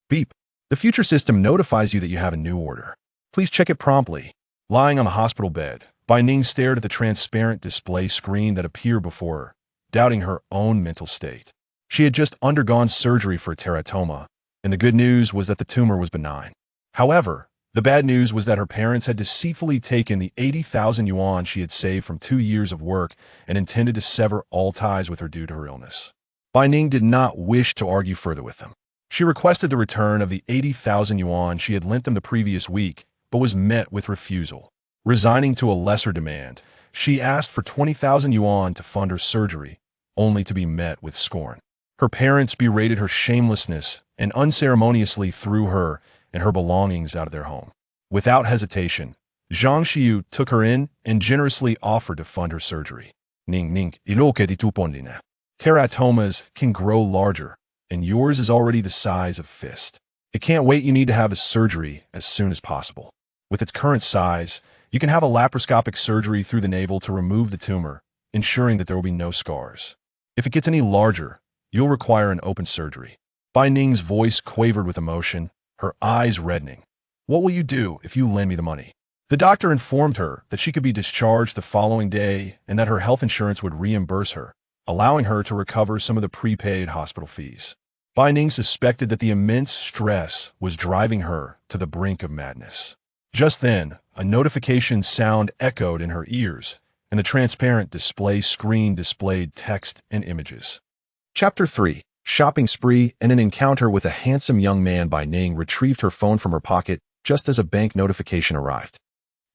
Beep. The future system notifies you that you have a new order. Please check it promptly. Lying on the hospital bed, Bai Ning stared at the transparent display screen that appeared before her, doubting her own mental state. She had just undergone surgery for a teratoma, and the good news was that the tumor was benign. However, the bad news was that her parents had deceitfully taken the 80,000 yuan she had saved from 2 years of work and intended to sever all ties with her due to her illness. Bai Ning did not wish to argue further with them. She requested the return of the 80,000 yuan she had lent them the previous week, but was met with refusal. Resigning to a lesser demand, she asked for 20,000 yuan to fund her surgery, only to be met with scorn. Her parents berated her shamelessness and unceremoniously threw her and her belongings out of their home. Without hesitation, Zhang Xiu took her in and generously offered to fund her surgery. Ning, teratomas can grow larger, and yours is already the size of a fist. It can't wait. You need to have a surgery as soon as possible. With its current size, you can have a laparoscopic surgery through the navel to remove the tumor, ensuring that there will be no scars. If it gets any larger, you'll require an open surgery. Bai Ning's voice quavered with emotion, her eyes reddening. What will you do if you lend me the money? The doctor informed her that she could be discharged the following day and that her health insurance would reimburse her, allowing her to recover some of the prepaid hospital fees. Bai Ning suspected that the immense stress was driving her to the brink of madness. Just then, a notification sound echoed in her ears, and the transparent display screen displayed text and images. Chapter 3. Shopping Spree and an Encounter with a Handsome Young Man. Bai Ning retrieved her phone from her pocket just as a bank notification arrived.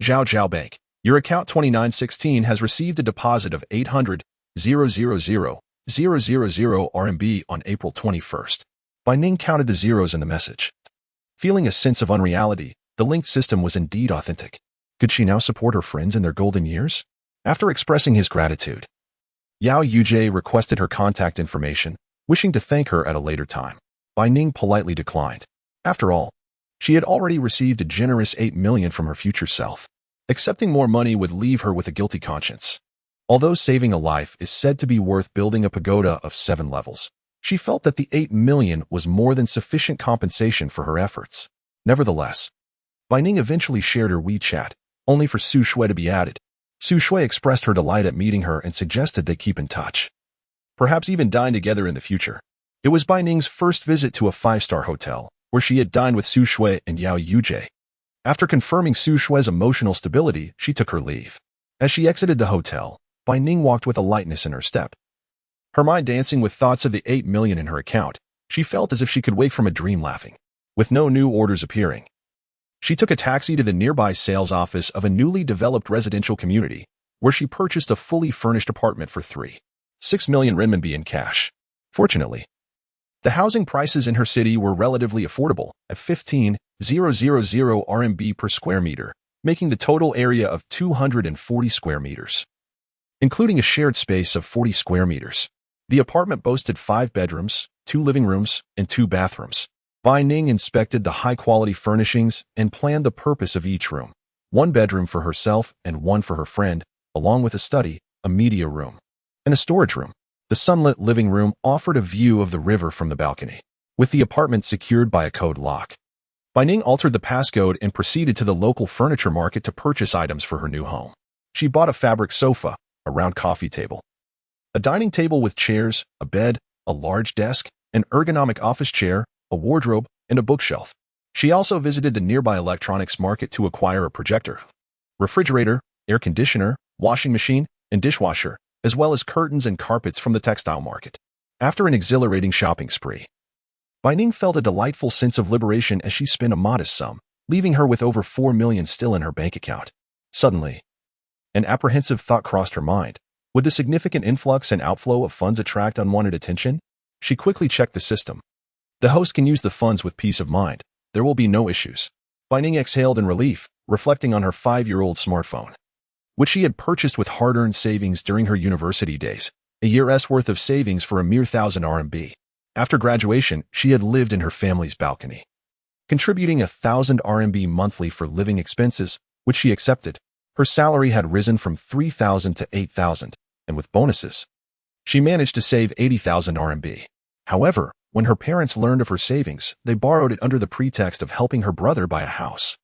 Zhao Bank. Your account 2916 has received a deposit of 800,000,000 RMB on April 21st. Bai Ning counted the zeros in the message. Feeling a sense of unreality, the linked system was indeed authentic. Could she now support her friends in their golden years? After expressing his gratitude, Yao Yujie requested her contact information, wishing to thank her at a later time. Bai Ning politely declined. After all, she had already received a generous 8 million from her future self. Accepting more money would leave her with a guilty conscience. Although saving a life is said to be worth building a pagoda of 7 levels, she felt that the 8 million was more than sufficient compensation for her efforts. Nevertheless, Bai Ning eventually shared her WeChat, only for Su Shui to be added. Su Shui expressed her delight at meeting her and suggested they keep in touch. Perhaps even dine together in the future. It was Bai Ning's first visit to a 5-star hotel, where she had dined with Su Shui and Yao Yujie. After confirming Su Shui's emotional stability, she took her leave. As she exited the hotel, Bai Ning walked with a lightness in her step. Her mind dancing with thoughts of the 8 million in her account, she felt as if she could wake from a dream laughing. With no new orders appearing, she took a taxi to the nearby sales office of a newly developed residential community, where she purchased a fully furnished apartment for 3.6 million renminbi in cash. Fortunately, the housing prices in her city were relatively affordable at 15,000 RMB per square meter, making the total area of 240 square meters, including a shared space of 40 square meters. The apartment boasted 5 bedrooms, 2 living rooms, and 2 bathrooms. Bai Ning inspected the high-quality furnishings and planned the purpose of each room: 1 bedroom for herself and 1 for her friend, along with a study, a media room, and a storage room. The sunlit living room offered a view of the river from the balcony, with the apartment secured by a code lock. Bai Ning altered the passcode and proceeded to the local furniture market to purchase items for her new home. She bought a fabric sofa, a round coffee table, a dining table with chairs, a bed, a large desk, an ergonomic office chair, a wardrobe, and a bookshelf. She also visited the nearby electronics market to acquire a projector, refrigerator, air conditioner, washing machine, and dishwasher, as well as curtains and carpets from the textile market. After an exhilarating shopping spree, Bai Ning felt a delightful sense of liberation as she spent a modest sum, leaving her with over 4 million still in her bank account. Suddenly, an apprehensive thought crossed her mind. Would the significant influx and outflow of funds attract unwanted attention? She quickly checked the system. The host can use the funds with peace of mind. There will be no issues. Bai Ning exhaled in relief, reflecting on her 5-year-old smartphone, which she had purchased with hard-earned savings during her university days, a year's worth of savings for a mere 1,000 RMB. After graduation, she had lived in her family's balcony, contributing 1,000 RMB monthly for living expenses, which she accepted. Her salary had risen from 3,000 to 8,000, and with bonuses, she managed to save 80,000 RMB. However, When her parents learned of her savings, they borrowed it under the pretext of helping her brother buy a house.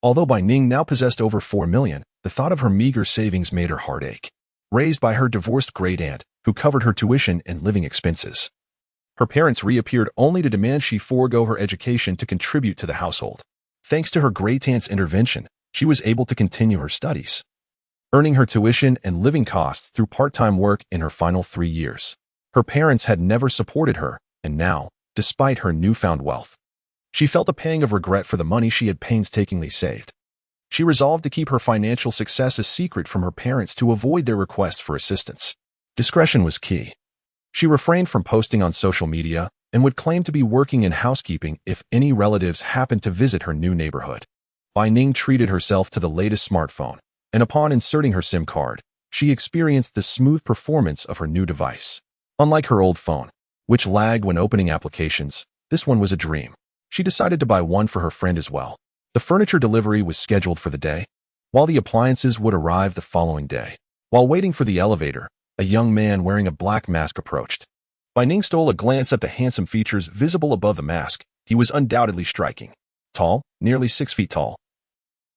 Although Bai Ning now possessed over 4 million, the thought of her meager savings made her heart ache. Raised by her divorced great-aunt, who covered her tuition and living expenses, her parents reappeared only to demand she forego her education to contribute to the household. Thanks to her great-aunt's intervention, she was able to continue her studies, earning her tuition and living costs through part-time work in her final 3 years. Her parents had never supported her, and now, despite her newfound wealth, she felt a pang of regret for the money she had painstakingly saved. She resolved to keep her financial success a secret from her parents to avoid their request for assistance. Discretion was key. She refrained from posting on social media and would claim to be working in housekeeping if any relatives happened to visit her new neighborhood. Bai Ning treated herself to the latest smartphone, and upon inserting her SIM card, she experienced the smooth performance of her new device. Unlike her old phone, which lagged when opening applications, this one was a dream. She decided to buy one for her friend as well. The furniture delivery was scheduled for the day, while the appliances would arrive the following day. While waiting for the elevator, a young man wearing a black mask approached. Bai Ning stole a glance at the handsome features visible above the mask. He was undoubtedly striking. Tall, nearly 6 feet tall.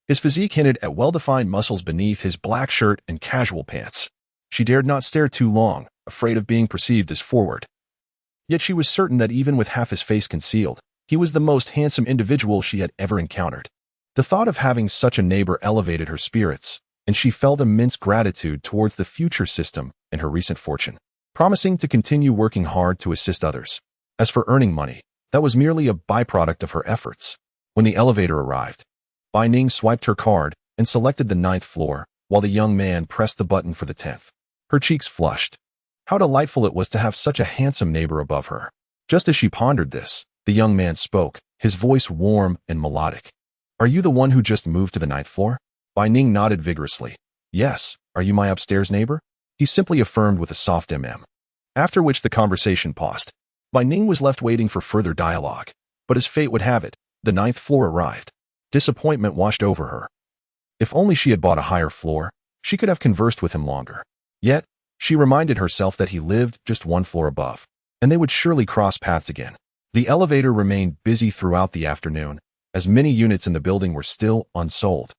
His physique hinted at well-defined muscles beneath his black shirt and casual pants. She dared not stare too long, afraid of being perceived as forward. Yet she was certain that even with half his face concealed, he was the most handsome individual she had ever encountered. The thought of having such a neighbor elevated her spirits, and she felt immense gratitude towards the future system and her recent fortune, promising to continue working hard to assist others. As for earning money, that was merely a byproduct of her efforts. When the elevator arrived, Bai Ning swiped her card and selected the 9th floor, while the young man pressed the button for the 10th. Her cheeks flushed. How delightful it was to have such a handsome neighbor above her. Just as she pondered this, the young man spoke, his voice warm and melodic. "Are you the one who just moved to the 9th floor?" Bai Ning nodded vigorously. "Yes. Are you my upstairs neighbor?" He simply affirmed with a soft After which the conversation paused. Bai Ning was left waiting for further dialogue. But as fate would have it, the 9th floor arrived. Disappointment washed over her. If only she had bought a higher floor, she could have conversed with him longer. Yet, she reminded herself that he lived just 1 floor above, and they would surely cross paths again. The elevator remained busy throughout the afternoon, as many units in the building were still unsold,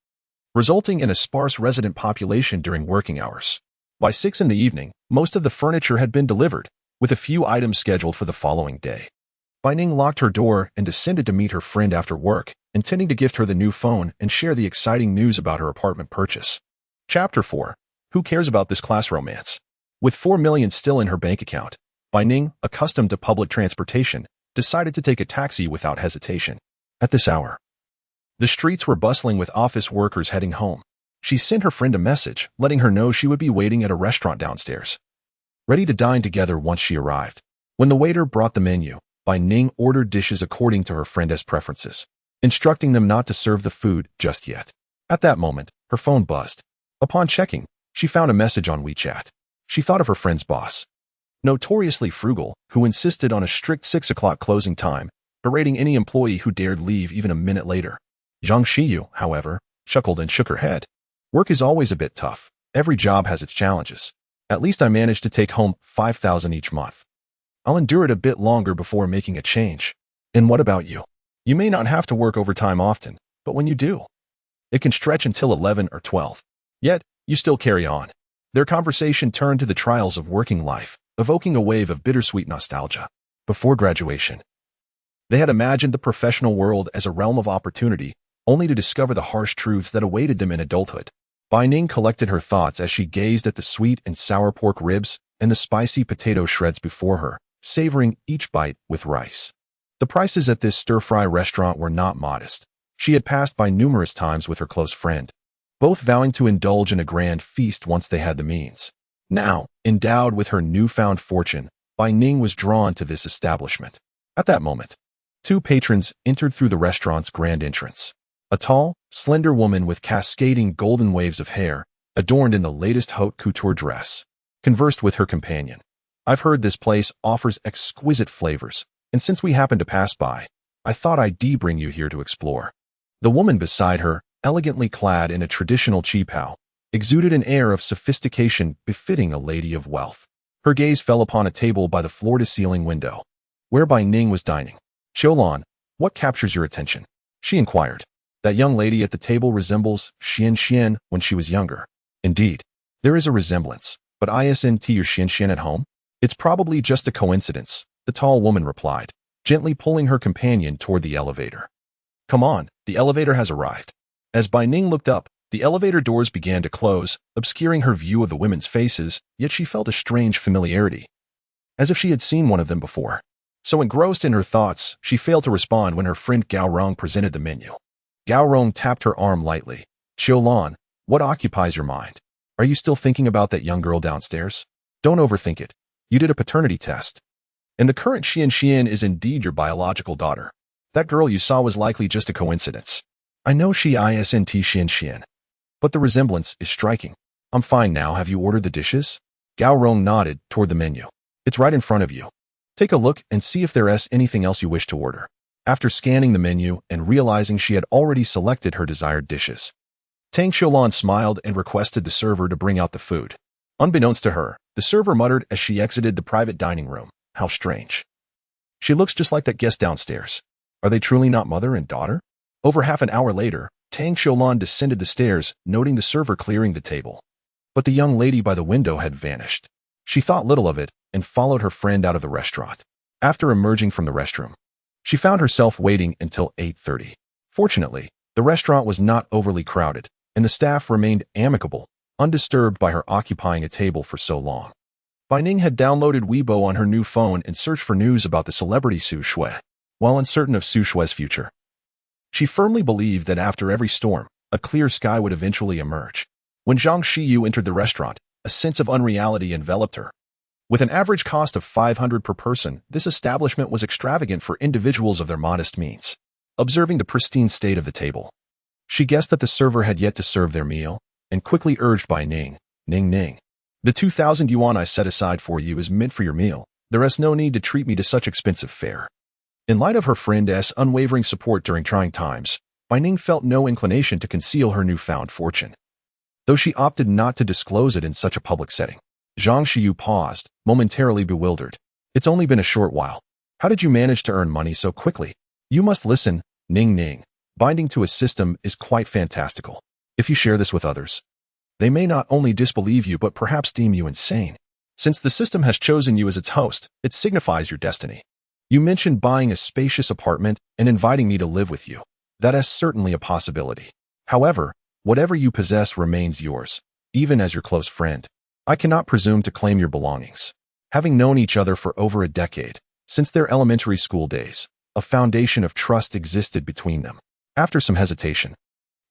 resulting in a sparse resident population during working hours. By 6 in the evening, most of the furniture had been delivered, with a few items scheduled for the following day. Bai Ning locked her door and descended to meet her friend after work, intending to gift her the new phone and share the exciting news about her apartment purchase. Chapter 4. Who cares about this class romance? With 4 million still in her bank account, Bai Ning, accustomed to public transportation, decided to take a taxi without hesitation. At this hour, the streets were bustling with office workers heading home. She sent her friend a message, letting her know she would be waiting at a restaurant downstairs, ready to dine together once she arrived. When the waiter brought the menu, Bai Ning ordered dishes according to her friend's preferences, instructing them not to serve the food just yet. At that moment, her phone buzzed. Upon checking, she found a message on WeChat. She thought of her friend's boss, notoriously frugal, who insisted on a strict 6 o'clock closing time, berating any employee who dared leave even a minute later. Zhang Xiyu, however, chuckled and shook her head. "Work is always a bit tough. Every job has its challenges. At least I managed to take home 5,000 each month. I'll endure it a bit longer before making a change. And what about you? You may not have to work overtime often, but when you do, it can stretch until 11 or 12. Yet, you still carry on." Their conversation turned to the trials of working life, evoking a wave of bittersweet nostalgia. Before graduation, they had imagined the professional world as a realm of opportunity, only to discover the harsh truths that awaited them in adulthood. Bai Ning collected her thoughts as she gazed at the sweet and sour pork ribs and the spicy potato shreds before her, savoring each bite with rice. The prices at this stir-fry restaurant were not modest. She had passed by numerous times with her close friend, both vowing to indulge in a grand feast once they had the means. Now, endowed with her newfound fortune, Bai Ning was drawn to this establishment. At that moment, 2 patrons entered through the restaurant's grand entrance. A tall, slender woman with cascading golden waves of hair, adorned in the latest haute couture dress, conversed with her companion. "I've heard this place offers exquisite flavors, and since we happened to pass by, I thought I'd bring you here to explore." The woman beside her, elegantly clad in a traditional qipao, exuded an air of sophistication befitting a lady of wealth. Her gaze fell upon a table by the floor-to-ceiling window, where Bai Ning was dining. Qiulan, what captures your attention? She inquired. That young lady at the table resembles Xian when she was younger. Indeed, there is a resemblance, but isn't your Xian at home? It's probably just a coincidence, the tall woman replied, gently pulling her companion toward the elevator. Come on, the elevator has arrived. As Bai Ning looked up, the elevator doors began to close, obscuring her view of the women's faces, yet she felt a strange familiarity, as if she had seen one of them before. So engrossed in her thoughts, she failed to respond when her friend Gao Rong presented the menu. Gao Rong tapped her arm lightly. Qiulan, what occupies your mind? Are you still thinking about that young girl downstairs? Don't overthink it. You did a paternity test. And the current Xian is indeed your biological daughter. That girl you saw was likely just a coincidence. I know she isn't Xian, but the resemblance is striking. I'm fine now. Have you ordered the dishes? Gao Rong nodded toward the menu. It's right in front of you. Take a look and see if there's anything else you wish to order. After scanning the menu and realizing she had already selected her desired dishes, Tang Qiulan smiled and requested the server to bring out the food. Unbeknownst to her, the server muttered as she exited the private dining room. How strange. She looks just like that guest downstairs. Are they truly not mother and daughter? Over half an hour later, Tang Qiulan descended the stairs, noting the server clearing the table. But the young lady by the window had vanished. She thought little of it and followed her friend out of the restaurant. After emerging from the restroom, she found herself waiting until 8:30. Fortunately, the restaurant was not overly crowded, and the staff remained amicable, undisturbed by her occupying a table for so long. Bai Ning had downloaded Weibo on her new phone and searched for news about the celebrity Su Shui. While uncertain of Su Shui's future, she firmly believed that after every storm, a clear sky would eventually emerge. When Zhang Xiyu entered the restaurant, a sense of unreality enveloped her. With an average cost of 500 per person, this establishment was extravagant for individuals of their modest means. Observing the pristine state of the table, she guessed that the server had yet to serve their meal, and quickly urged Bai Ning, Ning. The 2,000 yuan I set aside for you is meant for your meal. There is no need to treat me to such expensive fare. In light of her friend's unwavering support during trying times, Bai Ning felt no inclination to conceal her newfound fortune, though she opted not to disclose it in such a public setting. Zhang Xiyu paused, momentarily bewildered. It's only been a short while. How did you manage to earn money so quickly? You must listen, Ning. Binding to a system is quite fantastical. If you share this with others, they may not only disbelieve you but perhaps deem you insane. Since the system has chosen you as its host, it signifies your destiny. You mentioned buying a spacious apartment and inviting me to live with you. That is certainly a possibility. However, whatever you possess remains yours, even as your close friend. I cannot presume to claim your belongings. Having known each other for over a decade, since their elementary school days, a foundation of trust existed between them. After some hesitation,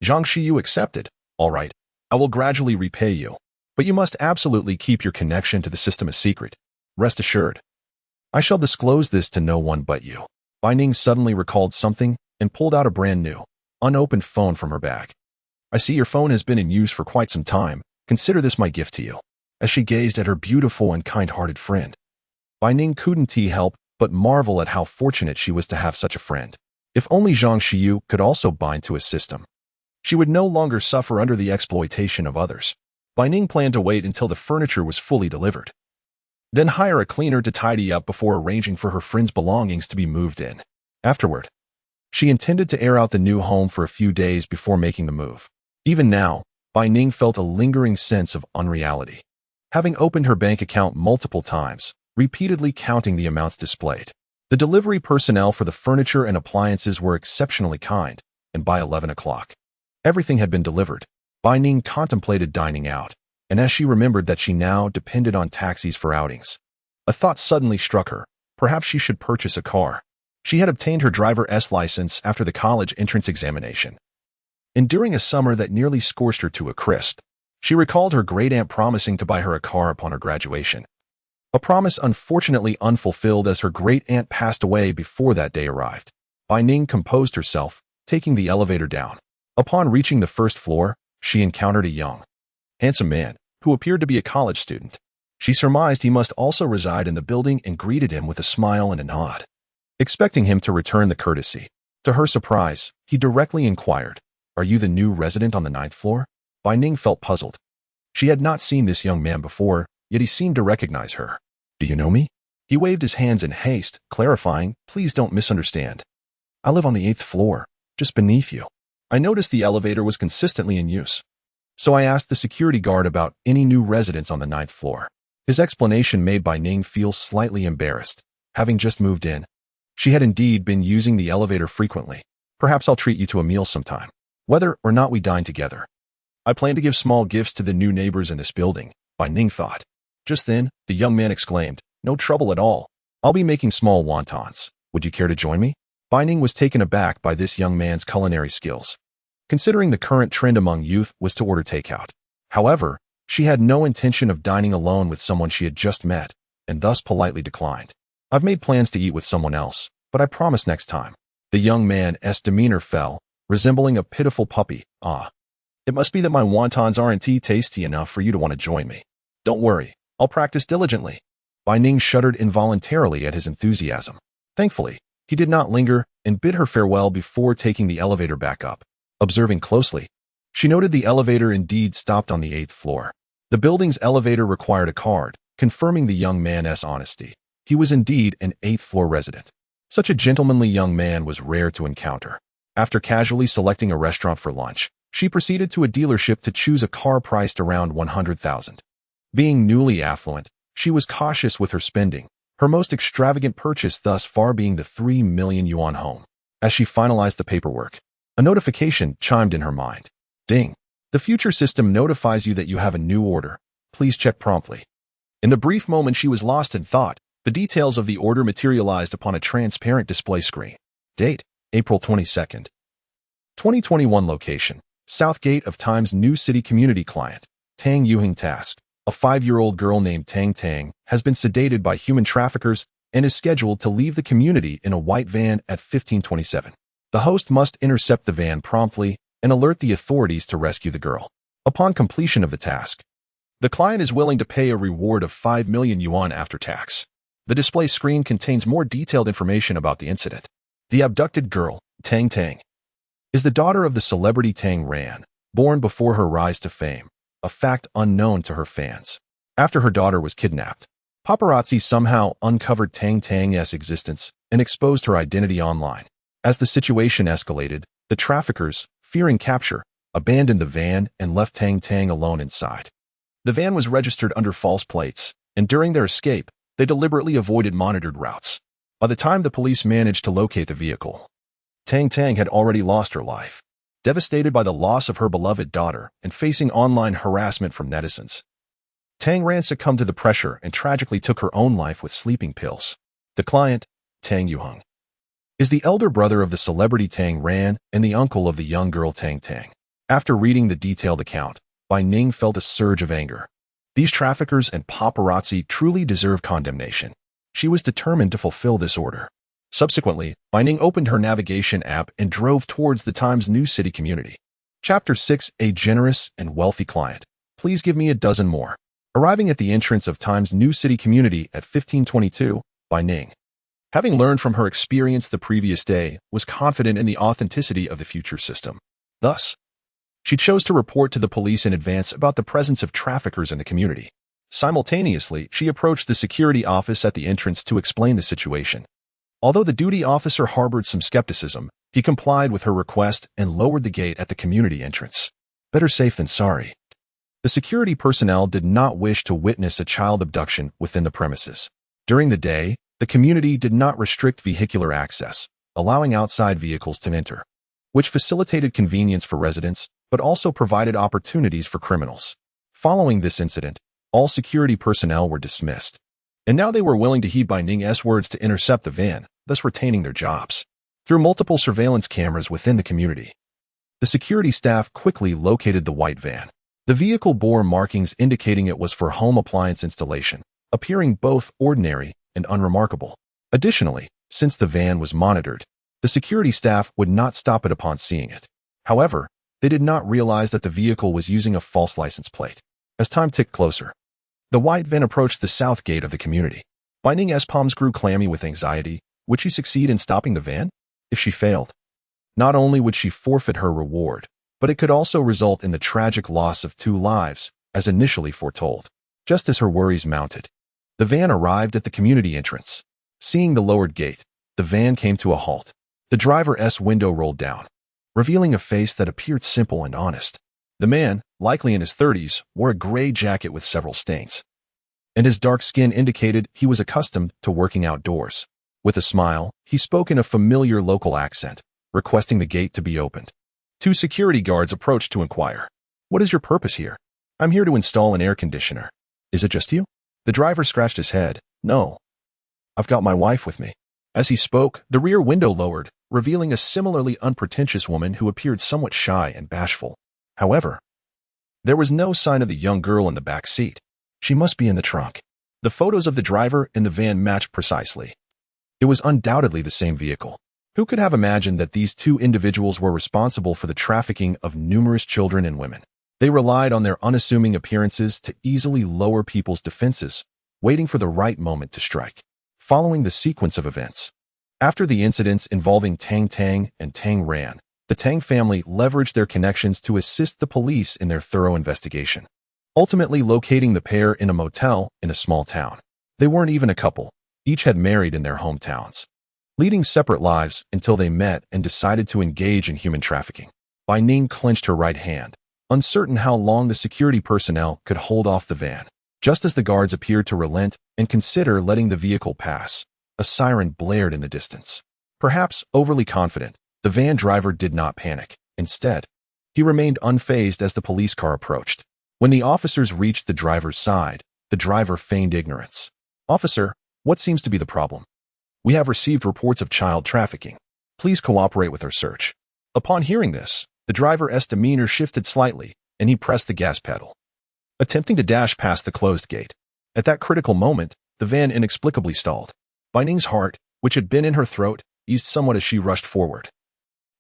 Zhang Xiyu accepted. All right, I will gradually repay you, but you must absolutely keep your connection to the system a secret. Rest assured, I shall disclose this to no one but you. Bai Ning suddenly recalled something and pulled out a brand new, unopened phone from her bag. I see your phone has been in use for quite some time. Consider this my gift to you. As she gazed at her beautiful and kind-hearted friend, Bai Ning couldn't help but marvel at how fortunate she was to have such a friend. If only Zhang Xiyu could also bind to a system, she would no longer suffer under the exploitation of others. Bai Ning planned to wait until the furniture was fully delivered, then hire a cleaner to tidy up before arranging for her friend's belongings to be moved in. Afterward, she intended to air out the new home for a few days before making the move. Even now, Bai Ning felt a lingering sense of unreality. Having opened her bank account multiple times, repeatedly counting the amounts displayed, the delivery personnel for the furniture and appliances were exceptionally kind, and by 11 o'clock, everything had been delivered. Bai Ning contemplated dining out, and as she remembered that she now depended on taxis for outings, a thought suddenly struck her. Perhaps she should purchase a car. She had obtained her driver's license after the college entrance examination, and during a summer that nearly scorched her to a crisp, she recalled her great-aunt promising to buy her a car upon her graduation. A promise unfortunately unfulfilled as her great-aunt passed away before that day arrived. Bai Ning composed herself, taking the elevator down. Upon reaching the first floor, she encountered a young, handsome man who appeared to be a college student. She surmised he must also reside in the building and greeted him with a smile and a nod, expecting him to return the courtesy. To her surprise, he directly inquired, "Are you the new resident on the 9th floor?" Bai Ning felt puzzled. She had not seen this young man before, yet he seemed to recognize her. "Do you know me?" He waved his hands in haste, clarifying, "Please don't misunderstand. I live on the 8th floor, just beneath you." I noticed the elevator was consistently in use, so I asked the security guard about any new residents on the 9th floor. His explanation made Bai Ning feel slightly embarrassed, having just moved in. She had indeed been using the elevator frequently. "Perhaps I'll treat you to a meal sometime, whether or not we dine together. I plan to give small gifts to the new neighbors in this building," Bai Ning thought. Just then, the young man exclaimed, "No trouble at all. I'll be making small wontons. Would you care to join me?" Bai Ning was taken aback by this young man's culinary skills, considering the current trend among youth was to order takeout. However, she had no intention of dining alone with someone she had just met, and thus politely declined. "I've made plans to eat with someone else, but I promise next time." The young man's demeanor fell, resembling a pitiful puppy. "Ah, it must be that my wontons aren't tasty enough for you to want to join me. Don't worry, I'll practice diligently." Bai Ning shuddered involuntarily at his enthusiasm. Thankfully, he did not linger and bid her farewell before taking the elevator back up. Observing closely, she noted the elevator indeed stopped on the 8th floor. The building's elevator required a card, confirming the young man's honesty. He was indeed an 8th floor resident. Such a gentlemanly young man was rare to encounter. After casually selecting a restaurant for lunch, she proceeded to a dealership to choose a car priced around 100,000. Being newly affluent, she was cautious with her spending, her most extravagant purchase thus far being the 3 million yuan home. As she finalized the paperwork, a notification chimed in her mind. Ding! The future system notifies you that you have a new order. Please check promptly. In the brief moment she was lost in thought, the details of the order materialized upon a transparent display screen. Date: April 22nd. 2021. Location: South Gate of Times New City Community. Client: Tang Yuhing. Task: a 5-year-old girl named Tang has been sedated by human traffickers and is scheduled to leave the community in a white van at 1527. The host must intercept the van promptly and alert the authorities to rescue the girl. Upon completion of the task, the client is willing to pay a reward of 5 million yuan after tax. The display screen contains more detailed information about the incident. The abducted girl, Tang, is the daughter of the celebrity Tang Ran, born before her rise to fame, a fact unknown to her fans. After her daughter was kidnapped, paparazzi somehow uncovered Tang's existence and exposed her identity online. As the situation escalated, the traffickers, fearing capture, abandoned the van and left Tang alone inside. The van was registered under false plates, and during their escape, they deliberately avoided monitored routes. By the time the police managed to locate the vehicle, Tang had already lost her life. Devastated by the loss of her beloved daughter and facing online harassment from netizens, Tang Ran succumbed to the pressure and tragically took her own life with sleeping pills. The client, Tang Yuheng, is the elder brother of the celebrity Tang Ran and the uncle of the young girl Tang. After reading the detailed account, Bai Ning felt a surge of anger. These traffickers and paparazzi truly deserve condemnation. She was determined to fulfill this order. Subsequently, Bai Ning opened her navigation app and drove towards the Times New City community. Chapter 6: A generous and wealthy client. Please give me a dozen more. Arriving at the entrance of Times New City community at 1522, Bai Ning, having learned from her experience the previous day, was confident in the authenticity of the future system. Thus, she chose to report to the police in advance about the presence of traffickers in the community. Simultaneously, she approached the security office at the entrance to explain the situation. Although the duty officer harbored some skepticism, he complied with her request and lowered the gate at the community entrance. Better safe than sorry. The security personnel did not wish to witness a child abduction within the premises. During the day, the community did not restrict vehicular access, allowing outside vehicles to enter, which facilitated convenience for residents, but also provided opportunities for criminals. Following this incident, all security personnel were dismissed, and now they were willing to heed Bai Ning's words to intercept the van, thus retaining their jobs. Through multiple surveillance cameras within the community, the security staff quickly located the white van. The vehicle bore markings indicating it was for home appliance installation, appearing both ordinary and unremarkable. Additionally, since the van was monitored, the security staff would not stop it upon seeing it. However, they did not realize that the vehicle was using a false license plate. As time ticked closer, the white van approached the south gate of the community. Bai Ning's palms grew clammy with anxiety. Would she succeed in stopping the van? If she failed, not only would she forfeit her reward, but it could also result in the tragic loss of 2 lives, as initially foretold. Just as her worries mounted, The van arrived at the community entrance. Seeing the lowered gate, the van came to a halt. The driver's window rolled down, revealing a face that appeared simple and honest. The man, likely in his 30s, wore a gray jacket with several stains, and his dark skin indicated he was accustomed to working outdoors. With a smile, he spoke in a familiar local accent, requesting the gate to be opened. Two security guards approached to inquire, "What is your purpose here?" "I'm here to install an air conditioner." "Is it just you?" The driver scratched his head. "No. I've got my wife with me." As he spoke, the rear window lowered, revealing a similarly unpretentious woman who appeared somewhat shy and bashful. However, there was no sign of the young girl in the back seat. She must be in the trunk. The photos of the driver and the van matched precisely. It was undoubtedly the same vehicle. Who could have imagined that these two individuals were responsible for the trafficking of numerous children and women? They relied on their unassuming appearances to easily lower people's defenses, waiting for the right moment to strike. Following the sequence of events, after the incidents involving Tang Tang and Tang Ran, the Tang family leveraged their connections to assist the police in their thorough investigation, ultimately locating the pair in a motel in a small town. They weren't even a couple. Each had married in their hometowns, leading separate lives until they met and decided to engage in human trafficking. Bai Ning clenched her right hand, uncertain how long the security personnel could hold off the van. Just as the guards appeared to relent and consider letting the vehicle pass, a siren blared in the distance. Perhaps overly confident, the van driver did not panic. Instead, he remained unfazed as the police car approached. When the officers reached the driver's side, the driver feigned ignorance. "Officer, what seems to be the problem? We have received reports of child trafficking. Please cooperate with our search." Upon hearing this, the driver's demeanor shifted slightly, and he pressed the gas pedal, attempting to dash past the closed gate. At that critical moment, the van inexplicably stalled. Bai Ning's heart, which had been in her throat, eased somewhat as she rushed forward,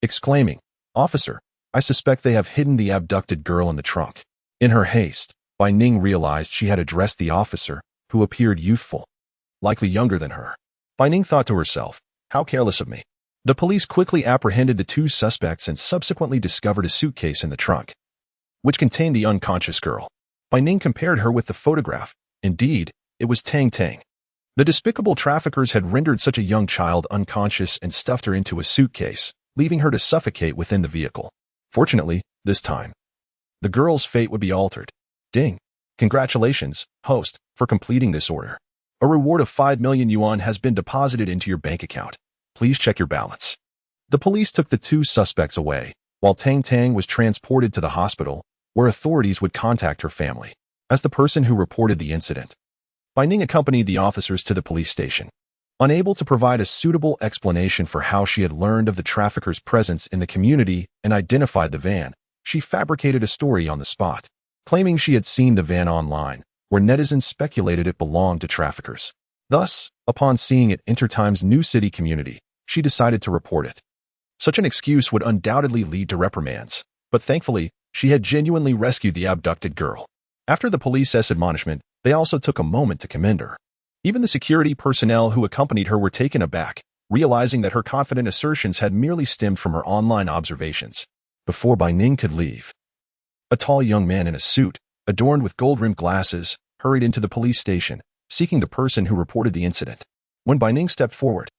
exclaiming, "Officer, I suspect they have hidden the abducted girl in the trunk." In her haste, Bai Ning realized she had addressed the officer, who appeared youthful, likely younger than her. Bai Ning thought to herself, "How careless of me." The police quickly apprehended the two suspects and subsequently discovered a suitcase in the trunk, which contained the unconscious girl. Bai Ning compared her with the photograph. Indeed, it was Tang Tang. The despicable traffickers had rendered such a young child unconscious and stuffed her into a suitcase, leaving her to suffocate within the vehicle. Fortunately, this time, the girl's fate would be altered. Ding. Congratulations, host, for completing this order. A reward of 5 million yuan has been deposited into your bank account. Please check your balance. The police took the two suspects away, while Tang Tang was transported to the hospital, where authorities would contact her family. As the person who reported the incident, Bai Ning accompanied the officers to the police station. Unable to provide a suitable explanation for how she had learned of the traffickers' presence in the community and identified the van, she fabricated a story on the spot, claiming she had seen the van online, where netizens speculated it belonged to traffickers. Thus, upon seeing it enter Time's new city community, she decided to report it. Such an excuse would undoubtedly lead to reprimands, but thankfully, she had genuinely rescued the abducted girl. After the police's admonishment, they also took a moment to commend her. Even the security personnel who accompanied her were taken aback, realizing that her confident assertions had merely stemmed from her online observations. Before Bai Ning could leave, a tall young man in a suit, adorned with gold-rimmed glasses, hurried into the police station, seeking the person who reported the incident. When Bai Ning stepped forward,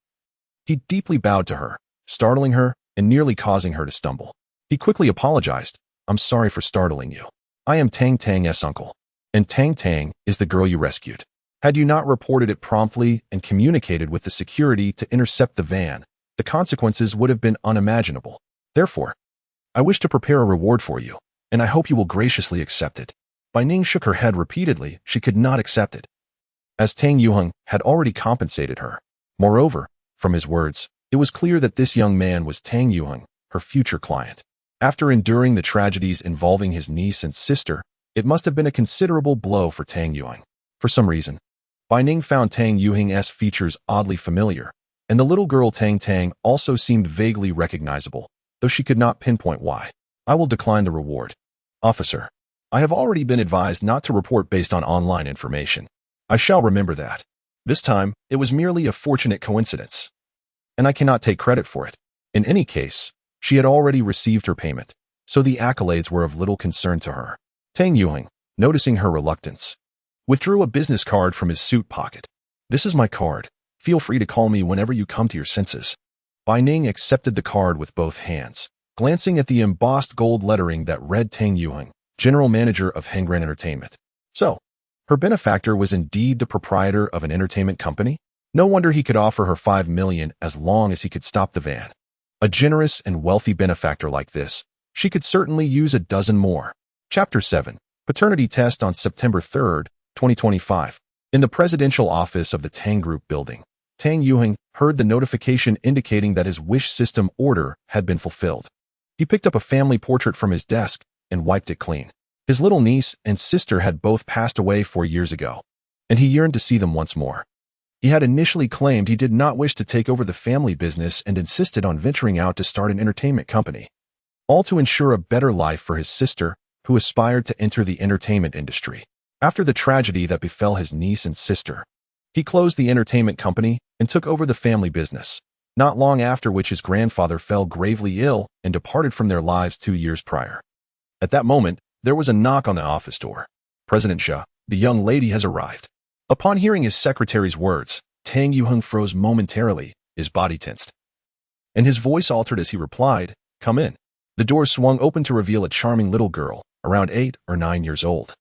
he deeply bowed to her, startling her and nearly causing her to stumble. He quickly apologized. "I'm sorry for startling you. I am Tang Tang's uncle, and Tang Tang is the girl you rescued. Had you not reported it promptly and communicated with the security to intercept the van, the consequences would have been unimaginable. Therefore, I wish to prepare a reward for you, and I hope you will graciously accept it." Bai Ning shook her head repeatedly. She could not accept it, as Tang Yuheng had already compensated her. Moreover, from his words, it was clear that this young man was Tang Yuheng, her future client. After enduring the tragedies involving his niece and sister, it must have been a considerable blow for Tang Yuheng. For some reason, Bai Ning found Tang Yuheng's features oddly familiar, and the little girl Tang Tang also seemed vaguely recognizable, though she could not pinpoint why. "I will decline the reward. Officer, I have already been advised not to report based on online information. I shall remember that. This time, it was merely a fortunate coincidence, and I cannot take credit for it." In any case, she had already received her payment, so the accolades were of little concern to her. Tang Yuheng, noticing her reluctance, withdrew a business card from his suit pocket. "This is my card. Feel free to call me whenever you come to your senses." Bai Ning accepted the card with both hands, glancing at the embossed gold lettering that read Tang Yuheng, general manager of Hengren Entertainment. So, her benefactor was indeed the proprietor of an entertainment company? No wonder he could offer her 5 million as long as he could stop the van. A generous and wealthy benefactor like this, she could certainly use a dozen more. Chapter 7. Paternity Test on September 3, 2025. In the presidential office of the Tang Group building, Tang Yuheng heard the notification indicating that his wish system order had been fulfilled. He picked up a family portrait from his desk and wiped it clean. His little niece and sister had both passed away 4 years ago, and he yearned to see them once more. He had initially claimed he did not wish to take over the family business and insisted on venturing out to start an entertainment company, all to ensure a better life for his sister, who aspired to enter the entertainment industry. After the tragedy that befell his niece and sister, he closed the entertainment company and took over the family business, not long after which his grandfather fell gravely ill and departed from their lives 2 years prior. At that moment, there was a knock on the office door. "President Xia, the young lady has arrived." Upon hearing his secretary's words, Tang Yuheng froze momentarily, his body tensed, and his voice altered as he replied, "Come in." The door swung open to reveal a charming little girl, around 8 or 9 years old,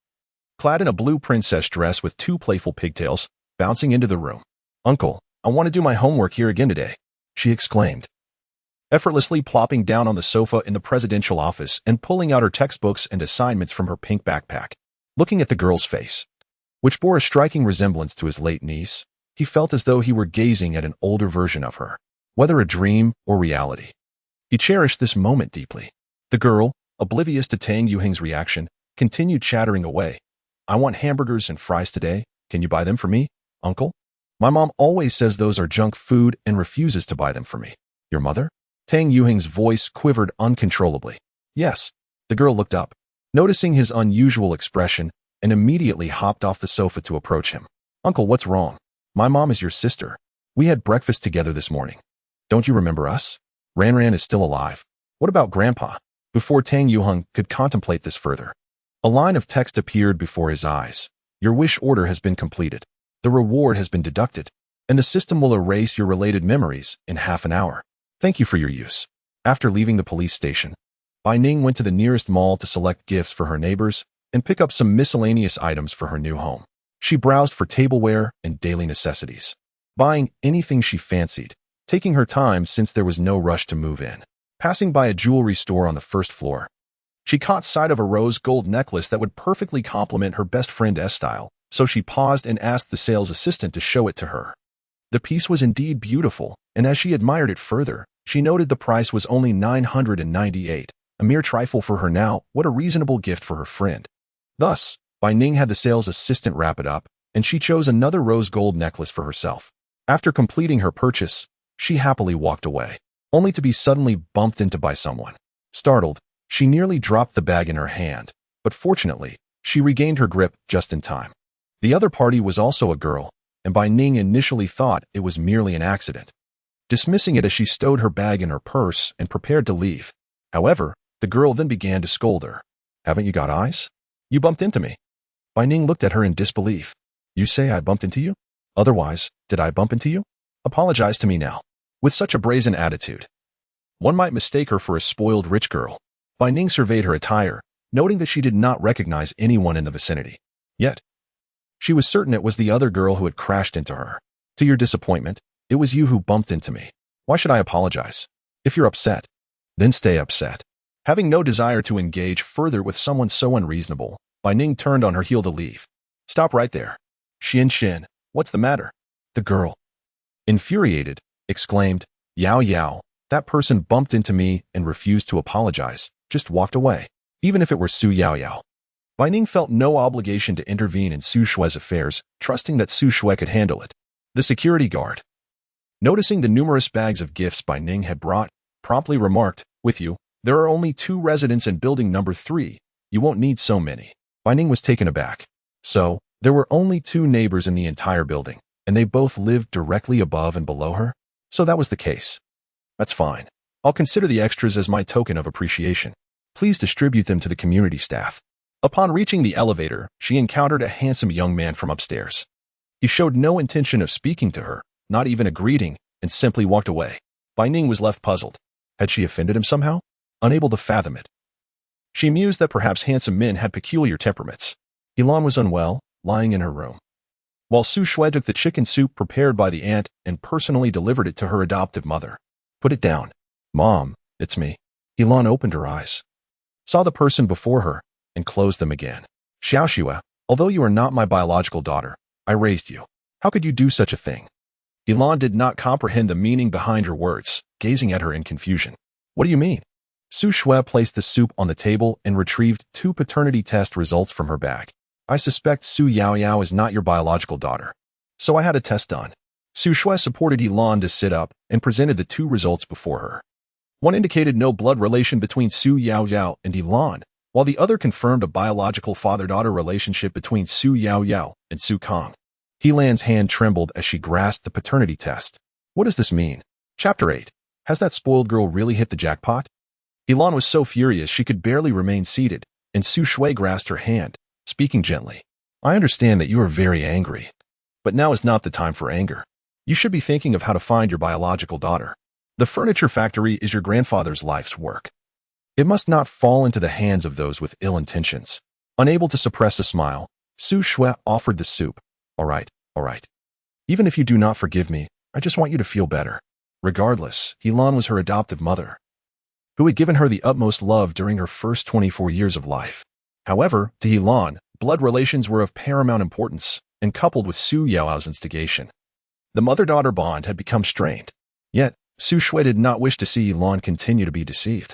clad in a blue princess dress with 2 playful pigtails, bouncing into the room. "Uncle, I want to do my homework here again today," she exclaimed, effortlessly plopping down on the sofa in the presidential office and pulling out her textbooks and assignments from her pink backpack. Looking at the girl's face, which bore a striking resemblance to his late niece, he felt as though he were gazing at an older version of her, whether a dream or reality. He cherished this moment deeply. The girl, oblivious to Tang Yuheng's reaction, continued chattering away. "I want hamburgers and fries today. Can you buy them for me, uncle? My mom always says those are junk food and refuses to buy them for me." "Your mother?" Tang Yuheng's voice quivered uncontrollably. "Yes." The girl looked up, noticing his unusual expression, and immediately hopped off the sofa to approach him. "Uncle, what's wrong? My mom is your sister. We had breakfast together this morning. Don't you remember us? Ran is still alive. What about Grandpa?" Before Tang Yuheng could contemplate this further, a line of text appeared before his eyes. "Your wish order has been completed. The reward has been deducted, and the system will erase your related memories in half an hour. Thank you for your use." After leaving the police station, Bai Ning went to the nearest mall to select gifts for her neighbors and pick up some miscellaneous items for her new home. She browsed for tableware and daily necessities, buying anything she fancied, taking her time since there was no rush to move in. Passing by a jewelry store on the first floor, she caught sight of a rose gold necklace that would perfectly complement her best friend's style, so she paused and asked the sales assistant to show it to her. The piece was indeed beautiful, and as she admired it further, she noted the price was only 998, a mere trifle for her now. What a reasonable gift for her friend. Thus, Bai Ning had the sales assistant wrap it up, and she chose another rose gold necklace for herself. After completing her purchase, she happily walked away, only to be suddenly bumped into by someone. Startled, she nearly dropped the bag in her hand, but fortunately, she regained her grip just in time. The other party was also a girl, and Bai Ning initially thought it was merely an accident, dismissing it as she stowed her bag in her purse and prepared to leave. However, the girl then began to scold her. "Haven't you got eyes? You bumped into me." Bai Ning looked at her in disbelief. "You say I bumped into you? Otherwise, did I bump into you? Apologize to me now." With such a brazen attitude, one might mistake her for a spoiled rich girl. Bai Ning surveyed her attire, noting that she did not recognize anyone in the vicinity. Yet, she was certain it was the other girl who had crashed into her. "To your disappointment, it was you who bumped into me. Why should I apologize? If you're upset, then stay upset." Having no desire to engage further with someone so unreasonable, Bai Ning turned on her heel to leave. "Stop right there. Xin, what's the matter?" The girl, infuriated, exclaimed, "Yao Yao, that person bumped into me and refused to apologize, just walked away, even if it were Su Yao Yao." Bai Ning felt no obligation to intervene in Su Shue's affairs, trusting that Su Shue could handle it. The security guard, noticing the numerous bags of gifts Bai Ning had brought, promptly remarked, "With you, there are only 2 residents in building number 3. You won't need so many." Bai Ning was taken aback. So, there were only 2 neighbors in the entire building, and they both lived directly above and below her? So that was the case. "That's fine. I'll consider the extras as my token of appreciation. Please distribute them to the community staff." Upon reaching the elevator, she encountered a handsome young man from upstairs. He showed no intention of speaking to her, not even a greeting, and simply walked away. Bai Ning was left puzzled. Had she offended him somehow? Unable to fathom it. She mused that perhaps handsome men had peculiar temperaments. Yilan was unwell, lying in her room, while Su Shui took the chicken soup prepared by the aunt and personally delivered it to her adoptive mother. Put it down. Mom, it's me. Yilan opened her eyes, saw the person before her, and closed them again. Xiaoxue, although you are not my biological daughter, I raised you. How could you do such a thing? Yilan did not comprehend the meaning behind her words, gazing at her in confusion. What do you mean? Su Shui placed the soup on the table and retrieved 2 paternity test results from her bag. I suspect Su Yaoyao is not your biological daughter, so I had a test done. Su Shui supported Yilan to sit up and presented the 2 results before her. One indicated no blood relation between Su Yaoyao and Yilan, while the other confirmed a biological father-daughter relationship between Su Yaoyao and Su Kong. Yilan's hand trembled as she grasped the paternity test. What does this mean? Chapter 8. Has that spoiled girl really hit the jackpot? Yilan was so furious she could barely remain seated, and Su Shui grasped her hand, speaking gently. I understand that you are very angry, but now is not the time for anger. You should be thinking of how to find your biological daughter. The furniture factory is your grandfather's life's work. It must not fall into the hands of those with ill intentions. Unable to suppress a smile, Su Shui offered the soup. All right. Even if you do not forgive me, I just want you to feel better. Regardless, Yilan was her adoptive mother, who had given her the utmost love during her first 24 years of life. However, to Yilan, blood relations were of paramount importance, and coupled with Su Yaoyao's instigation, the mother-daughter bond had become strained. Yet, Su Shui did not wish to see Yilan continue to be deceived.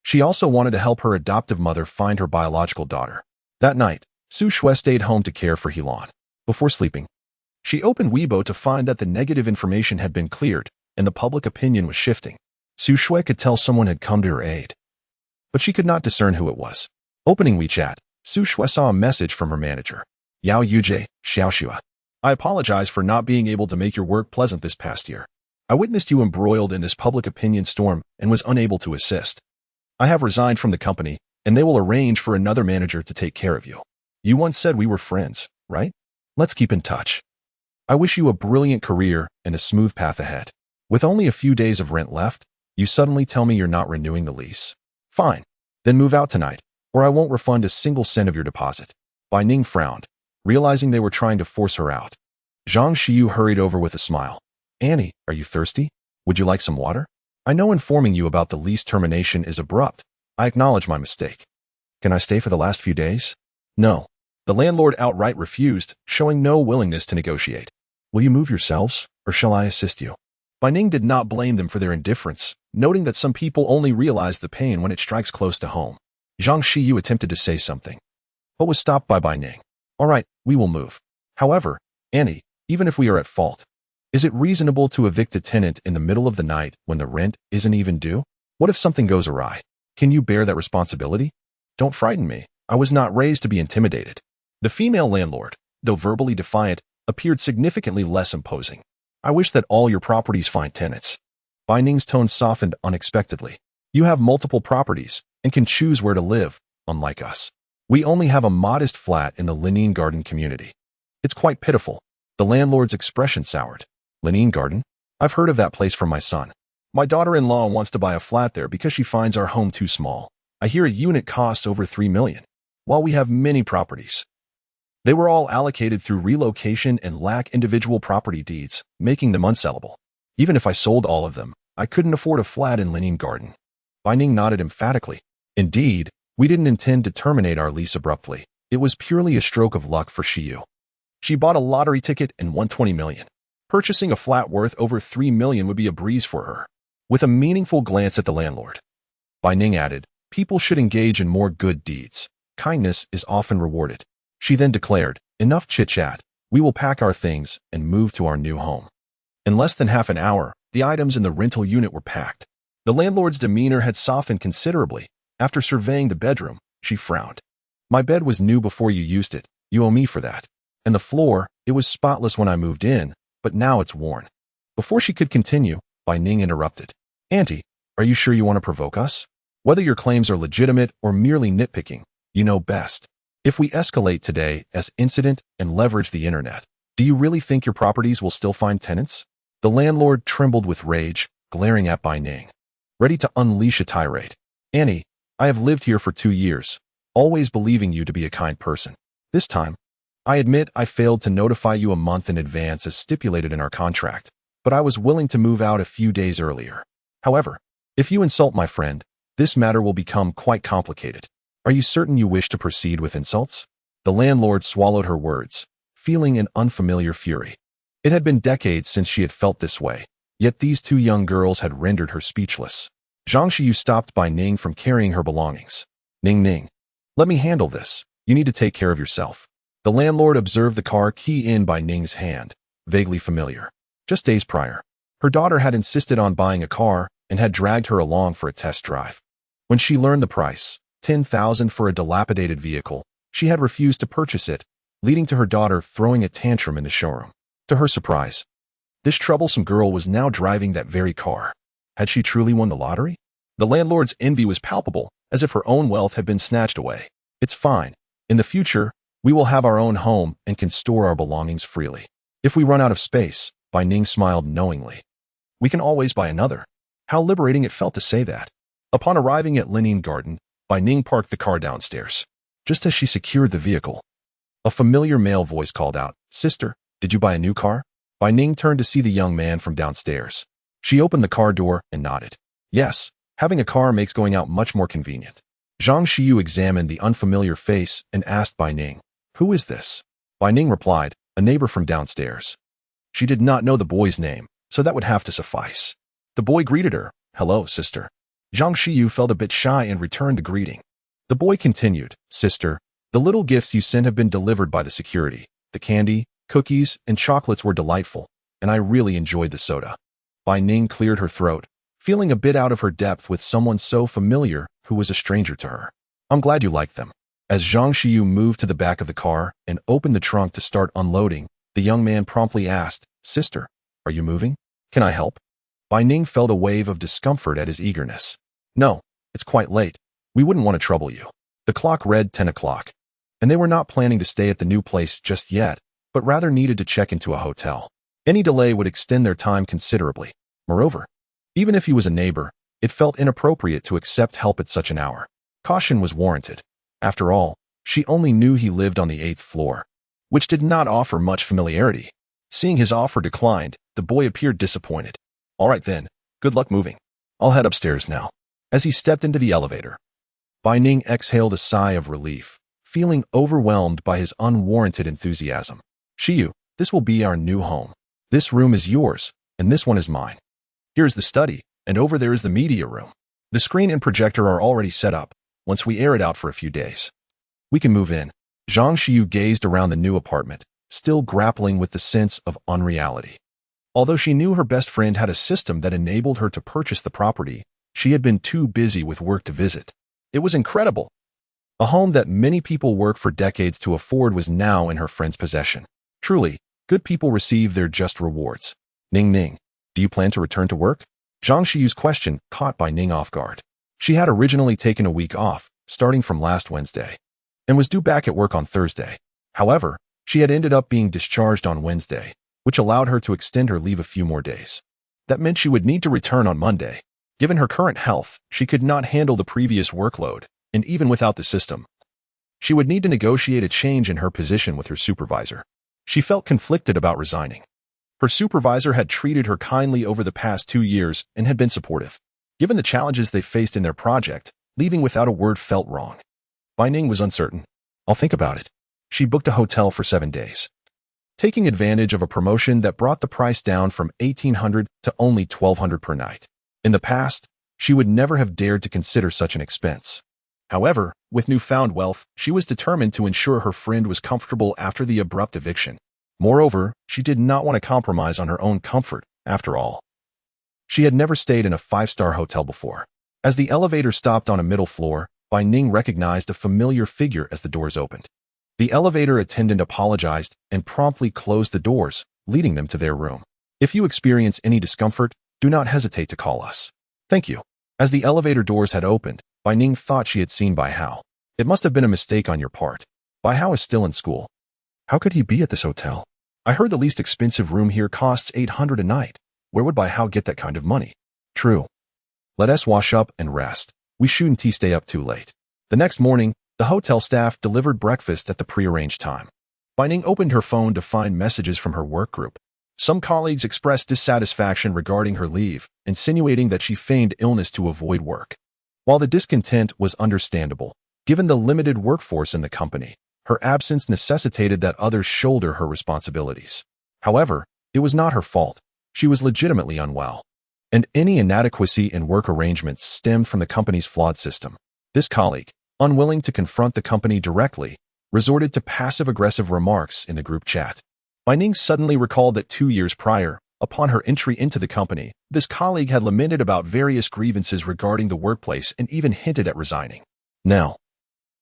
She also wanted to help her adoptive mother find her biological daughter. That night, Su Shui stayed home to care for Yilan. Before sleeping, she opened Weibo to find that the negative information had been cleared, and the public opinion was shifting. Su Shui could tell someone had come to her aid, but she could not discern who it was. Opening WeChat, Su Shui saw a message from her manager. Yao Yujie, Xiaoxue. I apologize for not being able to make your work pleasant this past year. I witnessed you embroiled in this public opinion storm and was unable to assist. I have resigned from the company, and they will arrange for another manager to take care of you. You once said we were friends, right? Let's keep in touch. I wish you a brilliant career and a smooth path ahead. With only a few days of rent left, you suddenly tell me you're not renewing the lease. Fine. Then move out tonight, or I won't refund a single cent of your deposit. Bai Ning frowned, realizing they were trying to force her out. Zhang Xiyu hurried over with a smile. Annie, are you thirsty? Would you like some water? I know informing you about the lease termination is abrupt. I acknowledge my mistake. Can I stay for the last few days? No. The landlord outright refused, showing no willingness to negotiate. Will you move yourselves, or shall I assist you? Bai Ning did not blame them for their indifference, noting that some people only realize the pain when it strikes close to home. Zhang Xiyu attempted to say something, but was stopped by Bai Ning. All right, we will move. However, Annie, even if we are at fault, is it reasonable to evict a tenant in the middle of the night when the rent isn't even due? What if something goes awry? Can you bear that responsibility? Don't frighten me. I was not raised to be intimidated. The female landlord, though verbally defiant, appeared significantly less imposing. I wish that all your properties find tenants. Bai Ning's tone softened unexpectedly. You have multiple properties and can choose where to live, unlike us. We only have a modest flat in the Lenin Garden community. It's quite pitiful. The landlord's expression soured. Lenin Garden? I've heard of that place from my son. My daughter-in-law wants to buy a flat there because she finds our home too small. I hear a unit costs over 3 million. While we have many properties, they were all allocated through relocation and lack individual property deeds, making them unsellable. Even if I sold all of them, I couldn't afford a flat in Lenin Garden. Bai Ning nodded emphatically. Indeed, we didn't intend to terminate our lease abruptly. It was purely a stroke of luck for Xiyu. She bought a lottery ticket and won 20 million. Purchasing a flat worth over 3 million would be a breeze for her. With a meaningful glance at the landlord, Bai Ning added, people should engage in more good deeds. Kindness is often rewarded. She then declared, enough chit-chat. We will pack our things and move to our new home. In less than half an hour, the items in the rental unit were packed. The landlord's demeanor had softened considerably. After surveying the bedroom, she frowned. My bed was new before you used it. You owe me for that. And the floor, it was spotless when I moved in, but now it's worn. Before she could continue, Bai Ning interrupted. Auntie, are you sure you want to provoke us? Whether your claims are legitimate or merely nitpicking, you know best. If we escalate today as incident and leverage the internet, do you really think your properties will still find tenants? The landlord trembled with rage, glaring at Bai Ning, ready to unleash a tirade. Annie, I have lived here for 2 years, always believing you to be a kind person. This time, I admit I failed to notify you a month in advance as stipulated in our contract, but I was willing to move out a few days earlier. However, if you insult my friend, this matter will become quite complicated. Are you certain you wish to proceed with insults? The landlord swallowed her words, feeling an unfamiliar fury. It had been decades since she had felt this way, yet these 2 young girls had rendered her speechless. Zhang Xiyu stopped Bai Ning from carrying her belongings. Ning, let me handle this. You need to take care of yourself. The landlord observed the car key in Bai Ning's hand, vaguely familiar. Just days prior, her daughter had insisted on buying a car and had dragged her along for a test drive. When she learned the price, $10,000 for a dilapidated vehicle, she had refused to purchase it, leading to her daughter throwing a tantrum in the showroom. To her surprise, this troublesome girl was now driving that very car. Had she truly won the lottery? The landlord's envy was palpable, as if her own wealth had been snatched away. It's fine. In the future, we will have our own home and can store our belongings freely. If we run out of space, Bai Ning smiled knowingly. We can always buy another. How liberating it felt to say that. Upon arriving at Lenin Garden, Bai Ning parked the car downstairs. Just as she secured the vehicle, a familiar male voice called out, "Sister, did you buy a new car?" Bai Ning turned to see the young man from downstairs. She opened the car door and nodded. Yes, having a car makes going out much more convenient. Zhang Xiyu examined the unfamiliar face and asked Bai Ning, "Who is this?" Bai Ning replied, "A neighbor from downstairs." She did not know the boy's name, so that would have to suffice. The boy greeted her, "Hello, sister." Zhang Xiyu felt a bit shy and returned the greeting. The boy continued, "Sister, the little gifts you sent have been delivered by the security. The candy, cookies, and chocolates were delightful, and I really enjoyed the soda." Bai Ning cleared her throat, feeling a bit out of her depth with someone so familiar who was a stranger to her. "I'm glad you liked them." As Zhang Xiyu moved to the back of the car and opened the trunk to start unloading, the young man promptly asked, "Sister, are you moving? Can I help?" Bai Ning felt a wave of discomfort at his eagerness. "No, it's quite late. We wouldn't want to trouble you." The clock read 10 o'clock, and they were not planning to stay at the new place just yet, but rather needed to check into a hotel. Any delay would extend their time considerably. Moreover, even if he was a neighbor, it felt inappropriate to accept help at such an hour. Caution was warranted. After all, she only knew he lived on the 8th floor, which did not offer much familiarity. Seeing his offer declined, the boy appeared disappointed. "All right then, good luck moving. I'll head upstairs now." As he stepped into the elevator, Bai Ning exhaled a sigh of relief, feeling overwhelmed by his unwarranted enthusiasm. "Xiyu, this will be our new home. This room is yours, and this one is mine. Here is the study, and over there is the media room. The screen and projector are already set up. Once we air it out for a few days, we can move in." Zhang Xiyu gazed around the new apartment, still grappling with the sense of unreality. Although she knew her best friend had a system that enabled her to purchase the property, she had been too busy with work to visit. It was incredible. A home that many people worked for decades to afford was now in her friend's possession. Truly, good people receive their just rewards. Ning, do you plan to return to work?" Zhang Xiyu's question caught Bai Ning off guard. She had originally taken a week off, starting from last Wednesday, and was due back at work on Thursday. However, she had ended up being discharged on Wednesday, which allowed her to extend her leave a few more days. That meant she would need to return on Monday. Given her current health, she could not handle the previous workload, and even without the system, she would need to negotiate a change in her position with her supervisor. She felt conflicted about resigning. Her supervisor had treated her kindly over the past 2 years and had been supportive. Given the challenges they faced in their project, leaving without a word felt wrong. Bai Ning was uncertain. "I'll think about it." She booked a hotel for 7 days, taking advantage of a promotion that brought the price down from $1,800 to only $1,200 per night. In the past, she would never have dared to consider such an expense. However, with newfound wealth, she was determined to ensure her friend was comfortable after the abrupt eviction. Moreover, she did not want to compromise on her own comfort, after all. She had never stayed in a 5-star hotel before. As the elevator stopped on a middle floor, Bai Ning recognized a familiar figure as the doors opened. The elevator attendant apologized and promptly closed the doors, leading them to their room. "If you experience any discomfort, do not hesitate to call us." "Thank you." As the elevator doors had opened, Bai Ning thought she had seen Bai Hao. "It must have been a mistake on your part." Bai Hao is still in school. How could he be at this hotel? I heard the least expensive room here costs 800 a night. Where would Bai Hao get that kind of money? True. Let us wash up and rest. We shouldn't stay up too late. The next morning, the hotel staff delivered breakfast at the prearranged time. Bai Ning opened her phone to find messages from her work group. Some colleagues expressed dissatisfaction regarding her leave, insinuating that she feigned illness to avoid work. While the discontent was understandable, given the limited workforce in the company, her absence necessitated that others shoulder her responsibilities. However, it was not her fault. She was legitimately unwell, and any inadequacy in work arrangements stemmed from the company's flawed system. This colleague, unwilling to confront the company directly, resorted to passive-aggressive remarks in the group chat. Bai Ning suddenly recalled that 2 years prior, upon her entry into the company, this colleague had lamented about various grievances regarding the workplace and even hinted at resigning. Now,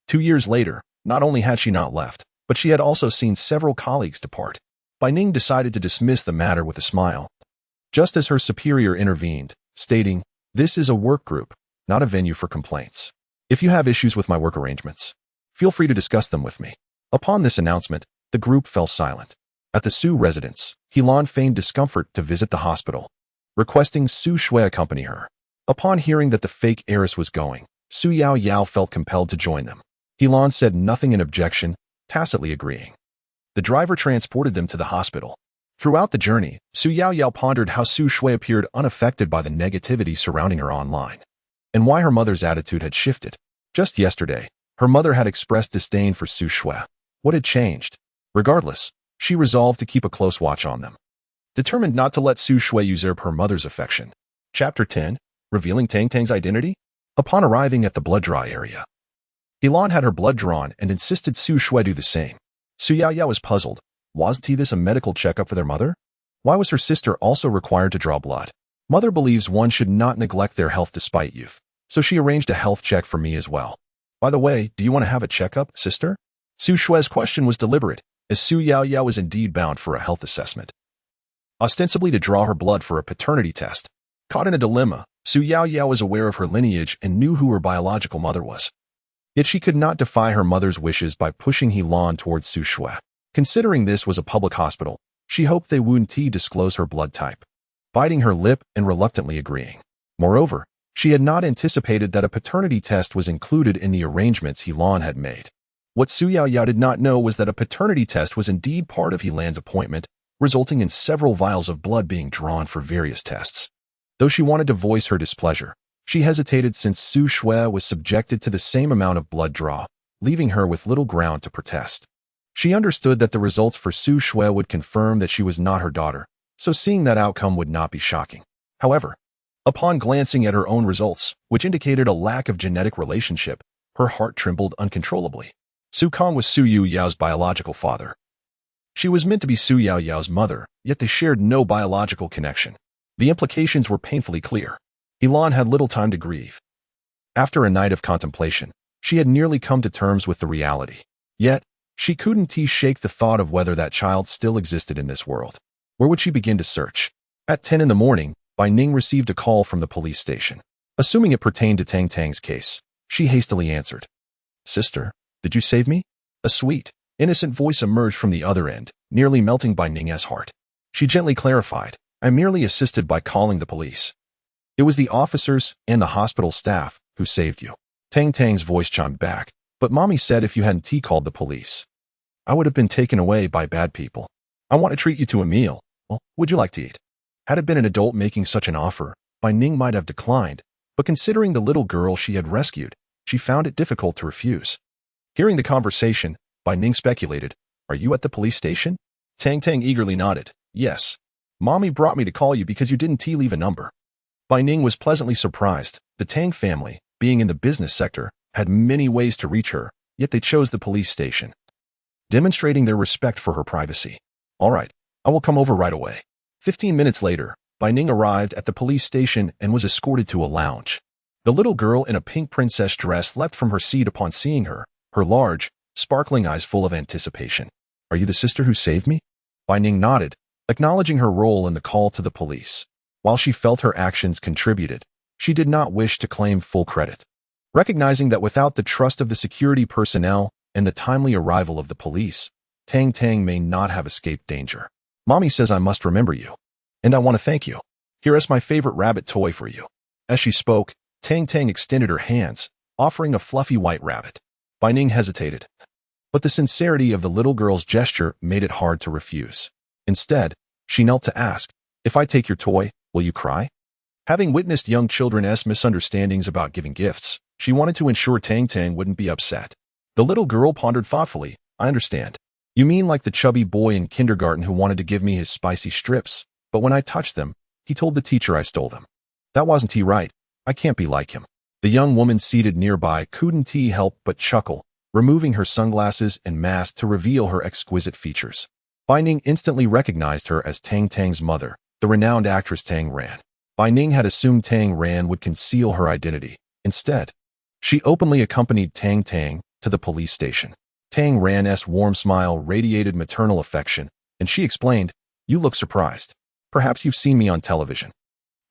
2 years later, not only had she not left, but she had also seen several colleagues depart. Bai Ning decided to dismiss the matter with a smile, just as her superior intervened, stating, "This is a work group, not a venue for complaints. If you have issues with my work arrangements, feel free to discuss them with me." Upon this announcement, the group fell silent. At the Su residence, Helan feigned discomfort to visit the hospital, requesting Su Shui accompany her. Upon hearing that the fake heiress was going, Su Yao Yao felt compelled to join them. Helan said nothing in objection, tacitly agreeing. The driver transported them to the hospital. Throughout the journey, Su Yao Yao pondered how Su Shui appeared unaffected by the negativity surrounding her online, and why her mother's attitude had shifted. Just yesterday, her mother had expressed disdain for Su Shui. What had changed? Regardless, she resolved to keep a close watch on them, determined not to let Su Shui usurp her mother's affection. Chapter 10, Revealing Tang Tang's Identity. Upon arriving at the blood draw area, Helan had her blood drawn and insisted Su Shui do the same. Su Yao Yao was puzzled. Wasn't this a medical checkup for their mother? Why was her sister also required to draw blood? Mother believes one should not neglect their health despite youth, so she arranged a health check for me as well. By the way, do you want to have a checkup, sister? Su Shui's question was deliberate, as Su Yao Yao was indeed bound for a health assessment, ostensibly to draw her blood for a paternity test. Caught in a dilemma, Su Yao Yao was aware of her lineage and knew who her biological mother was. Yet she could not defy her mother's wishes by pushing Helan towards Su Shui. Considering this was a public hospital, she hoped they wouldn't disclose her blood type, biting her lip and reluctantly agreeing. Moreover, she had not anticipated that a paternity test was included in the arrangements Helan had made. What Su Yao Yao did not know was that a paternity test was indeed part of Helan's appointment, resulting in several vials of blood being drawn for various tests. Though she wanted to voice her displeasure, she hesitated since Su Shui was subjected to the same amount of blood draw, leaving her with little ground to protest. She understood that the results for Su Shui would confirm that she was not her daughter, so seeing that outcome would not be shocking. However, upon glancing at her own results, which indicated a lack of genetic relationship, her heart trembled uncontrollably. Su Kong was Su Yu Yao's biological father. She was meant to be Su Yao Yao's mother, yet they shared no biological connection. The implications were painfully clear. Helan had little time to grieve. After a night of contemplation, she had nearly come to terms with the reality. Yet, she couldn't shake the thought of whether that child still existed in this world. Where would she begin to search? At 10 in the morning, Bai Ning received a call from the police station. Assuming it pertained to Tang Tang's case, she hastily answered. "Sister, did you save me?" A sweet, innocent voice emerged from the other end, nearly melting Bai Ning's heart. She gently clarified, "I merely assisted by calling the police. It was the officers and the hospital staff who saved you." Tang Tang's voice chimed back, "But Mommy said if you hadn't called the police, I would have been taken away by bad people. I want to treat you to a meal. Well, would you like to eat?" Had it been an adult making such an offer, Bai Ning might have declined, but considering the little girl she had rescued, she found it difficult to refuse. Hearing the conversation, Bai Ning speculated, "Are you at the police station?" Tang Tang eagerly nodded, "Yes. Mommy brought me to call you because you didn't leave a number." Bai Ning was pleasantly surprised. The Tang family, being in the business sector, had many ways to reach her, yet they chose the police station, demonstrating their respect for her privacy. "All right, I will come over right away." 15 minutes later, Bai Ning arrived at the police station and was escorted to a lounge. The little girl in a pink princess dress leapt from her seat upon seeing her, her large, sparkling eyes full of anticipation. "Are you the sister who saved me?" Bai Ning nodded, acknowledging her role in the call to the police. While she felt her actions contributed, she did not wish to claim full credit. Recognizing that without the trust of the security personnel, and the timely arrival of the police, Tang Tang may not have escaped danger. Mommy says I must remember you, and I want to thank you. Here is my favorite rabbit toy for you. As she spoke, Tang Tang extended her hands, offering a fluffy white rabbit. Bai Ning hesitated, but the sincerity of the little girl's gesture made it hard to refuse. Instead, she knelt to ask, "If I take your toy, will you cry?" Having witnessed young children's misunderstandings about giving gifts, she wanted to ensure Tang Tang wouldn't be upset. The little girl pondered thoughtfully. "I understand. You mean like the chubby boy in kindergarten who wanted to give me his spicy strips, but when I touched them, he told the teacher I stole them. That wasn't he, right? I can't be like him." The young woman seated nearby couldn't help but chuckle, removing her sunglasses and mask to reveal her exquisite features. Bai Ning instantly recognized her as Tang Tang's mother, the renowned actress Tang Ran. Bai Ning had assumed Tang Ran would conceal her identity. Instead, she openly accompanied Tang Tang to the police station. Tang Ran's warm smile radiated maternal affection, and she explained, "You look surprised. Perhaps you've seen me on television.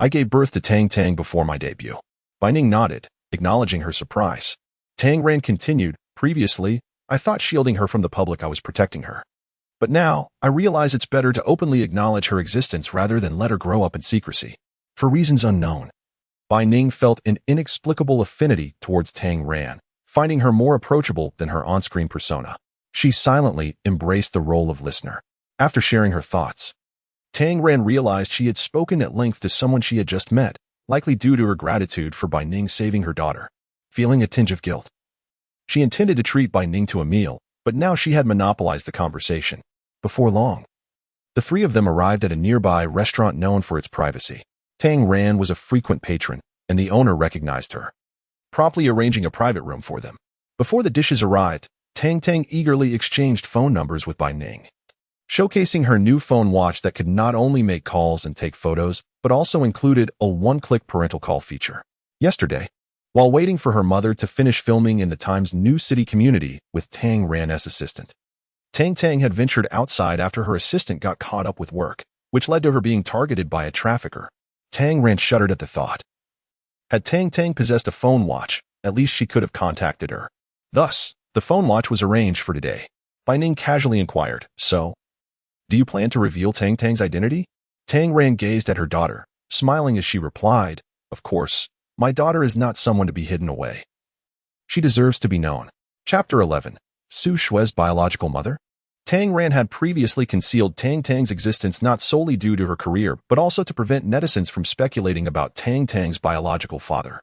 I gave birth to Tang Tang before my debut." Bai Ning nodded, acknowledging her surprise. Tang Ran continued, "Previously, I thought shielding her from the public I was protecting her. But now, I realize it's better to openly acknowledge her existence rather than let her grow up in secrecy. For reasons unknown." Bai Ning felt an inexplicable affinity towards Tang Ran, finding her more approachable than her on-screen persona. She silently embraced the role of listener. After sharing her thoughts, Tang Ran realized she had spoken at length to someone she had just met, likely due to her gratitude for Bai Ning saving her daughter. Feeling a tinge of guilt, she intended to treat Bai Ning to a meal, but now she had monopolized the conversation. Before long, the three of them arrived at a nearby restaurant known for its privacy. Tang Ran was a frequent patron, and the owner recognized her, promptly arranging a private room for them. Before the dishes arrived, Tang Tang eagerly exchanged phone numbers with Bai Ning, showcasing her new phone watch that could not only make calls and take photos, but also included a one-click parental call feature. Yesterday, while waiting for her mother to finish filming in the Times New City community with Tang Ran's assistant, Tang Tang had ventured outside after her assistant got caught up with work, which led to her being targeted by a trafficker. Tang Ran shuddered at the thought. Had Tang Tang possessed a phone watch, at least she could have contacted her. Thus, the phone watch was arranged for today. Bai Ning casually inquired, "So, do you plan to reveal Tang Tang's identity?" Tang Ran gazed at her daughter, smiling as she replied, "Of course, my daughter is not someone to be hidden away. She deserves to be known." Chapter 11. Su Shue's biological mother? Tang Ran had previously concealed Tang Tang's existence not solely due to her career, but also to prevent netizens from speculating about Tang Tang's biological father.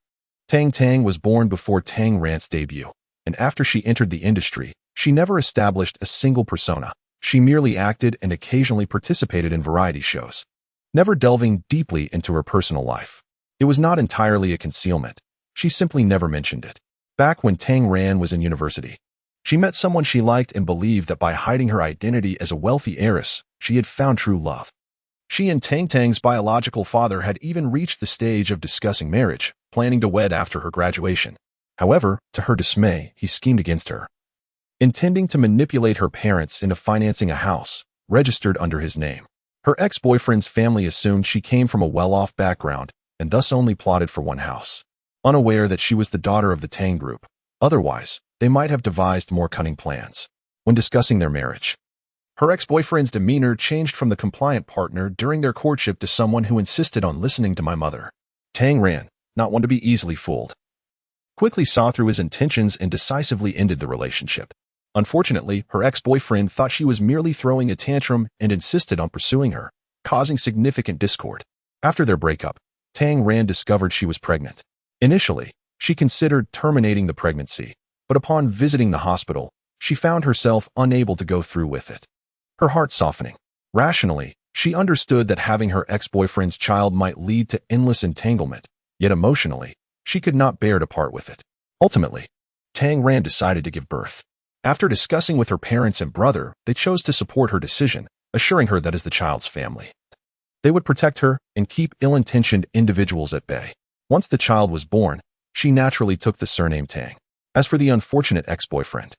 Tang Tang was born before Tang Ran's debut, and after she entered the industry, she never established a single persona. She merely acted and occasionally participated in variety shows, never delving deeply into her personal life. It was not entirely a concealment. She simply never mentioned it. Back when Tang Ran was in university, she met someone she liked and believed that by hiding her identity as a wealthy heiress, she had found true love. She and Tang Tang's biological father had even reached the stage of discussing marriage, planning to wed after her graduation. However, to her dismay, he schemed against her, intending to manipulate her parents into financing a house registered under his name. Her ex-boyfriend's family assumed she came from a well-off background and thus only plotted for one house, unaware that she was the daughter of the Tang group. Otherwise, they might have devised more cunning plans. When discussing their marriage, her ex-boyfriend's demeanor changed from the compliant partner during their courtship to someone who insisted on listening to my mother. Tang Ran, not one to be easily fooled, quickly saw through his intentions and decisively ended the relationship. Unfortunately, her ex-boyfriend thought she was merely throwing a tantrum and insisted on pursuing her, causing significant discord. After their breakup, Tang Ran discovered she was pregnant. Initially, she considered terminating the pregnancy, but upon visiting the hospital, she found herself unable to go through with it, her heart softening. Rationally, she understood that having her ex-boyfriend's child might lead to endless entanglement, yet emotionally, she could not bear to part with it. Ultimately, Tang Ran decided to give birth. After discussing with her parents and brother, they chose to support her decision, assuring her that as the child's family, they would protect her and keep ill-intentioned individuals at bay. Once the child was born, she naturally took the surname Tang. As for the unfortunate ex-boyfriend,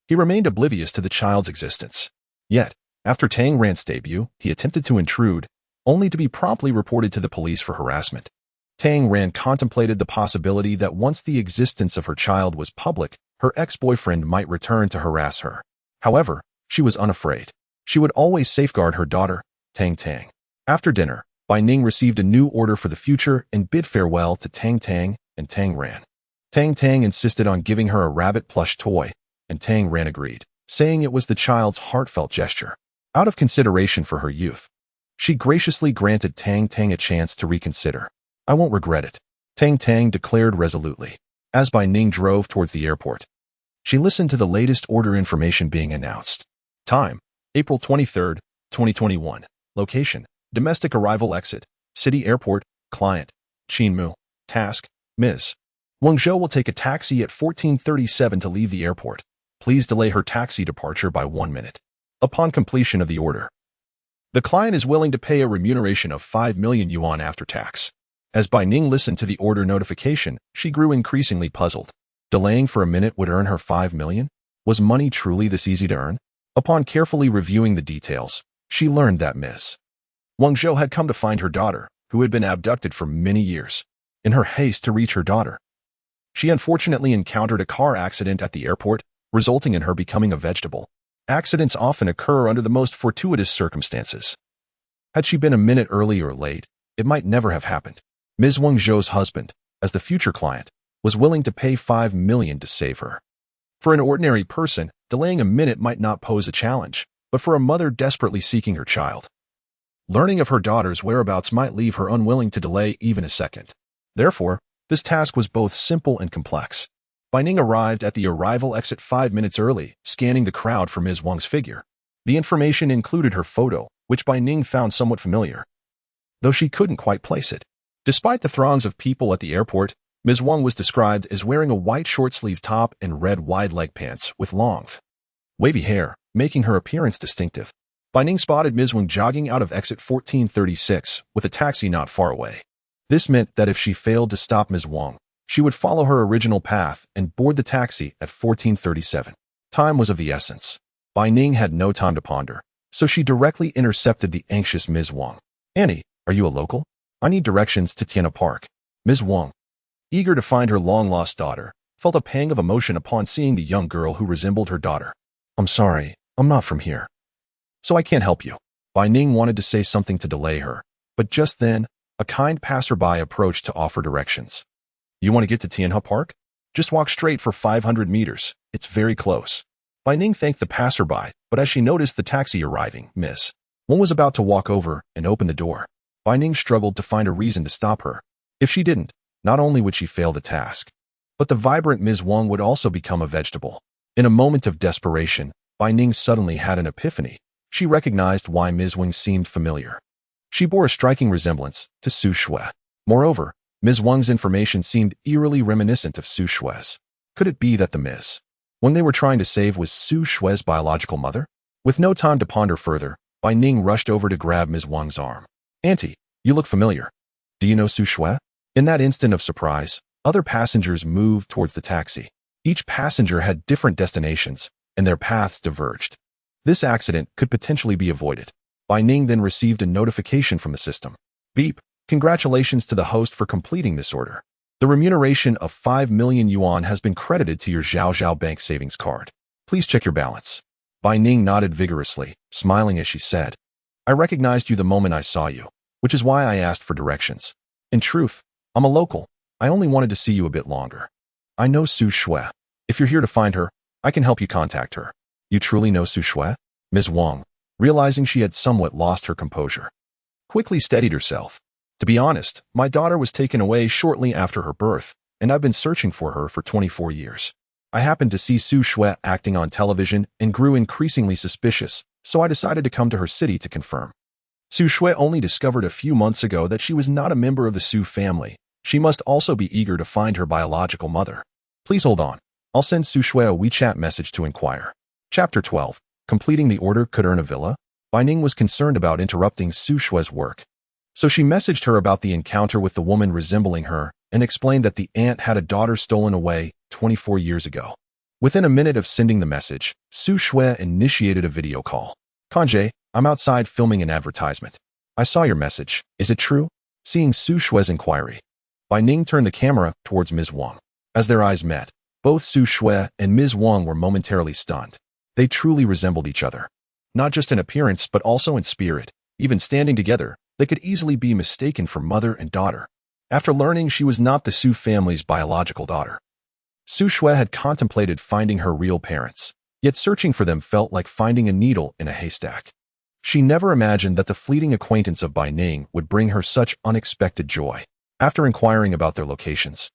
he remained oblivious to the child's existence. Yet, after Tang Ran's debut, he attempted to intrude, only to be promptly reported to the police for harassment. Tang Ran contemplated the possibility that once the existence of her child was public, her ex-boyfriend might return to harass her. However, she was unafraid. She would always safeguard her daughter, Tang Tang. After dinner, Bai Ning received a new order for the future and bid farewell to Tang Tang, and Tang ran. Tang Tang insisted on giving her a rabbit plush toy, and Tang ran agreed, saying it was the child's heartfelt gesture. Out of consideration for her youth, she graciously granted Tang Tang a chance to reconsider. "I won't regret it," Tang Tang declared resolutely. As Bai Ning drove towards the airport, she listened to the latest order information being announced. Time: April 23, 2021. Location: domestic arrival exit, city airport. Client: Qinmu. Task: Ms. Wang Zhou will take a taxi at 14:37 to leave the airport. Please delay her taxi departure by 1 minute. Upon completion of the order, the client is willing to pay a remuneration of 5 million yuan after tax. As Bai Ning listened to the order notification, she grew increasingly puzzled. Delaying for a minute would earn her 5 million? Was money truly this easy to earn? Upon carefully reviewing the details, she learned that Ms. Wang Zhou had come to find her daughter, who had been abducted for many years. In her haste to reach her daughter, she unfortunately encountered a car accident at the airport, resulting in her becoming a vegetable. Accidents often occur under the most fortuitous circumstances. Had she been a minute early or late, it might never have happened. Ms. Wang Zhou's husband, as the future client, was willing to pay 5 million to save her. For an ordinary person, delaying a minute might not pose a challenge, but for a mother desperately seeking her child, learning of her daughter's whereabouts might leave her unwilling to delay even a second. Therefore, this task was both simple and complex. Bai Ning arrived at the arrival exit 5 minutes early, scanning the crowd for Ms. Wang's figure. The information included her photo, which Bai Ning found somewhat familiar, though she couldn't quite place it. Despite the throngs of people at the airport, Ms. Wang was described as wearing a white short-sleeve top and red wide-leg pants with long, wavy hair, making her appearance distinctive. Bai Ning spotted Ms. Wang jogging out of exit 1436 with a taxi not far away. This meant that if she failed to stop Ms. Wang, she would follow her original path and board the taxi at 1437. Time was of the essence. Bai Ning had no time to ponder, so she directly intercepted the anxious Ms. Wang. "Annie, are you a local? I need directions to Tiana Park." Ms. Wang, eager to find her long-lost daughter, felt a pang of emotion upon seeing the young girl who resembled her daughter. "I'm sorry, I'm not from here, so I can't help you." Bai Ning wanted to say something to delay her, but just then, a kind passerby approached to offer directions. "You want to get to Tianhe Park? Just walk straight for 500 meters. It's very close." Bai Ning thanked the passerby, but as she noticed the taxi arriving, Ms. Wang was about to walk over and open the door. Bai Ning struggled to find a reason to stop her. If she didn't, not only would she fail the task, but the vibrant Ms. Wang would also become a vegetable. In a moment of desperation, Bai Ning suddenly had an epiphany. She recognized why Ms. Wang seemed familiar. She bore a striking resemblance to Su Shui. Moreover, Ms. Wang's information seemed eerily reminiscent of Su Shui's. Could it be that the Ms. Wang they were trying to save was Su Shui's biological mother? With no time to ponder further, Bai Ning rushed over to grab Ms. Wang's arm. "Auntie, you look familiar. Do you know Su Shui?" In that instant of surprise, other passengers moved towards the taxi. Each passenger had different destinations, and their paths diverged. This accident could potentially be avoided. Bai Ning then received a notification from the system. "Beep. Congratulations to the host for completing this order. The remuneration of 5 million yuan has been credited to your Zhao Zhao Bank savings card. Please check your balance." Bai Ning nodded vigorously, smiling as she said, "I recognized you the moment I saw you, which is why I asked for directions. In truth, I'm a local. I only wanted to see you a bit longer. I know Su Shui. If you're here to find her, I can help you contact her." "You truly know Su Shui?" Ms. Wang, realizing she had somewhat lost her composure, quickly steadied herself. "To be honest, my daughter was taken away shortly after her birth, and I've been searching for her for 24 years. I happened to see Su Shui acting on television and grew increasingly suspicious, so I decided to come to her city to confirm. Su Shui only discovered a few months ago that she was not a member of the Su family. She must also be eager to find her biological mother. Please hold on. I'll send Su Shui a WeChat message to inquire." Chapter 12. Completing the order could earn a villa? Bai Ning was concerned about interrupting Su Shui's work, so she messaged her about the encounter with the woman resembling her and explained that the aunt had a daughter stolen away 24 years ago. Within a minute of sending the message, Su Shui initiated a video call. "Kanjie, I'm outside filming an advertisement. I saw your message. Is it true?" Seeing Su Shui's inquiry, Bai Ning turned the camera towards Ms. Wang. As their eyes met, Both Su Shui and Ms. Wang were momentarily stunned. They truly resembled each other. Not just in appearance, but also in spirit. Even standing together, they could easily be mistaken for mother and daughter. After learning she was not the Su family's biological daughter, Su Shui had contemplated finding her real parents, yet searching for them felt like finding a needle in a haystack. She never imagined that the fleeting acquaintance of Bai Ning would bring her such unexpected joy. After inquiring about their locations,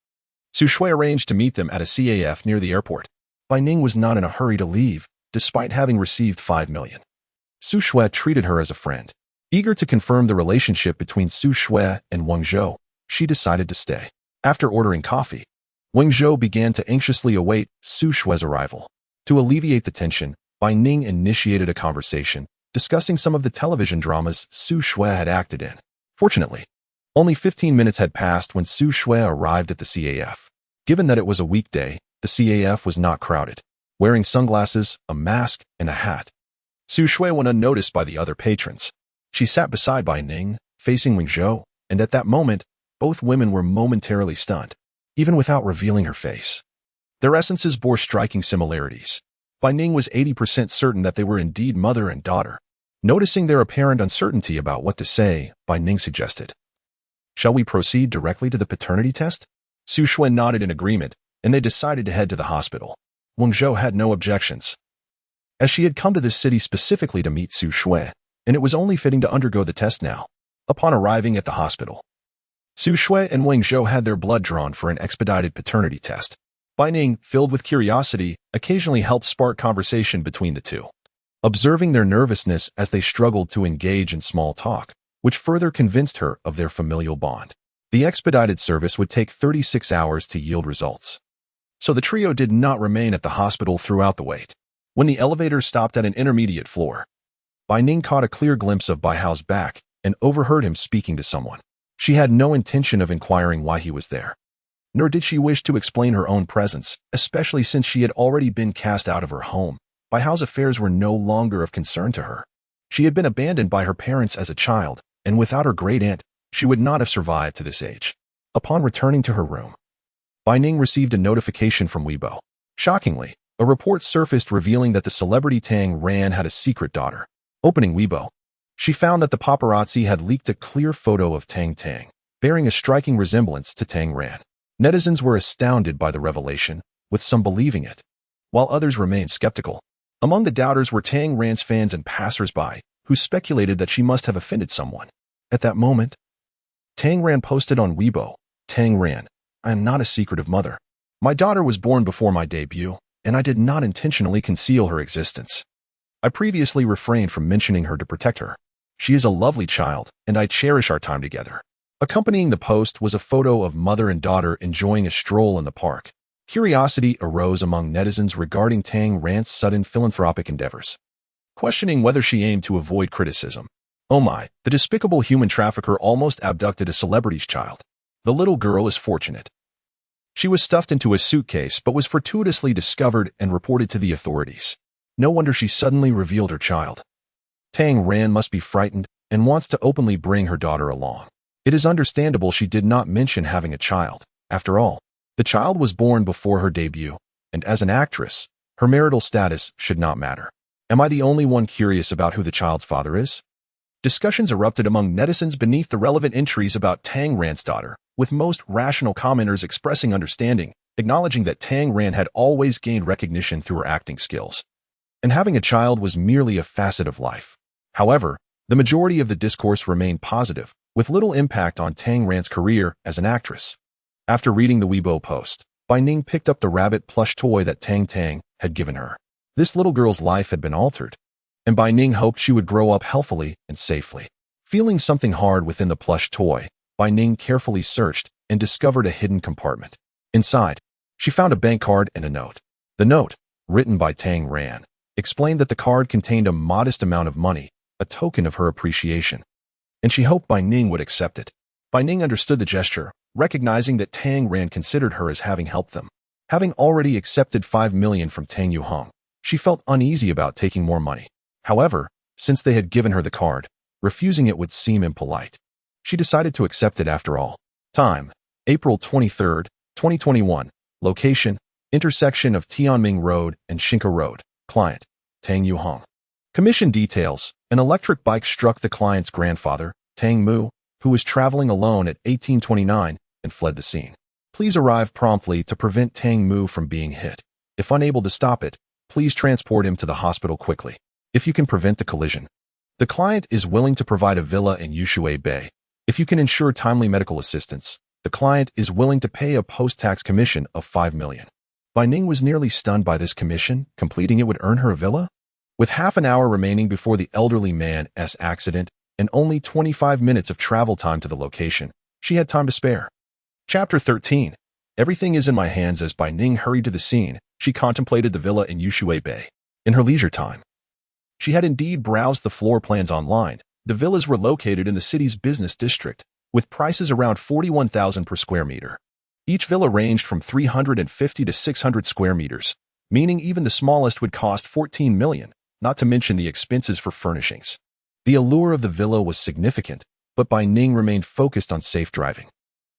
Su Shui arranged to meet them at a CAF near the airport. Bai Ning was not in a hurry to leave, despite having received 5 million. Su Shui treated her as a friend. Eager to confirm the relationship between Su Shui and Wang Zhou, she decided to stay. After ordering coffee, Wang Zhou began to anxiously await Su Shui's arrival. To alleviate the tension, Bai Ning initiated a conversation, discussing some of the television dramas Su Shui had acted in. Fortunately, only 15 minutes had passed when Su Shui arrived at the CAF. Given that it was a weekday, the CAF was not crowded. Wearing sunglasses, a mask, and a hat, Su Shui went unnoticed by the other patrons. She sat beside Bai Ning, facing Wang Zhou, and at that moment, both women were momentarily stunned, even without revealing her face. Their essences bore striking similarities. Bai Ning was 80% certain that they were indeed mother and daughter. Noticing their apparent uncertainty about what to say, Bai Ning suggested, "Shall we proceed directly to the paternity test?" Su Shui nodded in agreement, and they decided to head to the hospital. Wang Zhou had no objections, as she had come to this city specifically to meet Su Shui, and it was only fitting to undergo the test now. Upon arriving at the hospital, Su Shui and Wang Zhou had their blood drawn for an expedited paternity test. Bai Ning, filled with curiosity, occasionally helped spark conversation between the two, observing their nervousness as they struggled to engage in small talk, which further convinced her of their familial bond. The expedited service would take 36 hours to yield results, so the trio did not remain at the hospital throughout the wait. When the elevator stopped at an intermediate floor, Bai Ning caught a clear glimpse of Bai Hao's back and overheard him speaking to someone. She had no intention of inquiring why he was there, nor did she wish to explain her own presence, especially since she had already been cast out of her home. Bai Hao's affairs were no longer of concern to her. She had been abandoned by her parents as a child, and without her great aunt, she would not have survived to this age. Upon returning to her room, Bai Ning received a notification from Weibo. Shockingly, a report surfaced revealing that the celebrity Tang Ran had a secret daughter. Opening Weibo, she found that the paparazzi had leaked a clear photo of Tang Tang, bearing a striking resemblance to Tang Ran. Netizens were astounded by the revelation, with some believing it, while others remained skeptical. Among the doubters were Tang Ran's fans and passers-by, who speculated that she must have offended someone. At that moment, Tang Ran posted on Weibo, "Tang Ran, I am not a secretive mother. My daughter was born before my debut, and I did not intentionally conceal her existence. I previously refrained from mentioning her to protect her. She is a lovely child, and I cherish our time together." Accompanying the post was a photo of mother and daughter enjoying a stroll in the park. Curiosity arose among netizens regarding Tang Ran's sudden philanthropic endeavors, questioning whether she aimed to avoid criticism. Oh my, the despicable human trafficker almost abducted a celebrity's child. The little girl is fortunate. She was stuffed into a suitcase but was fortuitously discovered and reported to the authorities. No wonder she suddenly revealed her child. Tang Ran must be frightened and wants to openly bring her daughter along. It is understandable she did not mention having a child. After all, the child was born before her debut, and as an actress, her marital status should not matter. Am I the only one curious about who the child's father is? Discussions erupted among netizens beneath the relevant entries about Tang Ran's daughter, with most rational commenters expressing understanding, acknowledging that Tang Ran had always gained recognition through her acting skills, and having a child was merely a facet of life. However, the majority of the discourse remained positive, with little impact on Tang Ran's career as an actress. After reading the Weibo post, Bai Ning picked up the rabbit plush toy that Tang Tang had given her. This little girl's life had been altered, and Bai Ning hoped she would grow up healthily and safely. Feeling something hard within the plush toy, Bai Ning carefully searched and discovered a hidden compartment. Inside, she found a bank card and a note. The note, written by Tang Ran, explained that the card contained a modest amount of money, a token of her appreciation, and she hoped Bai Ning would accept it. Bai Ning understood the gesture, recognizing that Tang Ran considered her as having helped them. Having already accepted 5 million from Tang Yuhong, she felt uneasy about taking more money. However, since they had given her the card, refusing it would seem impolite. She decided to accept it after all. Time, April 23, 2021. Location, intersection of Tianming Road and Xinka Road. Client, Tang Yuhong. Commission details. An electric bike struck the client's grandfather, Tang Mu, who was traveling alone at 1829 and fled the scene. Please arrive promptly to prevent Tang Mu from being hit. If unable to stop it, please transport him to the hospital quickly. If you can prevent the collision. The client is willing to provide a villa in Yushui Bay. If you can ensure timely medical assistance, the client is willing to pay a post-tax commission of 5 million. Bai Ning was nearly stunned by this commission. Completing it would earn her a villa? With half an hour remaining before the elderly man's accident and only 25 minutes of travel time to the location, she had time to spare. Chapter 13. Everything is in my hands. As Bai Ning hurried to the scene, she contemplated the villa in Yushui Bay. In her leisure time, she had indeed browsed the floor plans online. The villas were located in the city's business district, with prices around 41,000 per square meter. Each villa ranged from 350 to 600 square meters, meaning even the smallest would cost 14 million, not to mention the expenses for furnishings. The allure of the villa was significant, but Bai Ning remained focused on safe driving.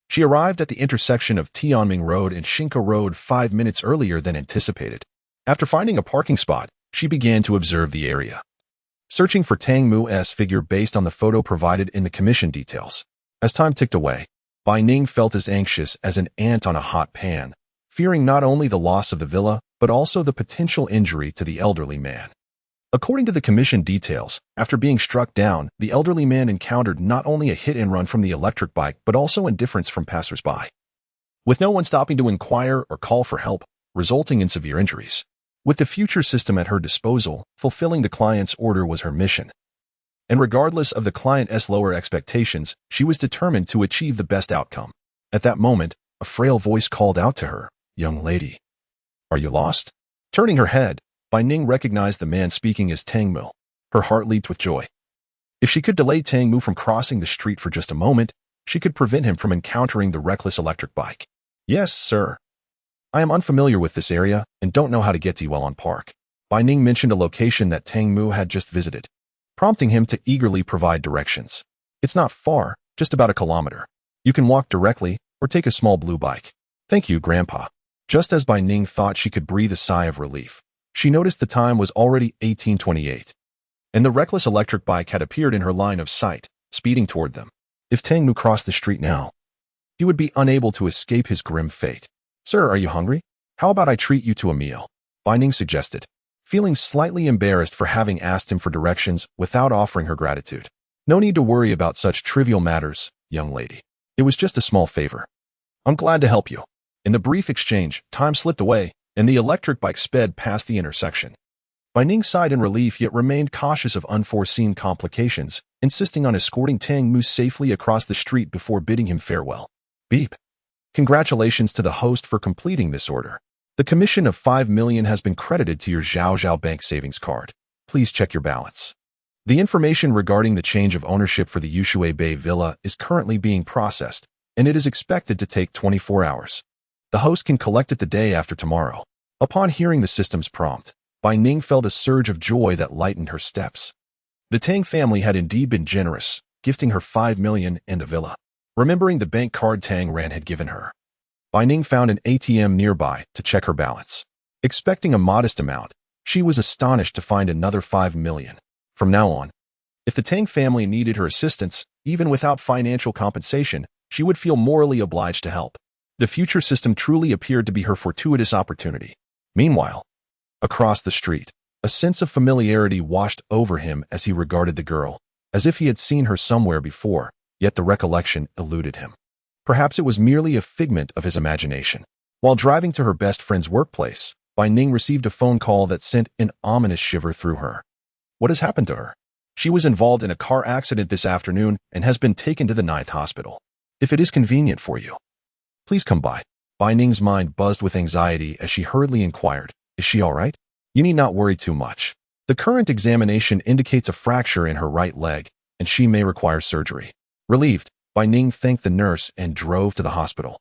She arrived at the intersection of Tianming Road and Xinka Road 5 minutes earlier than anticipated. After finding a parking spot, she began to observe the area, searching for Tang Mu's figure based on the photo provided in the commission details. As time ticked away, Bai Ning felt as anxious as an ant on a hot pan, fearing not only the loss of the villa, but also the potential injury to the elderly man. According to the commission details, after being struck down, the elderly man encountered not only a hit-and-run from the electric bike, but also indifference from passers-by, with no one stopping to inquire or call for help, resulting in severe injuries. With the future system at her disposal, fulfilling the client's order was her mission. And regardless of the client's lower expectations, she was determined to achieve the best outcome. At that moment, a frail voice called out to her, "Young lady, are you lost?" Turning her head, Bai Ning recognized the man speaking as Tang Mu. Her heart leaped with joy. If she could delay Tang Mu from crossing the street for just a moment, she could prevent him from encountering the reckless electric bike. "Yes, sir. I am unfamiliar with this area and don't know how to get to Yuan Park." Bai Ning mentioned a location that Tang Mu had just visited, prompting him to eagerly provide directions. "It's not far, just about a kilometer. You can walk directly or take a small blue bike." "Thank you, Grandpa." Just as Bai Ning thought she could breathe a sigh of relief, she noticed the time was already 1828, and the reckless electric bike had appeared in her line of sight, speeding toward them. If Tang Mu crossed the street now, he would be unable to escape his grim fate. "Sir, are you hungry? How about I treat you to a meal?" Bai Ning suggested, feeling slightly embarrassed for having asked him for directions without offering her gratitude. "No need to worry about such trivial matters, young lady. It was just a small favor. I'm glad to help you." In the brief exchange, time slipped away, and the electric bike sped past the intersection. Bai Ning sighed in relief yet remained cautious of unforeseen complications, insisting on escorting Tang Mu safely across the street before bidding him farewell. Beep. Congratulations to the host for completing this order. The commission of 5 million has been credited to your Zhao Bank savings card. Please check your balance. The information regarding the change of ownership for the Yushui Bay Villa is currently being processed, and it is expected to take 24 hours. The host can collect it the day after tomorrow. Upon hearing the system's prompt, Bai Ning felt a surge of joy that lightened her steps. The Tang family had indeed been generous, gifting her 5 million and the villa. Remembering the bank card Tang Ran had given her, Bai Ning found an ATM nearby to check her balance. Expecting a modest amount, she was astonished to find another 5 million. From now on, if the Tang family needed her assistance, even without financial compensation, she would feel morally obliged to help. The future system truly appeared to be her fortuitous opportunity. Meanwhile, across the street, a sense of familiarity washed over him as he regarded the girl, as if he had seen her somewhere before, yet the recollection eluded him. Perhaps it was merely a figment of his imagination. While driving to her best friend's workplace, Bai Ning received a phone call that sent an ominous shiver through her. What has happened to her? She was involved in a car accident this afternoon and has been taken to the 9th hospital. If it is convenient for you, please come by. Bai Ning's mind buzzed with anxiety as she hurriedly inquired, "Is she all right?" "You need not worry too much. The current examination indicates a fracture in her right leg, and she may require surgery." Relieved, Bai Ning thanked the nurse and drove to the hospital,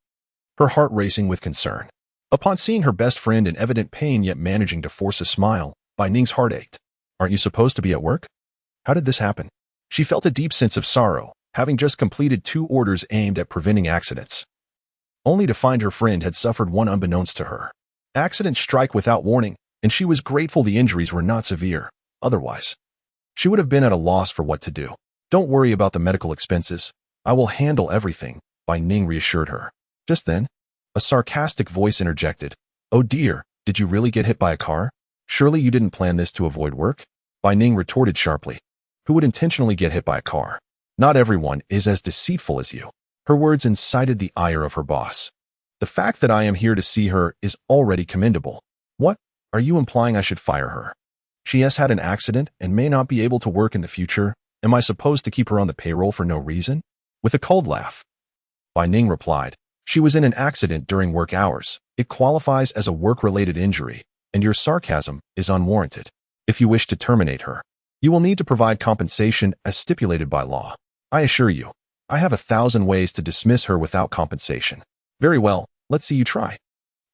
her heart racing with concern. Upon seeing her best friend in evident pain yet managing to force a smile, Bai Ning's heart ached. "Aren't you supposed to be at work? How did this happen?" She felt a deep sense of sorrow, having just completed 2 orders aimed at preventing accidents, only to find her friend had suffered one unbeknownst to her. Accidents strike without warning, and she was grateful the injuries were not severe. Otherwise, she would have been at a loss for what to do. Don't worry about the medical expenses. I will handle everything, Bai Ning reassured her. Just then, a sarcastic voice interjected. Oh dear, did you really get hit by a car? Surely you didn't plan this to avoid work? Bai Ning retorted sharply. Who would intentionally get hit by a car? Not everyone is as deceitful as you. Her words incited the ire of her boss. The fact that I am here to see her is already commendable. What? Are you implying I should fire her? She has had an accident and may not be able to work in the future. Am I supposed to keep her on the payroll for no reason? With a cold laugh, Bai Ning replied. She was in an accident during work hours. It qualifies as a work-related injury, and your sarcasm is unwarranted. If you wish to terminate her, you will need to provide compensation as stipulated by law. I assure you, I have 1,000 ways to dismiss her without compensation. Very well, let's see you try.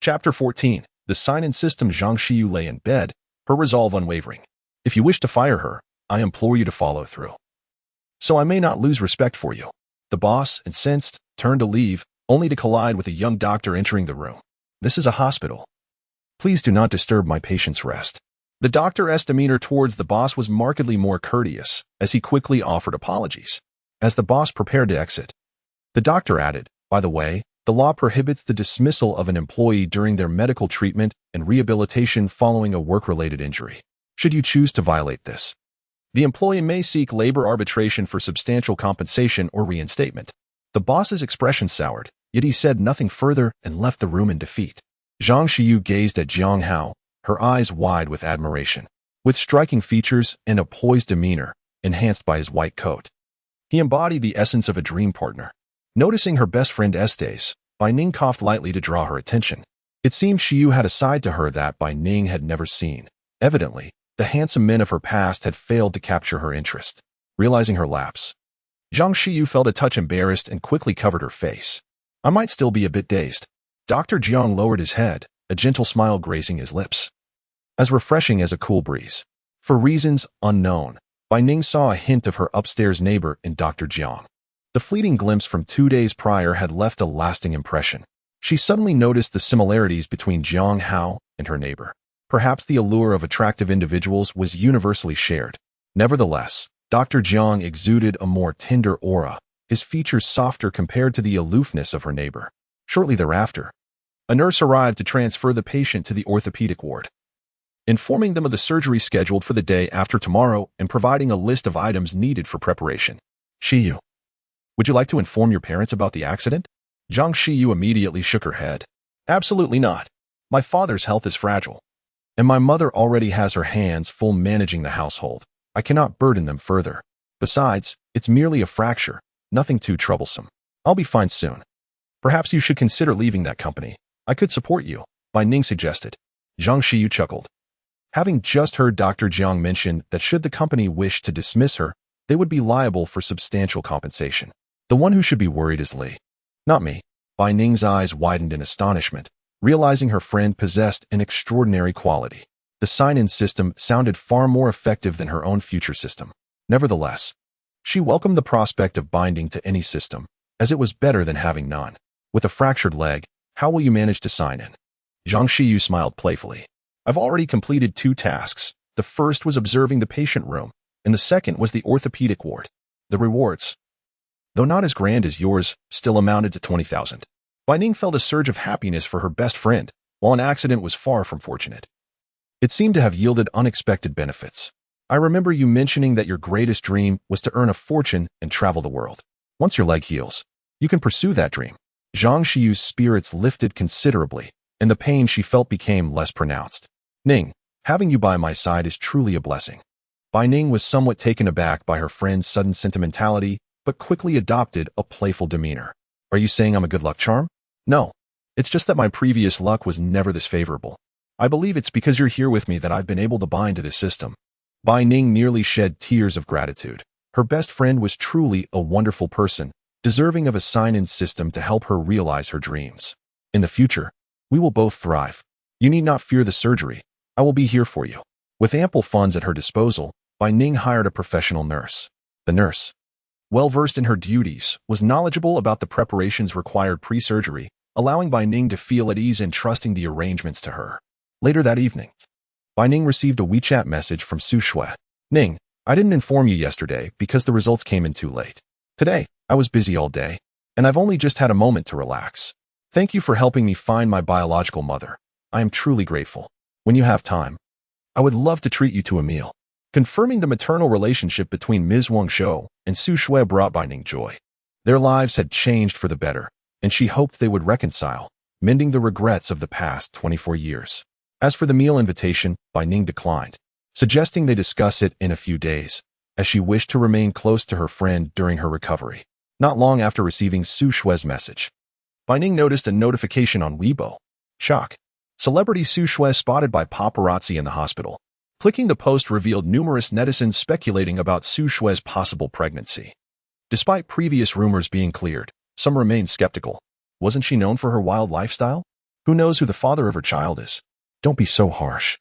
Chapter 14. The sign-in system. Zhang Xiyu lay in bed, her resolve unwavering. If you wish to fire her, I implore you to follow through, so I may not lose respect for you. The boss, incensed, turned to leave, only to collide with a young doctor entering the room. This is a hospital. Please do not disturb my patient's rest. The doctor's demeanor towards the boss was markedly more courteous, as he quickly offered apologies. As the boss prepared to exit, the doctor added, by the way, the law prohibits the dismissal of an employee during their medical treatment and rehabilitation following a work-related injury. Should you choose to violate this, the employee may seek labor arbitration for substantial compensation or reinstatement. The boss's expression soured, yet he said nothing further and left the room in defeat. Zhang Xiyu gazed at Jiang Hao, her eyes wide with admiration. With striking features and a poised demeanor, enhanced by his white coat, he embodied the essence of a dream partner. Noticing her best friend Estes, Bai Ning coughed lightly to draw her attention. It seemed Xiyu had a side to her that Bai Ning had never seen. Evidently, the handsome men of her past had failed to capture her interest. Realizing her lapse, Zhang Xiyu felt a touch embarrassed and quickly covered her face. I might still be a bit dazed. Dr. Jiang lowered his head, a gentle smile gracing his lips. As refreshing as a cool breeze. For reasons unknown, Bai Ning saw a hint of her upstairs neighbor in Dr. Jiang. The fleeting glimpse from 2 days prior had left a lasting impression. She suddenly noticed the similarities between Jiang Hao and her neighbor. Perhaps the allure of attractive individuals was universally shared. Nevertheless, Dr. Jiang exuded a more tender aura, his features softer compared to the aloofness of her neighbor. Shortly thereafter, a nurse arrived to transfer the patient to the orthopedic ward, informing them of the surgery scheduled for the day after tomorrow and providing a list of items needed for preparation. Xiyu, would you like to inform your parents about the accident? Zhang Xiyu immediately shook her head. Absolutely not. My father's health is fragile, and my mother already has her hands full managing the household. I cannot burden them further. Besides, it's merely a fracture, nothing too troublesome. I'll be fine soon. Perhaps you should consider leaving that company. I could support you, Bai Ning suggested. Zhang Xiyu chuckled. Having just heard Dr. Jiang mention that should the company wish to dismiss her, they would be liable for substantial compensation. The one who should be worried is Li, not me. Bai Ning's eyes widened in astonishment, realizing her friend possessed an extraordinary quality. The sign-in system sounded far more effective than her own future system. Nevertheless, she welcomed the prospect of binding to any system, as it was better than having none. With a fractured leg, how will you manage to sign in? Zhang Xiyu smiled playfully. I've already completed 2 tasks. The first was observing the patient room, and the second was the orthopedic ward. The rewards, though not as grand as yours, still amounted to 20,000. Bai Ning felt a surge of happiness for her best friend, while an accident was far from fortunate. It seemed to have yielded unexpected benefits. I remember you mentioning that your greatest dream was to earn a fortune and travel the world. Once your leg heals, you can pursue that dream. Zhang Xiyu's spirits lifted considerably, and the pain she felt became less pronounced. Ning, having you by my side is truly a blessing. Bai Ning was somewhat taken aback by her friend's sudden sentimentality, but quickly adopted a playful demeanor. Are you saying I'm a good luck charm? No. It's just that my previous luck was never this favorable. I believe it's because you're here with me that I've been able to bind to this system. Bai Ning nearly shed tears of gratitude. Her best friend was truly a wonderful person, deserving of a sign-in system to help her realize her dreams. In the future, we will both thrive. You need not fear the surgery. I will be here for you. With ample funds at her disposal, Bai Ning hired a professional nurse. The nurse, well-versed in her duties, was knowledgeable about the preparations required pre-surgery allowing Bai Ning to feel at ease and trusting the arrangements to her. Later that evening, Bai Ning received a WeChat message from Su Shui. Ning, I didn't inform you yesterday because the results came in too late. Today, I was busy all day, and I've only just had a moment to relax. Thank you for helping me find my biological mother. I am truly grateful. When you have time, I would love to treat you to a meal. Confirming the maternal relationship between Ms. Wang Shou and Su Shui brought Bai Ning joy. Their lives had changed for the better, and she hoped they would reconcile, mending the regrets of the past 24 years. As for the meal invitation, Bai Ning declined, suggesting they discuss it in a few days, as she wished to remain close to her friend during her recovery. Not long after receiving Su Shui's message, Bai Ning noticed a notification on Weibo. Shock. Celebrity Su Shui spotted by paparazzi in the hospital. Clicking the post revealed numerous netizens speculating about Su Shui's possible pregnancy. Despite previous rumors being cleared, some remained skeptical. Wasn't she known for her wild lifestyle? Who knows who the father of her child is? Don't be so harsh.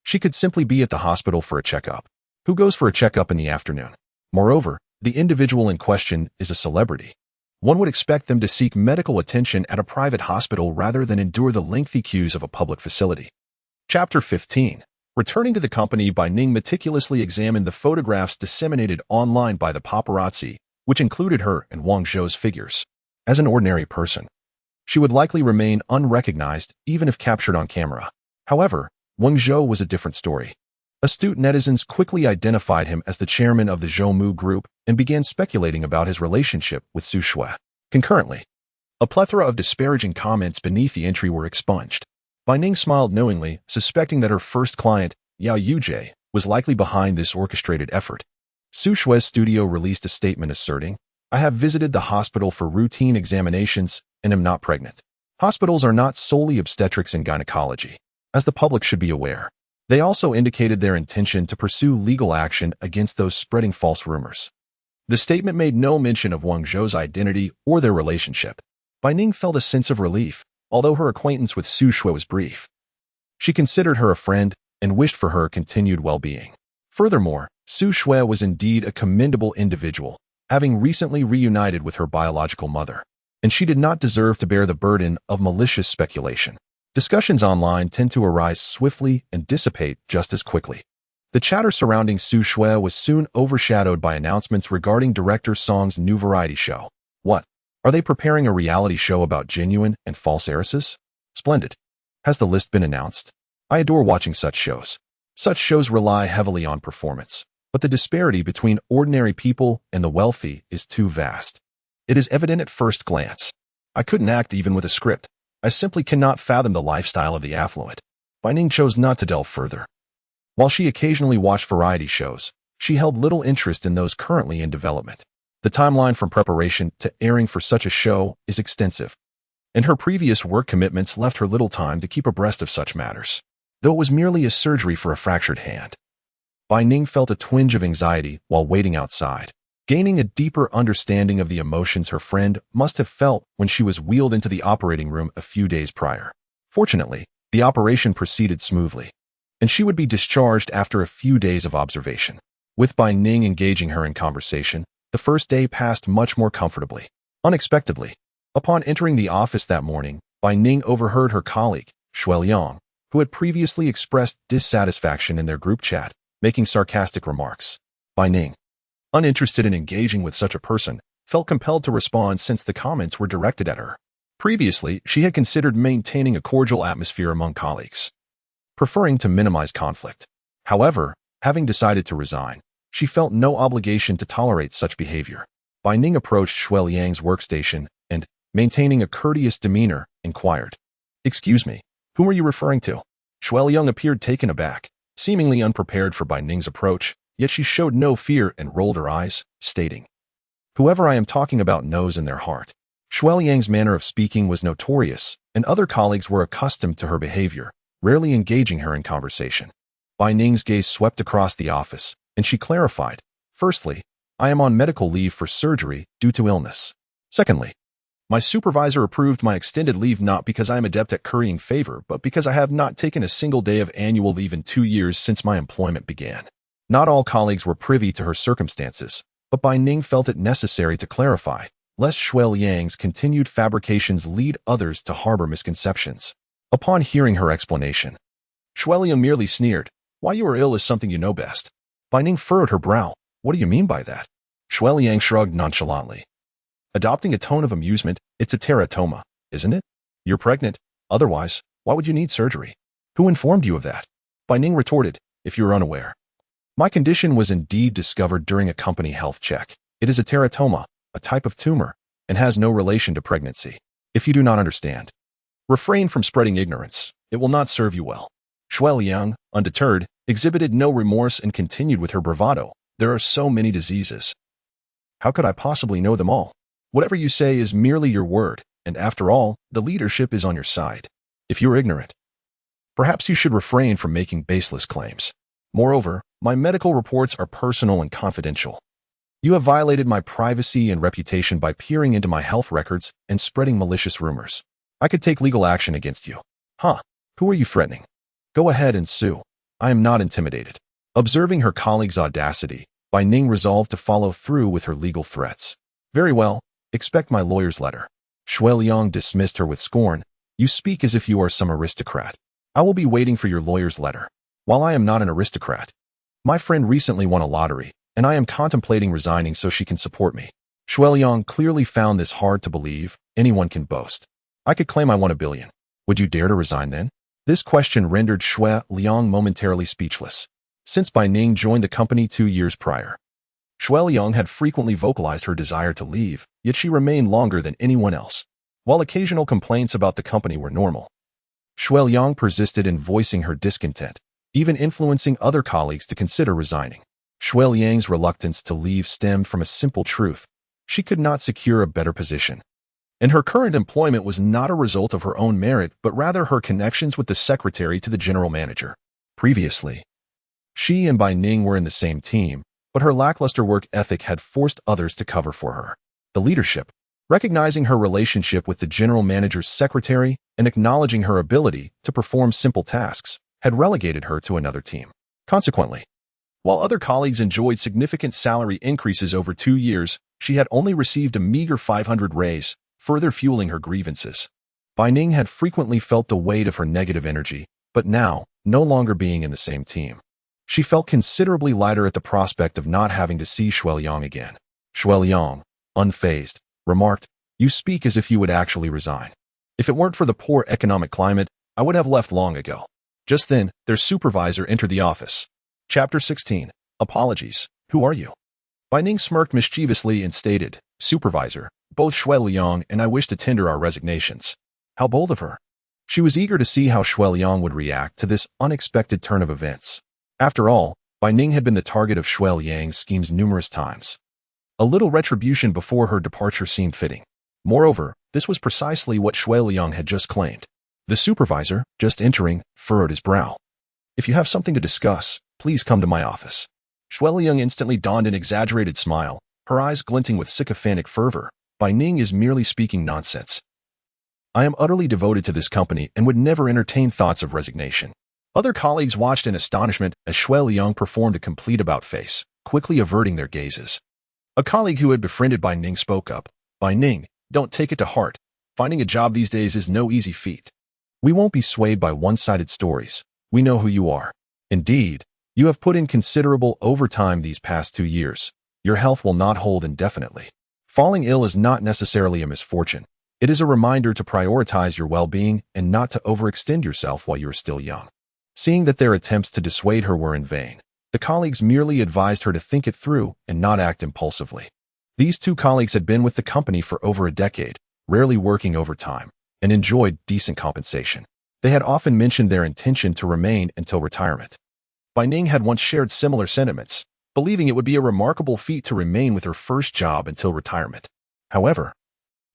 She could simply be at the hospital for a checkup. Who goes for a checkup in the afternoon? Moreover, the individual in question is a celebrity. One would expect them to seek medical attention at a private hospital rather than endure the lengthy queues of a public facility. Chapter 15. Returning to the company, Bai Ning meticulously examined the photographs disseminated online by the paparazzi, which included her and Wang Zhou's figures. As an ordinary person, she would likely remain unrecognized even if captured on camera. However, Wang Zhou was a different story. Astute netizens quickly identified him as the chairman of the Zhoumu group and began speculating about his relationship with Su Shui. Concurrently, a plethora of disparaging comments beneath the entry were expunged. Bai Ning smiled knowingly, suspecting that her first client, Yao Yujie, was likely behind this orchestrated effort. Su Shui's studio released a statement asserting, I have visited the hospital for routine examinations and am not pregnant. Hospitals are not solely obstetrics and gynecology, as the public should be aware. They also indicated their intention to pursue legal action against those spreading false rumors. The statement made no mention of Wang Zhou's identity or their relationship. Bai Ning felt a sense of relief, although her acquaintance with Su Shui was brief. She considered her a friend and wished for her continued well-being. Furthermore, Su Shui was indeed a commendable individual, having recently reunited with her biological mother, and she did not deserve to bear the burden of malicious speculation. Discussions online tend to arise swiftly and dissipate just as quickly. The chatter surrounding Su Shui was soon overshadowed by announcements regarding director Song's new variety show. What? Are they preparing a reality show about genuine and false heiresses? Splendid. Has the list been announced? I adore watching such shows. Such shows rely heavily on performance, but the disparity between ordinary people and the wealthy is too vast. It is evident at first glance. I couldn't act even with a script. I simply cannot fathom the lifestyle of the affluent. Bai Ning chose not to delve further. While she occasionally watched variety shows, she held little interest in those currently in development. The timeline from preparation to airing for such a show is extensive, and her previous work commitments left her little time to keep abreast of such matters, though it was merely a surgery for a fractured hand. Bai Ning felt a twinge of anxiety while waiting outside, gaining a deeper understanding of the emotions her friend must have felt when she was wheeled into the operating room a few days prior. Fortunately, the operation proceeded smoothly, and she would be discharged after a few days of observation. With Bai Ning engaging her in conversation, the first day passed much more comfortably. Unexpectedly, upon entering the office that morning, Bai Ning overheard her colleague, Shui Liang, who had previously expressed dissatisfaction in their group chat, making sarcastic remarks. Bai Ning, uninterested in engaging with such a person, felt compelled to respond since the comments were directed at her. Previously, she had considered maintaining a cordial atmosphere among colleagues, preferring to minimize conflict. However, having decided to resign, she felt no obligation to tolerate such behavior. Bai Ning approached Shui Liang's workstation and, maintaining a courteous demeanor, inquired, Excuse me, whom are you referring to? Shui Liang appeared taken aback, seemingly unprepared for Bai Ning's approach, yet she showed no fear and rolled her eyes, stating, Whoever I am talking about knows in their heart. Shui Liang's manner of speaking was notorious, and other colleagues were accustomed to her behavior, rarely engaging her in conversation. Bai Ning's gaze swept across the office, and she clarified, Firstly, I am on medical leave for surgery due to illness. Secondly, my supervisor approved my extended leave not because I am adept at currying favor, but because I have not taken a single day of annual leave in 2 years since my employment began. Not all colleagues were privy to her circumstances, but Bai Ning felt it necessary to clarify, lest Shui Liang's continued fabrications lead others to harbor misconceptions. Upon hearing her explanation, Shui Liang merely sneered. Why you are ill is something you know best. Bai Ning furrowed her brow. What do you mean by that? Shui Liang shrugged nonchalantly. Adopting a tone of amusement, it's a teratoma, isn't it? You're pregnant. Otherwise, why would you need surgery? Who informed you of that? Bai Ning retorted, if you're unaware. My condition was indeed discovered during a company health check. It is a teratoma, a type of tumor, and has no relation to pregnancy. If you do not understand, refrain from spreading ignorance. It will not serve you well. Shui Liang, undeterred, exhibited no remorse and continued with her bravado. There are so many diseases. How could I possibly know them all? Whatever you say is merely your word, and after all, the leadership is on your side. If you're ignorant, perhaps you should refrain from making baseless claims. Moreover, my medical reports are personal and confidential. You have violated my privacy and reputation by peering into my health records and spreading malicious rumors. I could take legal action against you. Huh? Who are you threatening? Go ahead and sue. I am not intimidated. Observing her colleague's audacity, Bai Ning resolved to follow through with her legal threats. Very well, expect my lawyer's letter. Shui Liang dismissed her with scorn. You speak as if you are some aristocrat. I will be waiting for your lawyer's letter. While I am not an aristocrat, my friend recently won a lottery, and I am contemplating resigning so she can support me. Shui Liang clearly found this hard to believe. Anyone can boast. I could claim I won $1 billion. Would you dare to resign then? This question rendered Shui Liang momentarily speechless. Since Bai Ning joined the company 2 years prior, Shui Liang had frequently vocalized her desire to leave, yet she remained longer than anyone else. While occasional complaints about the company were normal, Shui Liang persisted in voicing her discontent, even influencing other colleagues to consider resigning. Shui Liang's reluctance to leave stemmed from a simple truth. She could not secure a better position. And her current employment was not a result of her own merit, but rather her connections with the secretary to the general manager. Previously, she and Bai Ning were in the same team, but her lackluster work ethic had forced others to cover for her. The leadership, recognizing her relationship with the general manager's secretary and acknowledging her ability to perform simple tasks, had relegated her to another team. Consequently, while other colleagues enjoyed significant salary increases over 2 years, she had only received a meager 500 raise, further fueling her grievances. Bai Ning had frequently felt the weight of her negative energy, but now, no longer being in the same team, she felt considerably lighter at the prospect of not having to see Shui Liang again. Shui Liang, unfazed, remarked, you speak as if you would actually resign. If it weren't for the poor economic climate, I would have left long ago. Just then, their supervisor entered the office. Chapter 16. Apologies. Who are you? Bai Ning smirked mischievously and stated, Supervisor, both Shui Liang and I wish to tender our resignations. How bold of her. She was eager to see how Shui Liang would react to this unexpected turn of events. After all, Bai Ning had been the target of Shui Liang's schemes numerous times. A little retribution before her departure seemed fitting. Moreover, this was precisely what Shui Liang had just claimed. The supervisor, just entering, furrowed his brow. If you have something to discuss, please come to my office. Shui Liang instantly donned an exaggerated smile, her eyes glinting with sycophantic fervor. Bai Ning is merely speaking nonsense. I am utterly devoted to this company and would never entertain thoughts of resignation. Other colleagues watched in astonishment as Shui Liang performed a complete about-face, quickly averting their gazes. A colleague who had befriended Bai Ning spoke up. Bai Ning, don't take it to heart. Finding a job these days is no easy feat. We won't be swayed by one-sided stories. We know who you are. Indeed, you have put in considerable overtime these past 2 years. Your health will not hold indefinitely. Falling ill is not necessarily a misfortune. It is a reminder to prioritize your well-being and not to overextend yourself while you are still young. Seeing that their attempts to dissuade her were in vain, the colleagues merely advised her to think it through and not act impulsively. These 2 colleagues had been with the company for over a decade, rarely working overtime, and enjoyed decent compensation. They had often mentioned their intention to remain until retirement. Bai Ning had once shared similar sentiments, believing it would be a remarkable feat to remain with her first job until retirement. However,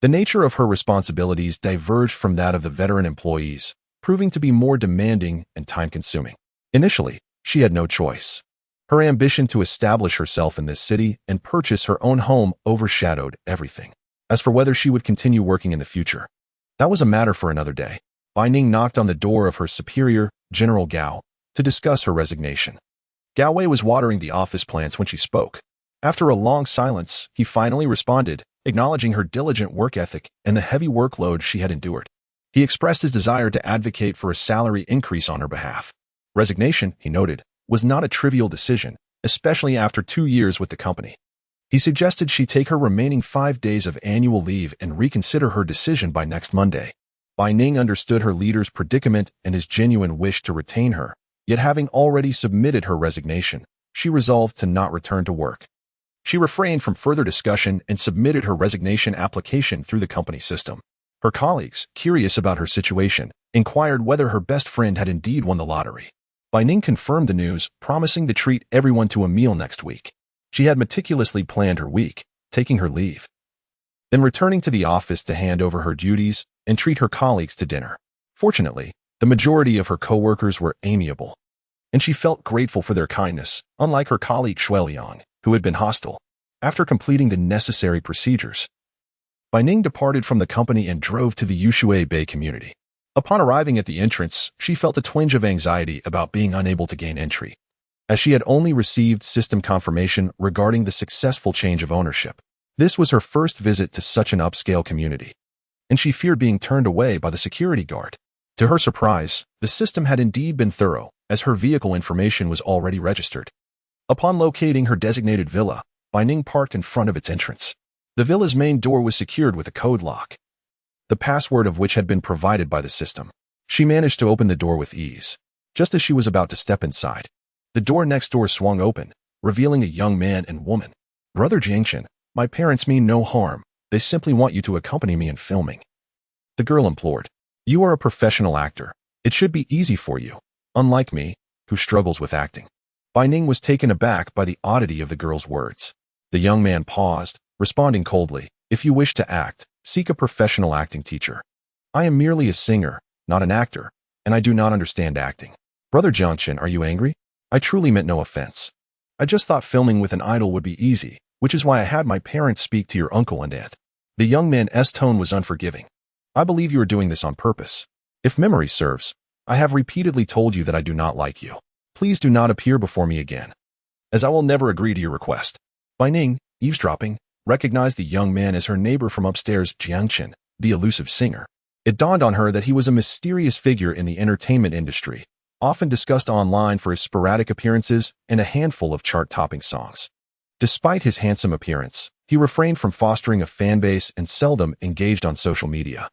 the nature of her responsibilities diverged from that of the veteran employees, proving to be more demanding and time-consuming. Initially, she had no choice. Her ambition to establish herself in this city and purchase her own home overshadowed everything. As for whether she would continue working in the future, that was a matter for another day. Bai Ning knocked on the door of her superior, General Gao, to discuss her resignation. Gao Wei was watering the office plants when she spoke. After a long silence, he finally responded, acknowledging her diligent work ethic and the heavy workload she had endured. He expressed his desire to advocate for a salary increase on her behalf. Resignation, he noted, was not a trivial decision, especially after 2 years with the company. He suggested she take her remaining 5 days of annual leave and reconsider her decision by next Monday. Bai Ning understood her leader's predicament and his genuine wish to retain her, yet having already submitted her resignation, she resolved to not return to work. She refrained from further discussion and submitted her resignation application through the company system. Her colleagues, curious about her situation, inquired whether her best friend had indeed won the lottery. Bai Ning confirmed the news, promising to treat everyone to a meal next week. She had meticulously planned her week, taking her leave, then returning to the office to hand over her duties and treat her colleagues to dinner. Fortunately, the majority of her co-workers were amiable, and she felt grateful for their kindness, unlike her colleague Shuiliang, who had been hostile. After completing the necessary procedures, Bai Ning departed from the company and drove to the Yushui Bay community. Upon arriving at the entrance, she felt a twinge of anxiety about being unable to gain entry, as she had only received system confirmation regarding the successful change of ownership. This was her first visit to such an upscale community, and she feared being turned away by the security guard. To her surprise, the system had indeed been thorough, as her vehicle information was already registered. Upon locating her designated villa, Bai Ning parked in front of its entrance. The villa's main door was secured with a code lock, the password of which had been provided by the system. She managed to open the door with ease. Just as she was about to step inside, the door next door swung open, revealing a young man and woman. "Brother Jiangchen, my parents mean no harm. They simply want you to accompany me in filming," the girl implored. "You are a professional actor. It should be easy for you, unlike me, who struggles with acting." Bai Ning was taken aback by the oddity of the girl's words. The young man paused, responding coldly, "If you wish to act, seek a professional acting teacher. I am merely a singer, not an actor, and I do not understand acting." "Brother Jiangchen, are you angry? I truly meant no offense. I just thought filming with an idol would be easy, which is why I had my parents speak to your uncle and aunt." The young man's tone was unforgiving. "I believe you are doing this on purpose. If memory serves, I have repeatedly told you that I do not like you. Please do not appear before me again, as I will never agree to your request." Bai Ning, eavesdropping, recognized the young man as her neighbor from upstairs, Jiangchen, the elusive singer. It dawned on her that he was a mysterious figure in the entertainment industry, often discussed online for his sporadic appearances and a handful of chart-topping songs. Despite his handsome appearance, he refrained from fostering a fan base and seldom engaged on social media,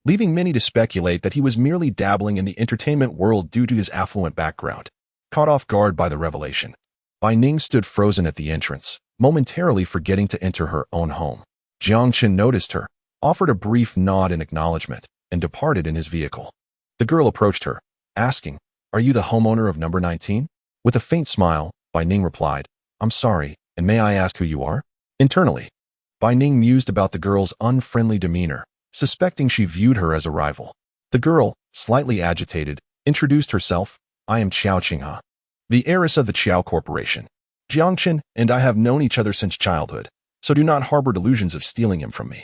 leaving many to speculate that he was merely dabbling in the entertainment world due to his affluent background. Caught off guard by the revelation, Bai Ning stood frozen at the entrance, momentarily forgetting to enter her own home. Jiangchen noticed her, offered a brief nod in acknowledgement, and departed in his vehicle. The girl approached her, asking, "Are you the homeowner of number 19? With a faint smile, Bai Ning replied, "I'm sorry, and may I ask who you are?" Internally, Bai Ning mused about the girl's unfriendly demeanor, suspecting she viewed her as a rival. The girl, slightly agitated, introduced herself. "I am Qiao Qinghe, the heiress of the Qiao Corporation. Jiangchen and I have known each other since childhood, so do not harbor delusions of stealing him from me."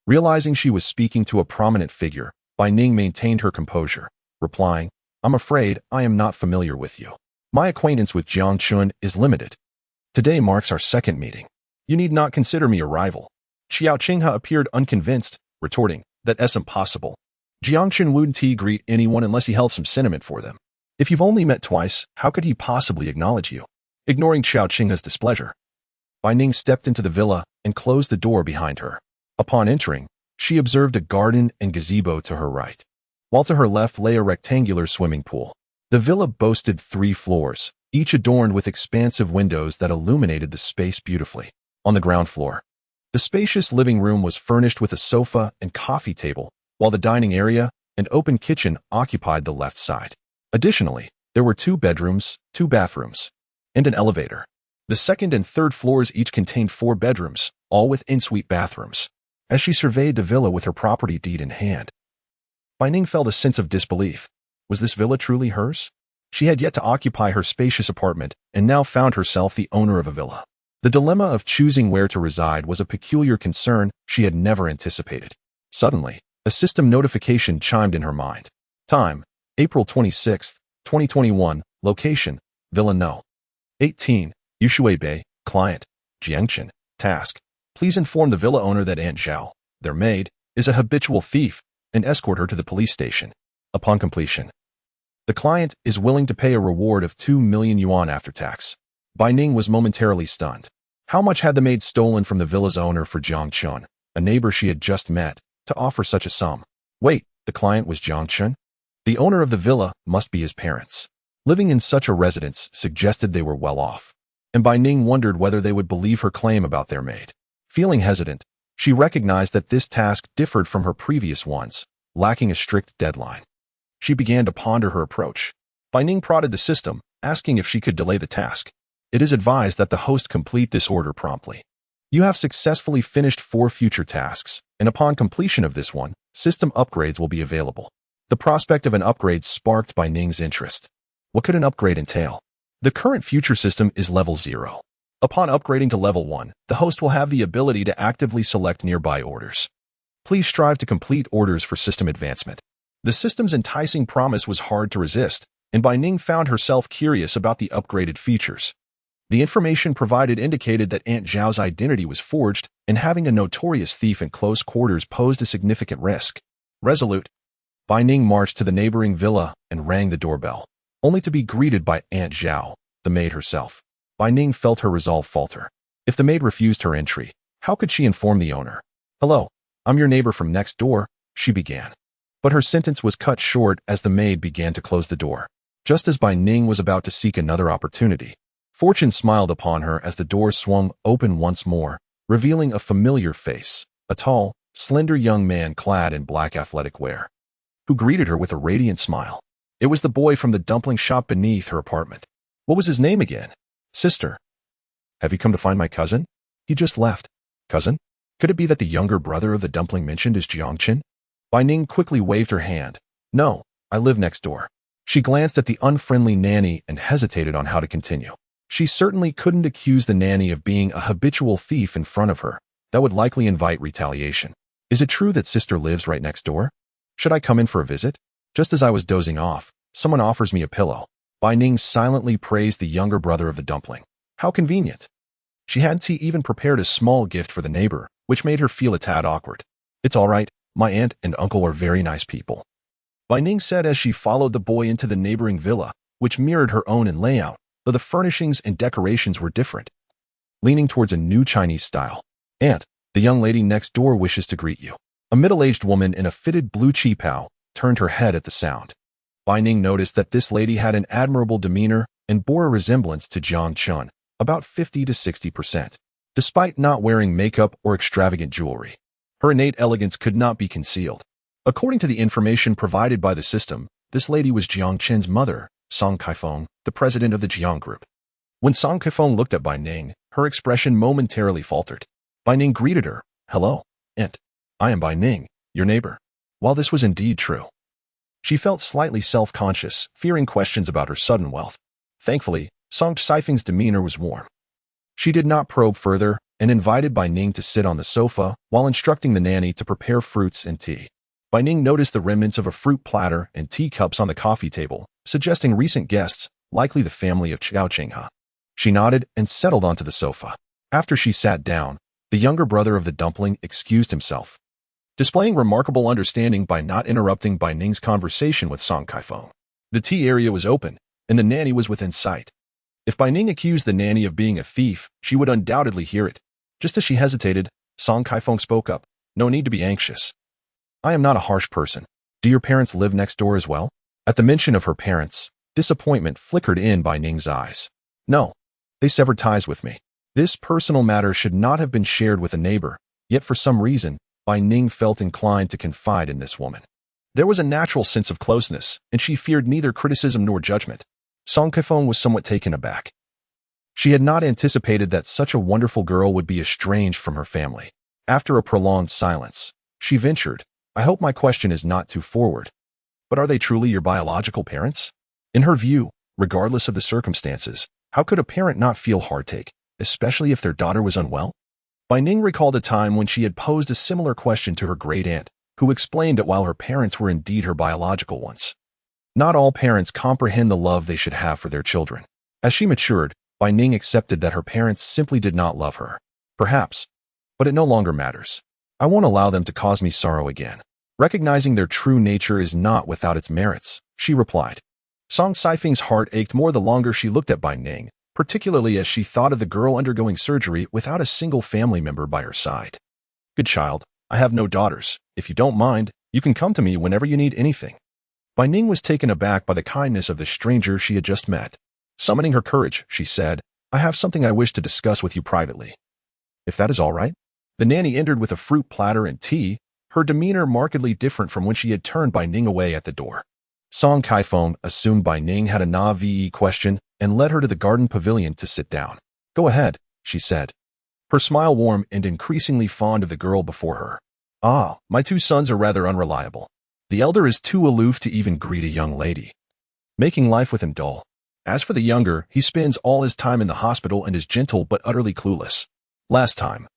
Realizing she was speaking to a prominent figure, Bai Ning maintained her composure, replying, "I'm afraid I am not familiar with you. My acquaintance with Jiangchen is limited. Today marks our second meeting. You need not consider me a rival." Qiao Qinghe appeared unconvinced, retorting, "That's impossible. Jiangchen wouldn't greet anyone unless he held some sentiment for them. If you've only met twice, how could he possibly acknowledge you?" Ignoring Qiao Qinghe's displeasure, Bai Ning stepped into the villa and closed the door behind her. Upon entering, she observed a garden and gazebo to her right, while to her left lay a rectangular swimming pool. The villa boasted 3 floors, each adorned with expansive windows that illuminated the space beautifully. On the ground floor, the spacious living room was furnished with a sofa and coffee table, while the dining area and open kitchen occupied the left side. Additionally, there were 2 bedrooms, 2 bathrooms, and an elevator. The second and third floors each contained 4 bedrooms, all with en-suite bathrooms. As she surveyed the villa with her property deed in hand, Bai Ning felt a sense of disbelief. Was this villa truly hers? She had yet to occupy her spacious apartment and now found herself the owner of a villa. The dilemma of choosing where to reside was a peculiar concern she had never anticipated. Suddenly, a system notification chimed in her mind. Time, April 26, 2021. Location, Villa No. 18, Yushui Bay. Client, Jiangchen. Task, Please inform the villa owner that Aunt Zhao, their maid, is a habitual thief and escort her to the police station. Upon completion, the client is willing to pay a reward of 2 million yuan after tax. Bai Ning was momentarily stunned. How much had the maid stolen from the villa's owner for Jiang Chun, a neighbor she had just met, to offer such a sum? Wait, the client was Jiang Chun? The owner of the villa must be his parents. Living in such a residence suggested they were well off, and Bai Ning wondered whether they would believe her claim about their maid. Feeling hesitant, she recognized that this task differed from her previous ones, lacking a strict deadline. She began to ponder her approach. Bai Ning prodded the system, asking if she could delay the task. It is advised that the host complete this order promptly. You have successfully finished 4 future tasks, and upon completion of this one, system upgrades will be available. The prospect of an upgrade sparked Bai Ning's interest. What could an upgrade entail? The current future system is level 0. Upon upgrading to level 1, the host will have the ability to actively select nearby orders. Please strive to complete orders for system advancement. The system's enticing promise was hard to resist, and Bai Ning found herself curious about the upgraded features. The information provided indicated that Aunt Zhao's identity was forged, and having a notorious thief in close quarters posed a significant risk. Resolute, Bai Ning marched to the neighboring villa and rang the doorbell, only to be greeted by Aunt Zhao, the maid herself. Bai Ning felt her resolve falter. If the maid refused her entry, how could she inform the owner? "Hello, I'm your neighbor from next door," she began. But her sentence was cut short as the maid began to close the door. Just as Bai Ning was about to seek another opportunity, fortune smiled upon her as the door swung open once more, revealing a familiar face, a tall, slender young man clad in black athletic wear, who greeted her with a radiant smile. It was the boy from the dumpling shop beneath her apartment. What was his name again? "Sister. Have you come to find my cousin? He just left." Cousin? Could it be that the younger brother of the dumpling mentioned is Jiangqin? Bai Ning quickly waved her hand. "No, I live next door." She glanced at the unfriendly nanny and hesitated on how to continue. She certainly couldn't accuse the nanny of being a habitual thief in front of her. That would likely invite retaliation. Is it true that sister lives right next door? Should I come in for a visit? Just as I was dozing off, someone offers me a pillow. Bai Ning silently praised the younger brother of the dumpling. How convenient. She hadn't even prepared a small gift for the neighbor, which made her feel a tad awkward. "It's all right. My aunt and uncle are very nice people," Bai Ning said as she followed the boy into the neighboring villa, which mirrored her own in layout, though the furnishings and decorations were different, leaning towards a new Chinese style. "Aunt, the young lady next door wishes to greet you." A middle-aged woman in a fitted blue qipao turned her head at the sound. Bai Ning noticed that this lady had an admirable demeanor and bore a resemblance to Jiang Chun, about 50 to 60%. Despite not wearing makeup or extravagant jewelry, her innate elegance could not be concealed. According to the information provided by the system, this lady was Jiang Chen's mother, Song Kaifeng, the president of the Jiang Group. When Song Kaifeng looked at Bai Ning, her expression momentarily faltered. Bai Ning greeted her. "Hello, Aunt. I am Bai Ning, your neighbor." While this was indeed true, she felt slightly self-conscious, fearing questions about her sudden wealth. Thankfully, Song Kaifeng's demeanor was warm. She did not probe further and invited Bai Ning to sit on the sofa while instructing the nanny to prepare fruits and tea. Bai Ning noticed the remnants of a fruit platter and teacups on the coffee table, suggesting recent guests, likely the family of Qiao Qinghe. She nodded and settled onto the sofa. After she sat down, the younger brother of the dumpling excused himself, displaying remarkable understanding by not interrupting Bai Ning's conversation with Song Kaifeng. The tea area was open, and the nanny was within sight. If Bai Ning accused the nanny of being a thief, she would undoubtedly hear it. Just as she hesitated, Song Kaifeng spoke up. "No need to be anxious. I am not a harsh person. Do your parents live next door as well?" At the mention of her parents, disappointment flickered in Bai Ning's eyes. "No, they severed ties with me." This personal matter should not have been shared with a neighbor, yet for some reason, Bai Ning felt inclined to confide in this woman. There was a natural sense of closeness, and she feared neither criticism nor judgment. Song Kaifeng was somewhat taken aback. She had not anticipated that such a wonderful girl would be estranged from her family. After a prolonged silence, she ventured, "I hope my question is not too forward, but are they truly your biological parents?" In her view, regardless of the circumstances, how could a parent not feel heartache, especially if their daughter was unwell? Bai Ning recalled a time when she had posed a similar question to her great-aunt, who explained that while her parents were indeed her biological ones, not all parents comprehend the love they should have for their children. As she matured, Bai Ning accepted that her parents simply did not love her. Perhaps But it no longer matters. I won't allow them to cause me sorrow again. Recognizing their true nature is not without its merits, she replied. Song Saifeng's heart ached more the longer she looked at Bai Ning, particularly as she thought of the girl undergoing surgery without a single family member by her side. Good child, I have no daughters. If you don't mind, you can come to me whenever you need anything. Bai Ning was taken aback by the kindness of the stranger she had just met. Summoning her courage, she said, I have something I wish to discuss with you privately. If that is all right. The nanny entered with a fruit platter and tea, her demeanor markedly different from when she had turned Bai Ning away at the door. Song Kaifeng assumed Bai Ning had a na-ve question and led her to the garden pavilion to sit down. Go ahead, she said. Her smile warm and increasingly fond of the girl before her. Ah, my two sons are rather unreliable. The elder is too aloof to even greet a young lady, making life with him dull. As for the younger, he spends all his time in the hospital and is gentle but utterly clueless. Last time,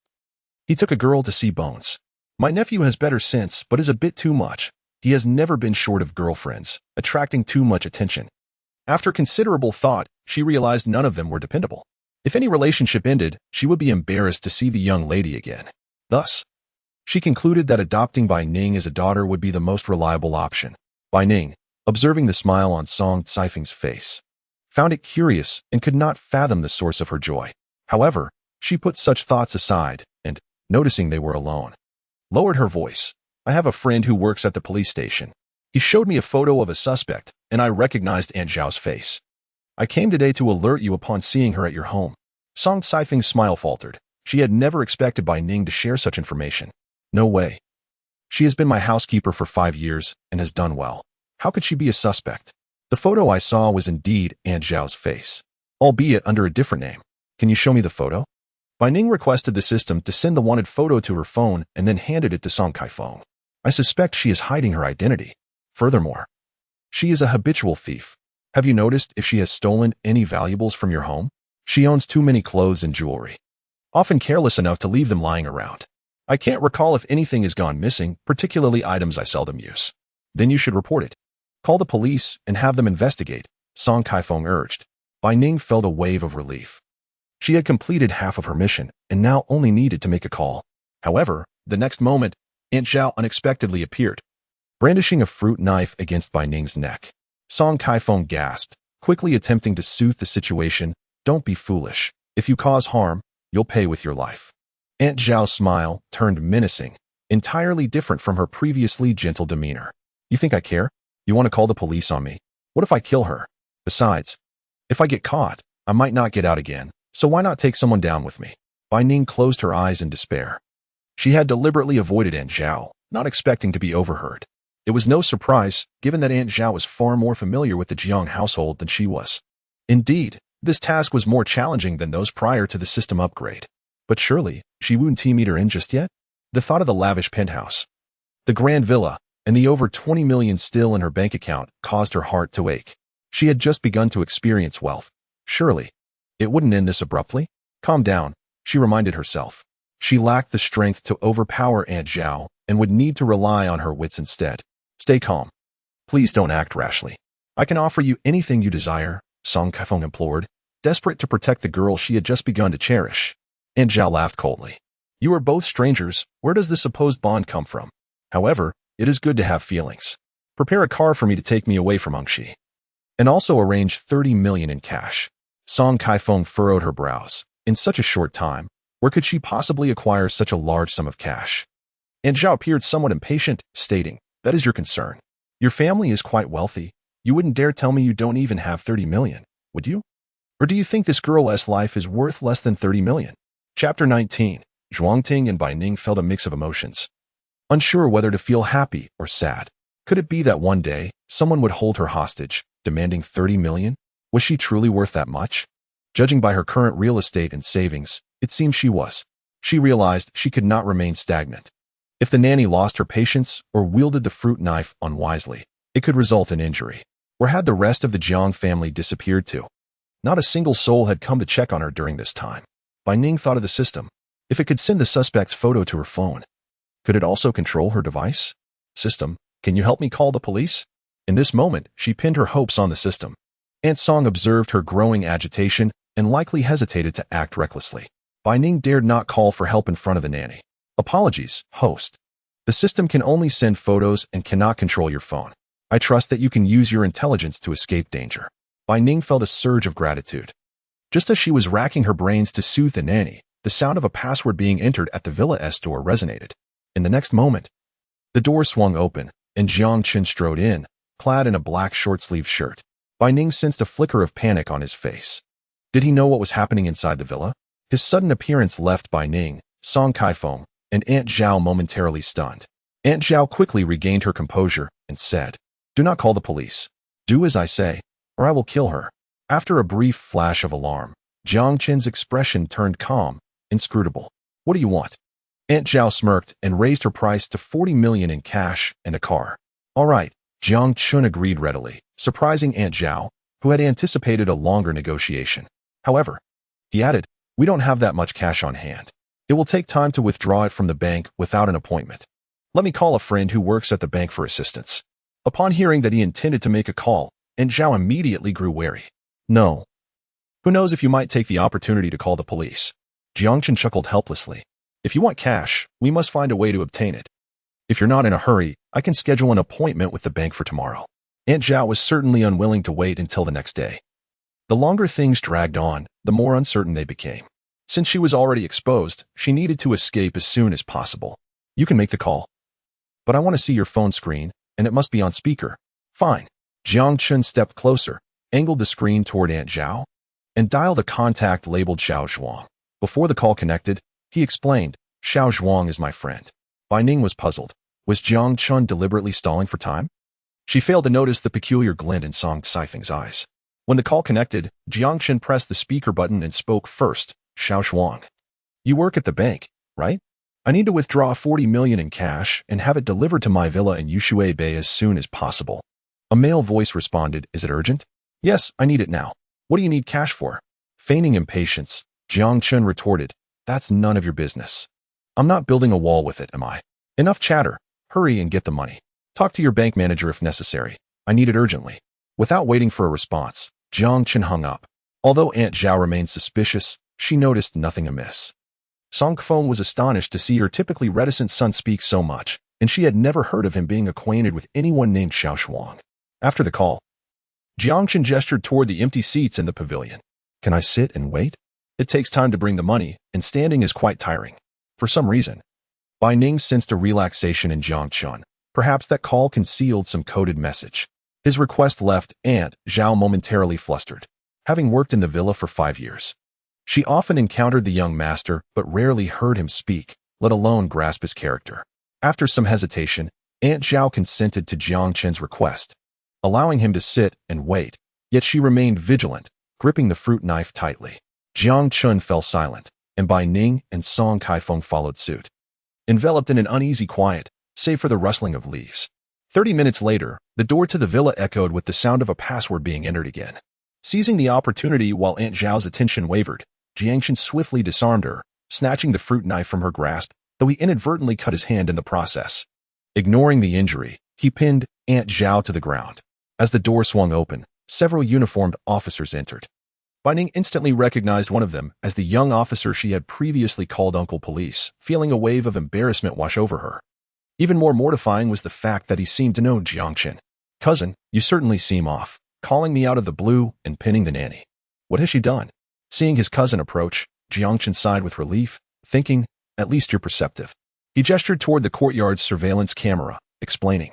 he took a girl to see Bones. My nephew has better sense but is a bit too much. He has never been short of girlfriends, attracting too much attention. After considerable thought, she realized none of them were dependable. If any relationship ended, she would be embarrassed to see the young lady again. Thus, she concluded that adopting Bai Ning as a daughter would be the most reliable option. Bai Ning, observing the smile on Song Saifeng's face, found it curious and could not fathom the source of her joy. However, she put such thoughts aside and, noticing they were alone, lowered her voice. I have a friend who works at the police station. He showed me a photo of a suspect, and I recognized Aunt Zhao's face. I came today to alert you upon seeing her at your home. Song Saifeng's smile faltered. She had never expected Bai Ning to share such information. No way. She has been my housekeeper for 5 years and has done well. How could she be a suspect? The photo I saw was indeed Aunt Zhao's face, albeit under a different name. Can you show me the photo? Bai Ning requested the system to send the wanted photo to her phone and then handed it to Song Kaifeng. I suspect she is hiding her identity. Furthermore, she is a habitual thief. Have you noticed if she has stolen any valuables from your home? She owns too many clothes and jewelry, often careless enough to leave them lying around. I can't recall if anything has gone missing, particularly items I seldom use. Then you should report it. Call the police and have them investigate, Song Kaifeng urged. Bai Ning felt a wave of relief. She had completed half of her mission and now only needed to make a call. However, the next moment, Aunt Zhao unexpectedly appeared, brandishing a fruit knife against Bai Ning's neck. Song Kaifeng gasped, quickly attempting to soothe the situation. Don't be foolish. If you cause harm, you'll pay with your life. Aunt Zhao's smile turned menacing, entirely different from her previously gentle demeanor. You think I care? You want to call the police on me? What if I kill her? Besides, if I get caught, I might not get out again, so why not take someone down with me? Bai Ning closed her eyes in despair. She had deliberately avoided Aunt Zhao, not expecting to be overheard. It was no surprise, given that Aunt Zhao was far more familiar with the Jiang household than she was. Indeed, this task was more challenging than those prior to the system upgrade. But surely, she wouldn't meet her in just yet? The thought of the lavish penthouse, the grand villa, and the over 20 million still in her bank account caused her heart to ache. She had just begun to experience wealth. Surely, it wouldn't end this abruptly. Calm down, she reminded herself. She lacked the strength to overpower Aunt Zhao and would need to rely on her wits instead. Stay calm. Please don't act rashly. I can offer you anything you desire, Song Kaifeng implored, desperate to protect the girl she had just begun to cherish. Aunt Zhao laughed coldly. You are both strangers. Where does this supposed bond come from? However, it is good to have feelings. Prepare a car for me to take me away from Angxi. And also arrange 30 million in cash. Song Kaifeng furrowed her brows. In such a short time, where could she possibly acquire such a large sum of cash? Aunt Zhao appeared somewhat impatient, stating, that is your concern. Your family is quite wealthy. You wouldn't dare tell me you don't even have 30 million, would you? Or do you think this girl's life is worth less than 30 million? Chapter 19. Zhuangting and Bai Ning felt a mix of emotions, unsure whether to feel happy or sad. Could it be that one day, someone would hold her hostage, demanding 30 million? Was she truly worth that much? Judging by her current real estate and savings, it seemed she was. She realized she could not remain stagnant. If the nanny lost her patience or wielded the fruit knife unwisely, it could result in injury. Where had the rest of the Jiang family disappeared to? Not a single soul had come to check on her during this time. Bai Ning thought of the system. If it could send the suspect's photo to her phone, could it also control her device? System, can you help me call the police? In this moment, she pinned her hopes on the system. Aunt Song observed her growing agitation and likely hesitated to act recklessly. Bai Ning dared not call for help in front of the nanny. Apologies, host. The system can only send photos and cannot control your phone. I trust that you can use your intelligence to escape danger. Bai Ning felt a surge of gratitude. Just as she was racking her brains to soothe the nanny, the sound of a password being entered at the Villa's door resonated. In the next moment, the door swung open, and Jiang Chen strode in, clad in a black short-sleeved shirt. Bai Ning sensed a flicker of panic on his face. Did he know what was happening inside the villa? His sudden appearance left Bai Ning, Song Kaifeng, and Aunt Zhao momentarily stunned. Aunt Zhao quickly regained her composure and said, "Do not call the police. Do as I say, or I will kill her." After a brief flash of alarm, Jiang Chen's expression turned calm, inscrutable. "What do you want?" Aunt Zhao smirked and raised her price to 40 million in cash and a car. "All right," Jiang Chen agreed readily, surprising Aunt Zhao, who had anticipated a longer negotiation. However, he added, "We don't have that much cash on hand. It will take time to withdraw it from the bank without an appointment. Let me call a friend who works at the bank for assistance." Upon hearing that he intended to make a call, Aunt Zhao immediately grew wary. "No. Who knows if you might take the opportunity to call the police?" Jiang Chen chuckled helplessly. "If you want cash, we must find a way to obtain it. If you're not in a hurry, I can schedule an appointment with the bank for tomorrow." Aunt Zhao was certainly unwilling to wait until the next day. The longer things dragged on, the more uncertain they became. Since she was already exposed, she needed to escape as soon as possible. "You can make the call. But I want to see your phone screen, and it must be on speaker." "Fine." Jiang Chen stepped closer, angled the screen toward Aunt Zhao, and dialed a contact labeled Xiao Zhuang. Before the call connected, he explained, "Xiao Zhuang is my friend." Bai Ning was puzzled. Was Jiang Chen deliberately stalling for time? She failed to notice the peculiar glint in Song Kaifeng's eyes. When the call connected, Jiang Chen pressed the speaker button and spoke first. "Xiao Zhuang. You work at the bank, right? I need to withdraw 40 million in cash and have it delivered to my villa in Yushui Bay as soon as possible." A male voice responded, "Is it urgent?" "Yes, I need it now." "What do you need cash for?" Feigning impatience, Jiang Chen retorted, "That's none of your business. I'm not building a wall with it, am I? Enough chatter. Hurry and get the money. Talk to your bank manager if necessary. I need it urgently." Without waiting for a response, Jiang Chen hung up. Although Aunt Zhao remained suspicious, she noticed nothing amiss. Song Kaifeng was astonished to see her typically reticent son speak so much, and she had never heard of him being acquainted with anyone named Xiao Zhuang. After the call, Jiang Chen gestured toward the empty seats in the pavilion. "Can I sit and wait? It takes time to bring the money, and standing is quite tiring." For some reason, Bai Ning sensed a relaxation in Jiang Chen. Perhaps that call concealed some coded message. His request left Aunt Zhao momentarily flustered. Having worked in the villa for 5 years, she often encountered the young master but rarely heard him speak, let alone grasp his character. After some hesitation, Aunt Zhao consented to Jiang Chen's request, allowing him to sit and wait, yet she remained vigilant, gripping the fruit knife tightly. Jiang Chen fell silent, and Bai Ning and Song Kaifeng followed suit, enveloped in an uneasy quiet, save for the rustling of leaves. 30 minutes later, the door to the villa echoed with the sound of a password being entered again. Seizing the opportunity while Aunt Zhao's attention wavered, Jiang Chen swiftly disarmed her, snatching the fruit knife from her grasp, though he inadvertently cut his hand in the process. Ignoring the injury, he pinned Aunt Zhao to the ground. As the door swung open, several uniformed officers entered. Bai Ning instantly recognized one of them as the young officer she had previously called Uncle Police, feeling a wave of embarrassment wash over her. Even more mortifying was the fact that he seemed to know Jiang Chen. "Cousin, you certainly seem off, calling me out of the blue and pinning the nanny. What has she done?" Seeing his cousin approach, Jiang Chen sighed with relief, thinking, "At least you're perceptive." He gestured toward the courtyard's surveillance camera, explaining.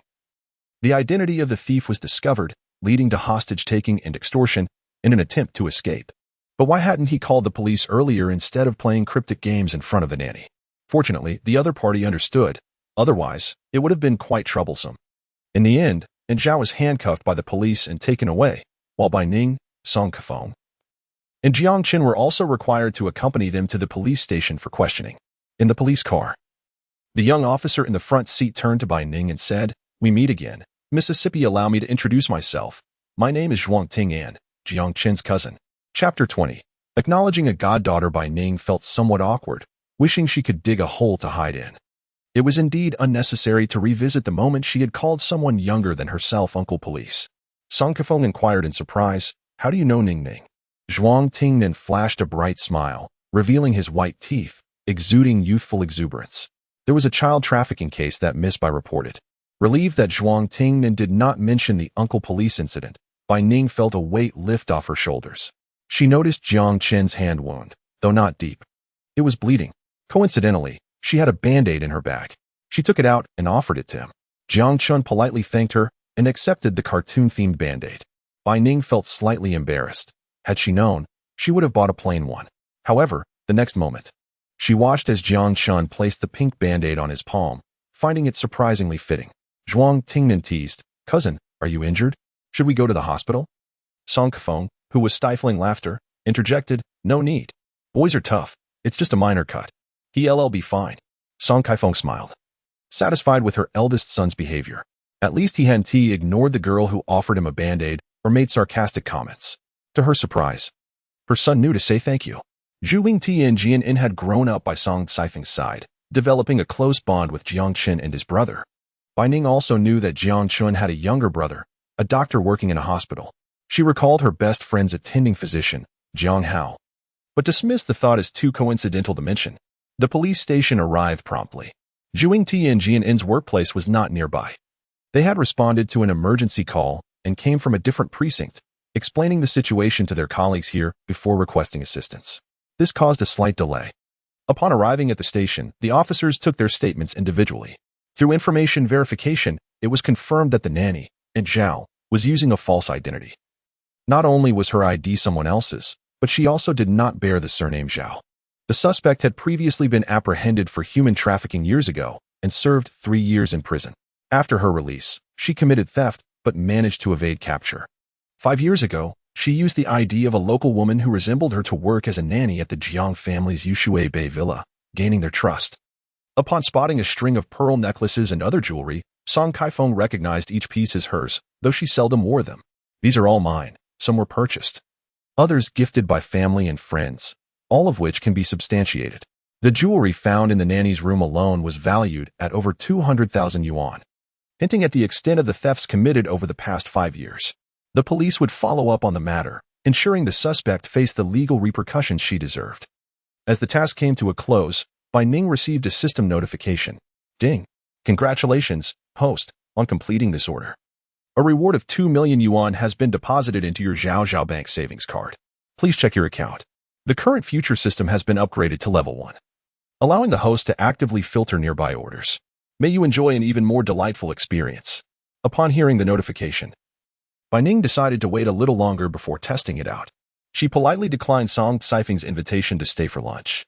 The identity of the thief was discovered, leading to hostage-taking and extortion in an attempt to escape. But why hadn't he called the police earlier instead of playing cryptic games in front of the nanny? Fortunately, the other party understood. Otherwise, it would have been quite troublesome. In the end, Zhao was handcuffed by the police and taken away, while Bai Ning, Song Kaifeng, and Jiang Chen were also required to accompany them to the police station for questioning. In the police car, the young officer in the front seat turned to Bai Ning and said, "We meet again. Mississippi, allow me to introduce myself. My name is Zhuang Ting An, Jiang Chen's cousin." Chapter 20. Acknowledging a goddaughter, Bai Ning felt somewhat awkward, wishing she could dig a hole to hide in. It was indeed unnecessary to revisit the moment she had called someone younger than herself Uncle Police. Song Kaifeng inquired in surprise, "How do you know Ning Ning?" Zhuang Ting then flashed a bright smile, revealing his white teeth, exuding youthful exuberance. There was a child trafficking case that Miss Bai reported. Relieved that Zhuang Tingnan did not mention the uncle police incident, Bai Ning felt a weight lift off her shoulders. She noticed Jiang Chen's hand wound, though not deep. It was bleeding. Coincidentally, she had a band-aid in her bag. She took it out and offered it to him. Jiang Chen politely thanked her and accepted the cartoon-themed band-aid. Bai Ning felt slightly embarrassed. Had she known, she would have bought a plain one. However, the next moment, she watched as Jiang Chen placed the pink band-aid on his palm, finding it surprisingly fitting. Zhuang Tingnan teased, "Cousin, are you injured? Should we go to the hospital?" Song Kefeng, who was stifling laughter, interjected, "No need. Boys are tough. It's just a minor cut. He'll be fine." Song Kaifeng smiled, satisfied with her eldest son's behavior. At least he hadn't ignored the girl who offered him a band-aid or made sarcastic comments. To her surprise, her son knew to say thank you. Zhu Wingti and Jian had grown up by Song Caifeng's side, developing a close bond with Jiang Chen and his brother. Bai Ning also knew that Jiang Chen had a younger brother, a doctor working in a hospital. She recalled her best friend's attending physician, Jiang Hao, but dismissed the thought as too coincidental to mention. The police station arrived promptly. Zhu Wingti and Jian's workplace was not nearby. They had responded to an emergency call and came from a different precinct, explaining the situation to their colleagues here before requesting assistance. This caused a slight delay. Upon arriving at the station, the officers took their statements individually. Through information verification, it was confirmed that the nanny, Aunt Zhao, was using a false identity. Not only was her ID someone else's, but she also did not bear the surname Zhao. The suspect had previously been apprehended for human trafficking years ago and served 3 years in prison. After her release, she committed theft but managed to evade capture. 5 years ago, she used the ID of a local woman who resembled her to work as a nanny at the Jiang family's Yushui Bay villa, gaining their trust. Upon spotting a string of pearl necklaces and other jewelry, Song Kaifeng recognized each piece as hers, though she seldom wore them. "These are all mine. Some were purchased. Others gifted by family and friends, all of which can be substantiated." The jewelry found in the nanny's room alone was valued at over 200,000 yuan, hinting at the extent of the thefts committed over the past 5 years. The police would follow up on the matter, ensuring the suspect faced the legal repercussions she deserved. As the task came to a close, Bai Ning received a system notification. "Ding. Congratulations, host, on completing this order. A reward of 2 million yuan has been deposited into your Zhao Bank savings card. Please check your account." The current future system has been upgraded to level 1, allowing the host to actively filter nearby orders. May you enjoy an even more delightful experience. Upon hearing the notification, Bai Ning decided to wait a little longer before testing it out. She politely declined Song Caifeng's invitation to stay for lunch,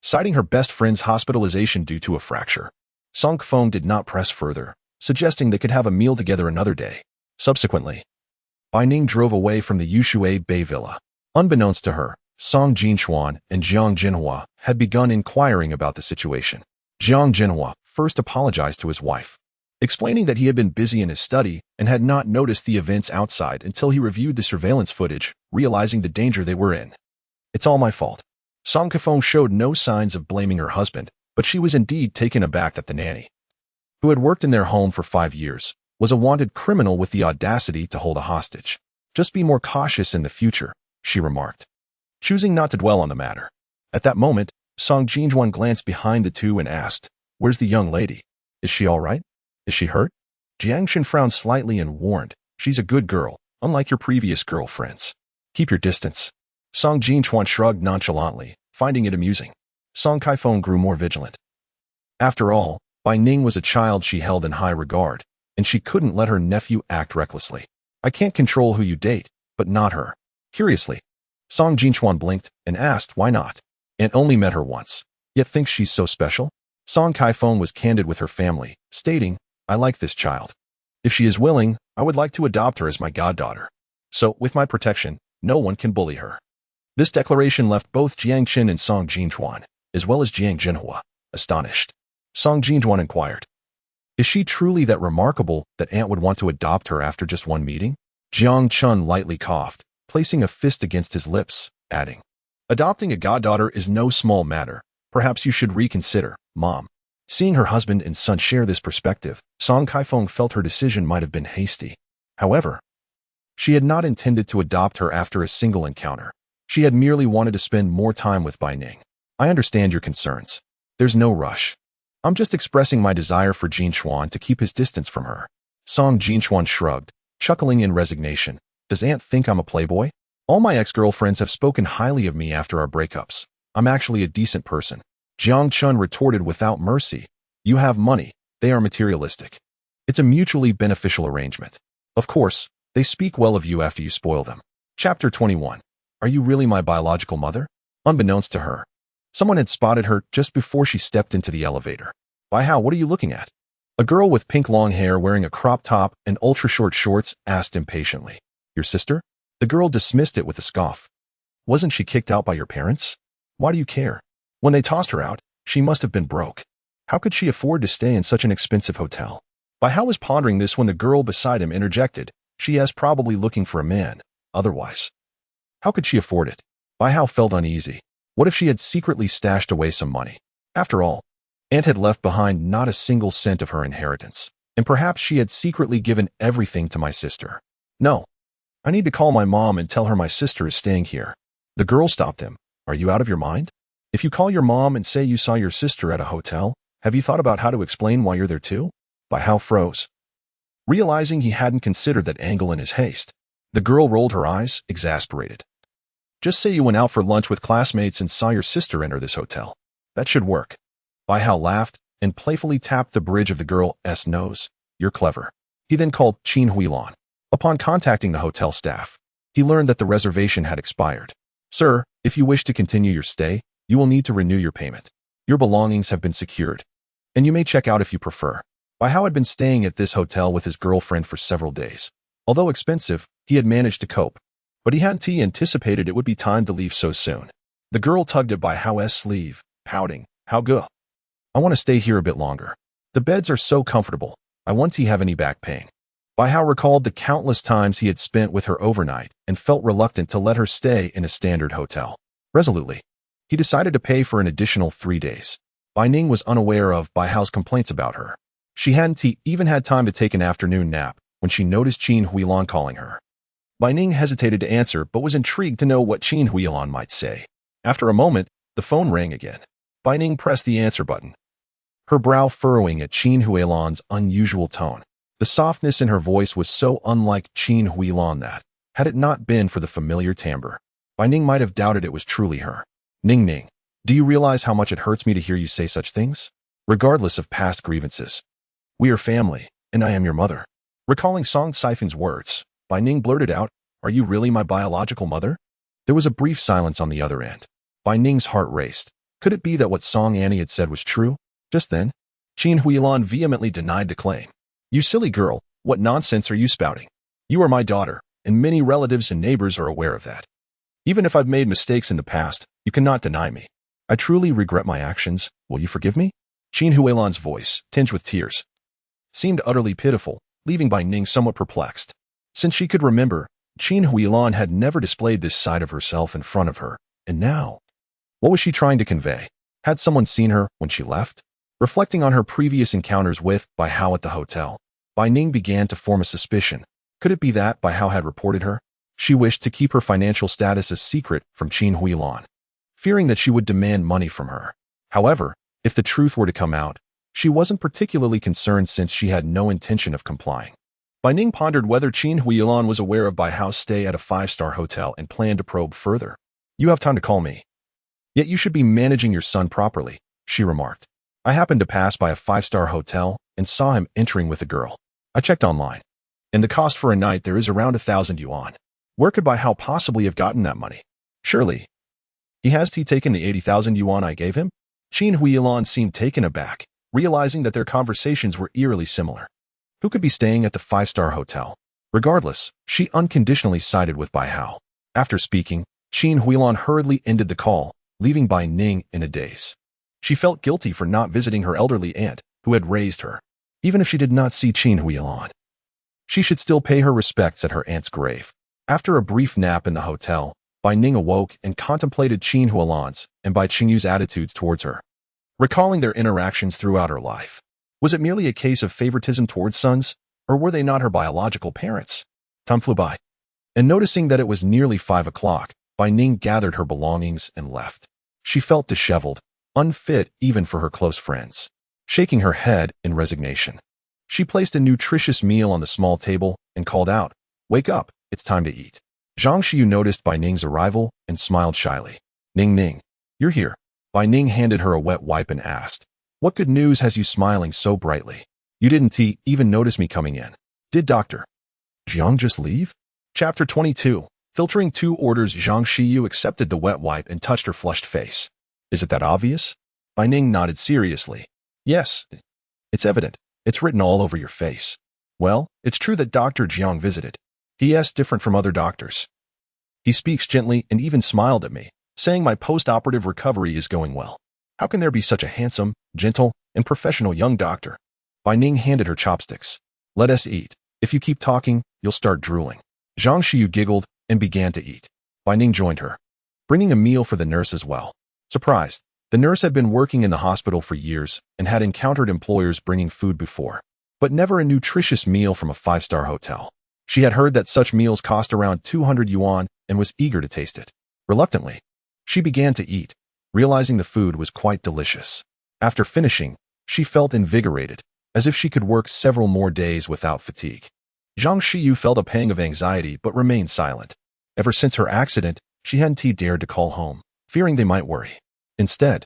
citing her best friend's hospitalization due to a fracture. Song Kefeng did not press further, suggesting they could have a meal together another day. Subsequently, Bai Ning drove away from the Yushui Bay villa. Unbeknownst to her, Song Jinchuan and Jiang Jinhua had begun inquiring about the situation. Jiang Jinhua first apologized to his wife, explaining that he had been busy in his study and had not noticed the events outside until he reviewed the surveillance footage, realizing the danger they were in. "It's all my fault." Song Kefeng showed no signs of blaming her husband, but she was indeed taken aback that the nanny, who had worked in their home for 5 years, was a wanted criminal with the audacity to hold a hostage. "Just be more cautious in the future," she remarked, choosing not to dwell on the matter. At that moment, Song Jinjuan glanced behind the two and asked, "Where's the young lady? Is she all right? Is she hurt?" Jiang Shen frowned slightly and warned, "She's a good girl, unlike your previous girlfriends. Keep your distance." Song Jinchuan shrugged nonchalantly, finding it amusing. Song Kaifeng grew more vigilant. After all, Bai Ning was a child she held in high regard, and she couldn't let her nephew act recklessly. "I can't control who you date, but not her." Curiously, Song Jinchuan blinked and asked why not. "Aunt only met her once, yet thinks she's so special." Song Kaifeng was candid with her family, stating, "I like this child. If she is willing, I would like to adopt her as my goddaughter. So, with my protection, no one can bully her." This declaration left both Jiang Qin and Song Jinchuan, as well as Jiang Jinhua, astonished. Song Jinchuan inquired, "Is she truly that remarkable that Aunt would want to adopt her after just one meeting?" Jiang Chun lightly coughed, placing a fist against his lips, adding, "Adopting a goddaughter is no small matter. Perhaps you should reconsider, Mom." Seeing her husband and son share this perspective, Song Kaifeng felt her decision might have been hasty. However, she had not intended to adopt her after a single encounter. She had merely wanted to spend more time with Bai Ning. I understand your concerns. There's no rush. I'm just expressing my desire for Jin Xuan to keep his distance from her. Song Jin Xuan shrugged, chuckling in resignation. Does Aunt think I'm a playboy? All my ex-girlfriends have spoken highly of me after our breakups. I'm actually a decent person. Jiang Chun retorted without mercy. You have money. They are materialistic. It's a mutually beneficial arrangement. Of course, they speak well of you after you spoil them. Chapter 21. Are you really my biological mother? Unbeknownst to her, someone had spotted her just before she stepped into the elevator. Bai Hao, what are you looking at? A girl with pink long hair wearing a crop top and ultra-short shorts asked impatiently. Your sister? The girl dismissed it with a scoff. Wasn't she kicked out by your parents? Why do you care? When they tossed her out, she must have been broke. How could she afford to stay in such an expensive hotel? Bai Hao was pondering this when the girl beside him interjected. She is probably looking for a man. Otherwise, how could she afford it? Bai Hao felt uneasy. What if she had secretly stashed away some money? After all, Aunt had left behind not a single cent of her inheritance, and perhaps she had secretly given everything to my sister. No, I need to call my mom and tell her my sister is staying here. The girl stopped him. Are you out of your mind? If you call your mom and say you saw your sister at a hotel, have you thought about how to explain why you're there too? Bai Hao froze. Realizing he hadn't considered that angle in his haste, the girl rolled her eyes, exasperated. Just say you went out for lunch with classmates and saw your sister enter this hotel. That should work. Bai Hao laughed and playfully tapped the bridge of the girl's nose. You're clever. He then called Qin Huilan. Upon contacting the hotel staff, he learned that the reservation had expired. Sir, if you wish to continue your stay, you will need to renew your payment. Your belongings have been secured, and you may check out if you prefer. Bai Hao had been staying at this hotel with his girlfriend for several days. Although expensive, he had managed to cope, but he hadn't anticipated it would be time to leave so soon. The girl tugged at Bai Hao's sleeve, pouting. How good. I want to stay here a bit longer. The beds are so comfortable. I want to have any back pain. Bai Hao recalled the countless times he had spent with her overnight and felt reluctant to let her stay in a standard hotel. Resolutely, he decided to pay for an additional 3 days. Bai Ning was unaware of Bai Hao's complaints about her. She hadn't even had time to take an afternoon nap when she noticed Qin Huilan calling her. Bai Ning hesitated to answer but was intrigued to know what Qin Huilan might say. After a moment, the phone rang again. Bai Ning pressed the answer button, her brow furrowing at Qin Huilan's unusual tone. The softness in her voice was so unlike Qin Huilan that, had it not been for the familiar timbre, Bai Ning might have doubted it was truly her. Ning, do you realize how much it hurts me to hear you say such things? Regardless of past grievances, we are family, and I am your mother. Recalling Song Siphon's words, Bai Ning blurted out, Are you really my biological mother? There was a brief silence on the other end. Bai Ning's heart raced. Could it be that what Song Annie had said was true? Just then, Qin Huilan vehemently denied the claim. You silly girl, what nonsense are you spouting? You are my daughter, and many relatives and neighbors are aware of that. Even if I've made mistakes in the past, you cannot deny me. I truly regret my actions. Will you forgive me? Qin Huilan's voice, tinged with tears, seemed utterly pitiful, leaving Bai Ning somewhat perplexed. Since she could remember, Qin Huilan had never displayed this side of herself in front of her, and now, what was she trying to convey? Had someone seen her when she left? Reflecting on her previous encounters with Bai Hao at the hotel, Bai Ning began to form a suspicion. Could it be that Bai Hao had reported her? She wished to keep her financial status a secret from Qin Huilan, fearing that she would demand money from her. However, if the truth were to come out, she wasn't particularly concerned since she had no intention of complying. Bai Ning pondered whether Qin Huilan was aware of Bai Hao's stay at a 5-star hotel and planned to probe further. You have time to call me. Yet you should be managing your son properly, she remarked. I happened to pass by a 5-star hotel and saw him entering with a girl. I checked online, and the cost for a night there is around 1,000 yuan. Where could Bai Hao possibly have gotten that money? Surely, he taken the 80,000 yuan I gave him? Qin Huilan seemed taken aback, realizing that their conversations were eerily similar. Who could be staying at the 5-star hotel? Regardless, she unconditionally sided with Bai Hao. After speaking, Qin Huilan hurriedly ended the call, leaving Bai Ning in a daze. She felt guilty for not visiting her elderly aunt, who had raised her. Even if she did not see Qin Huilan, she should still pay her respects at her aunt's grave. After a brief nap in the hotel, Bai Ning awoke and contemplated Qin Huilan's and Bai Qingyu's attitudes towards her. Recalling their interactions throughout her life, was it merely a case of favoritism towards sons, or were they not her biological parents? Time flew by, and noticing that it was nearly 5 o'clock, Bai Ning gathered her belongings and left. She felt disheveled, unfit even for her close friends. Shaking her head in resignation, she placed a nutritious meal on the small table and called out, "Wake up, it's time to eat." Zhang Xiyu noticed Bai Ning's arrival and smiled shyly. "Ning Ning, you're here." Bai Ning handed her a wet wipe and asked, "What good news has you smiling so brightly? You didn't even notice me coming in. Did Dr. Jiang just leave?" Chapter 22. Filtering 2 orders. Zhang Xiyu accepted the wet wipe and touched her flushed face. "Is it that obvious?" Bai Ning nodded seriously. "Yes, it's evident. It's written all over your face." "Well, it's true that Dr. Jiang visited. He is different from other doctors. He speaks gently and even smiled at me, saying my post-operative recovery is going well. How can there be such a handsome, gentle, and professional young doctor?" Bai Ning handed her chopsticks. "Let us eat. If you keep talking, you'll start drooling." Zhang Xiyu giggled and began to eat. Bai Ning joined her, bringing a meal for the nurse as well. Surprised, the nurse had been working in the hospital for years and had encountered employers bringing food before, but never a nutritious meal from a 5-star hotel. She had heard that such meals cost around 200 yuan and was eager to taste it. Reluctantly, she began to eat, realizing the food was quite delicious. After finishing, she felt invigorated, as if she could work several more days without fatigue. Zhang Xiyu felt a pang of anxiety but remained silent. Ever since her accident, she hadn't dared to call home, fearing they might worry. Instead,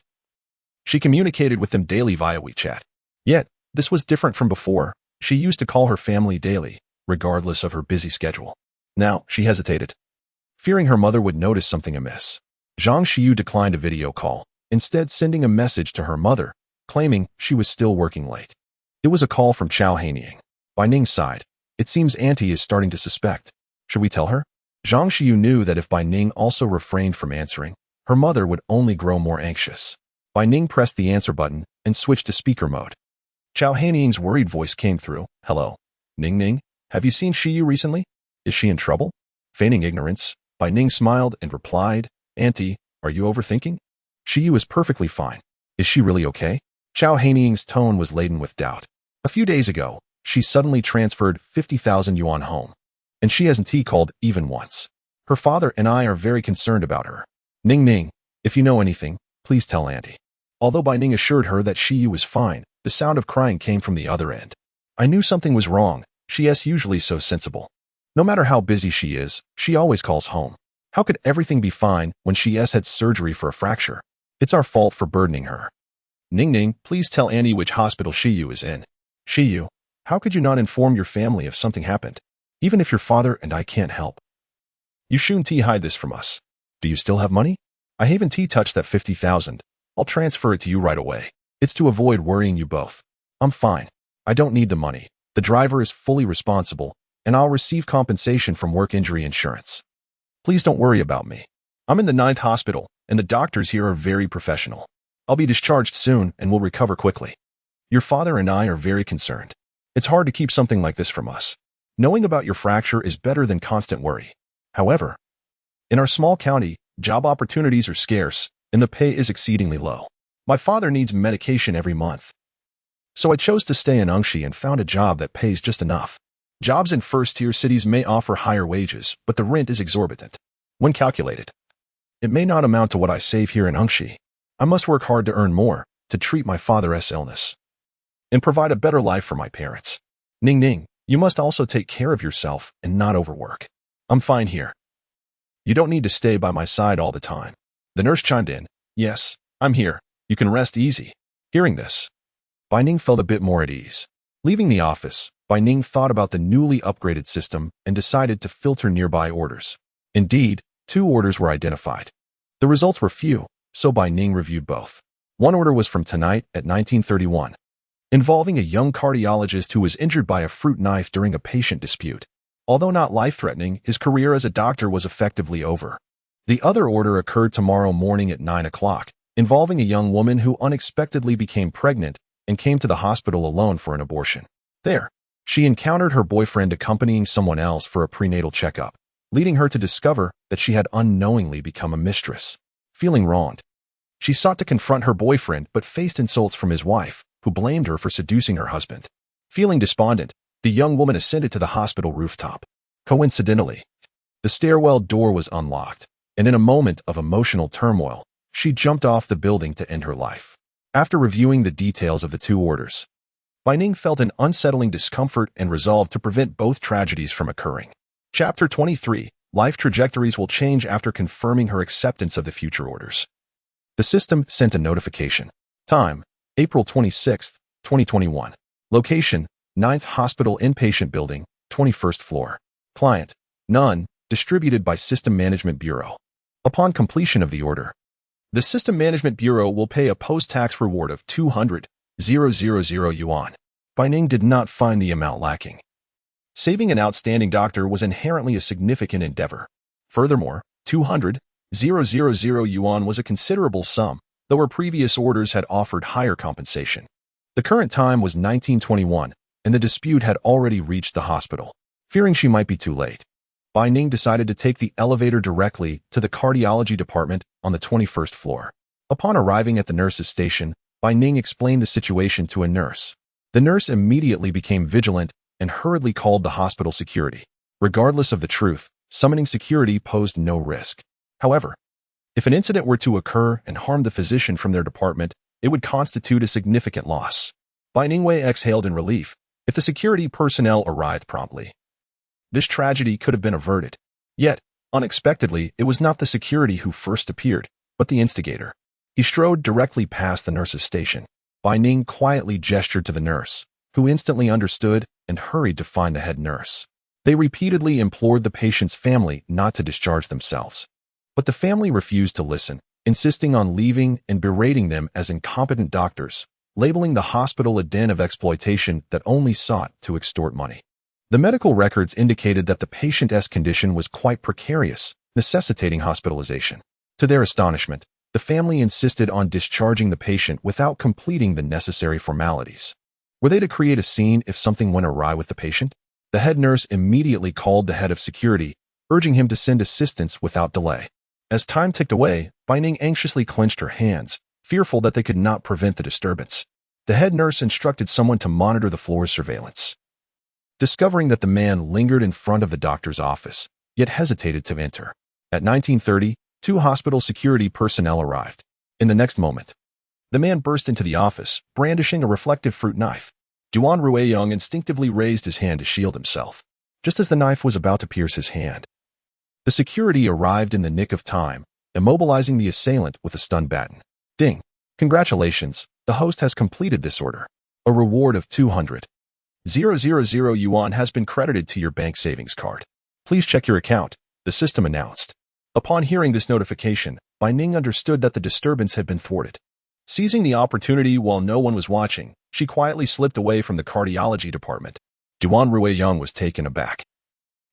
she communicated with them daily via WeChat. Yet, this was different from before. She used to call her family daily, regardless of her busy schedule. Now, she hesitated, fearing her mother would notice something amiss. Zhang Xiyu declined a video call, instead sending a message to her mother, claiming she was still working late. It was a call from Heiresses. Bai Ning sighed. "It seems Auntie is starting to suspect. Should we tell her?" Zhang Xiyu knew that if Bai Ning also refrained from answering, her mother would only grow more anxious. Bai Ning pressed the answer button and switched to speaker mode. Heiresses' worried voice came through. "Hello, Ning Ning, have you seen Xiyu recently? Is she in trouble?" Feigning ignorance, Bai Ning smiled and replied, "Auntie, are you overthinking? Xiyu is perfectly fine. Is she really okay?" Heiresses' tone was laden with doubt. A few days ago, she suddenly transferred 50,000 yuan home, and she hasn't called even once. Her father and I are very concerned about her. Ning Ning, if you know anything, please tell Auntie." Although Bai Ning assured her that Xiyu was fine, the sound of crying came from the other end. "I knew something was wrong. She is usually so sensible. No matter how busy she is, she always calls home. How could everything be fine when she has had surgery for a fracture? It's our fault for burdening her. Ning Ning, please tell Auntie which hospital Xiyu is in." "Xiyu, how could you not inform your family if something happened? Even if your father and I can't help. You shouldn't hide this from us. Do you still have money? I haven't touched that 50,000. I'll transfer it to you right away. It's to avoid worrying you both. I'm fine. I don't need the money. The driver is fully responsible, and I'll receive compensation from work injury insurance. Please don't worry about me. I'm in the 9th hospital, and the doctors here are very professional. I'll be discharged soon and will recover quickly. Your father and I are very concerned. It's hard to keep something like this from us. Knowing about your fracture is better than constant worry. However, in our small county, job opportunities are scarce, and the pay is exceedingly low. My father needs medication every month. So I chose to stay in Ungshi and found a job that pays just enough. Jobs in first-tier cities may offer higher wages, but the rent is exorbitant. When calculated, it may not amount to what I save here in Ungshi. I must work hard to earn more, to treat my father's illness, and provide a better life for my parents. Ning Ning, you must also take care of yourself and not overwork. I'm fine here. You don't need to stay by my side all the time." The nurse chimed in. "Yes, I'm here. You can rest easy." Hearing this, Bai Ning felt a bit more at ease. Leaving the office, Bai Ning thought about the newly upgraded system and decided to filter nearby orders. Indeed, 2 orders were identified. The results were few, so Bai Ning reviewed both. One order was from tonight at 1931, involving a young cardiologist who was injured by a fruit knife during a patient dispute. Although not life-threatening, his career as a doctor was effectively over. The other order occurred tomorrow morning at 9 o'clock, involving a young woman who unexpectedly became pregnant and came to the hospital alone for an abortion. There, she encountered her boyfriend accompanying someone else for a prenatal checkup, leading her to discover that she had unknowingly become a mistress. Feeling wronged, she sought to confront her boyfriend but faced insults from his wife, who blamed her for seducing her husband. Feeling despondent, the young woman ascended to the hospital rooftop. Coincidentally, the stairwell door was unlocked, and in a moment of emotional turmoil, she jumped off the building to end her life. After reviewing the details of the two orders, Bai Ning felt an unsettling discomfort and resolved to prevent both tragedies from occurring. Chapter 23. Life trajectories will change after confirming her acceptance of the future orders. The system sent a notification. Time: April 26, 2021. Location: 9th Hospital Inpatient Building, 21st floor. Client: none, distributed by System Management Bureau. Upon completion of the order, the System Management Bureau will pay a post-tax reward of 200,000 yuan. Bai Ning did not find the amount lacking. Saving an outstanding doctor was inherently a significant endeavor. Furthermore, 200,000 yuan was a considerable sum, though her previous orders had offered higher compensation. The current time was 1921, and the dispute had already reached the hospital. Fearing she might be too late, Bai Ning decided to take the elevator directly to the cardiology department on the 21st floor. Upon arriving at the nurse's station, Bai Ning explained the situation to a nurse. The nurse immediately became vigilant and hurriedly called the hospital security. Regardless of the truth, summoning security posed no risk. However, if an incident were to occur and harm the physician from their department, it would constitute a significant loss. Bai Ning exhaled in relief. If the security personnel arrived promptly, this tragedy could have been averted. Yet, unexpectedly, it was not the security who first appeared, but the instigator. He strode directly past the nurse's station. Bai Ning quietly gestured to the nurse, who instantly understood and hurried to find the head nurse. They repeatedly implored the patient's family not to discharge themselves. But the family refused to listen, insisting on leaving and berating them as incompetent doctors, labeling the hospital a den of exploitation that only sought to extort money. The medical records indicated that the patient's condition was quite precarious, necessitating hospitalization. To their astonishment, the family insisted on discharging the patient without completing the necessary formalities. Were they to create a scene if something went awry with the patient? The head nurse immediately called the head of security, urging him to send assistance without delay. As time ticked away, Bai Ning anxiously clenched her hands, fearful that they could not prevent the disturbance. The head nurse instructed someone to monitor the floor's surveillance. Discovering that the man lingered in front of the doctor's office, yet hesitated to enter. At 19:30, two hospital security personnel arrived. In the next moment, the man burst into the office, brandishing a reflective fruit knife. Duan Ruiyang instinctively raised his hand to shield himself, just as the knife was about to pierce his hand. The security arrived in the nick of time, immobilizing the assailant with a stun baton. Ding! Congratulations, the host has completed this order. A reward of 200,000 yuan has been credited to your bank savings card. Please check your account, the system announced. Upon hearing this notification, Bai Ning understood that the disturbance had been thwarted. Seizing the opportunity while no one was watching, she quietly slipped away from the cardiology department. Duan Ruiyang was taken aback,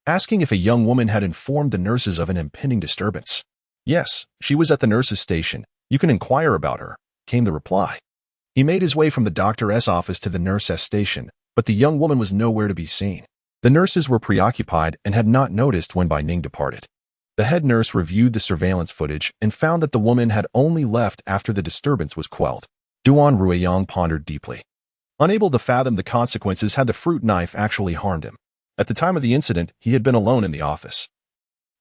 asking if a young woman had informed the nurses of an impending disturbance. Yes, she was at the nurse's station. You can inquire about her, came the reply. He made his way from the doctor's office to the nurse's station, but the young woman was nowhere to be seen. The nurses were preoccupied and had not noticed when Bai Ning departed. The head nurse reviewed the surveillance footage and found that the woman had only left after the disturbance was quelled. Duan Ruiyang pondered deeply, unable to fathom the consequences had the fruit knife actually harmed him. At the time of the incident, he had been alone in the office,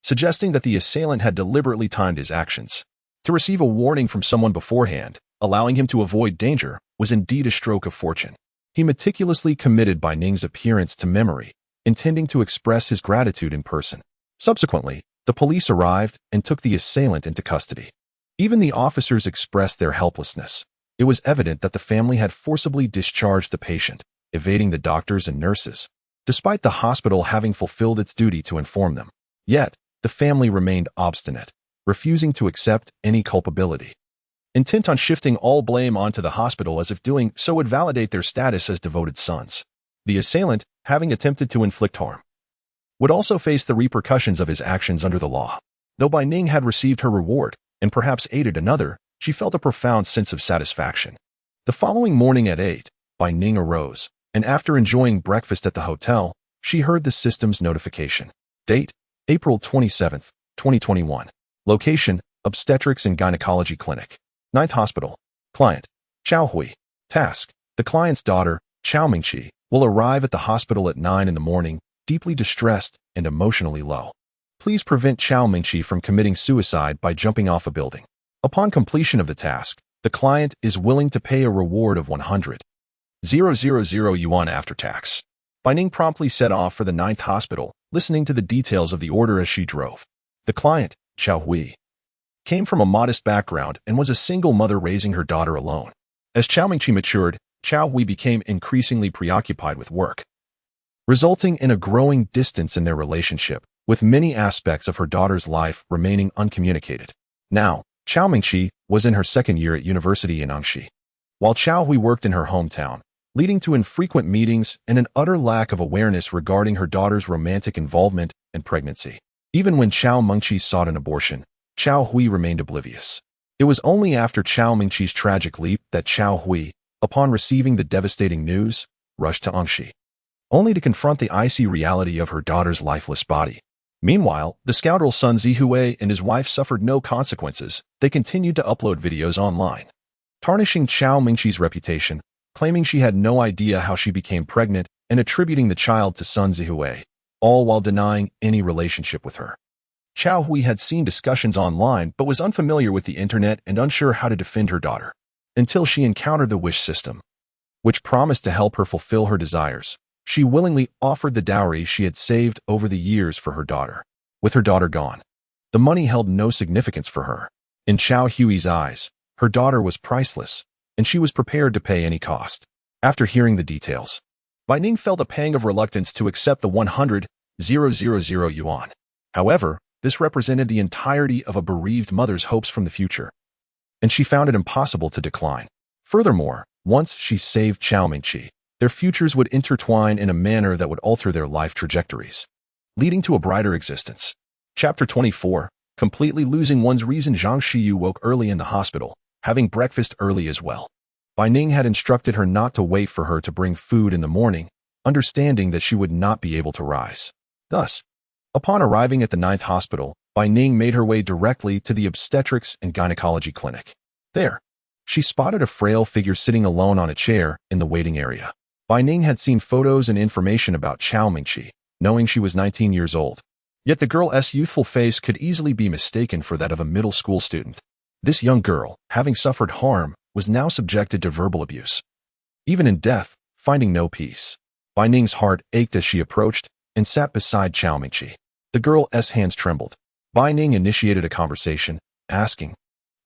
suggesting that the assailant had deliberately timed his actions. To receive a warning from someone beforehand, allowing him to avoid danger, was indeed a stroke of fortune. He meticulously committed Bai Ning's appearance to memory, intending to express his gratitude in person. Subsequently, the police arrived and took the assailant into custody. Even the officers expressed their helplessness. It was evident that the family had forcibly discharged the patient, evading the doctors and nurses, despite the hospital having fulfilled its duty to inform them. Yet, the family remained obstinate, refusing to accept any culpability, intent on shifting all blame onto the hospital as if doing so would validate their status as devoted sons. The assailant, having attempted to inflict harm, would also face the repercussions of his actions under the law. Though Bai Ning had received her reward and perhaps aided another, she felt a profound sense of satisfaction. The following morning at 8, Bai Ning arose, and after enjoying breakfast at the hotel, she heard the system's notification. Date: April 27, 2021. Location: Obstetrics and Gynecology Clinic, 9th Hospital. Client: Chao Hui. Task: the client's daughter, Chao Mingqi, will arrive at the hospital at 9 in the morning, deeply distressed and emotionally low. Please prevent Chao Mingqi from committing suicide by jumping off a building. Upon completion of the task, the client is willing to pay a reward of 100,000 yuan after tax. Bai Ning promptly set off for the 9th hospital, listening to the details of the order as she drove. The client, Chao Hui, came from a modest background and was a single mother raising her daughter alone. As Chao Mingqi matured, Chao Hui became increasingly preoccupied with work, resulting in a growing distance in their relationship, with many aspects of her daughter's life remaining uncommunicated. Now, Chao Mingqi was in her 2nd year at university in Anxi, while Chao Hui worked in her hometown, leading to infrequent meetings and an utter lack of awareness regarding her daughter's romantic involvement and pregnancy. Even when Chao Mingqi sought an abortion, Chao Hui remained oblivious. It was only after Chao Mingqi's tragic leap that Chao Hui, upon receiving the devastating news, rushed to Anxi, only to confront the icy reality of her daughter's lifeless body. Meanwhile, the scoundrel Sun Zihui and his wife suffered no consequences. They continued to upload videos online, tarnishing Chao Mingqi's reputation, claiming she had no idea how she became pregnant and attributing the child to Sun Zihui, all while denying any relationship with her. Chao Hui had seen discussions online but was unfamiliar with the internet and unsure how to defend her daughter, until she encountered the wish system, which promised to help her fulfill her desires. She willingly offered the dowry she had saved over the years for her daughter. With her daughter gone, the money held no significance for her. In Chao Hui's eyes, her daughter was priceless, and she was prepared to pay any cost. After hearing the details, Bai Ning felt a pang of reluctance to accept the 100,000 yuan. However, this represented the entirety of a bereaved mother's hopes from the future, and she found it impossible to decline. Furthermore, once she saved Chao Mingqi, their futures would intertwine in a manner that would alter their life trajectories, leading to a brighter existence. Chapter 24. Completely losing one's reason. Zhang Xiyu woke early in the hospital, having breakfast early as well. Bai Ning had instructed her not to wait for her to bring food in the morning, understanding that she would not be able to rise. Thus, upon arriving at the 9th hospital, Bai Ning made her way directly to the obstetrics and gynecology clinic. There, she spotted a frail figure sitting alone on a chair in the waiting area. Bai Ning had seen photos and information about Chao Mingqi, knowing she was 19 years old. Yet the girl's youthful face could easily be mistaken for that of a middle school student. This young girl, having suffered harm, was now subjected to verbal abuse. Even in death, finding no peace. Bai Ning's heart ached as she approached and sat beside Chao Mingqi. The girl's hands trembled. Bai Ning initiated a conversation, asking,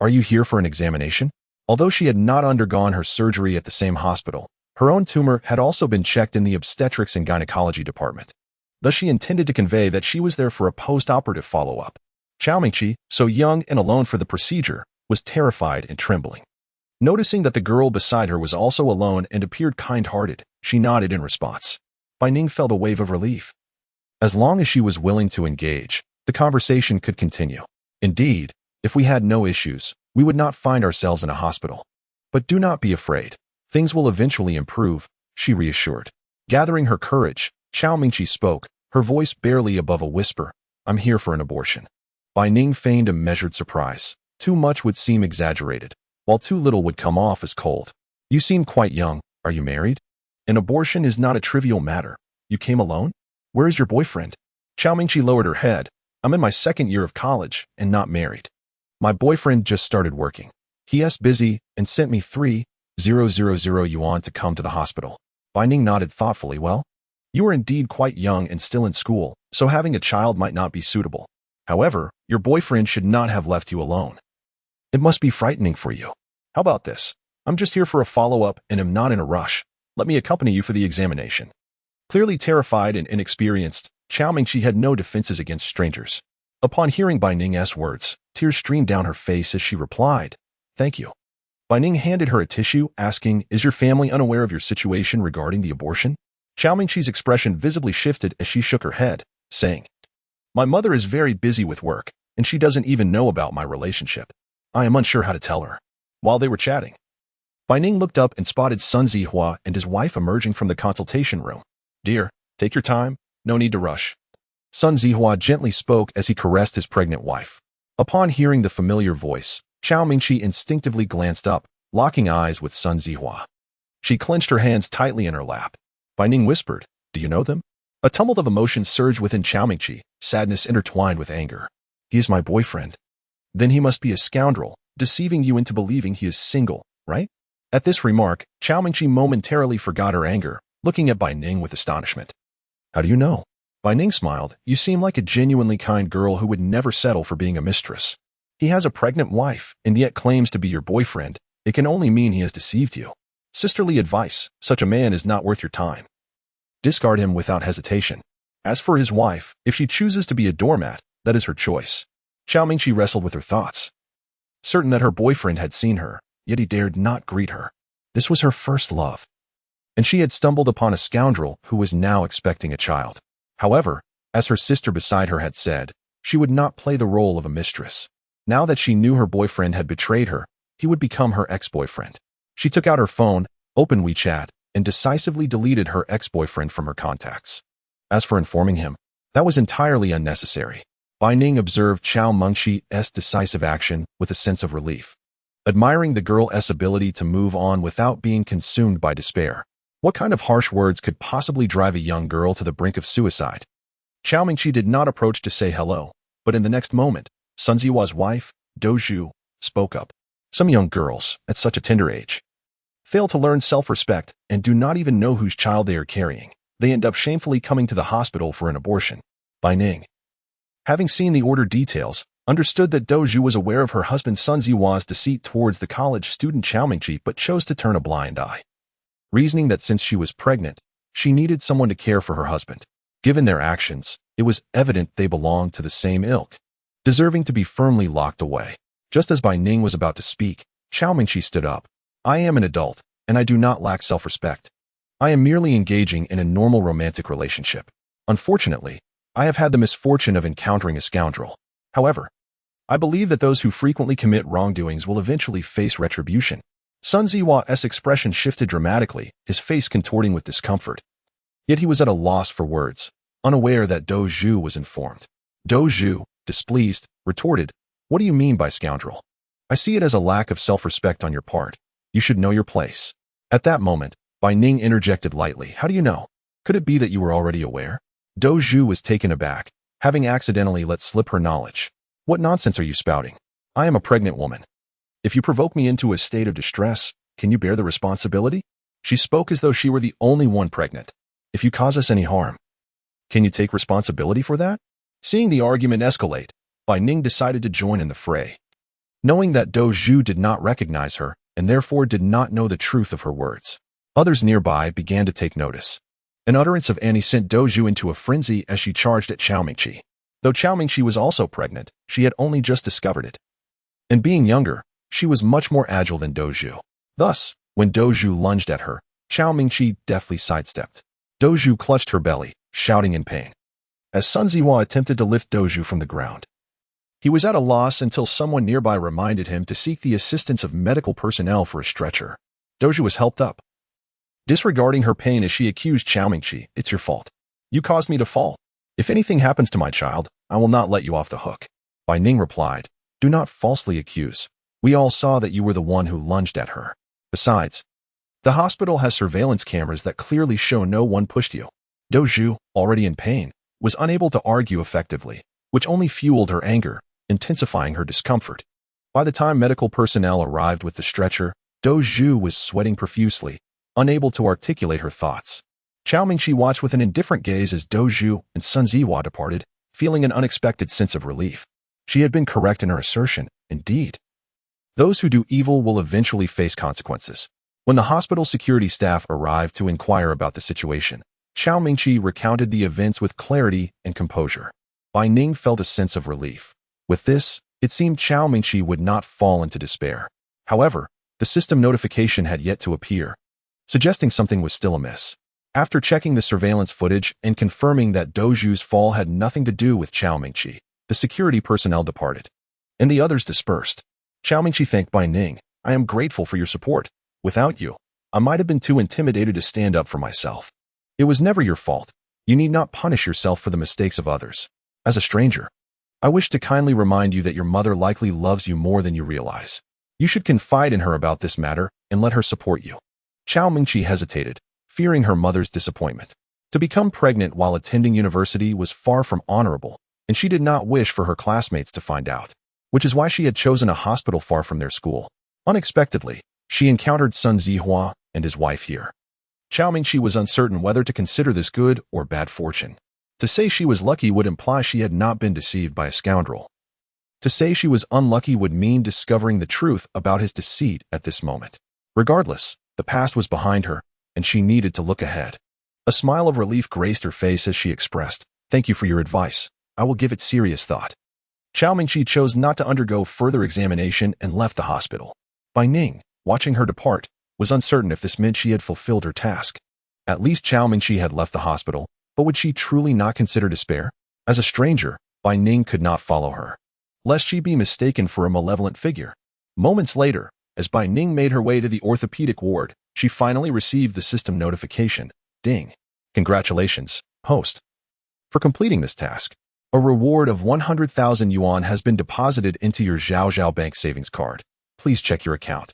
"Are you here for an examination?" Although she had not undergone her surgery at the same hospital, her own tumor had also been checked in the obstetrics and gynecology department. Thus she intended to convey that she was there for a post-operative follow-up. Chao Mingqi, so young and alone for the procedure, was terrified and trembling. Noticing that the girl beside her was also alone and appeared kind-hearted, she nodded in response. Bai Ning felt a wave of relief. As long as she was willing to engage, the conversation could continue. Indeed, if we had no issues, we would not find ourselves in a hospital. But do not be afraid. Things will eventually improve, she reassured. Gathering her courage, Chao Mingqi spoke, her voice barely above a whisper. "I'm here for an abortion." Bai Ning feigned a measured surprise. Too much would seem exaggerated, while too little would come off as cold. "You seem quite young. Are you married? An abortion is not a trivial matter. You came alone? Where is your boyfriend?" Chao Mingqi lowered her head. "I'm in my 2nd year of college and not married. My boyfriend just started working. He's busy and sent me 3,000 yuan to come to the hospital." Bai Ning nodded thoughtfully. "Well, you are indeed quite young and still in school, so having a child might not be suitable. However, your boyfriend should not have left you alone. It must be frightening for you. How about this? I'm just here for a follow-up and am not in a rush. Let me accompany you for the examination." Clearly terrified and inexperienced, Chao Mingqi had no defenses against strangers. Upon hearing Bai Ning's words, tears streamed down her face as she replied, "Thank you." Bai Ning handed her a tissue, asking, "Is your family unaware of your situation regarding the abortion?" Chao Mingqi's expression visibly shifted as she shook her head, saying, "My mother is very busy with work, and she doesn't even know about my relationship. I am unsure how to tell her." While they were chatting, Bai Ning looked up and spotted Sun Zihua and his wife emerging from the consultation room. "Dear, take your time. No need to rush." Sun Zihua gently spoke as he caressed his pregnant wife. Upon hearing the familiar voice, Chao Mingqi instinctively glanced up, locking eyes with Sun Zihua. She clenched her hands tightly in her lap. Bai Ning whispered, "Do you know them?" A tumult of emotions surged within Chao Mingqi, sadness intertwined with anger. He is my boyfriend. Then he must be a scoundrel, deceiving you into believing he is single, right? At this remark, Chao Mingqi momentarily forgot her anger, looking at Bai Ning with astonishment. How do you know? Bai Ning smiled. You seem like a genuinely kind girl who would never settle for being a mistress. He has a pregnant wife, and yet claims to be your boyfriend. It can only mean he has deceived you. Sisterly advice, such a man is not worth your time. Discard him without hesitation. As for his wife, if she chooses to be a doormat, that is her choice. Chao Mingqi wrestled with her thoughts. Certain that her boyfriend had seen her, yet he dared not greet her. This was her first love. And she had stumbled upon a scoundrel who was now expecting a child. However, as her sister beside her had said, she would not play the role of a mistress. Now that she knew her boyfriend had betrayed her, he would become her ex-boyfriend. She took out her phone, opened WeChat, and decisively deleted her ex-boyfriend from her contacts. As for informing him, that was entirely unnecessary. Bai Ning observed Chao Mingqi's decisive action with a sense of relief, admiring the girl's ability to move on without being consumed by despair. What kind of harsh words could possibly drive a young girl to the brink of suicide? Chao Mingqi did not approach to say hello, but in the next moment, Sun Zihua's wife, Do Zhu, spoke up. Some young girls, at such a tender age, fail to learn self-respect and do not even know whose child they are carrying. They end up shamefully coming to the hospital for an abortion. Bai Ning, having seen the order details, understood that Do Zhu was aware of her husband Sun Zihua's deceit towards the college student Chao Mingqi but chose to turn a blind eye, reasoning that since she was pregnant, she needed someone to care for her husband. Given their actions, it was evident they belonged to the same ilk, deserving to be firmly locked away. Just as Bai Ning was about to speak, Chao Mingqi stood up. I am an adult, and I do not lack self-respect. I am merely engaging in a normal romantic relationship. Unfortunately, I have had the misfortune of encountering a scoundrel. However, I believe that those who frequently commit wrongdoings will eventually face retribution. Sun Zihua's expression shifted dramatically, his face contorting with discomfort. Yet he was at a loss for words, unaware that Do Zhu was informed. Do Zhu, displeased, retorted, What do you mean by scoundrel? I see it as a lack of self-respect on your part. You should know your place. At that moment, Bai Ning interjected lightly. How do you know? Could it be that you were already aware? Do Zhu was taken aback, having accidentally let slip her knowledge. What nonsense are you spouting? I am a pregnant woman. If you provoke me into a state of distress, can you bear the responsibility? She spoke as though she were the only one pregnant. If you cause us any harm, can you take responsibility for that? Seeing the argument escalate, Bai Ning decided to join in the fray. Knowing that Do Zhu did not recognize her, and therefore did not know the truth of her words, others nearby began to take notice. An utterance of Annie sent Do Zhu into a frenzy as she charged at Chao Mingqi. Though Chao Mingqi was also pregnant, she had only just discovered it. And being younger, she was much more agile than Do Zhu. Thus, when Do Zhu lunged at her, Chao Mingqi deftly sidestepped. Do Zhu clutched her belly, shouting in pain, as Sun Zihua attempted to lift Do Zhu from the ground. He was at a loss until someone nearby reminded him to seek the assistance of medical personnel for a stretcher. Do Zhu was helped up, disregarding her pain as she accused Chao Mingqi. It's your fault. You caused me to fall. If anything happens to my child, I will not let you off the hook. Bai Ning replied, Do not falsely accuse. We all saw that you were the one who lunged at her. Besides, the hospital has surveillance cameras that clearly show no one pushed you. Do Zhu, already in pain, was unable to argue effectively, which only fueled her anger, intensifying her discomfort. By the time medical personnel arrived with the stretcher, Do Zhu was sweating profusely, unable to articulate her thoughts. Chao Mingqi watched with an indifferent gaze as Do Zhu and Sun Zihua departed, feeling an unexpected sense of relief. She had been correct in her assertion, indeed. Those who do evil will eventually face consequences. When the hospital security staff arrived to inquire about the situation, Chao Mingqi recounted the events with clarity and composure. Bai Ning felt a sense of relief. With this, it seemed Chao Mingqi would not fall into despair. However, the system notification had yet to appear, suggesting something was still amiss. After checking the surveillance footage and confirming that Do Zhu's fall had nothing to do with Chao Mingqi, the security personnel departed, and the others dispersed. Chao Mingqi thanked Bai Ning. I am grateful for your support. Without you, I might have been too intimidated to stand up for myself. It was never your fault. You need not punish yourself for the mistakes of others. As a stranger, I wish to kindly remind you that your mother likely loves you more than you realize. You should confide in her about this matter and let her support you. Chao Mingqi hesitated, fearing her mother's disappointment. To become pregnant while attending university was far from honorable, and she did not wish for her classmates to find out, which is why she had chosen a hospital far from their school. Unexpectedly, she encountered Sun Zihua and his wife here. Chao Mingqi was uncertain whether to consider this good or bad fortune. To say she was lucky would imply she had not been deceived by a scoundrel. To say she was unlucky would mean discovering the truth about his deceit at this moment. Regardless, the past was behind her, and she needed to look ahead. A smile of relief graced her face as she expressed, "Thank you for your advice. I will give it serious thought." Chao Mingqi chose not to undergo further examination and left the hospital. Bai Ning, watching her depart, was uncertain if this meant she had fulfilled her task. At least Chao Mingqi had left the hospital, but would she truly not consider despair? As a stranger, Bai Ning could not follow her, lest she be mistaken for a malevolent figure. Moments later, as Bai Ning made her way to the orthopedic ward, she finally received the system notification. Ding. Congratulations, host. For completing this task, a reward of 100,000 yuan has been deposited into your Zhao Bank savings card. Please check your account.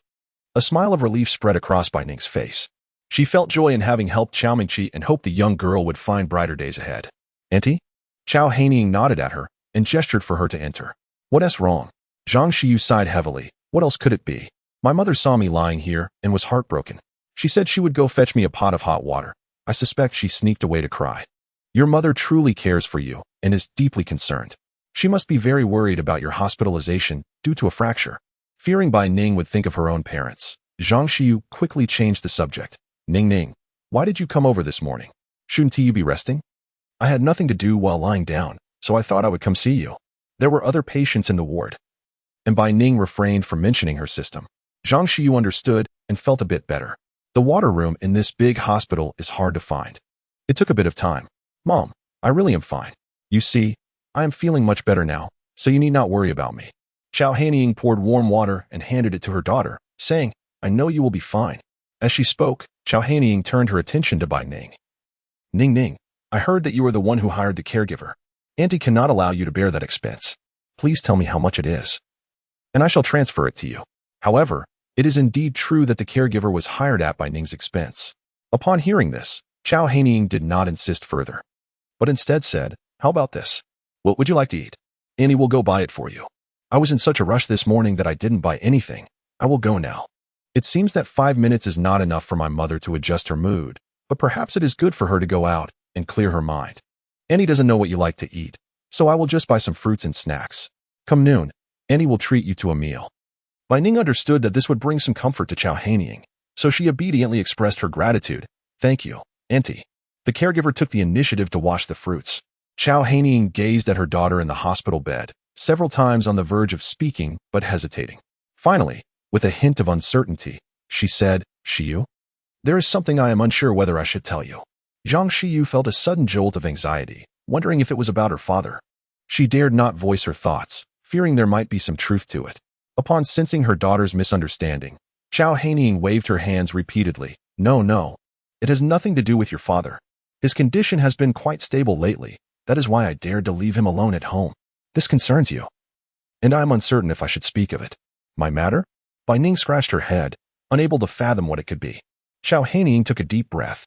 A smile of relief spread across Bai Ning's face. She felt joy in having helped Chao Mingqi and hoped the young girl would find brighter days ahead. Auntie? Chao Heining nodded at her and gestured for her to enter. What's wrong? Zhang Xiyu sighed heavily. What else could it be? My mother saw me lying here and was heartbroken. She said she would go fetch me a pot of hot water. I suspect she sneaked away to cry. Your mother truly cares for you and is deeply concerned. She must be very worried about your hospitalization due to a fracture. Fearing Bai Ning would think of her own parents, Zhang Xiyu quickly changed the subject. Ning, why did you come over this morning? Shouldn't you be resting? I had nothing to do while lying down, so I thought I would come see you. There were other patients in the ward. And Bai Ning refrained from mentioning her system. Zhang Xiyu understood and felt a bit better. The water room in this big hospital is hard to find. It took a bit of time. Mom, I really am fine. You see, I am feeling much better now, so you need not worry about me. Chao Heining poured warm water and handed it to her daughter, saying, I know you will be fine. As she spoke, Chao Heining turned her attention to Bai Ning. Ning, I heard that you are the one who hired the caregiver. Auntie cannot allow you to bear that expense. Please tell me how much it is, and I shall transfer it to you. However, it is indeed true that the caregiver was hired at Bai Ning's expense. Upon hearing this, Chao Heining did not insist further, but instead said, how about this? What would you like to eat? Annie will go buy it for you. I was in such a rush this morning that I didn't buy anything. I will go now. It seems that 5 minutes is not enough for my mother to adjust her mood, but perhaps it is good for her to go out and clear her mind. Annie doesn't know what you like to eat, so I will just buy some fruits and snacks. Come noon, Annie will treat you to a meal. Bai Ning understood that this would bring some comfort to Chao Heining, so she obediently expressed her gratitude. Thank you, Auntie. The caregiver took the initiative to wash the fruits. Chao Heining gazed at her daughter in the hospital bed, several times on the verge of speaking but hesitating. Finally, with a hint of uncertainty, she said, Xiyu? There is something I am unsure whether I should tell you. Zhang Xiyu felt a sudden jolt of anxiety, wondering if it was about her father. She dared not voice her thoughts, fearing there might be some truth to it. Upon sensing her daughter's misunderstanding, Chao Heining waved her hands repeatedly. No. It has nothing to do with your father. His condition has been quite stable lately. That is why I dared to leave him alone at home. This concerns you, and I am uncertain if I should speak of it. My matter? Bai Ning scratched her head, unable to fathom what it could be. Chao Heining took a deep breath,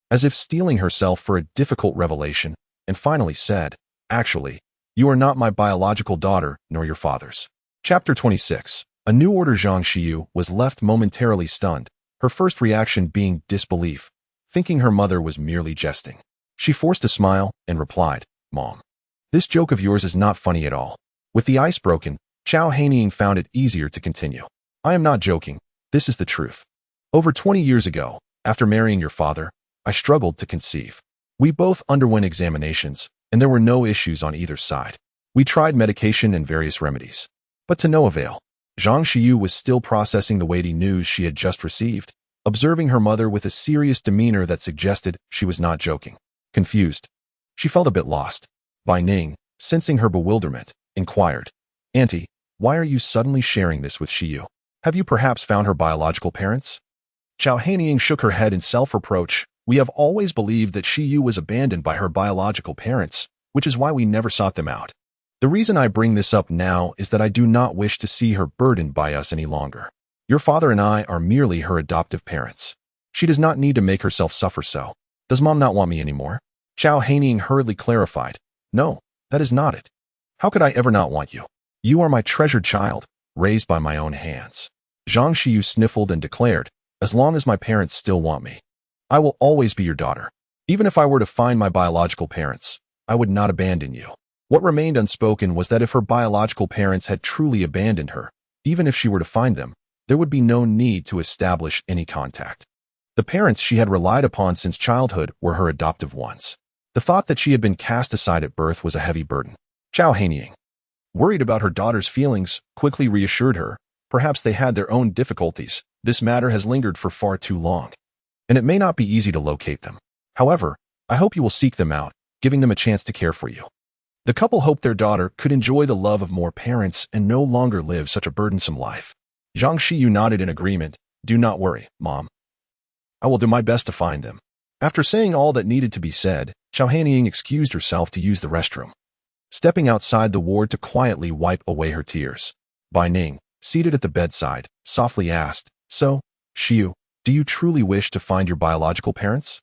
as if steeling herself for a difficult revelation, and finally said, Actually, you are not my biological daughter nor your father's. Chapter 26. A new order. Zhang Xiyu was left momentarily stunned, her first reaction being disbelief, thinking her mother was merely jesting. She forced a smile and replied, Mom, this joke of yours is not funny at all. With the ice broken, Chao Heining found it easier to continue. I am not joking. This is the truth. Over 20 years ago, after marrying your father, I struggled to conceive. We both underwent examinations, and there were no issues on either side. We tried medication and various remedies, but to no avail. Zhang Xiyu was still processing the weighty news she had just received, observing her mother with a serious demeanor that suggested she was not joking. Confused, she felt a bit lost. Bai Ning, sensing her bewilderment, inquired, Auntie, why are you suddenly sharing this with Xiyu? Have you perhaps found her biological parents? Chao Heining shook her head in self-reproach. We have always believed that Xiyu was abandoned by her biological parents, which is why we never sought them out. The reason I bring this up now is that I do not wish to see her burdened by us any longer. Your father and I are merely her adoptive parents. She does not need to make herself suffer so. Does Mom not want me anymore? Chao Heining hurriedly clarified. No, That is not it. How could I ever not want you? You are my treasured child, raised by my own hands. Zhang Xiyu sniffled and declared, as long as my parents still want me, I will always be your daughter. Even if I were to find my biological parents, I would not abandon you. What remained unspoken was that if her biological parents had truly abandoned her, even if she were to find them, there would be no need to establish any contact. The parents she had relied upon since childhood were her adoptive ones. The thought that she had been cast aside at birth was a heavy burden. Bai Ning, worried about her daughter's feelings, quickly reassured her. Perhaps they had their own difficulties. This matter has lingered for far too long, and it may not be easy to locate them. However, I hope you will seek them out, giving them a chance to care for you. The couple hoped their daughter could enjoy the love of more parents and no longer live such a burdensome life. Zhang Xiyu nodded in agreement. Do not worry, Mom. I will do my best to find them. After saying all that needed to be said, Bai Ning excused herself to use the restroom, stepping outside the ward to quietly wipe away her tears. Bai Ning, seated at the bedside, softly asked, So, Xiyu, do you truly wish to find your biological parents?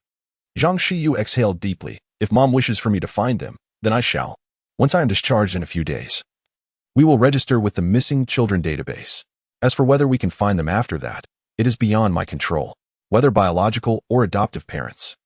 Zhang Xiyu exhaled deeply. If Mom wishes for me to find them, then I shall. Once I am discharged in a few days, we will register with the missing children database. As for whether we can find them after that, it is beyond my control, whether biological or adoptive parents.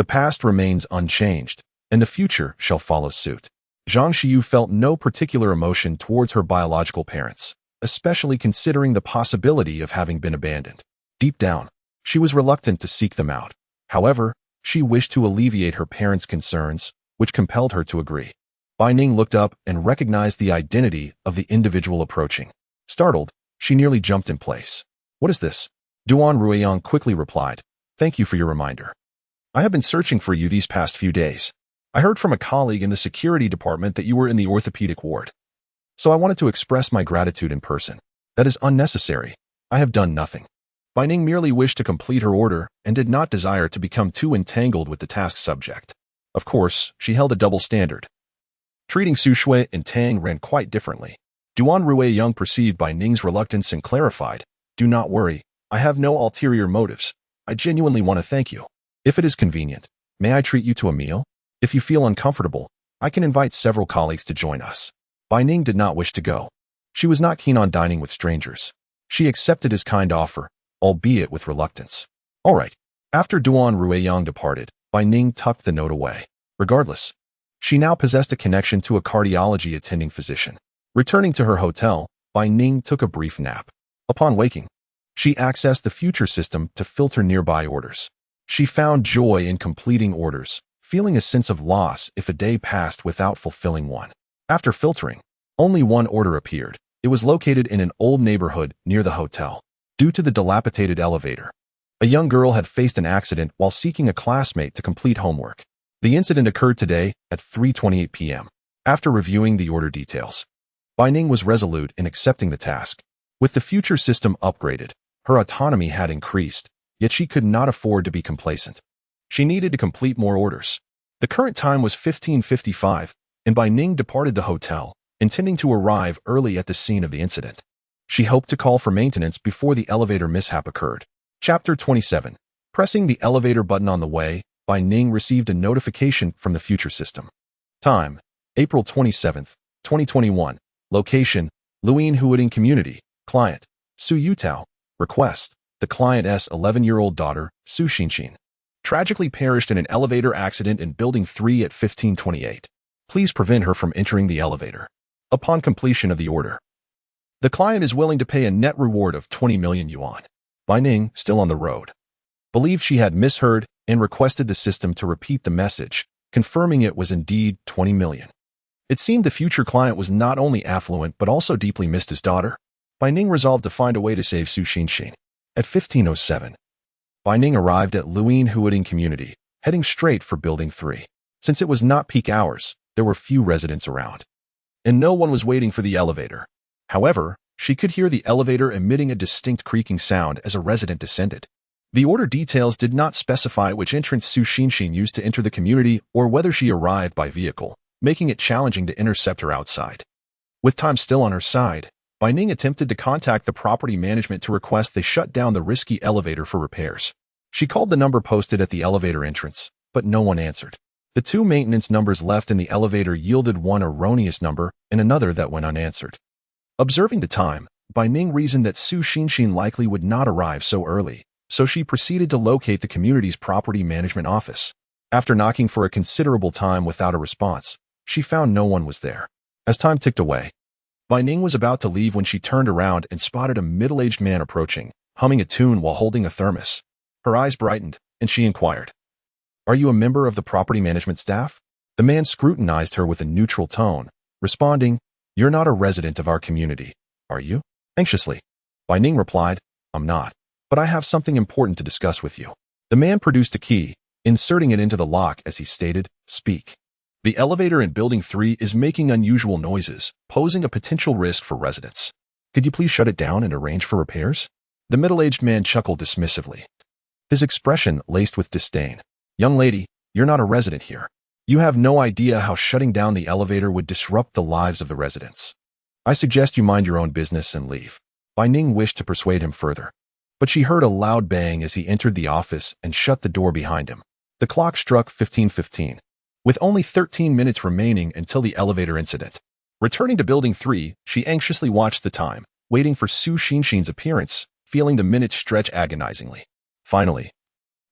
The past remains unchanged, and the future shall follow suit. Zhang Xiyu felt no particular emotion towards her biological parents, especially considering the possibility of having been abandoned. Deep down, she was reluctant to seek them out. However, she wished to alleviate her parents' concerns, which compelled her to agree. Bai Ning looked up and recognized the identity of the individual approaching. Startled, she nearly jumped in place. What is this? Duan Ruiyang quickly replied, Thank you for your reminder. I have been searching for you these past few days. I heard from a colleague in the security department that you were in the orthopedic ward. So I wanted to express my gratitude in person. That is unnecessary. I have done nothing. Bai Ning merely wished to complete her order and did not desire to become too entangled with the task subject. Of course, she held a double standard. Treating Su Shui and Tang ran quite differently. Duan Ruiyang perceived Bai Ning's reluctance and clarified, Do not worry, I have no ulterior motives. I genuinely want to thank you. If it is convenient, may I treat you to a meal? If you feel uncomfortable, I can invite several colleagues to join us. Bai Ning did not wish to go. She was not keen on dining with strangers. She accepted his kind offer, albeit with reluctance. All right. After Duan Ruiyang departed, Bai Ning tucked the note away. Regardless, she now possessed a connection to a cardiology attending physician. Returning to her hotel, Bai Ning took a brief nap. Upon waking, she accessed the future system to filter nearby orders. She found joy in completing orders, feeling a sense of loss if a day passed without fulfilling one. After filtering, only one order appeared. It was located in an old neighborhood near the hotel. Due to the dilapidated elevator, a young girl had faced an accident while seeking a classmate to complete homework. The incident occurred today at 3:28 p.m. After reviewing the order details, Bai Ning was resolute in accepting the task. With the future system upgraded, her autonomy had increased, yet she could not afford to be complacent. She needed to complete more orders. The current time was 15:55, and Bai Ning departed the hotel, intending to arrive early at the scene of the incident. She hoped to call for maintenance before the elevator mishap occurred. Chapter 27. Pressing the elevator button on the way, Bai Ning received a notification from the future system. Time: April 27, 2021. Location: Luyin Huading Community. Client: Su Yutao. Request: the client's 11-year-old daughter, Su Xinxin, tragically perished in an elevator accident in Building 3 at 1528. Please prevent her from entering the elevator. Upon completion of the order, the client is willing to pay a net reward of 20 million yuan. Bai Ning, still on the road, believed she had misheard and requested the system to repeat the message, confirming it was indeed 20 million. It seemed the future client was not only affluent but also deeply missed his daughter. Bai Ning resolved to find a way to save Su Xinxin. At 15:07, Bai Ning arrived at Luyin Huading Community, heading straight for Building 3. Since it was not peak hours, there were few residents around, and no one was waiting for the elevator. However, she could hear the elevator emitting a distinct creaking sound as a resident descended. The order details did not specify which entrance Su Xinxin used to enter the community or whether she arrived by vehicle, making it challenging to intercept her outside. With time still on her side, Bai Ning attempted to contact the property management to request they shut down the risky elevator for repairs. She called the number posted at the elevator entrance, but no one answered. The The two maintenance numbers left in the elevator yielded one erroneous number and another that went unanswered. Observing the time, Bai Ning reasoned that Su Xinxin likely would not arrive so early, so she proceeded to locate the community's property management office. After knocking for a considerable time without a response, she found no one was there. As time ticked away, Bai Ning was about to leave when she turned around and spotted a middle-aged man approaching, humming a tune while holding a thermos. Her eyes brightened, and she inquired, "Are you a member of the property management staff?" The man scrutinized her with a neutral tone, responding, "You're not a resident of our community, are you?" Anxiously, Bai Ning replied, "I'm not, but I have something important to discuss with you." The man produced a key, inserting it into the lock as he stated, "Speak." "The elevator in Building 3 is making unusual noises, posing a potential risk for residents. Could you please shut it down and arrange for repairs?" The middle-aged man chuckled dismissively, his expression laced with disdain. "Young lady, you're not a resident here. You have no idea how shutting down the elevator would disrupt the lives of the residents. I suggest you mind your own business and leave." Bai Ning wished to persuade him further, but she heard a loud bang as he entered the office and shut the door behind him. The clock struck 15:15, with only 13 minutes remaining until the elevator incident. Returning to Building 3, she anxiously watched the time, waiting for Su Xinxin's appearance, feeling the minutes stretch agonizingly. Finally,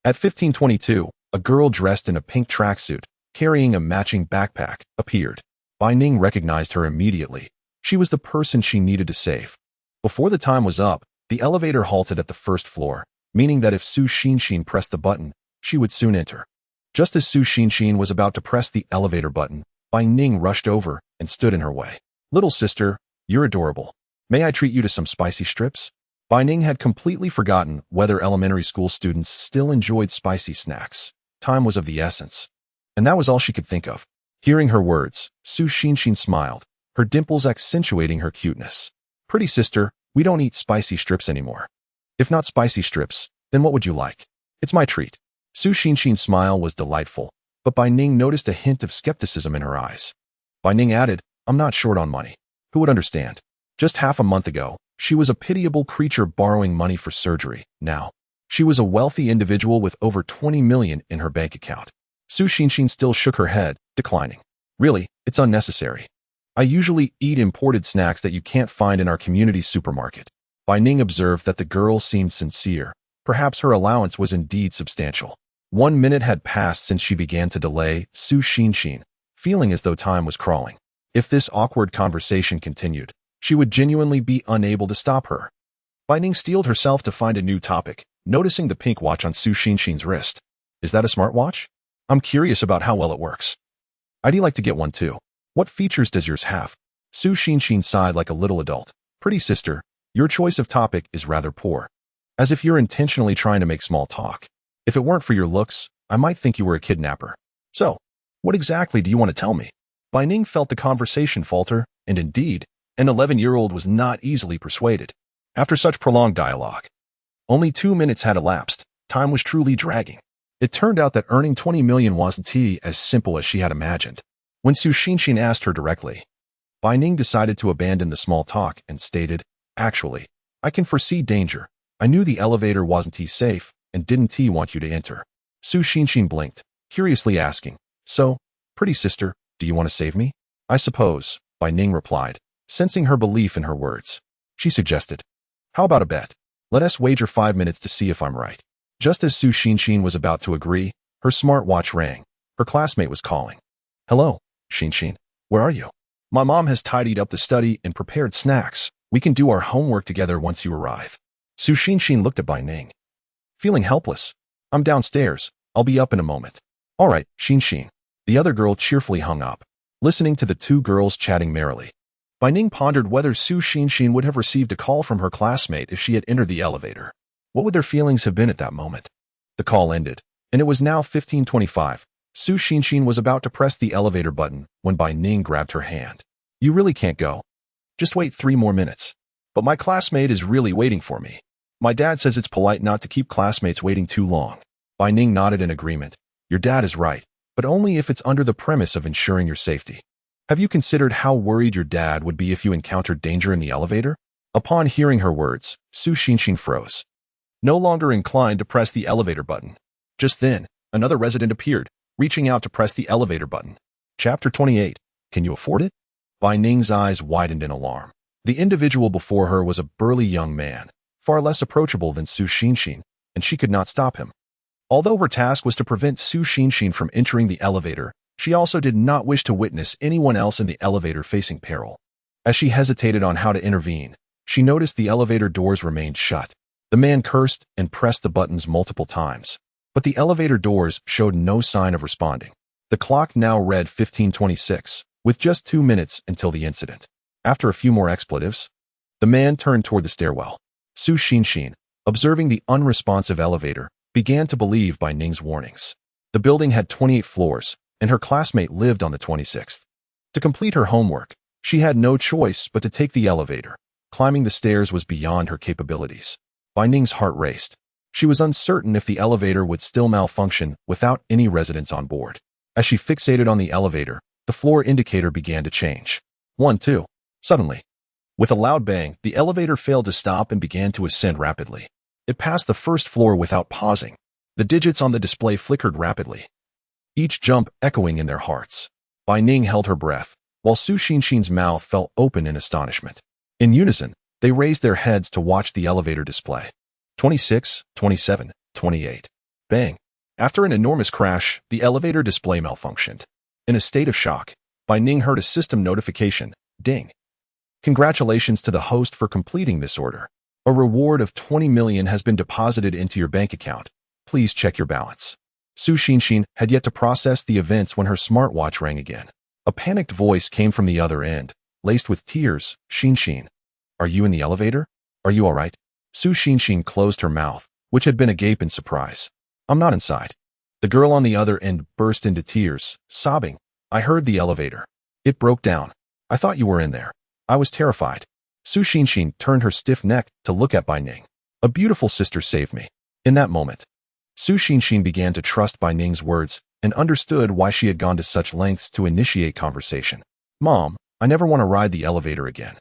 at 15:22, a girl dressed in a pink tracksuit, carrying a matching backpack, appeared. Bai Ning recognized her immediately. She was the person she needed to save. Before the time was up, the elevator halted at the first floor, meaning that if Su Xinxin pressed the button, she would soon enter. Just as Su Xinxin was about to press the elevator button, Bai Ning rushed over and stood in her way. "Little sister, you're adorable. May I treat you to some spicy strips?" Bai Ning had completely forgotten whether elementary school students still enjoyed spicy snacks. Time was of the essence, and that was all she could think of. Hearing her words, Su Xinxin smiled, her dimples accentuating her cuteness. "Pretty sister, we don't eat spicy strips anymore. If not spicy strips, then what would you like? It's my treat." Su Xinxin's smile was delightful, but Bai Ning noticed a hint of skepticism in her eyes. Bai Ning added, "I'm not short on money. Who would understand? Just half a month ago, she was a pitiable creature borrowing money for surgery. Now, she was a wealthy individual with over 20 million in her bank account." Su Xinxin still shook her head, declining. "Really, it's unnecessary. I usually eat imported snacks that you can't find in our community supermarket." Bai Ning observed that the girl seemed sincere. Perhaps her allowance was indeed substantial. 1 minute had passed since she began to delay, Su Xinxin, feeling as though time was crawling. If this awkward conversation continued, she would genuinely be unable to stop her. Bai Ning steeled herself to find a new topic, noticing the pink watch on Su Xinxin's wrist. "Is that a smartwatch? I'm curious about how well it works. I'd like to get one too. What features does yours have?" Su Xinxin sighed like a little adult. "Pretty sister, your choice of topic is rather poor. As if you're intentionally trying to make small talk. If it weren't for your looks, I might think you were a kidnapper. So, what exactly do you want to tell me?" Bai Ning felt the conversation falter, and indeed, an 11-year-old was not easily persuaded. After such prolonged dialogue, only 2 minutes had elapsed. Time was truly dragging. It turned out that earning 20 million wasn't as simple as she had imagined. When Su Xinxin asked her directly, Bai Ning decided to abandon the small talk and stated, "Actually, I can foresee danger. I knew the elevator wasn't safe and didn't want you to enter." Su Xinxin blinked, curiously asking, "So, pretty sister, do you want to save me?" "I suppose," Bai Ning replied, sensing her belief in her words. She suggested, "How about a bet? Let us wager 5 minutes to see if I'm right." Just as Su Xinxin was about to agree, her smartwatch rang. Her classmate was calling. "Hello, Xinxin. Where are you? My mom has tidied up the study and prepared snacks. We can do our homework together once you arrive." Su Xinxin looked at Bai Ning, feeling helpless. "I'm downstairs. I'll be up in a moment." "All right, Xinxin." The other girl cheerfully hung up, listening to the two girls chatting merrily. Bai Ning pondered whether Su Xinxin would have received a call from her classmate if she had entered the elevator. What would their feelings have been at that moment? The call ended, and it was now 15:25. Su Xinxin was about to press the elevator button when Bai Ning grabbed her hand. "You really can't go. Just wait 3 more minutes. But my classmate is really waiting for me. My dad says it's polite not to keep classmates waiting too long." Bai Ning nodded in agreement. "Your dad is right, but only if it's under the premise of ensuring your safety. Have you considered how worried your dad would be if you encountered danger in the elevator?" Upon hearing her words, Su Xinxin froze, no longer inclined to press the elevator button. Just then, another resident appeared, reaching out to press the elevator button. Chapter 28. Can you afford it? Bai Ning's eyes widened in alarm. The individual before her was a burly young man, far less approachable than Su Xinxin, and she could not stop him. Although her task was to prevent Su Xinxin from entering the elevator, she also did not wish to witness anyone else in the elevator facing peril. As she hesitated on how to intervene, she noticed the elevator doors remained shut. The man cursed and pressed the buttons multiple times, but the elevator doors showed no sign of responding. The clock now read 15:26, with just 2 minutes until the incident. After a few more expletives, the man turned toward the stairwell. Su Xinxin, observing the unresponsive elevator, began to believe Bai Ning's warnings. The building had 28 floors, and her classmate lived on the 26th. To complete her homework, she had no choice but to take the elevator. Climbing the stairs was beyond her capabilities. Bai Ning's heart raced. She was uncertain if the elevator would still malfunction without any residents on board. As she fixated on the elevator, the floor indicator began to change. 1, 2. Suddenly, with a loud bang, the elevator failed to stop and began to ascend rapidly. It passed the first floor without pausing. The digits on the display flickered rapidly, each jump echoing in their hearts. Bai Ning held her breath, while Su Xinxin's mouth fell open in astonishment. In unison, they raised their heads to watch the elevator display. 26, 27, 28. Bang! After an enormous crash, the elevator display malfunctioned. In a state of shock, Bai Ning heard a system notification, ding. Congratulations to the host for completing this order. A reward of 20 million has been deposited into your bank account. Please check your balance. Su Xinxin had yet to process the events when her smartwatch rang again. A panicked voice came from the other end, laced with tears. Xinxin, are you in the elevator? Are you all right? Su Xinxin closed her mouth, which had been agape in surprise. I'm not inside. The girl on the other end burst into tears, sobbing. I heard the elevator. It broke down. I thought you were in there. I was terrified. Su Xinxin turned her stiff neck to look at Bai Ning. A beautiful sister saved me. In that moment, Su Xinxin began to trust Bai Ning's words and understood why she had gone to such lengths to initiate conversation. Mom, I never want to ride the elevator again.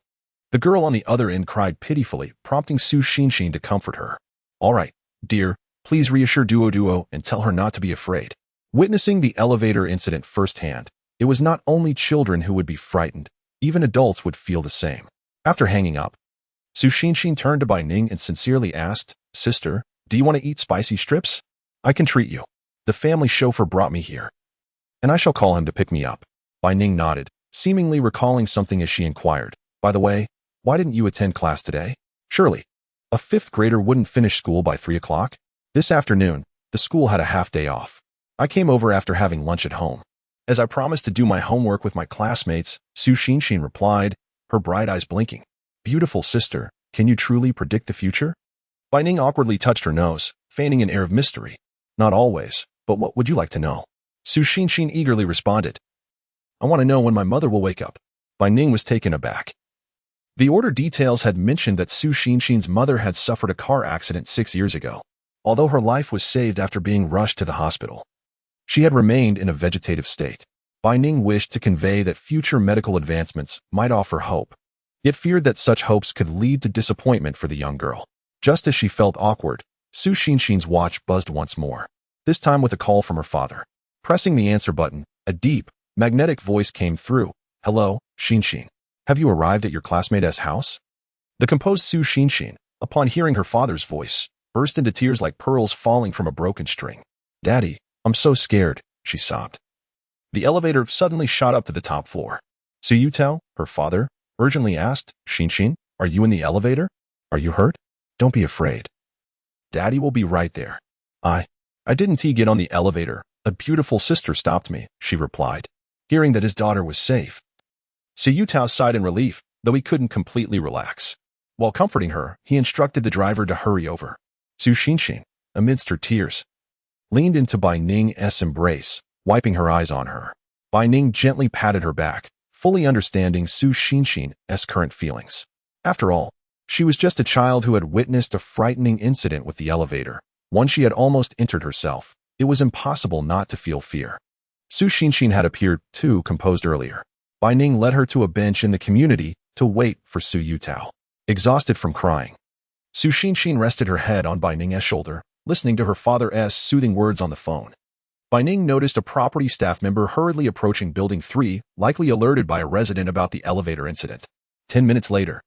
The girl on the other end cried pitifully, prompting Su Xinxin to comfort her. All right, dear, please reassure Duo and tell her not to be afraid. Witnessing the elevator incident firsthand, it was not only children who would be frightened, even adults would feel the same. After hanging up, Su Xinxin turned to Bai Ning and sincerely asked, Sister, do you want to eat spicy strips? I can treat you. The family chauffeur brought me here, and I shall call him to pick me up. Bai Ning nodded, seemingly recalling something as she inquired, By the way, why didn't you attend class today? Surely, a 5th grader wouldn't finish school by 3 o'clock? This afternoon, the school had a half day off. I came over after having lunch at home. As I promised to do my homework with my classmates, Su Xinxin replied, her bright eyes blinking. Beautiful sister, can you truly predict the future? Bai Ning awkwardly touched her nose, feigning an air of mystery. Not always, but what would you like to know? Su Xinxin eagerly responded. I want to know when my mother will wake up. Bai Ning was taken aback. The order details had mentioned that Su Xinxin's mother had suffered a car accident 6 years ago, although her life was saved after being rushed to the hospital. She had remained in a vegetative state. Bai Ning wished to convey that future medical advancements might offer hope, yet feared that such hopes could lead to disappointment for the young girl. Just as she felt awkward, Su Xinxin's watch buzzed once more, this time with a call from her father. Pressing the answer button, a deep, magnetic voice came through. Hello, Xinxin. Have you arrived at your classmate's house? The composed Su Xinxin, upon hearing her father's voice, burst into tears like pearls falling from a broken string. Daddy, I'm so scared, she sobbed. The elevator suddenly shot up to the top floor. So you tell, her father, urgently asked, Xinxin, are you in the elevator? Are you hurt? Don't be afraid. Daddy will be right there. I didn't get on the elevator. A beautiful sister stopped me, she replied, hearing that his daughter was safe. So Yutao sighed in relief, though he couldn't completely relax. While comforting her, he instructed the driver to hurry over. Su Xinxin, amidst her tears, leaned into Bai Ning's embrace, wiping her eyes on her. Bai Ning gently patted her back, fully understanding Su Xinxin's current feelings. After all, she was just a child who had witnessed a frightening incident with the elevator. Once she had almost entered herself, it was impossible not to feel fear. Su Xinxin had appeared too composed earlier. Bai Ning led her to a bench in the community to wait for Su Yutao. Exhausted from crying, Su Xinxin rested her head on Bai Ning's shoulder, listening to her father's soothing words on the phone. Bai Ning noticed a property staff member hurriedly approaching Building 3, likely alerted by a resident about the elevator incident. 10 minutes later,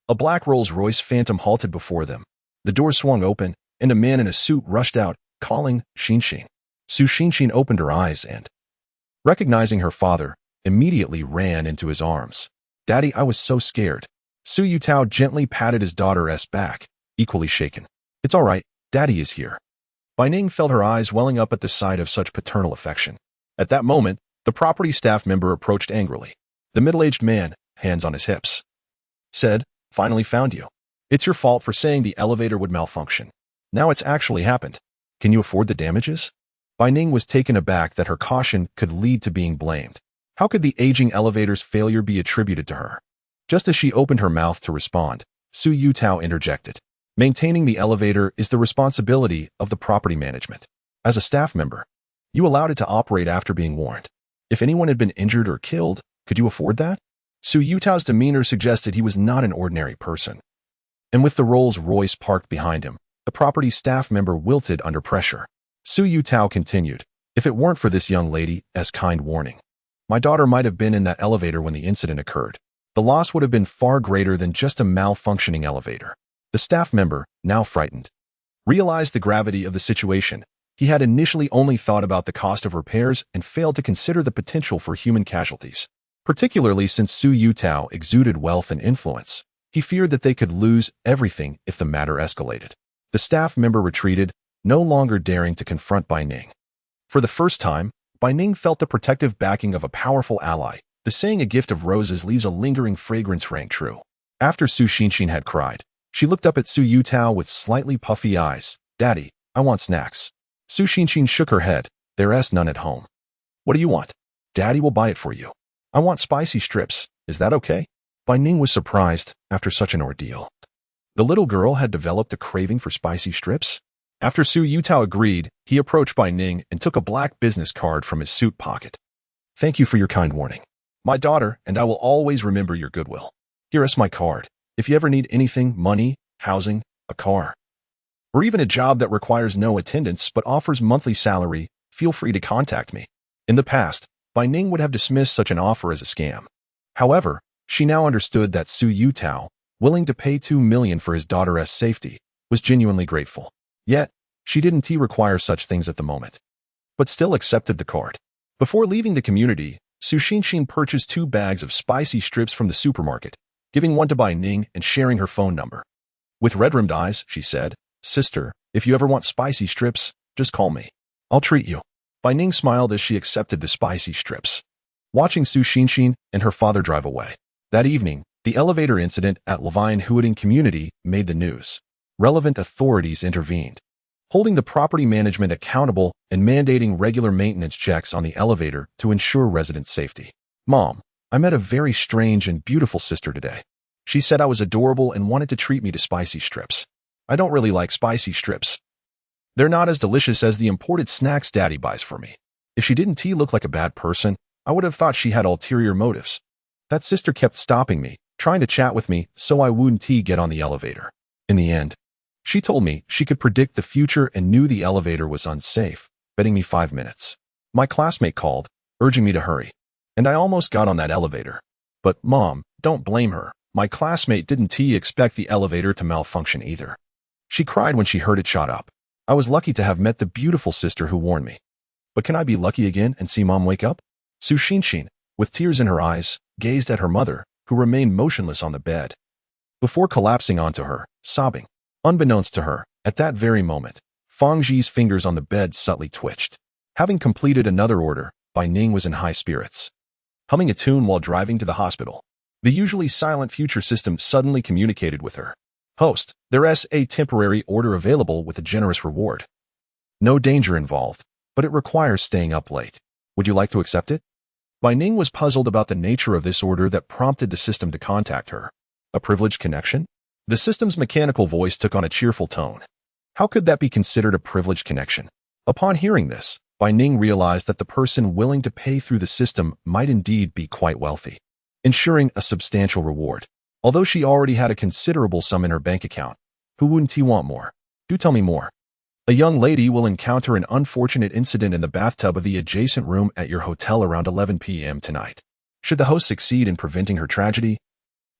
a black Rolls-Royce Phantom halted before them. The door swung open, and a man in a suit rushed out, calling Xinshin. Su Xinshin opened her eyes and, recognizing her father, immediately ran into his arms. "Daddy, I was so scared." Su Yutao gently patted his daughter's back, equally shaken. "It's all right, Daddy is here." Bai Ning felt her eyes welling up at the sight of such paternal affection. At that moment, the property staff member approached angrily. The middle-aged man, hands on his hips, said, "Finally found you. It's your fault for saying the elevator would malfunction. Now it's actually happened. Can you afford the damages?" Bai Ning was taken aback that her caution could lead to being blamed. How could the aging elevator's failure be attributed to her? Just as she opened her mouth to respond, Su Yutao interjected. "Maintaining the elevator is the responsibility of the property management. As a staff member, you allowed it to operate after being warned. If anyone had been injured or killed, could you afford that?" Su Yutao's demeanor suggested he was not an ordinary person. And with the Rolls-Royce parked behind him, the property staff member wilted under pressure. Su Yutao continued, "If it weren't for this young lady's kind warning, my daughter might have been in that elevator when the incident occurred. The loss would have been far greater than just a malfunctioning elevator." The staff member, now frightened, realized the gravity of the situation. He had initially only thought about the cost of repairs and failed to consider the potential for human casualties. Particularly since Su Yutao exuded wealth and influence, he feared that they could lose everything if the matter escalated. The staff member retreated, no longer daring to confront Bai Ning. For the first time, Bai Ning felt the protective backing of a powerful ally. The saying "a gift of roses leaves a lingering fragrance" rang true. After Su Xinshin had cried, she looked up at Su Yutao with slightly puffy eyes. "Daddy, I want snacks." Su Xinshin shook her head. "There's none at home." "What do you want?" "Daddy will buy it for you." "I want spicy strips. Is that okay?" Bai Ning was surprised after such an ordeal. The little girl had developed a craving for spicy strips. After Su Yutao agreed, he approached Bai Ning and took a black business card from his suit pocket. "Thank you for your kind warning. My daughter and I will always remember your goodwill. Here is my card. If you ever need anything, money, housing, a car, or even a job that requires no attendance but offers monthly salary, feel free to contact me." In the past, Bai Ning would have dismissed such an offer as a scam. However, she now understood that Su Yutao, willing to pay $2 million for his daughter's safety, was genuinely grateful. Yet, she didn't require such things at the moment, but still accepted the card. Before leaving the community, Su Xinshin purchased 2 bags of spicy strips from the supermarket, giving one to Bai Ning and sharing her phone number. With red-rimmed eyes, she said, "Sister, if you ever want spicy strips, just call me. I'll treat you." Bai Ning smiled as she accepted the spicy strips, watching Su Xinshin and her father drive away. That evening, the elevator incident at Levine Huading community made the news. Relevant authorities intervened, holding the property management accountable and mandating regular maintenance checks on the elevator to ensure resident safety. "Mom, I met a very strange and beautiful sister today. She said I was adorable and wanted to treat me to spicy strips. I don't really like spicy strips. They're not as delicious as the imported snacks Daddy buys for me. If she didn't look like a bad person, I would have thought she had ulterior motives. That sister kept stopping me, trying to chat with me, so I wouldn't get on the elevator. In the end, she told me she could predict the future and knew the elevator was unsafe, betting me 5 minutes. My classmate called, urging me to hurry, and I almost got on that elevator. But Mom, don't blame her. My classmate didn't expect the elevator to malfunction either. She cried when she heard it shot up. I was lucky to have met the beautiful sister who warned me. But can I be lucky again and see Mom wake up?" Su Xinshin, with tears in her eyes, gazed at her mother, who remained motionless on the bed, before collapsing onto her, sobbing. Unbeknownst to her, at that very moment, Fang Ji's fingers on the bed subtly twitched. Having completed another order, Bai Ning was in high spirits. Humming a tune while driving to the hospital, the usually silent future system suddenly communicated with her. "Host, there's a temporary order available with a generous reward. No danger involved, but it requires staying up late. Would you like to accept it?" Bai Ning was puzzled about the nature of this order that prompted the system to contact her. A privileged connection? The system's mechanical voice took on a cheerful tone. How could that be considered a privileged connection? Upon hearing this, Bai Ning realized that the person willing to pay through the system might indeed be quite wealthy, ensuring a substantial reward. Although she already had a considerable sum in her bank account, who wouldn't want more? Do tell me more. A young lady will encounter an unfortunate incident in the bathtub of the adjacent room at your hotel around 11 p.m. tonight. Should the host succeed in preventing her tragedy,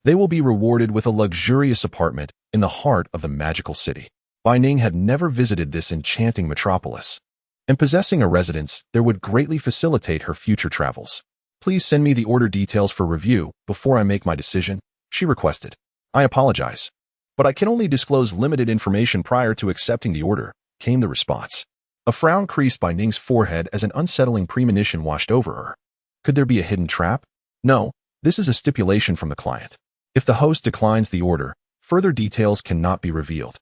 they will be rewarded with a luxurious apartment in the heart of the magical city. Bai Ning had never visited this enchanting metropolis, and possessing a residence there would greatly facilitate her future travels. Please send me the order details for review before I make my decision, she requested. I apologize, but I can only disclose limited information prior to accepting the order, came the response. A frown creased Bai Ning's forehead as an unsettling premonition washed over her. Could there be a hidden trap? No, this is a stipulation from the client. If the host declines the order, further details cannot be revealed.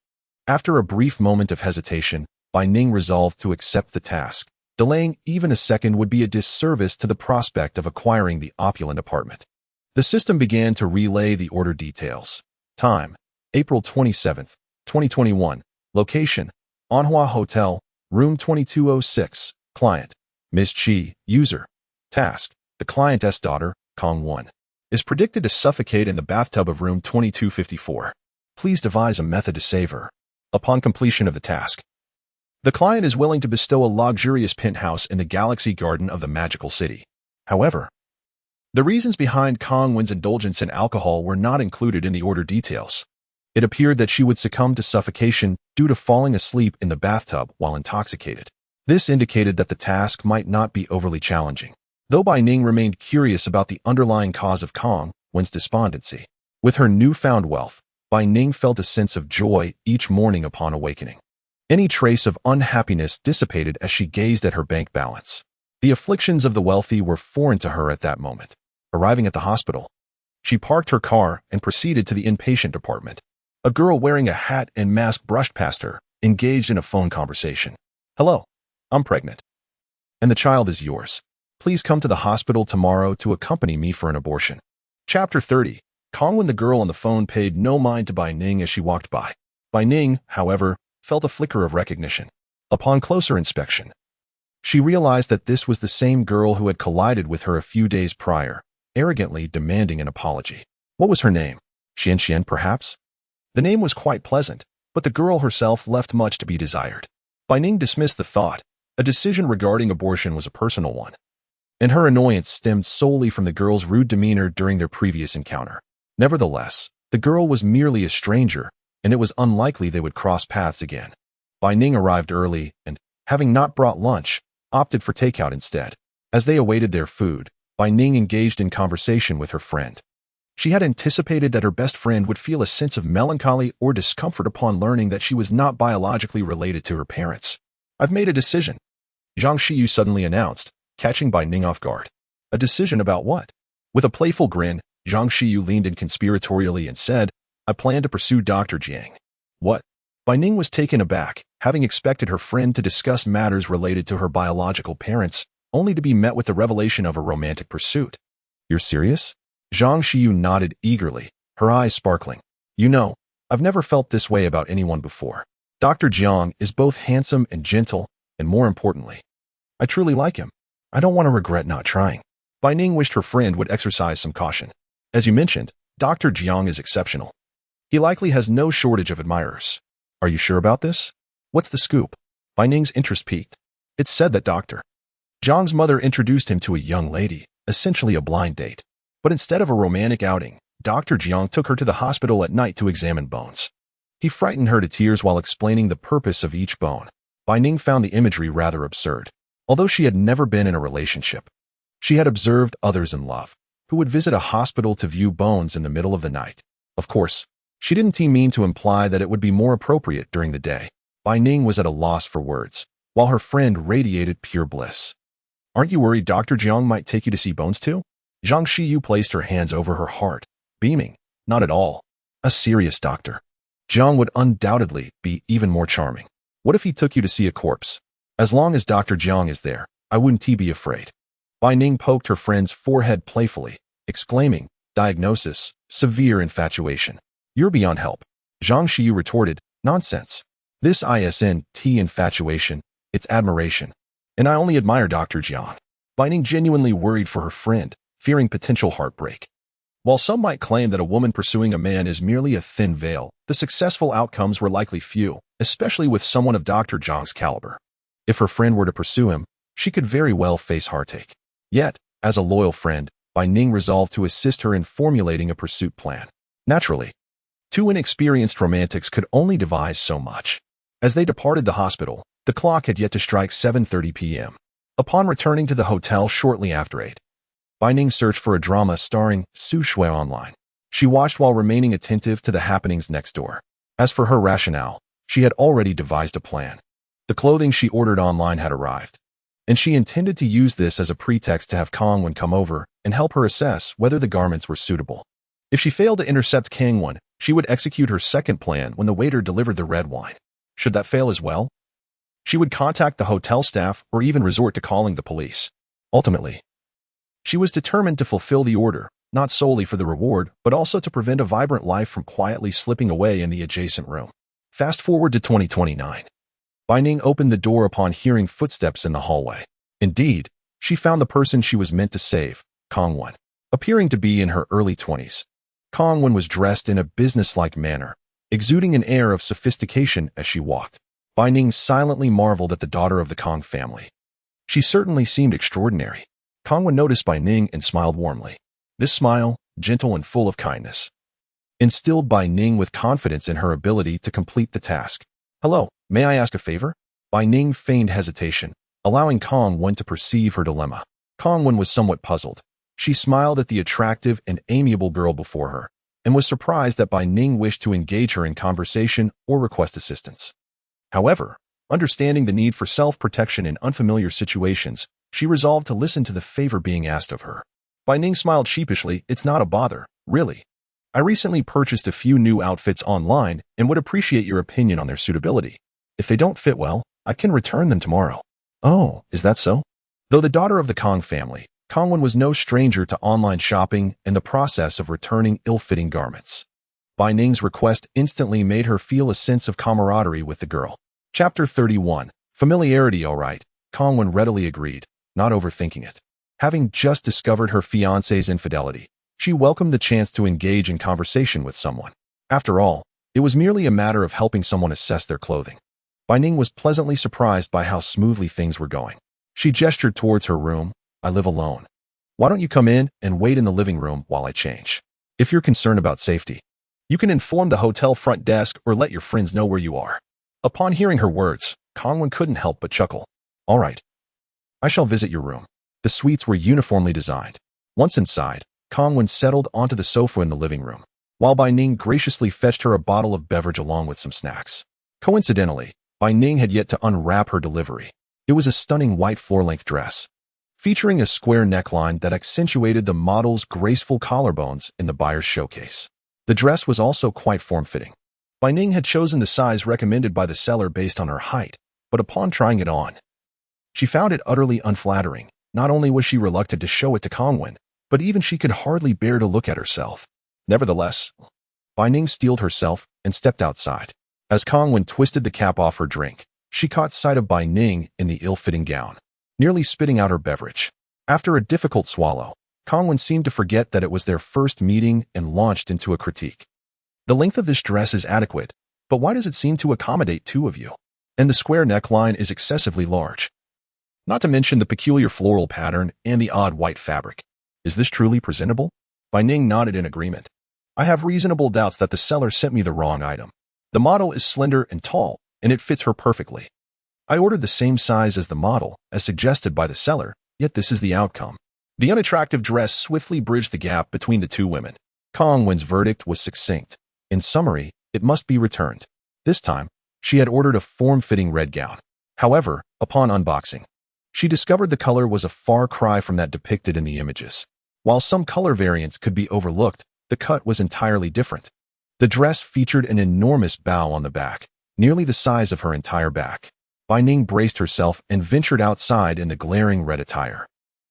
After a brief moment of hesitation, Bai Ning resolved to accept the task. Delaying even a second would be a disservice to the prospect of acquiring the opulent apartment. The system began to relay the order details. Time: April 27, 2021. Location: Anhua Hotel, room 2206. Client: Ms. Chi. User: Task: the client's daughter, Kong 1, is predicted to suffocate in the bathtub of room 2254. Please devise a method to save her. Upon completion of the task, the client is willing to bestow a luxurious penthouse in the galaxy garden of the magical city. However, the reasons behind Kong Wen's indulgence in alcohol were not included in the order details. It appeared that she would succumb to suffocation due to falling asleep in the bathtub while intoxicated. This indicated that the task might not be overly challenging, though Bai Ning remained curious about the underlying cause of Kong Wen's despondency. With her newfound wealth, Bai Ning felt a sense of joy each morning upon awakening. Any trace of unhappiness dissipated as she gazed at her bank balance. The afflictions of the wealthy were foreign to her at that moment. Arriving at the hospital, she parked her car and proceeded to the inpatient department. A girl wearing a hat and mask brushed past her, engaged in a phone conversation. Hello, I'm pregnant, and the child is yours. Please come to the hospital tomorrow to accompany me for an abortion. Chapter 30. Kong Wen. The girl on the phone paid no mind to Bai Ning as she walked by. Bai Ning, however, felt a flicker of recognition. Upon closer inspection, she realized that this was the same girl who had collided with her a few days prior, arrogantly demanding an apology. What was her name? Xian, perhaps? The name was quite pleasant, but the girl herself left much to be desired. Bai Ning dismissed the thought. A decision regarding abortion was a personal one, and her annoyance stemmed solely from the girl's rude demeanor during their previous encounter. Nevertheless, the girl was merely a stranger, and it was unlikely they would cross paths again. Bai Ning arrived early and, having not brought lunch, opted for takeout instead. As they awaited their food, Bai Ning engaged in conversation with her friend. She had anticipated that her best friend would feel a sense of melancholy or discomfort upon learning that she was not biologically related to her parents. I've made a decision, Zhang Xiyu suddenly announced, catching Bai Ning off guard. A decision about what? With a playful grin, Zhang Xiyu leaned in conspiratorially and said, I plan to pursue Dr. Jiang. What? Bai Ning was taken aback, having expected her friend to discuss matters related to her biological parents, only to be met with the revelation of a romantic pursuit. You're serious? Zhang Xiyu nodded eagerly, her eyes sparkling. You know, I've never felt this way about anyone before. Dr. Jiang is both handsome and gentle, and more importantly, I truly like him. I don't want to regret not trying. Bai Ning wished her friend would exercise some caution. As you mentioned, Dr. Jiang is exceptional. He likely has no shortage of admirers. Are you sure about this? What's the scoop? Bai Ning's interest piqued. It's said that Dr. Jiang's mother introduced him to a young lady, essentially a blind date. But instead of a romantic outing, Dr. Jiang took her to the hospital at night to examine bones. He frightened her to tears while explaining the purpose of each bone. Bai Ning found the imagery rather absurd. Although she had never been in a relationship, she had observed others in love who would visit a hospital to view bones in the middle of the night. Of course, she didn't mean to imply that it would be more appropriate during the day. Bai Ning was at a loss for words, while her friend radiated pure bliss. Aren't you worried Dr. Jiang might take you to see bones too? Zhang Xiyu placed her hands over her heart, beaming. Not at all. A serious doctor. Jiang would undoubtedly be even more charming. What if he took you to see a corpse? As long as Dr. Jiang is there, I wouldn't be afraid. Bai Ning poked her friend's forehead playfully, exclaiming, Diagnosis, severe infatuation. You're beyond help. Zhang Xiyu retorted, Nonsense. This isn't infatuation, it's admiration. And I only admire Dr. Jiang. Bai Ning genuinely worried for her friend, fearing potential heartbreak. While some might claim that a woman pursuing a man is merely a thin veil, the successful outcomes were likely few, especially with someone of Dr. Zhang's caliber. If her friend were to pursue him, she could very well face heartache. Yet, as a loyal friend, Bai Ning resolved to assist her in formulating a pursuit plan. Naturally, two inexperienced romantics could only devise so much. As they departed the hospital, the clock had yet to strike 7:30 p.m. Upon returning to the hotel shortly after 8, Bai Ning searched for a drama starring Su Shui online. She watched while remaining attentive to the happenings next door. As for her rationale, she had already devised a plan. The clothing she ordered online had arrived, and she intended to use this as a pretext to have Kang Wen come over and help her assess whether the garments were suitable. If she failed to intercept Kang Wen, she would execute her second plan when the waiter delivered the red wine. Should that fail as well, she would contact the hotel staff or even resort to calling the police. Ultimately, she was determined to fulfill the order, not solely for the reward, but also to prevent a vibrant life from quietly slipping away in the adjacent room. Fast forward to 2029. Bai Ning opened the door upon hearing footsteps in the hallway. Indeed, she found the person she was meant to save, Kang Wen, appearing to be in her early 20s. Kang Wen was dressed in a businesslike manner, exuding an air of sophistication as she walked. Bai Ning silently marveled at the daughter of the Kang family. She certainly seemed extraordinary. Kang Wen noticed Bai Ning and smiled warmly. This smile, gentle and full of kindness, instilled Bai Ning with confidence in her ability to complete the task. "Hello, may I ask a favor?" Bai Ning feigned hesitation, allowing Kang Wen to perceive her dilemma. Kang Wen was somewhat puzzled. She smiled at the attractive and amiable girl before her, and was surprised that Bai Ning wished to engage her in conversation or request assistance. However, understanding the need for self-protection in unfamiliar situations, she resolved to listen to the favor being asked of her. Bai Ning smiled sheepishly. "It's not a bother, really. I recently purchased a few new outfits online and would appreciate your opinion on their suitability. If they don't fit well, I can return them tomorrow." "Oh, is that so?" Though the daughter of the Kang family, Kang Wen was no stranger to online shopping and the process of returning ill-fitting garments. Bai Ning's request instantly made her feel a sense of camaraderie with the girl. Chapter 31. Familiarity. All right, Kang Wen readily agreed, not overthinking it. Having just discovered her fiancé's infidelity, she welcomed the chance to engage in conversation with someone. After all, it was merely a matter of helping someone assess their clothing. Bai Ning was pleasantly surprised by how smoothly things were going. She gestured towards her room. "I live alone. Why don't you come in and wait in the living room while I change? If you're concerned about safety, you can inform the hotel front desk or let your friends know where you are." Upon hearing her words, Kang Wen couldn't help but chuckle. "All right. I shall visit your room." The suites were uniformly designed. Once inside, Kang Wen settled onto the sofa in the living room, while Bai Ning graciously fetched her a bottle of beverage along with some snacks. Coincidentally, Bai Ning had yet to unwrap her delivery. It was a stunning white floor-length dress, featuring a square neckline that accentuated the model's graceful collarbones in the buyer's showcase. The dress was also quite form-fitting. Bai Ning had chosen the size recommended by the seller based on her height, but upon trying it on, she found it utterly unflattering. Not only was she reluctant to show it to Kang Wen, but even she could hardly bear to look at herself. Nevertheless, Bai Ning steeled herself and stepped outside. As Kang Wen twisted the cap off her drink, she caught sight of Bai Ning in the ill-fitting gown, nearly spitting out her beverage. After a difficult swallow, Kang Wen seemed to forget that it was their first meeting and launched into a critique. "The length of this dress is adequate, but why does it seem to accommodate two of you? And the square neckline is excessively large. Not to mention the peculiar floral pattern and the odd white fabric. Is this truly presentable?" Bai Ning nodded in agreement. "I have reasonable doubts that the seller sent me the wrong item. The model is slender and tall, and it fits her perfectly. I ordered the same size as the model, as suggested by the seller, yet this is the outcome." The unattractive dress swiftly bridged the gap between the two women. Kang Wen's verdict was succinct. In summary, it must be returned. This time, she had ordered a form-fitting red gown. However, upon unboxing, she discovered the color was a far cry from that depicted in the images. While some color variants could be overlooked, the cut was entirely different. The dress featured an enormous bow on the back, nearly the size of her entire back. Bai Ning braced herself and ventured outside in the glaring red attire.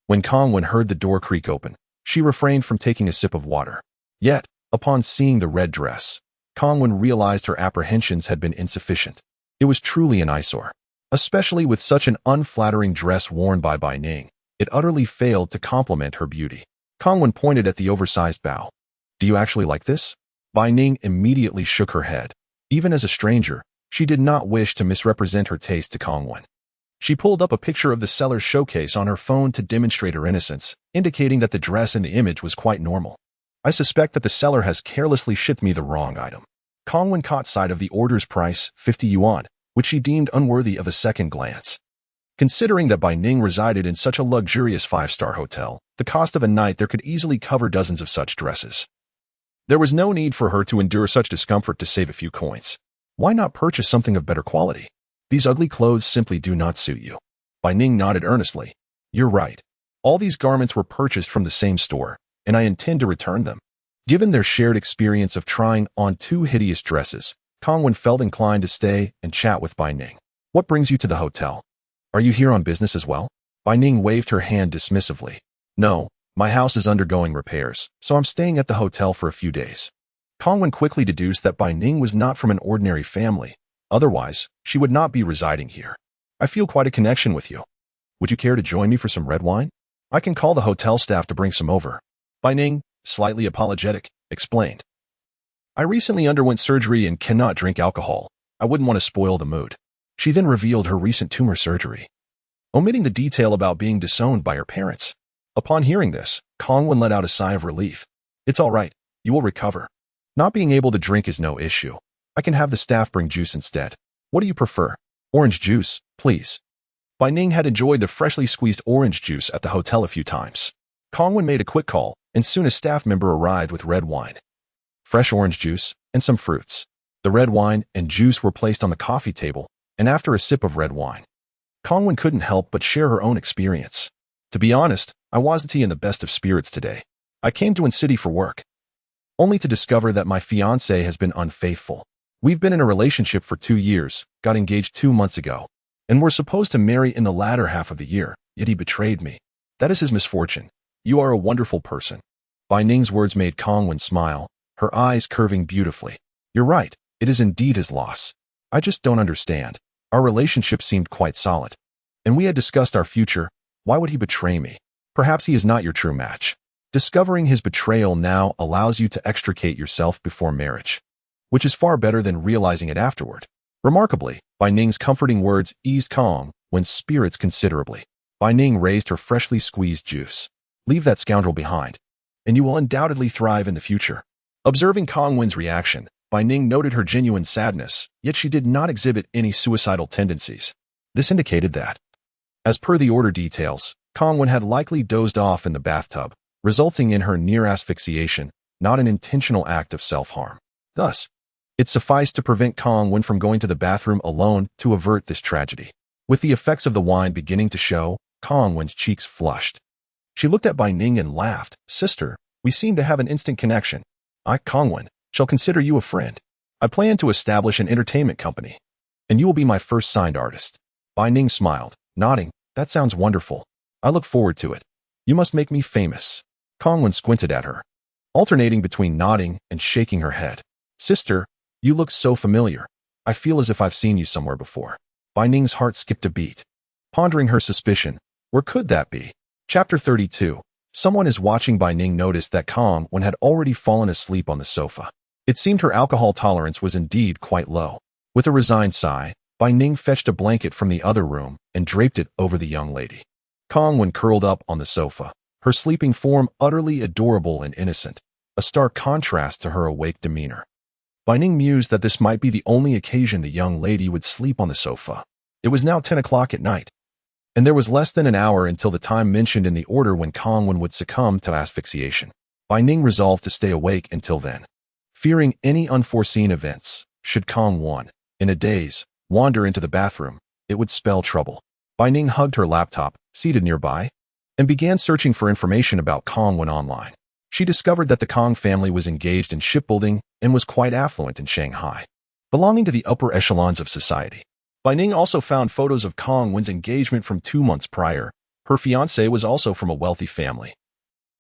When Kang Wen heard the door creak open, she refrained from taking a sip of water. Yet, upon seeing the red dress, Kang Wen realized her apprehensions had been insufficient. It was truly an eyesore. Especially with such an unflattering dress worn by Bai Ning, it utterly failed to complement her beauty. Kang Wen pointed at the oversized bow. Do you actually like this? Bai Ning immediately shook her head. Even as a stranger, she did not wish to misrepresent her taste to Kongwen. She pulled up a picture of the seller's showcase on her phone to demonstrate her innocence, indicating that the dress in the image was quite normal. I suspect that the seller has carelessly shipped me the wrong item. Kongwen caught sight of the order's price, 50 yuan, which she deemed unworthy of a second glance. Considering that Bai Ning resided in such a luxurious 5-star hotel, the cost of a night there could easily cover dozens of such dresses. There was no need for her to endure such discomfort to save a few coins. Why not purchase something of better quality? These ugly clothes simply do not suit you. Bai Ning nodded earnestly. You're right. All these garments were purchased from the same store, and I intend to return them. Given their shared experience of trying on 2 hideous dresses, Kongwen felt inclined to stay and chat with Bai Ning. What brings you to the hotel? Are you here on business as well? Bai Ning waved her hand dismissively. No, my house is undergoing repairs, so I'm staying at the hotel for a few days. Kongwen quickly deduced that Bai Ning was not from an ordinary family. Otherwise, she would not be residing here. I feel quite a connection with you. Would you care to join me for some red wine? I can call the hotel staff to bring some over. Bai Ning, slightly apologetic, explained. I recently underwent surgery and cannot drink alcohol. I wouldn't want to spoil the mood. She then revealed her recent tumor surgery, omitting the detail about being disowned by her parents. Upon hearing this, Kongwen let out a sigh of relief. It's all right. You will recover. Not being able to drink is no issue. I can have the staff bring juice instead. What do you prefer? Orange juice, please. Bai Ning had enjoyed the freshly squeezed orange juice at the hotel a few times. Kongwen made a quick call, and soon a staff member arrived with red wine, fresh orange juice, and some fruits. The red wine and juice were placed on the coffee table, and after a sip of red wine, Kongwen couldn't help but share her own experience. To be honest, I wasn't in the best of spirits today. I came to City for work, only to discover that my fiancé has been unfaithful. We've been in a relationship for 2 years, got engaged 2 months ago, and were supposed to marry in the latter half of the year, yet he betrayed me. That is his misfortune. You are a wonderful person. Bai Ning's words made Kongwen smile, her eyes curving beautifully. You're right, it is indeed his loss. I just don't understand. Our relationship seemed quite solid, and we had discussed our future. Why would he betray me? Perhaps he is not your true match. Discovering his betrayal now allows you to extricate yourself before marriage, which is far better than realizing it afterward. Remarkably, Bai Ning's comforting words eased Kongwen's spirits considerably. Bai Ning raised her freshly squeezed juice. Leave that scoundrel behind, and you will undoubtedly thrive in the future. Observing Kongwen's reaction, Bai Ning noted her genuine sadness, yet she did not exhibit any suicidal tendencies. This indicated that, as per the order details, Kongwen had likely dozed off in the bathtub, resulting in her near asphyxiation, not an intentional act of self-harm. Thus, it sufficed to prevent Kongwen from going to the bathroom alone to avert this tragedy. With the effects of the wine beginning to show, Kongwen's cheeks flushed. She looked at Bai Ning and laughed. Sister, we seem to have an instant connection. I, Kongwen, shall consider you a friend. I plan to establish an entertainment company, and you will be my first signed artist. Bai Ning smiled, nodding. That sounds wonderful. I look forward to it. You must make me famous. Kongwen squinted at her, alternating between nodding and shaking her head. Sister, you look so familiar. I feel as if I've seen you somewhere before. Bai Ning's heart skipped a beat, pondering her suspicion. Where could that be? Chapter 32. Someone is watching. Bai Ning noticed that Kongwen had already fallen asleep on the sofa. It seemed her alcohol tolerance was indeed quite low. With a resigned sigh, Bai Ning fetched a blanket from the other room and draped it over the young lady. Kongwen curled up on the sofa, her sleeping form utterly adorable and innocent, a stark contrast to her awake demeanor. Bai Ning mused that this might be the only occasion the young lady would sleep on the sofa. It was now 10 o'clock at night, and there was less than an hour until the time mentioned in the order when Kongwen would succumb to asphyxiation. Bai Ning resolved to stay awake until then, fearing any unforeseen events. Should Kongwen, in a daze, wander into the bathroom, it would spell trouble. Bai Ning hugged her laptop, seated nearby, and began searching for information about Kongwen online. She discovered that the Kong family was engaged in shipbuilding and was quite affluent in Shanghai, belonging to the upper echelons of society. Bai Ning also found photos of Kongwen's engagement from 2 months prior. Her fiancé was also from a wealthy family,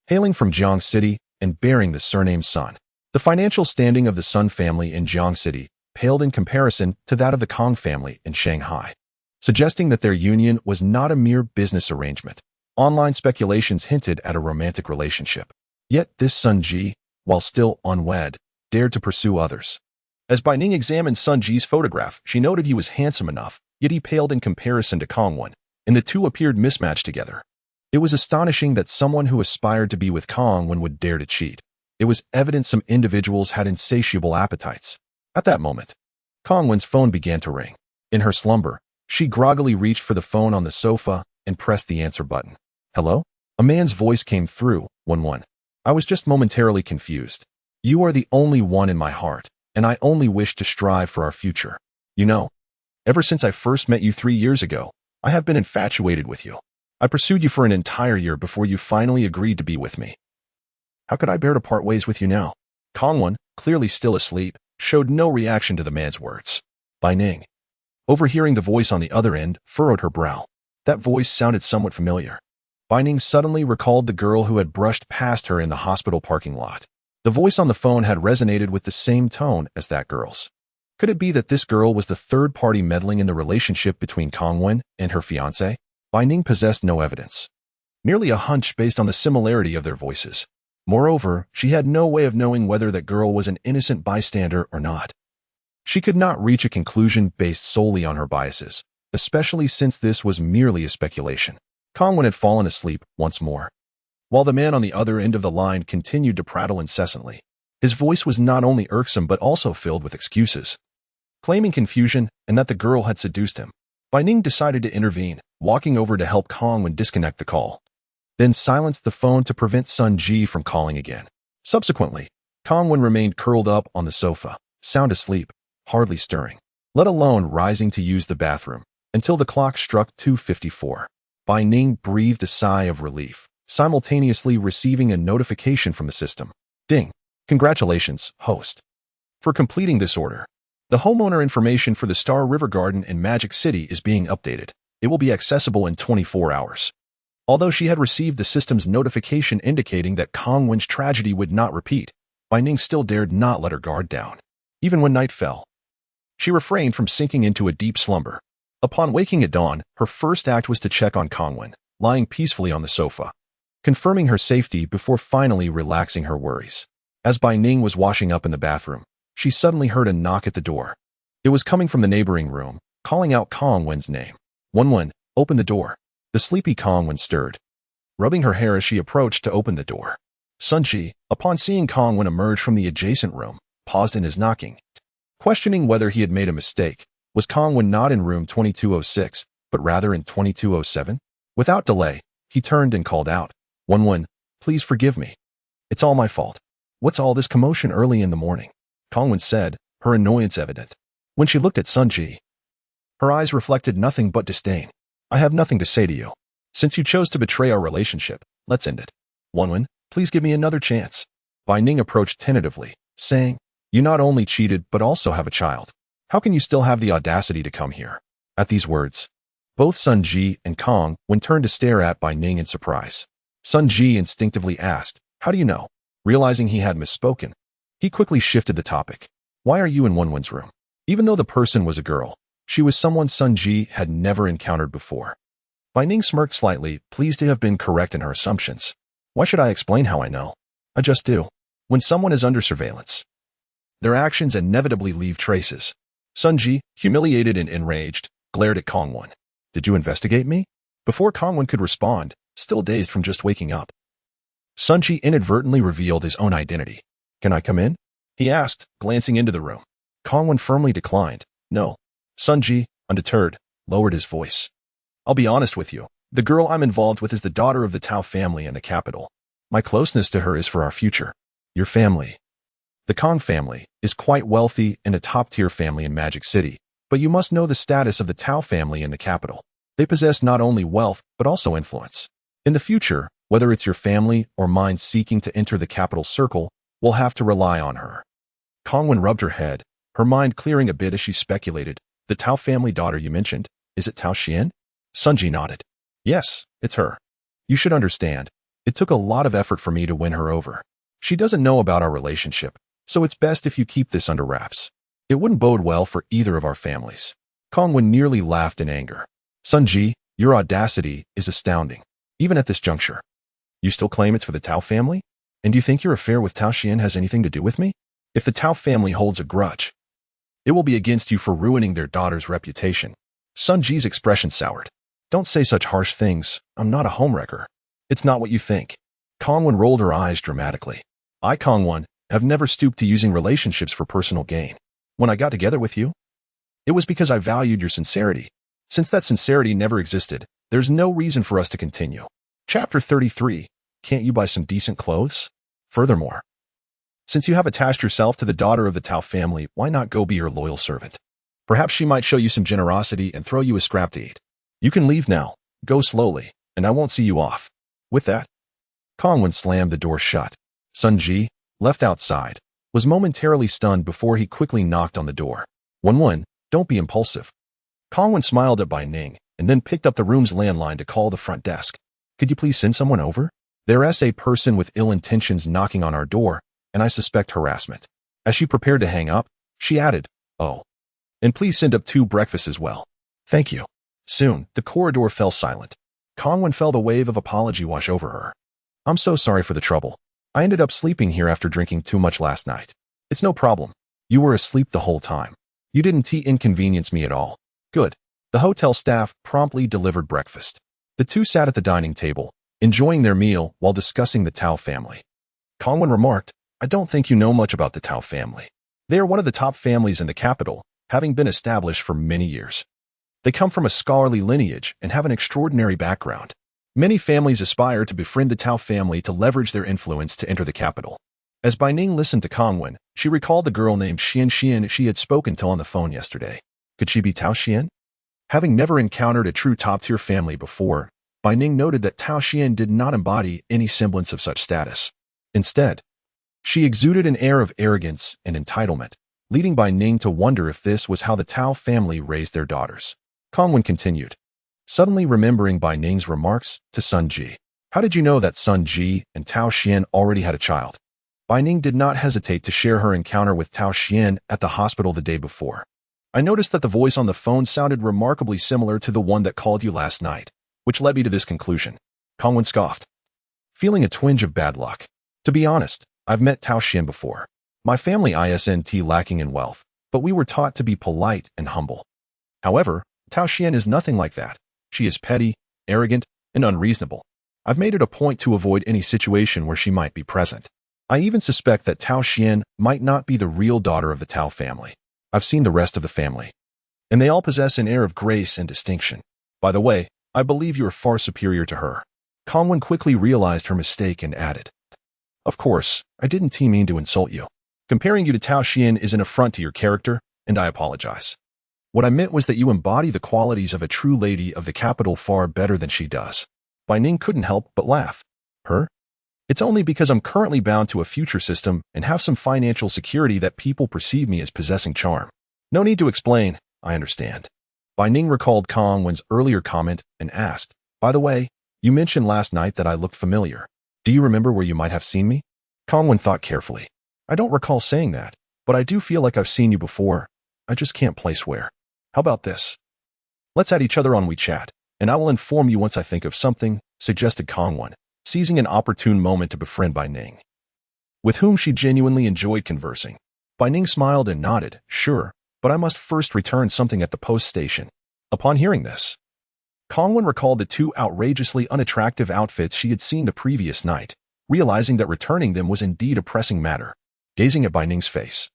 hailing from Jiang City and bearing the surname Sun. The financial standing of the Sun family in Jiang City paled in comparison to that of the Kong family in Shanghai, suggesting that their union was not a mere business arrangement. Online speculations hinted at a romantic relationship. Yet this Sun Ji, while still unwed, dared to pursue others. As Bai Ning examined Sun Ji's photograph, she noted he was handsome enough, yet he paled in comparison to Kongwen, and the two appeared mismatched together. It was astonishing that someone who aspired to be with Kongwen would dare to cheat. It was evident some individuals had insatiable appetites. At that moment, Kongwen's phone began to ring. In her slumber, she groggily reached for the phone on the sofa and pressed the answer button. Hello? A man's voice came through. 1-1. I was just momentarily confused. You are the only one in my heart, and I only wish to strive for our future. You know, ever since I first met you 3 years ago, I have been infatuated with you. I pursued you for an entire year before you finally agreed to be with me. How could I bear to part ways with you now? Kongwen, clearly still asleep, showed no reaction to the man's words. Bai Ning, overhearing the voice on the other end, furrowed her brow. That voice sounded somewhat familiar. Bai Ning suddenly recalled the girl who had brushed past her in the hospital parking lot. The voice on the phone had resonated with the same tone as that girl's. Could it be that this girl was the third party meddling in the relationship between Kongwen and her fiancé? Bai Ning possessed no evidence, merely a hunch based on the similarity of their voices. Moreover, she had no way of knowing whether that girl was an innocent bystander or not. She could not reach a conclusion based solely on her biases, especially since this was merely a speculation. Kongwen had fallen asleep once more, while the man on the other end of the line continued to prattle incessantly. His voice was not only irksome but also filled with excuses, claiming confusion and that the girl had seduced him. Bai Ning decided to intervene, walking over to help Kongwen disconnect the call, then silenced the phone to prevent Sun Ji from calling again. Subsequently, Kongwen remained curled up on the sofa, sound asleep, hardly stirring, let alone rising to use the bathroom, until the clock struck 2:54. Bai Ning breathed a sigh of relief, simultaneously receiving a notification from the system. Ding! Congratulations, host, for completing this order. The homeowner information for the Star River Garden in Magic City is being updated. It will be accessible in 24 hours. Although she had received the system's notification indicating that Kongwen's tragedy would not repeat, Bai Ning still dared not let her guard down. Even when night fell, she refrained from sinking into a deep slumber. Upon waking at dawn, her first act was to check on Kongwen, lying peacefully on the sofa, confirming her safety before finally relaxing her worries. As Bai Ning was washing up in the bathroom, she suddenly heard a knock at the door. It was coming from the neighboring room, calling out Kongwen's name. 1-1, open the door. The sleepy Kongwen stirred. Rubbing her hair as she approached to open the door. Sun Ji, upon seeing Kongwen emerge from the adjacent room, paused in his knocking, questioning whether he had made a mistake. Was Kongwen not in room 2206, but rather in 2207? Without delay, he turned and called out, 1-1, please forgive me. It's all my fault. What's all this commotion early in the morning? Kongwen said, her annoyance evident. When she looked at Sun Ji, her eyes reflected nothing but disdain. I have nothing to say to you. Since you chose to betray our relationship, let's end it. 1-1, please give me another chance. Bai Ning approached tentatively, saying, you not only cheated but also have a child. How can you still have the audacity to come here? At these words, both Sun Ji and Kongwen turned to stare at Bai Ning in surprise. Sun Ji instinctively asked, how do you know? Realizing he had misspoken, he quickly shifted the topic. Why are you in 1-1's room? Even though the person was a girl, she was someone Sun Ji had never encountered before. Bai Ning smirked slightly, pleased to have been correct in her assumptions. Why should I explain how I know? I just do. When someone is under surveillance, their actions inevitably leave traces. Sun Ji, humiliated and enraged, glared at Kongwen. Did you investigate me? Before Kongwen could respond, still dazed from just waking up, Sun Ji inadvertently revealed his own identity. Can I come in? He asked, glancing into the room. Kongwen firmly declined. No. Sun Ji, undeterred, lowered his voice. I'll be honest with you. The girl I'm involved with is the daughter of the Tao family in the capital. My closeness to her is for our future. Your family, the Kong family, is quite wealthy and a top-tier family in Magic City, but you must know the status of the Tao family in the capital. They possess not only wealth, but also influence. In the future, whether it's your family or mine seeking to enter the capital circle, we'll have to rely on her. Kongwen rubbed her head, her mind clearing a bit as she speculated. The Tao family daughter you mentioned, is it Tao Xian? Sun Ji nodded. Yes, it's her. You should understand, it took a lot of effort for me to win her over. She doesn't know about our relationship, so it's best if you keep this under wraps. It wouldn't bode well for either of our families. Kongwen nearly laughed in anger. Sun Ji, your audacity is astounding, even at this juncture. You still claim it's for the Tao family? And do you think your affair with Tao Xian has anything to do with me? If the Tao family holds a grudge, it will be against you for ruining their daughter's reputation. Sun Ji's expression soured. Don't say such harsh things. I'm not a homewrecker. It's not what you think. Kongwen rolled her eyes dramatically. I, Kongwen, have never stooped to using relationships for personal gain. When I got together with you, it was because I valued your sincerity. Since that sincerity never existed, there's no reason for us to continue. Chapter 33. Can't you buy some decent clothes? Furthermore, since you have attached yourself to the daughter of the Tao family, why not go be her loyal servant? Perhaps she might show you some generosity and throw you a scrap to eat. You can leave now. Go slowly, and I won't see you off. With that, Kongwen slammed the door shut. Sun Ji, left outside, was momentarily stunned before he quickly knocked on the door. Wen, don't be impulsive. Kongwen smiled at Bai Ning and then picked up the room's landline to call the front desk. Could you please send someone over? There's a person with ill intentions knocking on our door, and I suspect harassment. As she prepared to hang up, she added, oh, and please send up 2 breakfasts as well. Thank you. Soon, the corridor fell silent. Kongwen felt a wave of apology wash over her. I'm so sorry for the trouble. I ended up sleeping here after drinking too much last night. It's no problem. You were asleep the whole time. You didn't inconvenience me at all. Good. The hotel staff promptly delivered breakfast. The two sat at the dining table, enjoying their meal while discussing the Tao family. Kongwen remarked, I don't think you know much about the Tao family. They are one of the top families in the capital, having been established for many years. They come from a scholarly lineage and have an extraordinary background. Many families aspire to befriend the Tao family to leverage their influence to enter the capital. As Bai Ning listened to Kongwen, she recalled the girl named Xian she had spoken to on the phone yesterday. Could she be Tao Xian? Having never encountered a true top-tier family before, Bai Ning noted that Tao Xian did not embody any semblance of such status. Instead, she exuded an air of arrogance and entitlement, leading Bai Ning to wonder if this was how the Tao family raised their daughters. Kongwen continued, suddenly remembering Bai Ning's remarks to Sun Ji. How did you know that Sun Ji and Tao Xian already had a child? Bai Ning did not hesitate to share her encounter with Tao Xian at the hospital the day before. I noticed that the voice on the phone sounded remarkably similar to the one that called you last night, which led me to this conclusion. Kongwen scoffed, feeling a twinge of bad luck. To be honest, I've met Tao Xian before. My family isn't lacking in wealth, but we were taught to be polite and humble. However, Tao Xian is nothing like that. She is petty, arrogant, and unreasonable. I've made it a point to avoid any situation where she might be present. I even suspect that Tao Xian might not be the real daughter of the Tao family. I've seen the rest of the family, and they all possess an air of grace and distinction. By the way, I believe you are far superior to her. Kongwen quickly realized her mistake and added, of course, I didn't mean to insult you. Comparing you to Tao Xian is an affront to your character, and I apologize. What I meant was that you embody the qualities of a true lady of the capital far better than she does. Bai Ning couldn't help but laugh. Her? It's only because I'm currently bound to a future system and have some financial security that people perceive me as possessing charm. No need to explain, I understand. Bai Ning recalled Kongwen's earlier comment and asked, by the way, you mentioned last night that I looked familiar. Do you remember where you might have seen me? Kongwen thought carefully. I don't recall saying that, but I do feel like I've seen you before. I just can't place where. How about this? Let's add each other on WeChat, and I will inform you once I think of something, suggested Kongwen, seizing an opportune moment to befriend Bai Ning, with whom she genuinely enjoyed conversing. Bai Ning smiled and nodded, sure, but I must first return something at the post station. Upon hearing this, Kongwen recalled the 2 outrageously unattractive outfits she had seen the previous night, realizing that returning them was indeed a pressing matter. Gazing at Bai Ning's face,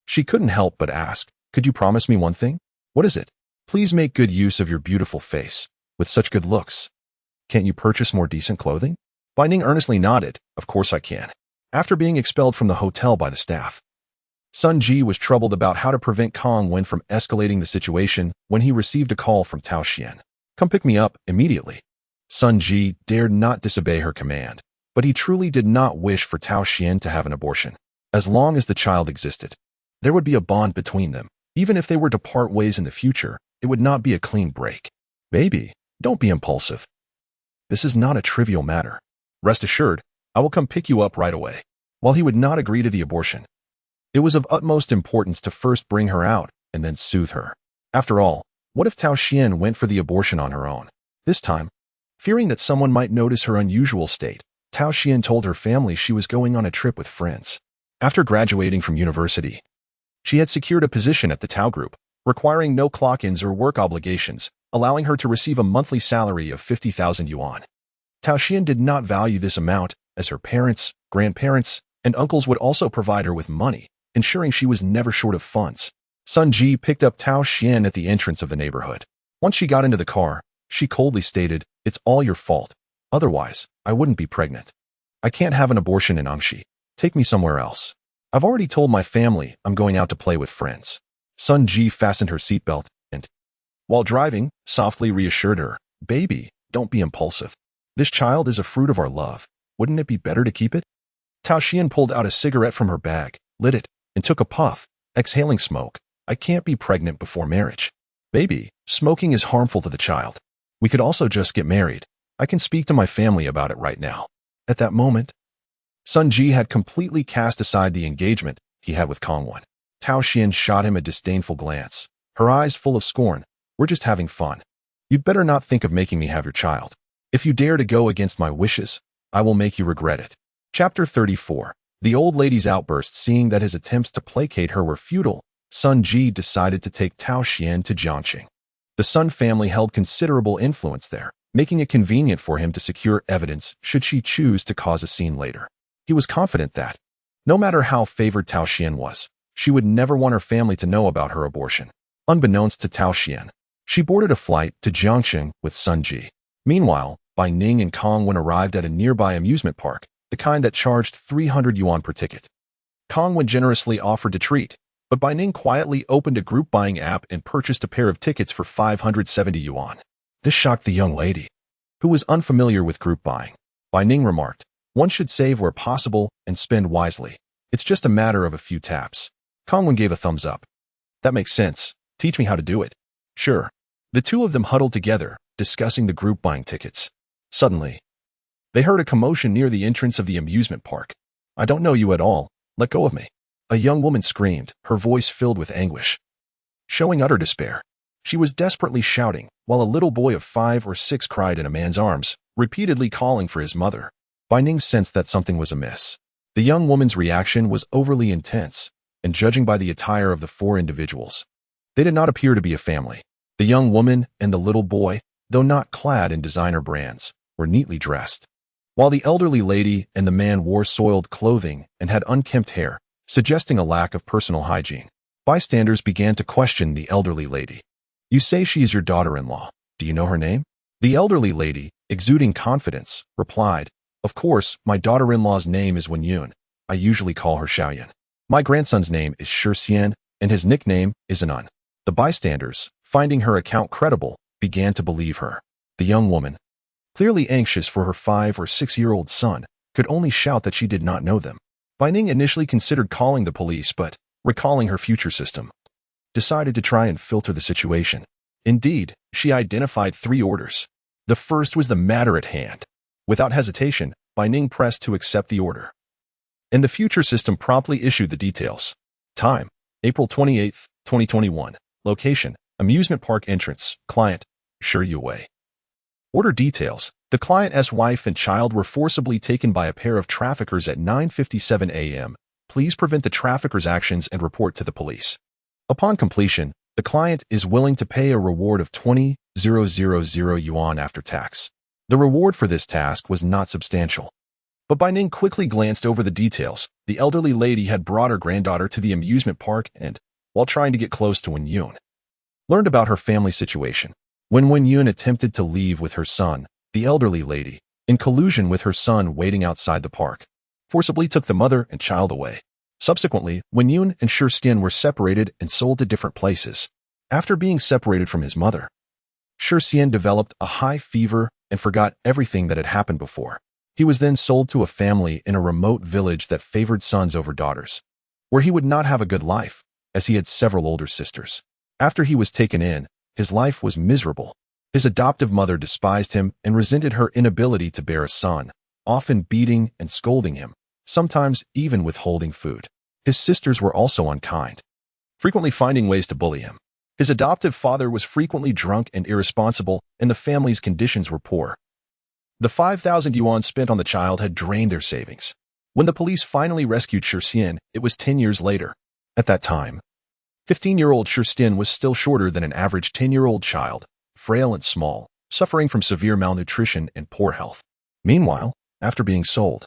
she couldn't help but ask, could you promise me one thing? What is it? Please make good use of your beautiful face, with such good looks. Can't you purchase more decent clothing? Bai Ning earnestly nodded, of course I can. After being expelled from the hotel by the staff, Sun Ji was troubled about how to prevent Kongwen from escalating the situation when he received a call from Tao Xian. Come pick me up immediately. Sun Ji dared not disobey her command, but he truly did not wish for Tao Xian to have an abortion. As long as the child existed, there would be a bond between them. Even if they were to part ways in the future, it would not be a clean break. Baby, don't be impulsive. This is not a trivial matter. Rest assured, I will come pick you up right away. While he would not agree to the abortion, it was of utmost importance to first bring her out and then soothe her. After all, what if Tao Xian went for the abortion on her own? This time, fearing that someone might notice her unusual state, Tao Xian told her family she was going on a trip with friends. After graduating from university, she had secured a position at the Tao Group, requiring no clock-ins or work obligations, allowing her to receive a monthly salary of 50,000 yuan. Tao Xian did not value this amount, as her parents, grandparents, and uncles would also provide her with money, ensuring she was never short of funds. Sun Ji picked up Tao Xian at the entrance of the neighborhood. Once she got into the car, she coldly stated, "It's all your fault. Otherwise, I wouldn't be pregnant. I can't have an abortion in Angxi. Take me somewhere else. I've already told my family I'm going out to play with friends." Sun Ji fastened her seatbelt and, while driving, softly reassured her, "Baby, don't be impulsive. This child is a fruit of our love. Wouldn't it be better to keep it?" Tao Xian pulled out a cigarette from her bag, lit it, and took a puff, exhaling smoke. "I can't be pregnant before marriage. Baby, smoking is harmful to the child. We could also just get married. I can speak to my family about it right now." At that moment, Sun Ji had completely cast aside the engagement he had with Kongwen. Tao Xian shot him a disdainful glance, her eyes full of scorn. "We're just having fun. You'd better not think of making me have your child. If you dare to go against my wishes, I will make you regret it." Chapter 34. The old lady's outburst. Seeing that his attempts to placate her were futile, Sun Ji decided to take Tao Xian to Jiangxing. The Sun family held considerable influence there, making it convenient for him to secure evidence should she choose to cause a scene later. He was confident that, no matter how favored Tao Xian was, she would never want her family to know about her abortion. Unbeknownst to Tao Xian, she boarded a flight to Jiangxing with Sun Ji. Meanwhile, Bai Ning and Kongwen arrived at a nearby amusement park, the kind that charged 300 yuan per ticket. Kongwen generously offered to treat, but Bai Ning quietly opened a group buying app and purchased a pair of tickets for 570 yuan. This shocked the young lady, who was unfamiliar with group buying. Bai Ning remarked, "One should save where possible and spend wisely. It's just a matter of a few taps." Kongwen gave a thumbs up. "That makes sense. Teach me how to do it." "Sure." The two of them huddled together, discussing the group buying tickets. Suddenly, they heard a commotion near the entrance of the amusement park. "I don't know you at all. Let go of me." A young woman screamed, her voice filled with anguish, showing utter despair. She was desperately shouting, while a little boy of 5 or 6 cried in a man's arms, repeatedly calling for his mother. Bai Ning sensed that something was amiss. The young woman's reaction was overly intense, and judging by the attire of the 4 individuals, they did not appear to be a family. The young woman and the little boy, though not clad in designer brands, were neatly dressed, while the elderly lady and the man wore soiled clothing and had unkempt hair, suggesting a lack of personal hygiene. Bystanders began to question the elderly lady. "You say she is your daughter-in-law. Do you know her name?" The elderly lady, exuding confidence, replied, "Of course, my daughter-in-law's name is Wenyun. I usually call her Xiaoyan. My grandson's name is Shixian, and his nickname is Anan." The bystanders, finding her account credible, began to believe her. The young woman, clearly anxious for her 5 or 6-year-old son, could only shout that she did not know them. Bai Ning initially considered calling the police, but, recalling her future system, decided to try and filter the situation. Indeed, she identified 3 orders. The first was the matter at hand. Without hesitation, Bai Ning pressed to accept the order, and the future system promptly issued the details. Time: April 28, 2021. Location: amusement park entrance. Client: Shi Yue. Order details: the client's wife and child were forcibly taken by a pair of traffickers at 9:57 a.m. Please prevent the traffickers' actions and report to the police. Upon completion, the client is willing to pay a reward of 20,000 yuan after tax. The reward for this task was not substantial, but Bai Ning quickly glanced over the details. The elderly lady had brought her granddaughter to the amusement park and, while trying to get close to Wenyun, learned about her family situation. When Wenyun attempted to leave with her son, the elderly lady, in collusion with her son waiting outside the park, forcibly took the mother and child away. Subsequently, Wenyun and Shixian were separated and sold to different places. After being separated from his mother, Shixian developed a high fever and forgot everything that had happened before. He was then sold to a family in a remote village that favored sons over daughters, where he would not have a good life, as he had several older sisters. After he was taken in, his life was miserable. His adoptive mother despised him and resented her inability to bear a son, often beating and scolding him, sometimes even withholding food. His sisters were also unkind, frequently finding ways to bully him. His adoptive father was frequently drunk and irresponsible, and the family's conditions were poor. The 5,000 yuan spent on the child had drained their savings. When the police finally rescued Shirxian, it was 10 years later. At that time, 15-year-old Shirxian was still shorter than an average 10-year-old child, frail and small, suffering from severe malnutrition and poor health. Meanwhile, after being sold,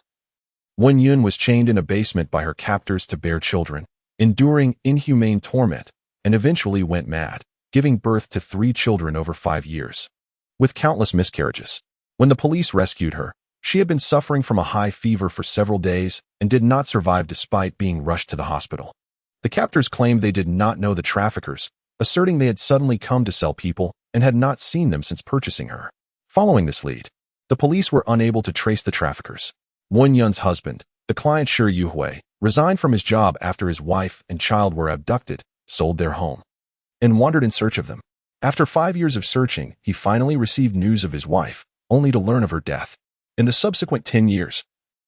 Wen Yun was chained in a basement by her captors to bear children, enduring inhumane torment, and eventually went mad, giving birth to 3 children over 5 years, with countless miscarriages. When the police rescued her, she had been suffering from a high fever for several days and did not survive despite being rushed to the hospital. The captors claimed they did not know the traffickers, asserting they had suddenly come to sell people and had not seen them since purchasing her. Following this lead, the police were unable to trace the traffickers. Wen Yun's husband, the client Shi Yuhui, resigned from his job after his wife and child were abducted, sold their home, and wandered in search of them. After 5 years of searching, he finally received news of his wife, only to learn of her death. In the subsequent 10 years,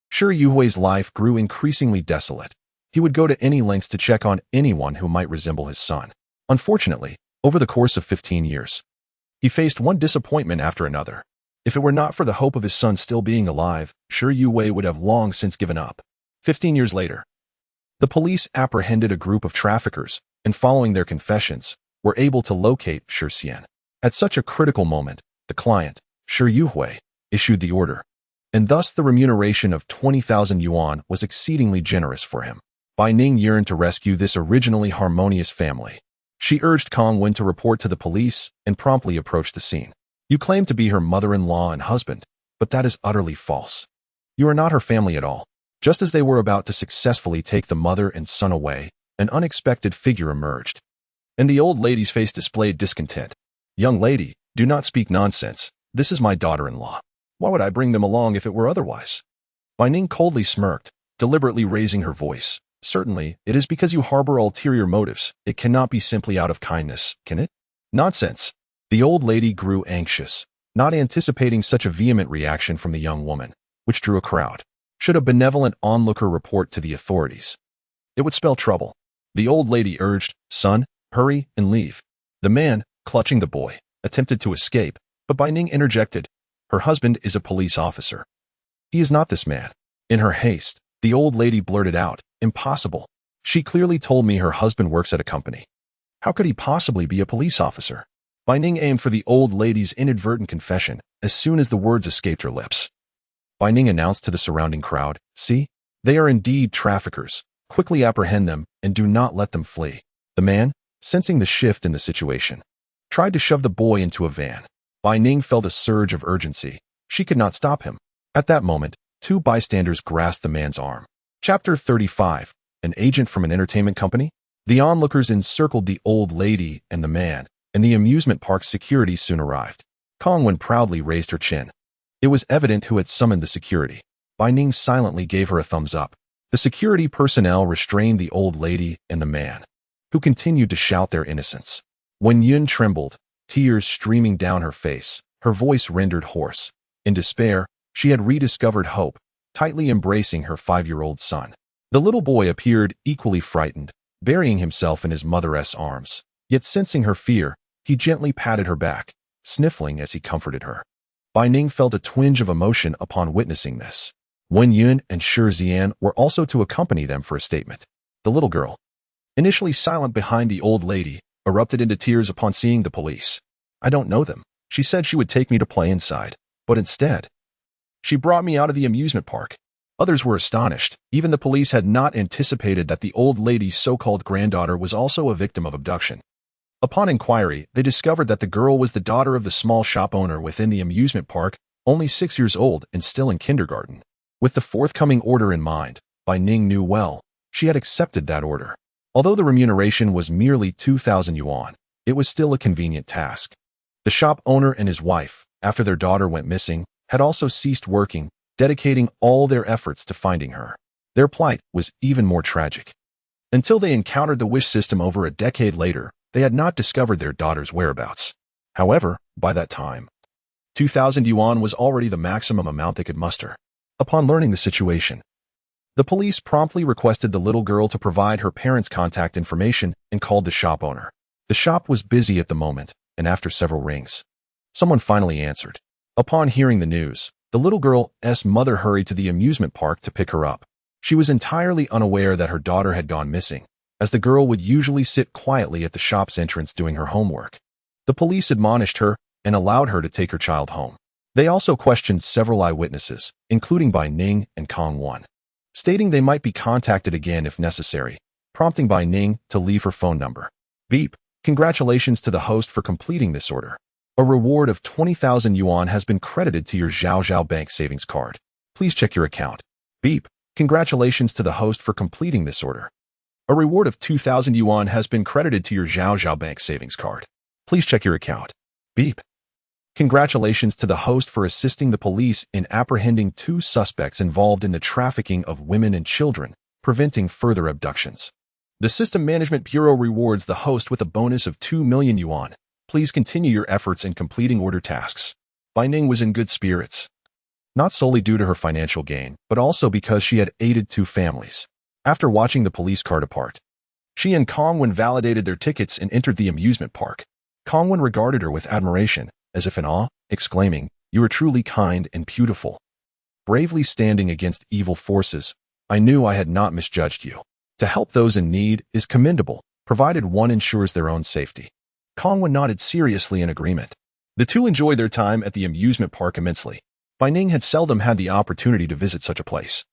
Shi Yuhui's life grew increasingly desolate. He would go to any lengths to check on anyone who might resemble his son. Unfortunately, over the course of 15 years, he faced one disappointment after another. If it were not for the hope of his son still being alive, Shi Yuhui would have long since given up. 15 years later, the police apprehended a group of traffickers, and following their confessions, were able to locate Shirxian. At such a critical moment, the client, Shi Yuhui, issued the order, and thus the remuneration of 20,000 yuan was exceedingly generous for him. Bai Ning yearned to rescue this originally harmonious family. She urged Kong Wen to report to the police and promptly approached the scene. You claim to be her mother-in-law and husband, but that is utterly false. You are not her family at all. Just as they were about to successfully take the mother and son away, an unexpected figure emerged, and the old lady's face displayed discontent. Young lady, do not speak nonsense. This is my daughter-in-law. Why would I bring them along if it were otherwise? Bai Ning coldly smirked, deliberately raising her voice. Certainly, it is because you harbor ulterior motives. It cannot be simply out of kindness, can it? Nonsense. The old lady grew anxious, not anticipating such a vehement reaction from the young woman, which drew a crowd. Should a benevolent onlooker report to the authorities, it would spell trouble. The old lady urged, son, hurry and leave. The man, clutching the boy, attempted to escape, but Bai Ning interjected. Her husband is a police officer. He is not this man. In her haste, the old lady blurted out, impossible. She clearly told me her husband works at a company. How could he possibly be a police officer? Bai Ning aimed for the old lady's inadvertent confession as soon as the words escaped her lips. Bai Ning announced to the surrounding crowd, see, they are indeed traffickers. Quickly apprehend them and do not let them flee. The man, sensing the shift in the situation, tried to shove the boy into a van. Bai Ning felt a surge of urgency. She could not stop him. At that moment, 2 bystanders grasped the man's arm. Chapter 35. An agent from an entertainment company? The onlookers encircled the old lady and the man, and the amusement park security soon arrived. Kong Wen proudly raised her chin. It was evident who had summoned the security. Bai Ning silently gave her a thumbs up. The security personnel restrained the old lady and the man, who continued to shout their innocence. Wen Yun trembled, tears streaming down her face, her voice rendered hoarse. In despair, she had rediscovered hope, tightly embracing her 5-year-old son. The little boy appeared equally frightened, burying himself in his mother's arms. Yet sensing her fear, he gently patted her back, sniffling as he comforted her. Bai Ning felt a twinge of emotion upon witnessing this. Wen Yun and Shirxian were also to accompany them for a statement. The little girl, initially silent behind the old lady, erupted into tears upon seeing the police. I don't know them. She said she would take me to play inside, but instead, she brought me out of the amusement park. Others were astonished. Even the police had not anticipated that the old lady's so-called granddaughter was also a victim of abduction. Upon inquiry, they discovered that the girl was the daughter of the small shop owner within the amusement park, only 6 years old and still in kindergarten. With the forthcoming order in mind, Bai Ning knew well, she had accepted that order. Although the remuneration was merely 2,000 yuan, it was still a convenient task. The shop owner and his wife, after their daughter went missing, had also ceased working, dedicating all their efforts to finding her. Their plight was even more tragic. Until they encountered the wish system over a decade later, they had not discovered their daughter's whereabouts. However, by that time, 2,000 yuan was already the maximum amount they could muster. Upon learning the situation, the police promptly requested the little girl to provide her parents' contact information and called the shop owner. The shop was busy at the moment, and after several rings, someone finally answered. Upon hearing the news, The little girl's mother hurried to the amusement park to pick her up. She was entirely unaware that her daughter had gone missing, as the girl would usually sit quietly at the shop's entrance doing her homework. The police admonished her and allowed her to take her child home. They also questioned several eyewitnesses, including Bai Ning and Kong Won, stating they might be contacted again if necessary, prompting Bai Ning to leave her phone number. Beep. Congratulations to the host for completing this order. A reward of 20,000 yuan has been credited to your Zhao Zhao Bank savings card. Please check your account. Beep. Congratulations to the host for completing this order. A reward of 2,000 yuan has been credited to your Zhao Zhao Bank savings card. Please check your account. Beep. Congratulations to the host for assisting the police in apprehending 2 suspects involved in the trafficking of women and children, preventing further abductions. The System Management Bureau rewards the host with a bonus of 2 million yuan. Please continue your efforts in completing order tasks. Bai Ning was in good spirits, not solely due to her financial gain, but also because she had aided 2 families. After watching the police car depart, she and Kong Won validated their tickets and entered the amusement park. Kong Won regarded her with admiration, as if in awe, exclaiming, "You are truly kind and beautiful. Bravely standing against evil forces, I knew I had not misjudged you. To help those in need is commendable, provided one ensures their own safety." Kong Won nodded seriously in agreement. The two enjoyed their time at the amusement park immensely. Bai Ning had seldom had the opportunity to visit such a place,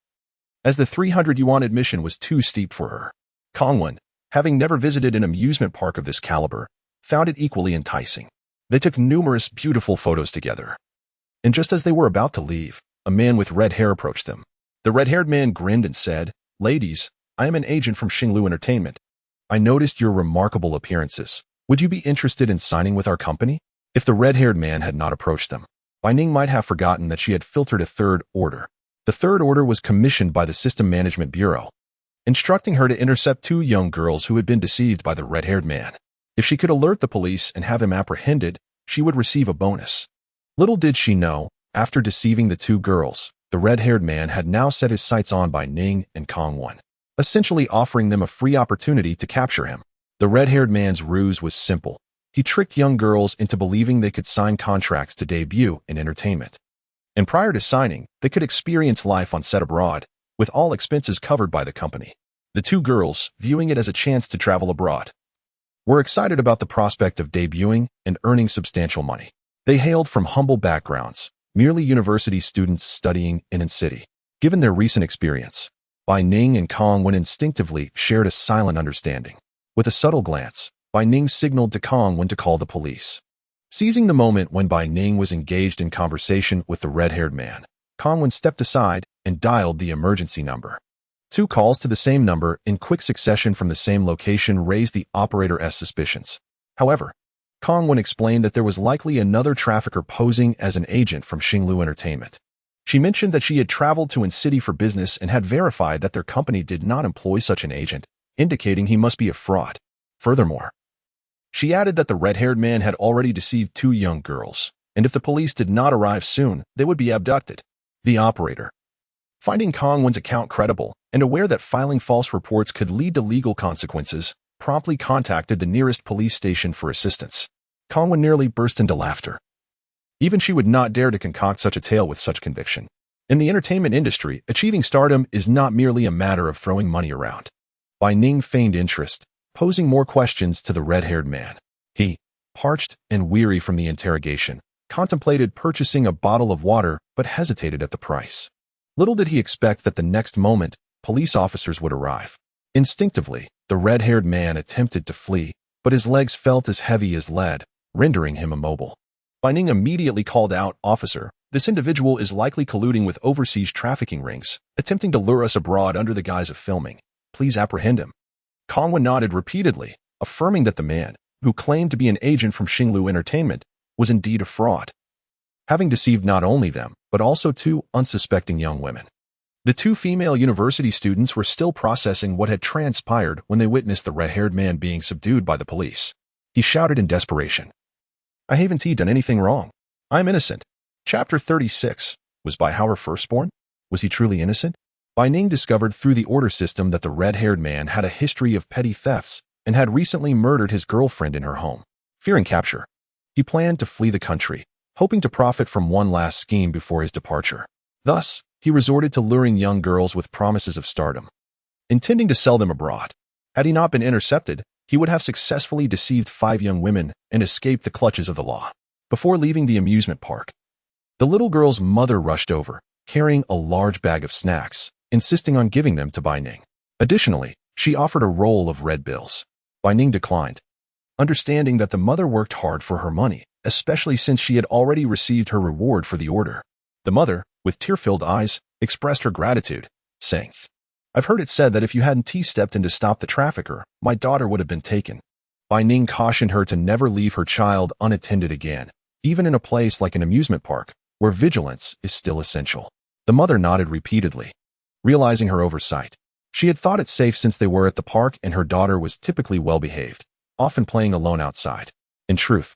as the 300 yuan admission was too steep for her. Kong Won, having never visited an amusement park of this caliber, found it equally enticing. They took numerous beautiful photos together. And just as they were about to leave, a man with red hair approached them. The red-haired man grinned and said, "Ladies, I am an agent from Xinglu Entertainment. I noticed your remarkable appearances. Would you be interested in signing with our company?" If the red-haired man had not approached them, Bai Ning might have forgotten that she had filtered a 3rd order. The 3rd order was commissioned by the System Management Bureau, instructing her to intercept 2 young girls who had been deceived by the red-haired man. If she could alert the police and have him apprehended, she would receive a bonus. Little did she know, after deceiving the 2 girls, the red-haired man had now set his sights on Bai Ning and Kong Won, essentially offering them a free opportunity to capture him. The red-haired man's ruse was simple. He tricked young girls into believing they could sign contracts to debut in entertainment. And prior to signing, they could experience life on set abroad, with all expenses covered by the company. The 2 girls, viewing it as a chance to travel abroad, were excited about the prospect of debuting and earning substantial money. They hailed from humble backgrounds, merely university students studying in a city. Given their recent experience, Bai Ning and Kong Won instinctively shared a silent understanding. With a subtle glance, Bai Ning signaled to Kong Won to call the police. Seizing the moment when Bai Ning was engaged in conversation with the red-haired man, Kong Won stepped aside and dialed the emergency number. 2 calls to the same number in quick succession from the same location raised the operator's suspicions. However, Kong Won explained that there was likely another trafficker posing as an agent from Xinglu Entertainment. She mentioned that she had traveled to N-City for business and had verified that their company did not employ such an agent, indicating he must be a fraud. Furthermore, she added that the red-haired man had already deceived 2 young girls, and if the police did not arrive soon, they would be abducted. The operator, finding Kong Won's account credible and aware that filing false reports could lead to legal consequences, promptly contacted the nearest police station for assistance. Kong Won nearly burst into laughter. Even she would not dare to concoct such a tale with such conviction. In the entertainment industry, achieving stardom is not merely a matter of throwing money around. Bai Ning feigned interest, posing more questions to the red-haired man. He, parched and weary from the interrogation, contemplated purchasing a bottle of water but hesitated at the price. Little did he expect that the next moment, police officers would arrive. Instinctively, the red-haired man attempted to flee, but his legs felt as heavy as lead, rendering him immobile. Bai Ning immediately called out, "Officer, this individual is likely colluding with overseas trafficking rings, attempting to lure us abroad under the guise of filming. Please apprehend him." Kong Won nodded repeatedly, affirming that the man, who claimed to be an agent from Xinglu Entertainment, was indeed a fraud, having deceived not only them, but also 2 unsuspecting young women. The 2 female university students were still processing what had transpired when they witnessed the red-haired man being subdued by the police. He shouted in desperation, "I haven't done anything wrong. I'm innocent." Chapter 36. Was Bai Hao her firstborn? Was he truly innocent? Bai Ning discovered through the order system that the red-haired man had a history of petty thefts and had recently murdered his girlfriend in her home. Fearing capture, he planned to flee the country, hoping to profit from one last scheme before his departure. Thus, he resorted to luring young girls with promises of stardom, intending to sell them abroad. Had he not been intercepted, he would have successfully deceived 5 young women and escaped the clutches of the law. Before leaving the amusement park, the little girl's mother rushed over, carrying a large bag of snacks, insisting on giving them to Bai Ning. Additionally, she offered a roll of red bills. Bai Ning declined, understanding that the mother worked hard for her money, especially since she had already received her reward for the order. The mother, with tear-filled eyes, expressed her gratitude, saying, "I've heard it said that if you hadn't stepped in to stop the trafficker, my daughter would have been taken." Bai Ning cautioned her to never leave her child unattended again, even in a place like an amusement park, where vigilance is still essential. The mother nodded repeatedly, realizing her oversight. She had thought it safe since they were at the park and her daughter was typically well-behaved, often playing alone outside. In truth,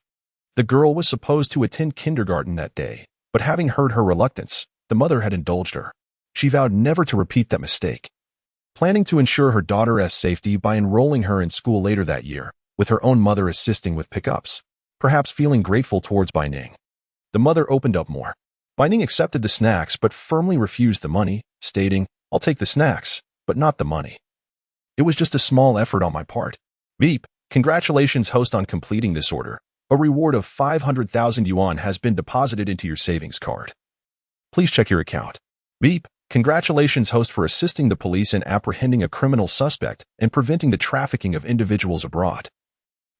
the girl was supposed to attend kindergarten that day, but having heard her reluctance, the mother had indulged her. She vowed never to repeat that mistake, planning to ensure her daughter's safety by enrolling her in school later that year, with her own mother assisting with pickups, perhaps feeling grateful towards Bai Ning. The mother opened up more. Bai Ning accepted the snacks but firmly refused the money, stating, "I'll take the snacks, but not the money. It was just a small effort on my part. Beep, congratulations host on completing this order. A reward of 500,000 yuan has been deposited into your savings card. Please check your account. Beep, congratulations host for assisting the police in apprehending a criminal suspect and preventing the trafficking of individuals abroad.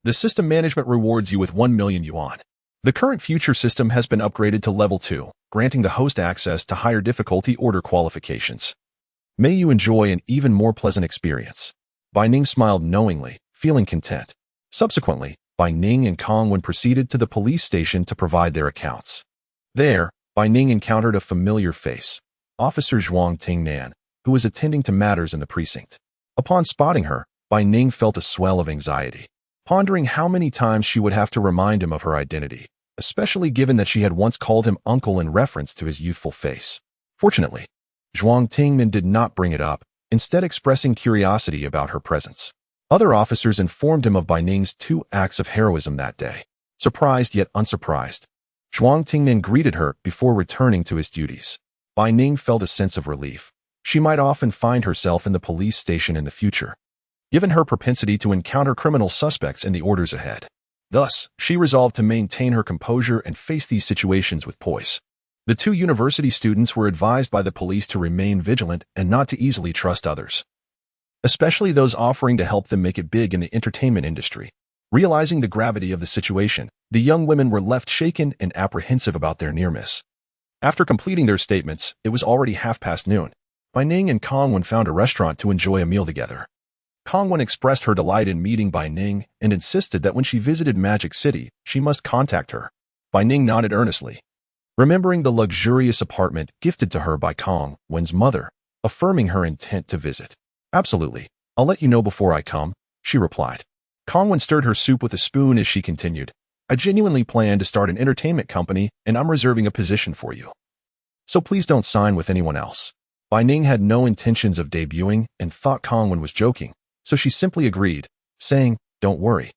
The system management rewards you with 1 million yuan. The current future system has been upgraded to level 2, granting the host access to higher difficulty order qualifications. May you enjoy an even more pleasant experience." Bai Ning smiled knowingly, feeling content. Subsequently, Bai Ning and Kong Wen proceeded to the police station to provide their accounts. There, Bai Ning encountered a familiar face, Officer Zhuang Tingnan, who was attending to matters in the precinct. Upon spotting her, Bai Ning felt a swell of anxiety, pondering how many times she would have to remind him of her identity, especially given that she had once called him uncle in reference to his youthful face. Fortunately, Zhuang Tingnan did not bring it up, instead expressing curiosity about her presence. Other officers informed him of Bai Ning's 2 acts of heroism that day. Surprised yet unsurprised, Zhuang Tingnan greeted her before returning to his duties. Bai Ning felt a sense of relief. She might often find herself in the police station in the future, given her propensity to encounter criminal suspects in the orders ahead. Thus, she resolved to maintain her composure and face these situations with poise. The 2 university students were advised by the police to remain vigilant and not to easily trust others, especially those offering to help them make it big in the entertainment industry. Realizing the gravity of the situation, the young women were left shaken and apprehensive about their near miss. After completing their statements, it was already noon. Bai Ning and Kong Wen found a restaurant to enjoy a meal together. Kong Wen expressed her delight in meeting Bai Ning and insisted that when she visited Magic City, she must contact her. Bai Ning nodded earnestly, remembering the luxurious apartment gifted to her by Kong Wen's mother, affirming her intent to visit. "Absolutely. I'll let you know before I come," she replied. Kong Wen stirred her soup with a spoon as she continued, "I genuinely plan to start an entertainment company and I'm reserving a position for you. So please don't sign with anyone else." Bai Ning had no intentions of debuting and thought Kong Wen was joking, so she simply agreed, saying, "Don't worry.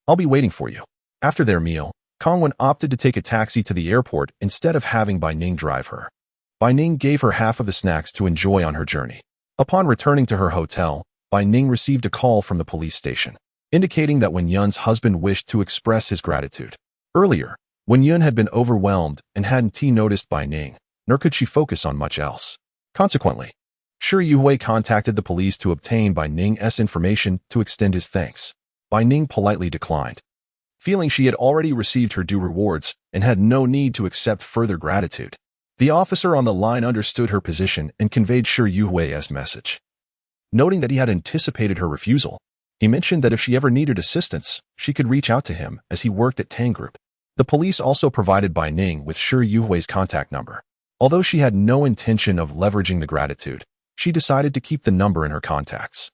I'll be waiting for you." After their meal, Kong Wen opted to take a taxi to the airport instead of having Bai Ning drive her. Bai Ning gave her half of the snacks to enjoy on her journey. Upon returning to her hotel, Bai Ning received a call from the police station, indicating that Wen Yun's husband wished to express his gratitude. Earlier, Wen Yun had been overwhelmed and hadn't noticed Bai Ning, nor could she focus on much else. Consequently, Shi Yuhui contacted the police to obtain Bai Ning's information to extend his thanks. Bai Ning politely declined, feeling she had already received her due rewards and had no need to accept further gratitude. The officer on the line understood her position and conveyed Shi Yuhui's message. Noting that he had anticipated her refusal, he mentioned that if she ever needed assistance, she could reach out to him as he worked at Tang Group. The police also provided Bai Ning with Shi Yuhui's contact number. Although she had no intention of leveraging the gratitude, she decided to keep the number in her contacts,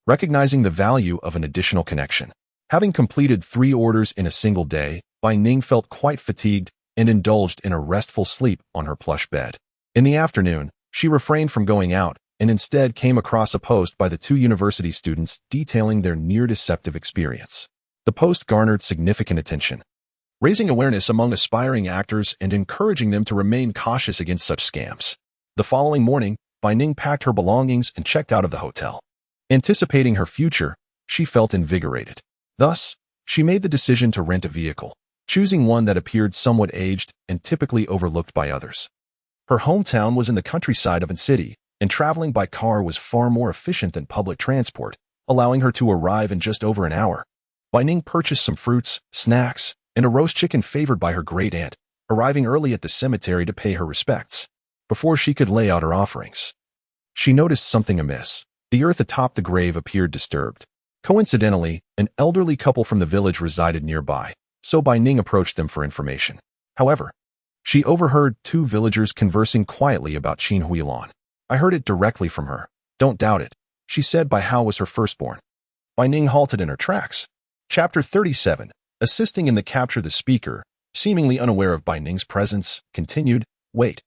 recognizing the value of an additional connection. Having completed 3 orders in a single day, Bai Ning felt quite fatigued and indulged in a restful sleep on her plush bed. In the afternoon, she refrained from going out and instead came across a post by the 2 university students detailing their near-deceptive experience. The post garnered significant attention, raising awareness among aspiring actors and encouraging them to remain cautious against such scams. The following morning, Bai Ning packed her belongings and checked out of the hotel. Anticipating her future, she felt invigorated. Thus, she made the decision to rent a vehicle, choosing one that appeared somewhat aged and typically overlooked by others. Her hometown was in the countryside of a city, and traveling by car was far more efficient than public transport, allowing her to arrive in just over an hour. Bai Ning purchased some fruits, snacks, and a roast chicken favored by her great-aunt, arriving early at the cemetery to pay her respects. Before she could lay out her offerings, she noticed something amiss. The earth atop the grave appeared disturbed. Coincidentally, an elderly couple from the village resided nearby, so Bai Ning approached them for information. However, she overheard two villagers conversing quietly about Qin Huilan. "I heard it directly from her. Don't doubt it," she said. Bai Hao was her firstborn. Bai Ning halted in her tracks. Chapter 37. Assisting in the capture. The speaker, seemingly unaware of Bai Ning's presence, continued, "Wait.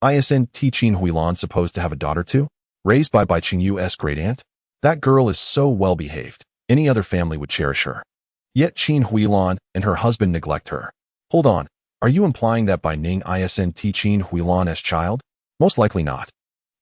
Isn't Qin Huilan supposed to have a daughter too? Raised by Bai Qingyu's great-aunt? That girl is so well-behaved. Any other family would cherish her. Yet Qin Huilan and her husband neglect her. Hold on. Are you implying that Bai Ning isn't Qin Huilan's child? Most likely not.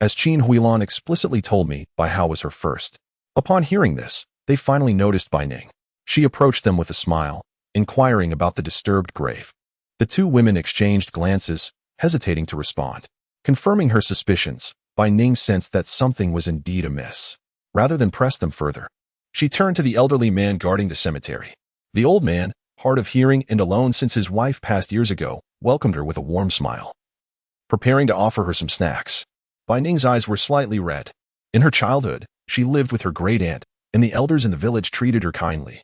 As Qin Huilan explicitly told me, Bai Hao was her first." Upon hearing this, they finally noticed Bai Ning. She approached them with a smile, inquiring about the disturbed grave. The two women exchanged glances, hesitating to respond. Confirming her suspicions, Bai Ning sensed that something was indeed amiss. Rather than press them further, she turned to the elderly man guarding the cemetery. The old man, hard of hearing and alone since his wife passed years ago, welcomed her with a warm smile. Preparing to offer her some snacks, Bai Ning's eyes were slightly red. In her childhood, she lived with her great-aunt, and the elders in the village treated her kindly,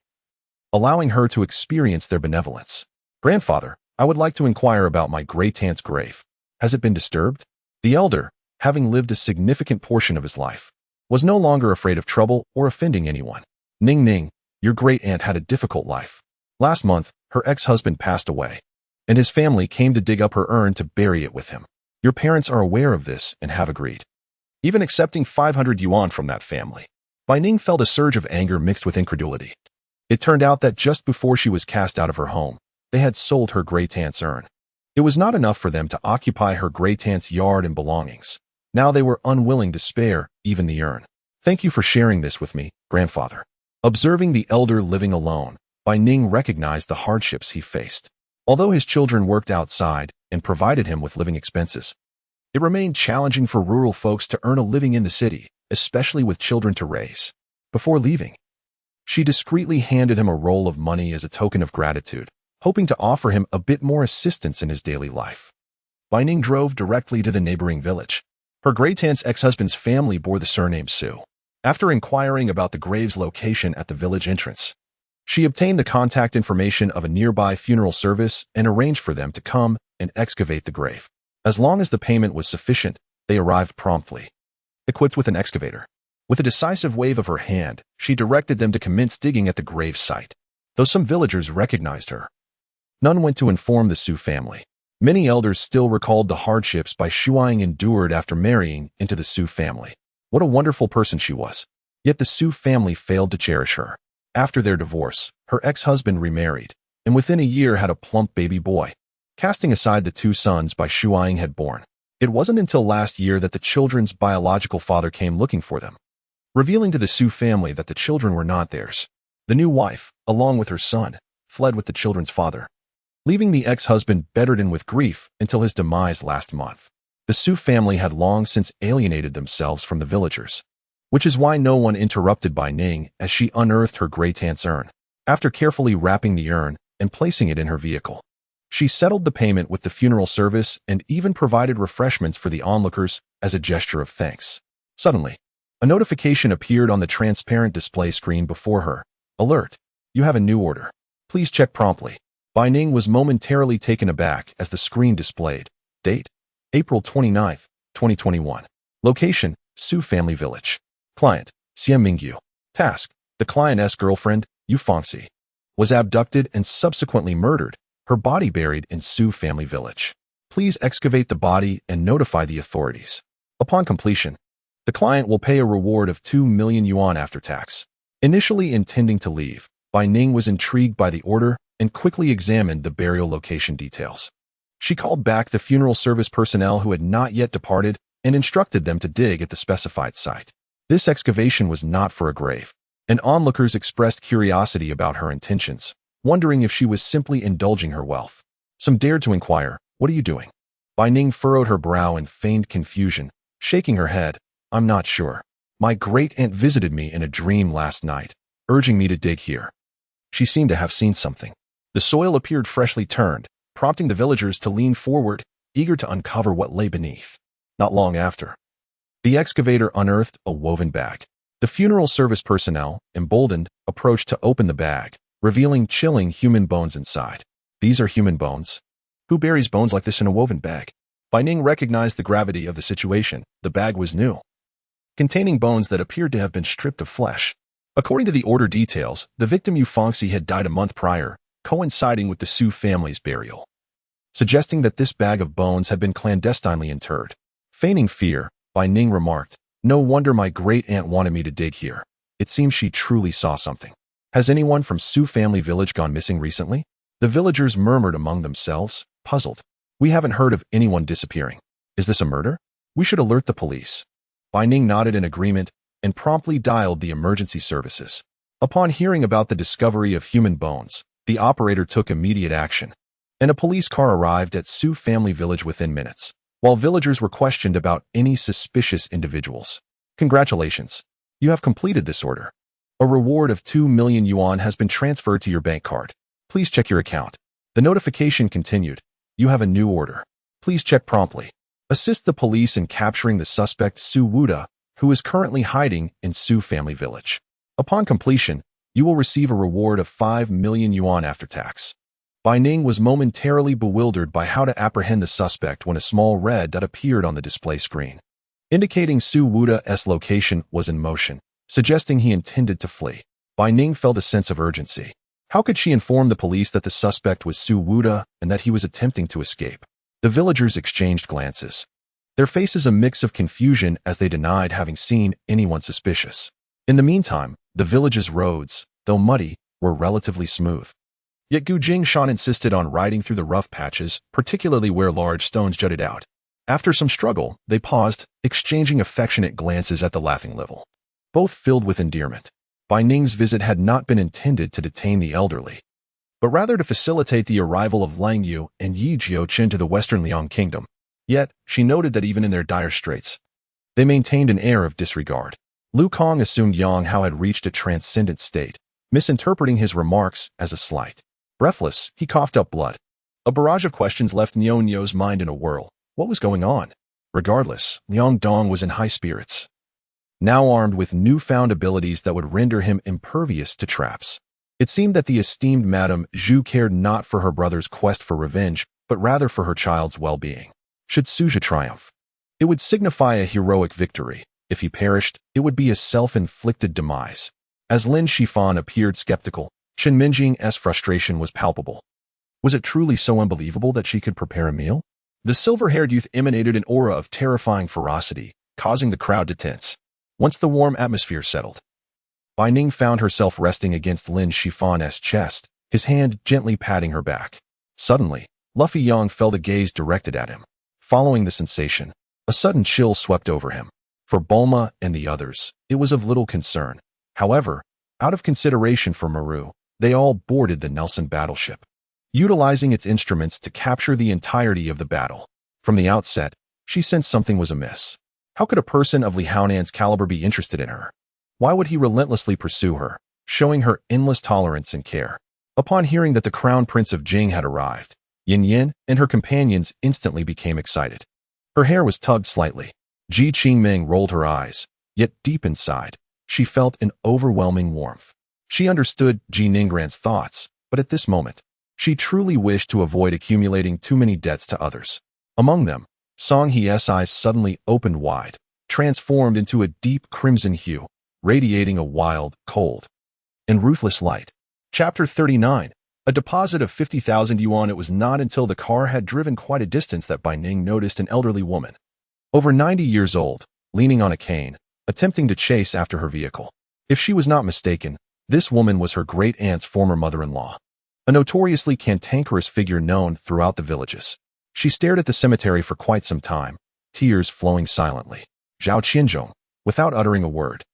allowing her to experience their benevolence. "Grandfather, I would like to inquire about my great-aunt's grave. Has it been disturbed?" The elder, having lived a significant portion of his life, was no longer afraid of trouble or offending anyone. "Ning, your great-aunt had a difficult life. Last month, her ex-husband passed away, and his family came to dig up her urn to bury it with him. Your parents are aware of this and have agreed, even accepting 500 yuan from that family." Bai Ning felt a surge of anger mixed with incredulity. It turned out that just before she was cast out of her home, they had sold her great-aunt's urn. It was not enough for them to occupy her great-aunt's yard and belongings. Now they were unwilling to spare even the urn. "Thank you for sharing this with me, grandfather." Observing the elder living alone, Bai Ning recognized the hardships he faced. Although his children worked outside and provided him with living expenses, it remained challenging for rural folks to earn a living in the city, especially with children to raise. Before leaving, she discreetly handed him a roll of money as a token of gratitude, hoping to offer him a bit more assistance in his daily life. Bai Ning drove directly to the neighboring village. Her great-aunt's ex-husband's family bore the surname Su. After inquiring about the grave's location at the village entrance, she obtained the contact information of a nearby funeral service and arranged for them to come and excavate the grave. As long as the payment was sufficient, they arrived promptly, equipped with an excavator. With a decisive wave of her hand, she directed them to commence digging at the grave site. Though some villagers recognized her, none went to inform the Su family. Many elders still recalled the hardships Bai Shuang endured after marrying into the Su family. What a wonderful person she was. Yet the Su family failed to cherish her. After their divorce, her ex-husband remarried, and within a year had a plump baby boy. Casting aside the two sons Bai Shuang had born, it wasn't until last year that the children's biological father came looking for them, revealing to the Su family that the children were not theirs. The new wife, along with her son, fled with the children's father, leaving the ex-husband bedridden with grief until his demise last month. The Su family had long since alienated themselves from the villagers, which is why no one interrupted Bai Ning as she unearthed her great-aunt's urn. After carefully wrapping the urn and placing it in her vehicle, she settled the payment with the funeral service and even provided refreshments for the onlookers as a gesture of thanks. Suddenly, a notification appeared on the transparent display screen before her. "Alert! You have a new order. Please check promptly." Bai Ning was momentarily taken aback as the screen displayed. Date: April 29, 2021. Location: Su Family Village. Client: Xian Mingyu. Task: the client's girlfriend, Yu Fangxi, was abducted and subsequently murdered, her body buried in Su Family Village. Please excavate the body and notify the authorities. Upon completion, the client will pay a reward of 2 million yuan after tax. Initially intending to leave, Bai Ning was intrigued by the order and quickly examined the burial location details. She called back the funeral service personnel who had not yet departed and instructed them to dig at the specified site. This excavation was not for a grave, and onlookers expressed curiosity about her intentions, wondering if she was simply indulging her wealth. Some dared to inquire, "What are you doing?" Bai Ning furrowed her brow in feigned confusion, shaking her head. "I'm not sure. My great-aunt visited me in a dream last night, urging me to dig here." She seemed to have seen something. The soil appeared freshly turned, prompting the villagers to lean forward, eager to uncover what lay beneath. Not long after, the excavator unearthed a woven bag. The funeral service personnel, emboldened, approached to open the bag, revealing chilling human bones inside. "These are human bones? Who buries bones like this in a woven bag?" Bai Ning recognized the gravity of the situation. The bag was new, containing bones that appeared to have been stripped of flesh. According to the order details, the victim Yu Fangxi had died a month prior, coinciding with the Su family's burial, suggesting that this bag of bones had been clandestinely interred. Feigning fear, Bai Ning remarked, "No wonder my great-aunt wanted me to dig here. It seems she truly saw something. Has anyone from Su family village gone missing recently?" The villagers murmured among themselves, puzzled. "We haven't heard of anyone disappearing. Is this a murder? We should alert the police." Bai Ning nodded in agreement and promptly dialed the emergency services. Upon hearing about the discovery of human bones, the operator took immediate action, and a police car arrived at Su family village within minutes, while villagers were questioned about any suspicious individuals. "Congratulations. You have completed this order. A reward of 2 million yuan has been transferred to your bank card. Please check your account." The notification continued. "You have a new order. Please check promptly. Assist the police in capturing the suspect Su Wuda, who is currently hiding in Su family village. Upon completion, you will receive a reward of 5 million yuan after tax." Bai Ning was momentarily bewildered by how to apprehend the suspect when a small red dot appeared on the display screen, indicating Su Wuda's location was in motion, suggesting he intended to flee. Bai Ning felt a sense of urgency. How could she inform the police that the suspect was Su Wuda and that he was attempting to escape? The villagers exchanged glances, their faces a mix of confusion as they denied having seen anyone suspicious. In the meantime, the village's roads, though muddy, were relatively smooth. Yet Gu Jingshan insisted on riding through the rough patches, particularly where large stones jutted out. After some struggle, they paused, exchanging affectionate glances at the laughing level, both filled with endearment. Bai Ning's visit had not been intended to detain the elderly, but rather to facilitate the arrival of Lang Yu and Yi Jiuqin to the Western Liang Kingdom. Yet, she noted that even in their dire straits, they maintained an air of disregard. Lu Kong assumed Yang Hao had reached a transcendent state, misinterpreting his remarks as a slight. Breathless, he coughed up blood. A barrage of questions left Nyo-Nyo's mind in a whirl. What was going on? Regardless, Liang Dong was in high spirits, now armed with newfound abilities that would render him impervious to traps. It seemed that the esteemed Madame Zhu cared not for her brother's quest for revenge, but rather for her child's well-being. Should Suja triumph, it would signify a heroic victory. If he perished, it would be a self-inflicted demise. As Lin Shifan appeared skeptical, Chen Minjing's frustration was palpable. Was it truly so unbelievable that she could prepare a meal? The silver-haired youth emanated an aura of terrifying ferocity, causing the crowd to tense. Once the warm atmosphere settled, Bai Ning found herself resting against Lin Shifan's chest, his hand gently patting her back. Suddenly, Luffy Yang felt a gaze directed at him. Following the sensation, a sudden chill swept over him. For Bulma and the others, it was of little concern. However, out of consideration for Maru, they all boarded the Nelson battleship, utilizing its instruments to capture the entirety of the battle. From the outset, she sensed something was amiss. How could a person of Li Haonan's caliber be interested in her? Why would he relentlessly pursue her, showing her endless tolerance and care? Upon hearing that the Crown Prince of Jing had arrived, Yin Yin and her companions instantly became excited. Her hair was tugged slightly. Ji Qingming rolled her eyes, yet deep inside, she felt an overwhelming warmth. She understood Ji Ningran's thoughts, but at this moment, she truly wished to avoid accumulating too many debts to others. Among them, Song Hie's eyes suddenly opened wide, transformed into a deep crimson hue, radiating a wild, cold, and ruthless light. Chapter 39. A deposit of 50,000 yuan. It was not until the car had driven quite a distance that Bai Ning noticed an elderly woman, over 90 years old, leaning on a cane, attempting to chase after her vehicle. If she was not mistaken, this woman was her great-aunt's former mother-in-law. a notoriously cantankerous figure known throughout the villages. She stared at the cemetery for quite some time, tears flowing silently. Zhao Qianzhong, without uttering a word,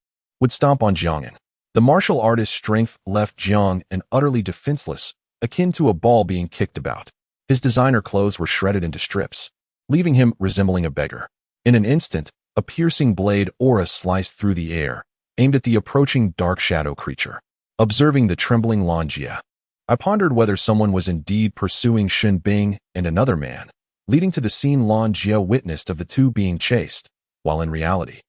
would stomp on Jiang'an. The martial artist's strength left Jiang and utterly defenseless, akin to a ball being kicked about. His designer clothes were shredded into strips, leaving him resembling a beggar. In an instant, a piercing blade aura sliced through the air, aimed at the approaching dark shadow creature. Observing the trembling Lan Jie, I pondered whether someone was indeed pursuing Shen Bing and another man, leading to the scene Lan Jie witnessed of the two being chased, while in reality,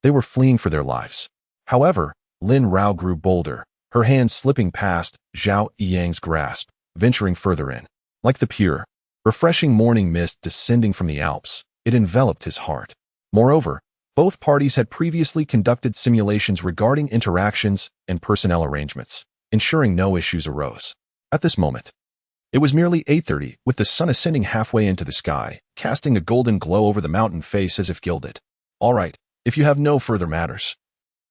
they were fleeing for their lives. However, Lin Rao grew bolder, her hands slipping past Zhao Yang's grasp, venturing further in. Like the pure, refreshing morning mist descending from the Alps, it enveloped his heart. Moreover, both parties had previously conducted simulations regarding interactions and personnel arrangements, ensuring no issues arose. At this moment, it was merely 8:30, with the sun ascending halfway into the sky, casting a golden glow over the mountain face as if gilded. "All right, if you have no further matters,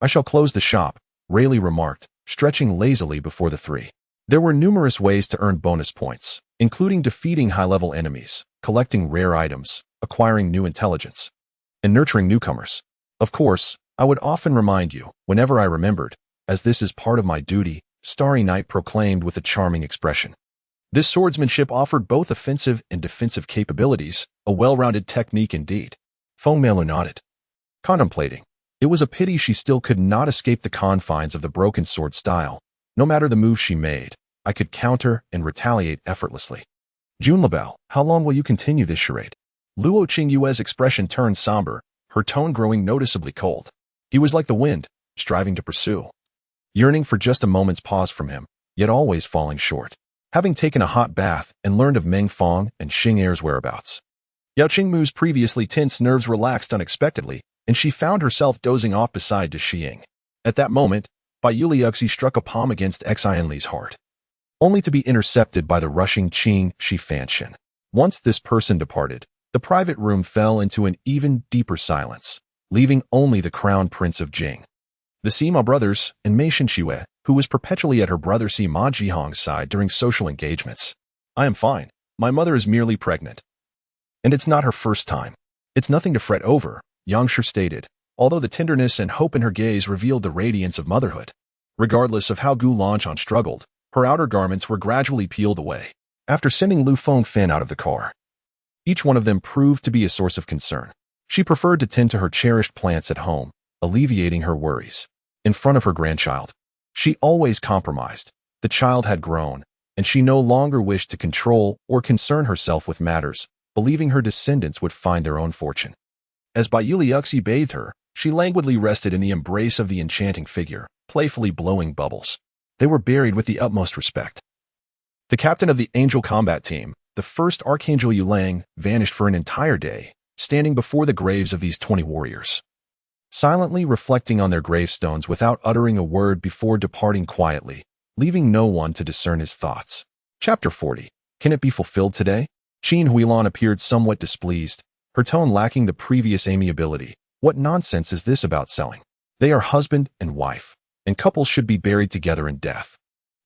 I shall close the shop," Rayleigh remarked, stretching lazily before the three. There were numerous ways to earn bonus points, including defeating high-level enemies, collecting rare items, acquiring new intelligence, and nurturing newcomers. Of course, I would often remind you, whenever I remembered, as this is part of my duty, Starry Night proclaimed with a charming expression. This swordsmanship offered both offensive and defensive capabilities, a well-rounded technique indeed. Feng Melu nodded, contemplating. It was a pity she still could not escape the confines of the broken sword style. No matter the move she made, I could counter and retaliate effortlessly. "June Labelle, how long will you continue this charade?" Luo Qingyue's expression turned somber, her tone growing noticeably cold. He was like the wind, striving to pursue, yearning for just a moment's pause from him, yet always falling short. Having taken a hot bath and learned of Meng Fong and Xing Er's whereabouts, Yao Qingmu's previously tense nerves relaxed unexpectedly, and she found herself dozing off beside De Xiying. At that moment, Bai Yuliuxi struck a palm against Xianli's heart, only to be intercepted by the rushing Qing Shi Fanshin. Once this person departed, the private room fell into an even deeper silence, leaving only the crown prince of Jing, the Sima brothers, and Mei Shenxue, who was perpetually at her brother Sima Jihong's side during social engagements. "I am fine. My mother is merely pregnant. And it's not her first time. It's nothing to fret over," Yang Shi stated, although the tenderness and hope in her gaze revealed the radiance of motherhood. Regardless of how Gu Lanchan struggled, her outer garments were gradually peeled away. After sending Lu Fengfen out of the car, each one of them proved to be a source of concern. She preferred to tend to her cherished plants at home, alleviating her worries. In front of her grandchild, she always compromised. The child had grown, and she no longer wished to control or concern herself with matters, believing her descendants would find their own fortune. As Bai Yuliuxi bathed her, she languidly rested in the embrace of the enchanting figure, playfully blowing bubbles. They were buried with the utmost respect. The captain of the Angel Combat Team, the first Archangel Yulang, vanished for an entire day, standing before the graves of these 20 warriors, silently reflecting on their gravestones without uttering a word before departing quietly, leaving no one to discern his thoughts. Chapter 40. Can it be fulfilled today? Qin Huilan appeared somewhat displeased, her tone lacking the previous amiability. "What nonsense is this about selling? They are husband and wife, and couples should be buried together in death.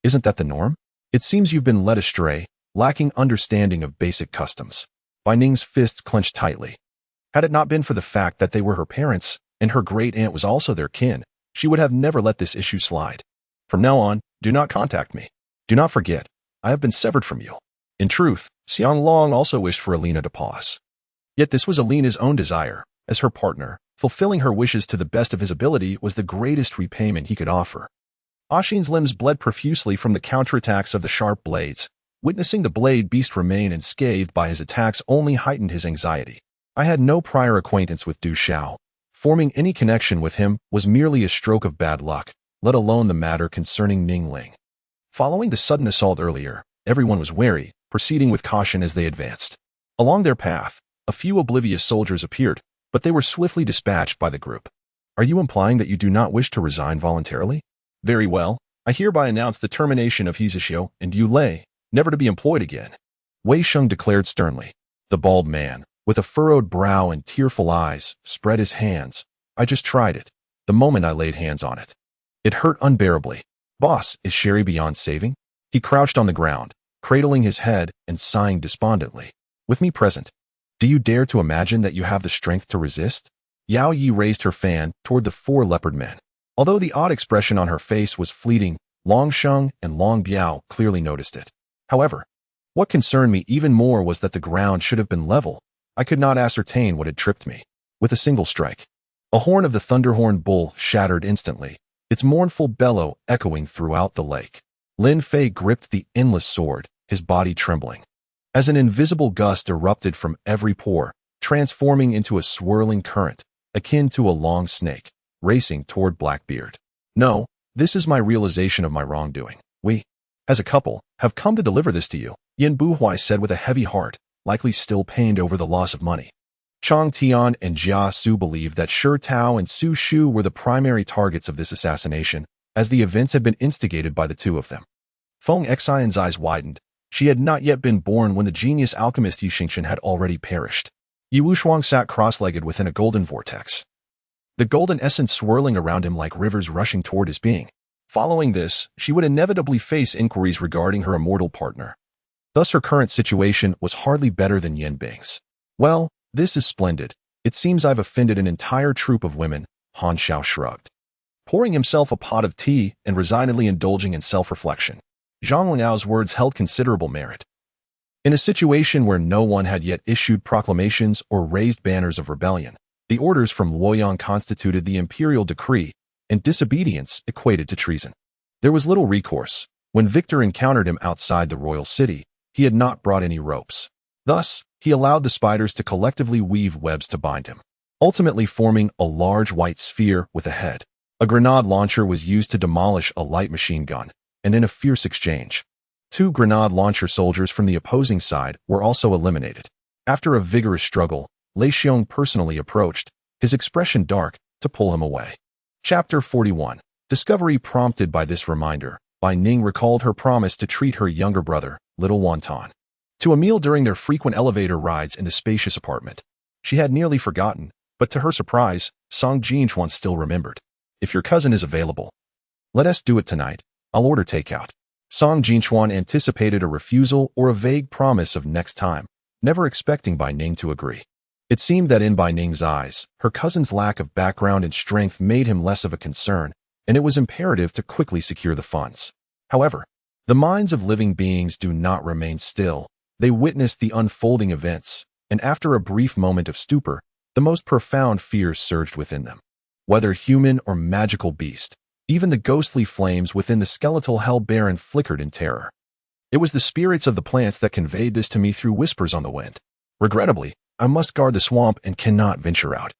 Isn't that the norm? It seems you've been led astray, lacking understanding of basic customs." Bai Ning's fists clenched tightly. Had it not been for the fact that they were her parents, and her great-aunt was also their kin, she would have never let this issue slide. "From now on, do not contact me. Do not forget, I have been severed from you." In truth, Xiang Long also wished for Alina to pause. Yet this was Alina's own desire. As her partner, fulfilling her wishes to the best of his ability was the greatest repayment he could offer. Ashin's limbs bled profusely from the counterattacks of the sharp blades. Witnessing the blade beast remain unscathed by his attacks only heightened his anxiety. I had no prior acquaintance with Du Xiao. Forming any connection with him was merely a stroke of bad luck, let alone the matter concerning Ning Ling. Following the sudden assault earlier, everyone was wary, proceeding with caution as they advanced. Along their path, a few oblivious soldiers appeared, but they were swiftly dispatched by the group. "Are you implying that you do not wish to resign voluntarily? Very well, I hereby announce the termination of Hizishio and Yu Lei, never to be employed again," Wei Sheng declared sternly. The bald man, with a furrowed brow and tearful eyes, spread his hands. "I just tried it. The moment I laid hands on it, it hurt unbearably. Boss, is Sherry beyond saving?" He crouched on the ground, cradling his head and sighing despondently. With me present, do you dare to imagine that you have the strength to resist? Yao Yi raised her fan toward the four leopard men. Although the odd expression on her face was fleeting, Long Sheng and Long Biao clearly noticed it. However, what concerned me even more was that the ground should have been level. I could not ascertain what had tripped me. With a single strike, a horn of the thunderhorn bull shattered instantly, its mournful bellow echoing throughout the lake. Lin Fei gripped the endless sword, his body trembling, as an invisible gust erupted from every pore, transforming into a swirling current, akin to a long snake, racing toward Blackbeard. No, this is my realization of my wrongdoing. We, as a couple, have come to deliver this to you, Yin Buhui said with a heavy heart, likely still pained over the loss of money. Chang Tian and Jia Su believed that Shi Tao and Su Shu were the primary targets of this assassination, as the events had been instigated by the two of them. Feng Xian's eyes widened. She had not yet been born when the genius alchemist Yu Xingchen had already perished. Yu Wushuang sat cross-legged within a golden vortex, the golden essence swirling around him like rivers rushing toward his being. Following this, she would inevitably face inquiries regarding her immortal partner. Thus her current situation was hardly better than Yin Bing's. Well, this is splendid. It seems I've offended an entire troop of women, Han Xiao shrugged, pouring himself a pot of tea and resignedly indulging in self-reflection. Zhang Liao's words held considerable merit. In a situation where no one had yet issued proclamations or raised banners of rebellion, the orders from Luoyang constituted the imperial decree, and disobedience equated to treason. There was little recourse. When Victor encountered him outside the royal city, he had not brought any ropes. Thus, he allowed the spiders to collectively weave webs to bind him, ultimately forming a large white sphere with a head. A grenade launcher was used to demolish a light machine gun, and in a fierce exchange, 2 grenade launcher soldiers from the opposing side were also eliminated. After a vigorous struggle, Lei Xiong personally approached, his expression dark, to pull him away. Chapter 41. Discovery. Prompted by this reminder, Bai Ning recalled her promise to treat her younger brother, Little Wanton, to a meal during their frequent elevator rides in the spacious apartment. She had nearly forgotten, but to her surprise, Song Jinchuan still remembered. If your cousin is available, let us do it tonight. I'll order takeout. Song Jinchuan anticipated a refusal or a vague promise of next time, never expecting Bai Ning to agree. It seemed that in Bai Ning's eyes, her cousin's lack of background and strength made him less of a concern, and it was imperative to quickly secure the funds. However, the minds of living beings do not remain still. They witnessed the unfolding events, and after a brief moment of stupor, the most profound fears surged within them. Whether human or magical beast, even the ghostly flames within the skeletal hell baron flickered in terror. It was the spirits of the plants that conveyed this to me through whispers on the wind. Regrettably, I must guard the swamp and cannot venture out.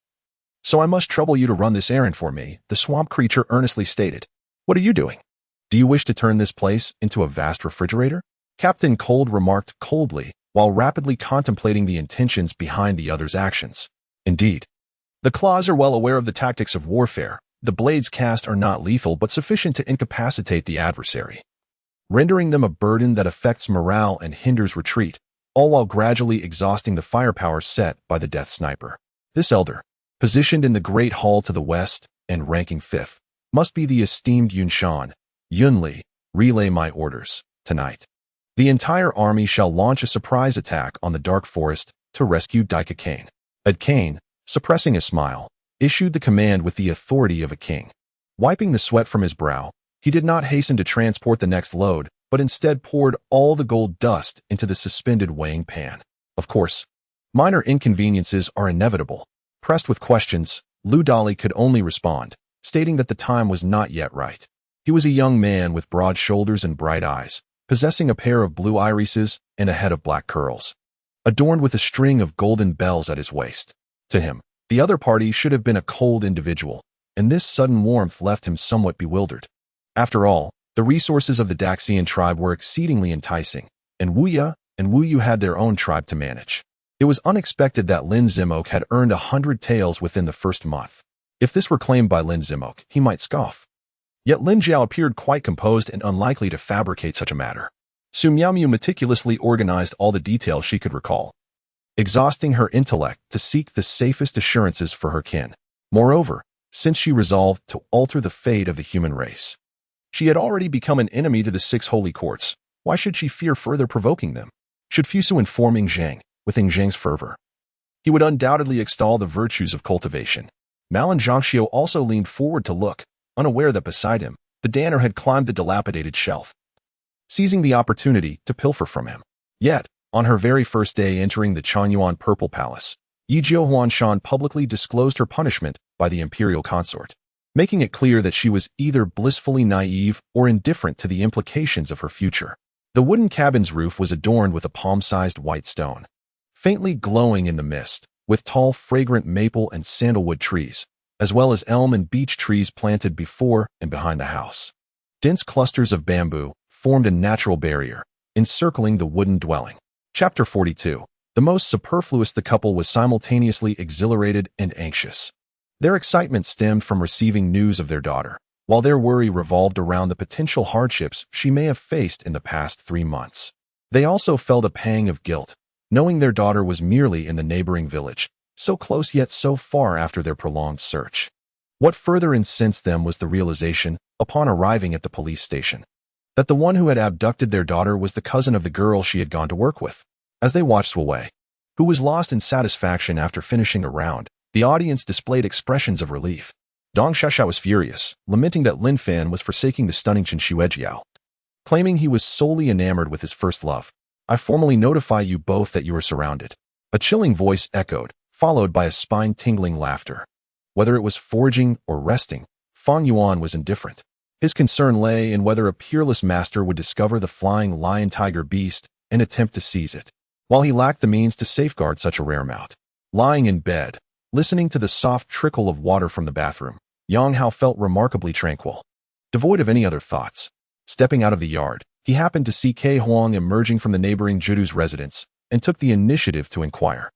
So I must trouble you to run this errand for me, the swamp creature earnestly stated. What are you doing? Do you wish to turn this place into a vast refrigerator? Captain Cold remarked coldly, while rapidly contemplating the intentions behind the other's actions. Indeed, the claws are well aware of the tactics of warfare. The blades cast are not lethal but sufficient to incapacitate the adversary, rendering them a burden that affects morale and hinders retreat, all while gradually exhausting the firepower set by the death sniper. This elder, positioned in the great hall to the west and ranking 5th, must be the esteemed Yun Shan. Yun Li, relay my orders. Tonight, the entire army shall launch a surprise attack on the dark forest to rescue Daika Kane. Ad Kane, suppressing a smile, issued the command with the authority of a king. Wiping the sweat from his brow, he did not hasten to transport the next load, but instead poured all the gold dust into the suspended weighing pan. Of course, minor inconveniences are inevitable. Pressed with questions, Lu Dali could only respond, stating that the time was not yet right. He was a young man with broad shoulders and bright eyes, possessing a pair of blue irises and a head of black curls, adorned with a string of golden bells at his waist. To him, the other party should have been a cold individual, and this sudden warmth left him somewhat bewildered. After all, the resources of the Daxian tribe were exceedingly enticing, and Wuya and Wuyu had their own tribe to manage. It was unexpected that Lin Zimok had earned 100 taels within the first month. If this were claimed by Lin Zimok, he might scoff. Yet Lin Jiao appeared quite composed and unlikely to fabricate such a matter. Su Miaomu meticulously organized all the details she could recall, exhausting her intellect to seek the safest assurances for her kin. Moreover, since she resolved to alter the fate of the human race, She had already become an enemy to the 6 holy courts. Why should she fear further provoking them? Should Fusu inform Ing Zhang, with Ing Zhang's fervor? He would undoubtedly extol the virtues of cultivation. Malin Zhangxiu also leaned forward to look, unaware that beside him, the Danner had climbed the dilapidated shelf, seizing the opportunity to pilfer from him. Yet, on her very first day entering the Chanyuan Purple Palace, Yi Jiu Huanshan publicly disclosed her punishment by the imperial consort, making it clear that she was either blissfully naive or indifferent to the implications of her future. The wooden cabin's roof was adorned with a palm-sized white stone, faintly glowing in the mist, with tall, fragrant maple and sandalwood trees, as well as elm and beech trees planted before and behind the house. Dense clusters of bamboo formed a natural barrier, encircling the wooden dwelling. Chapter 42. The most superfluous. The couple was simultaneously exhilarated and anxious. Their excitement stemmed from receiving news of their daughter, while their worry revolved around the potential hardships she may have faced in the past 3 months. They also felt a pang of guilt, knowing their daughter was merely in the neighboring village, so close yet so far after their prolonged search. What further incensed them was the realization, upon arriving at the police station, that the one who had abducted their daughter was the cousin of the girl she had gone to work with. As they watched Wu Wei, who was lost in satisfaction after finishing a round, the audience displayed expressions of relief. Dong Xiaoxiao was furious, lamenting that Lin Fan was forsaking the stunning Chen Xuejiao, claiming he was solely enamored with his first love. I formally notify you both that you are surrounded. A chilling voice echoed, followed by a spine-tingling laughter. Whether it was foraging or resting, Fang Yuan was indifferent. His concern lay in whether a peerless master would discover the flying lion-tiger beast and attempt to seize it, while he lacked the means to safeguard such a rare mount. Lying in bed, listening to the soft trickle of water from the bathroom, Yang Hao felt remarkably tranquil, devoid of any other thoughts. Stepping out of the yard, he happened to see Kei Huang emerging from the neighboring Judu's residence and took the initiative to inquire.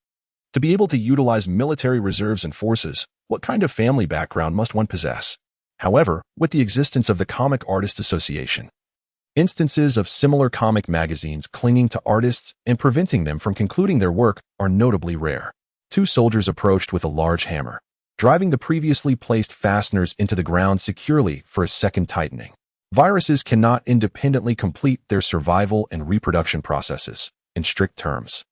To be able to utilize military reserves and forces, what kind of family background must one possess? However, with the existence of the Comic Artists Association, instances of similar comic magazines clinging to artists and preventing them from concluding their work are notably rare. 2 soldiers approached with a large hammer, driving the previously placed fasteners into the ground securely for a second tightening. Viruses cannot independently complete their survival and reproduction processes, in strict terms.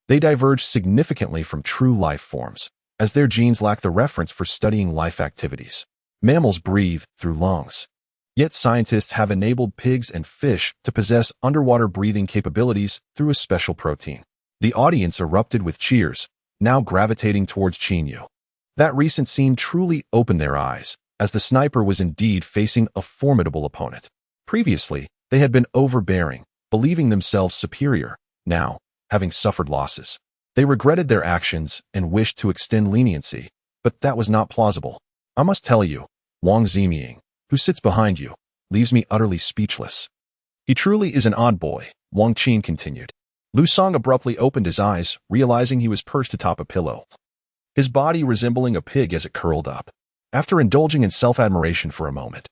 They diverge significantly from true life forms, as their genes lack the reference for studying life activities. Mammals breathe through lungs. Yet scientists have enabled pigs and fish to possess underwater breathing capabilities through a special protein. The audience erupted with cheers, now gravitating towards Qinyu. That recent scene truly opened their eyes, as the sniper was indeed facing a formidable opponent. Previously, they had been overbearing, believing themselves superior. Now, having suffered losses, they regretted their actions and wished to extend leniency, but that was not plausible. I must tell you, Wang Ziming, who sits behind you, leaves me utterly speechless. He truly is an odd boy, Wang Qin continued. Lu Song abruptly opened his eyes, realizing he was perched atop a pillow, his body resembling a pig as it curled up. After indulging in self-admiration for a moment,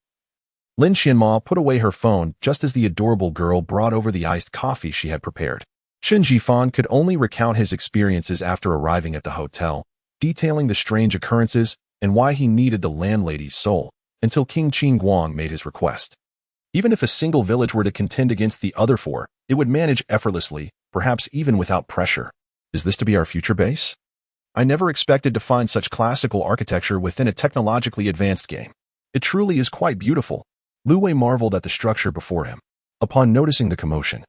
Lin Xianma put away her phone just as the adorable girl brought over the iced coffee she had prepared. Chen Jifan could only recount his experiences after arriving at the hotel, detailing the strange occurrences and why he needed the landlady's soul, until King Qin Guang made his request. Even if a single village were to contend against the other 4, it would manage effortlessly, perhaps even without pressure. Is this to be our future base? I never expected to find such classical architecture within a technologically advanced game. It truly is quite beautiful. Lu Wei marveled at the structure before him. Upon noticing the commotion,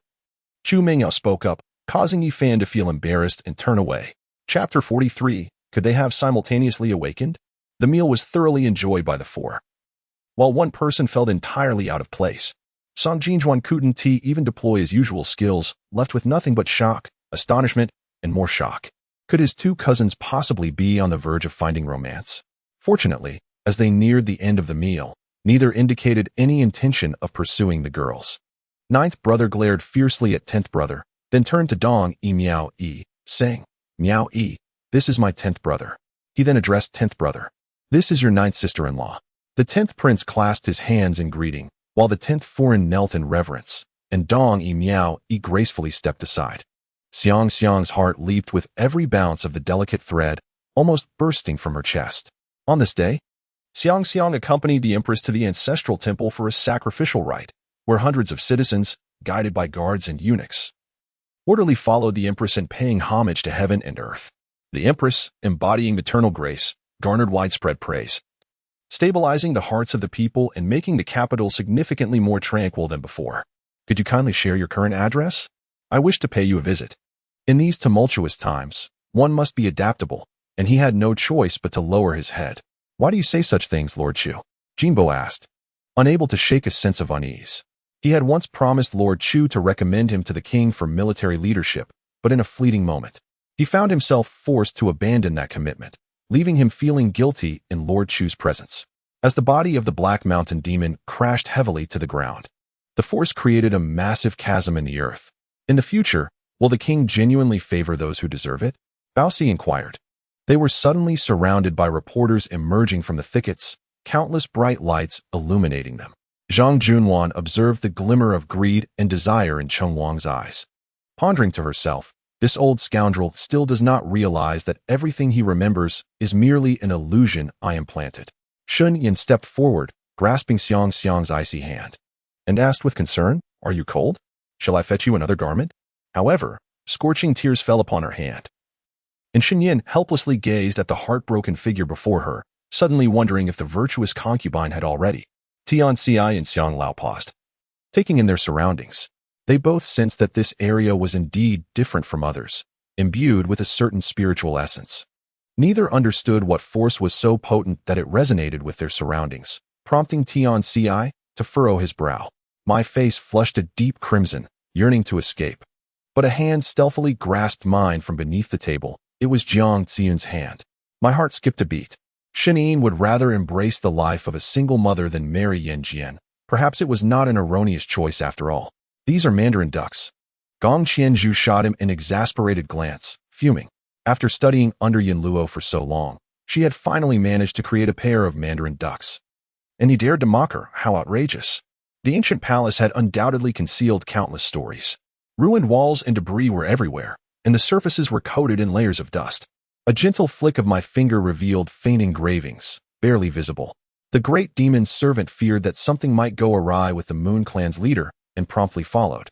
Chu Mingyao spoke up, causing Yi Fan to feel embarrassed and turn away. Chapter 43. Could they have simultaneously awakened? The meal was thoroughly enjoyed by the 4. While one person felt entirely out of place, Song Jinjuan couldn't even deploy his usual skills, left with nothing but shock, astonishment, and more shock. Could his 2 cousins possibly be on the verge of finding romance? Fortunately, as they neared the end of the meal, neither indicated any intention of pursuing the girls. 9th brother glared fiercely at 10th brother, then turned to Dong Yi Miao Yi, saying, Miao Yi, this is my 10th brother. He then addressed 10th brother. This is your 9th sister-in-law. The 10th prince clasped his hands in greeting, while the 10th foreign knelt in reverence, and Dong Yi Miao Yi gracefully stepped aside. Xiang Xiang's heart leaped with every bounce of the delicate thread, almost bursting from her chest. On this day, Xiang accompanied the empress to the ancestral temple for a sacrificial rite, where hundreds of citizens, guided by guards and eunuchs, orderly followed the empress in paying homage to heaven and earth. The empress, embodying maternal grace, garnered widespread praise, stabilizing the hearts of the people and making the capital significantly more tranquil than before. Could you kindly share your current address? I wish to pay you a visit. In these tumultuous times, one must be adaptable, and he had no choice but to lower his head. Why do you say such things, Lord Chu? Jinbo asked, unable to shake a sense of unease. He had once promised Lord Chu to recommend him to the king for military leadership, but in a fleeting moment, he found himself forced to abandon that commitment, leaving him feeling guilty in Lord Chu's presence. As the body of the Black Mountain demon crashed heavily to the ground, the force created a massive chasm in the earth. In the future, will the king genuinely favor those who deserve it? Bao Si inquired. They were suddenly surrounded by reporters emerging from the thickets, countless bright lights illuminating them. Zhang Junwan observed the glimmer of greed and desire in Cheng Wang's eyes. Pondering to herself, this old scoundrel still does not realize that everything he remembers is merely an illusion I implanted. Shun Yin stepped forward, grasping Xiang's icy hand, and asked with concern, "Are you cold? Shall I fetch you another garment?" However, scorching tears fell upon her hand, and Shun Yin helplessly gazed at the heartbroken figure before her, suddenly wondering if the virtuous concubine had already. Tian Ci and Xiang Lao paused, taking in their surroundings. They both sensed that this area was indeed different from others, imbued with a certain spiritual essence. Neither understood what force was so potent that it resonated with their surroundings, prompting Tian Ci to furrow his brow. My face flushed a deep crimson, yearning to escape. But a hand stealthily grasped mine from beneath the table. It was Jiang Ziyun's hand. My heart skipped a beat. Shen Yin would rather embrace the life of a single mother than marry Yan Jian. Perhaps it was not an erroneous choice after all. These are Mandarin ducks. Gong Qianzhu shot him an exasperated glance, fuming. After studying under Yin Luo for so long, she had finally managed to create a pair of Mandarin ducks. And he dared to mock her. How outrageous. The ancient palace had undoubtedly concealed countless stories. Ruined walls and debris were everywhere, and the surfaces were coated in layers of dust. A gentle flick of my finger revealed faint engravings, barely visible. The great demon's servant feared that something might go awry with the Moon Clan's leader, and promptly followed.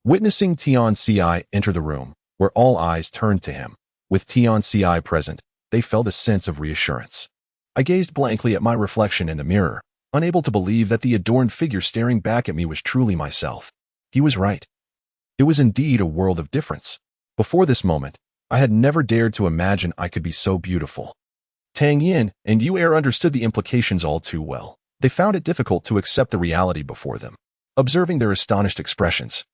Witnessing Tian Ci enter the room, where all eyes turned to him, with Tian Ci present, they felt a sense of reassurance. I gazed blankly at my reflection in the mirror, unable to believe that the adorned figure staring back at me was truly myself. He was right. It was indeed a world of difference. Before this moment, I had never dared to imagine I could be so beautiful. Tang Yin and Yu Er understood the implications all too well. They found it difficult to accept the reality before them. Observing their astonished expressions,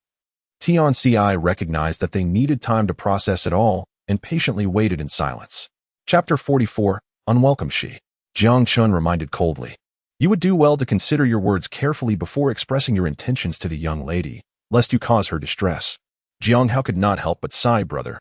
Tian Ci recognized that they needed time to process it all and patiently waited in silence. Chapter 44, Unwelcome She. Jiang Chun reminded coldly, "You would do well to consider your words carefully before expressing your intentions to the young lady, lest you cause her distress." Jiang Hao could not help but sigh, "Brother,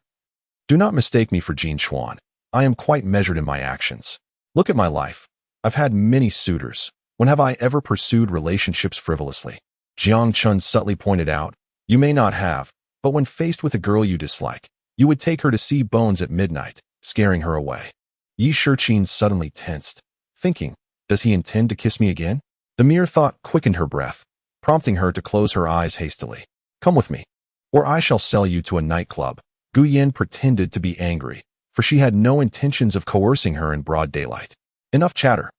do not mistake me for Jin Chuan. I am quite measured in my actions. Look at my life. I've had many suitors. When have I ever pursued relationships frivolously?" Jiang Chun subtly pointed out, "You may not have, but when faced with a girl you dislike, you would take her to see bones at midnight, scaring her away." Yi Shiqin suddenly tensed, thinking, "Does he intend to kiss me again?" The mere thought quickened her breath, prompting her to close her eyes hastily. "Come with me, or I shall sell you to a nightclub." Gu Yan pretended to be angry, for she had no intentions of coercing her in broad daylight. "Enough chatter.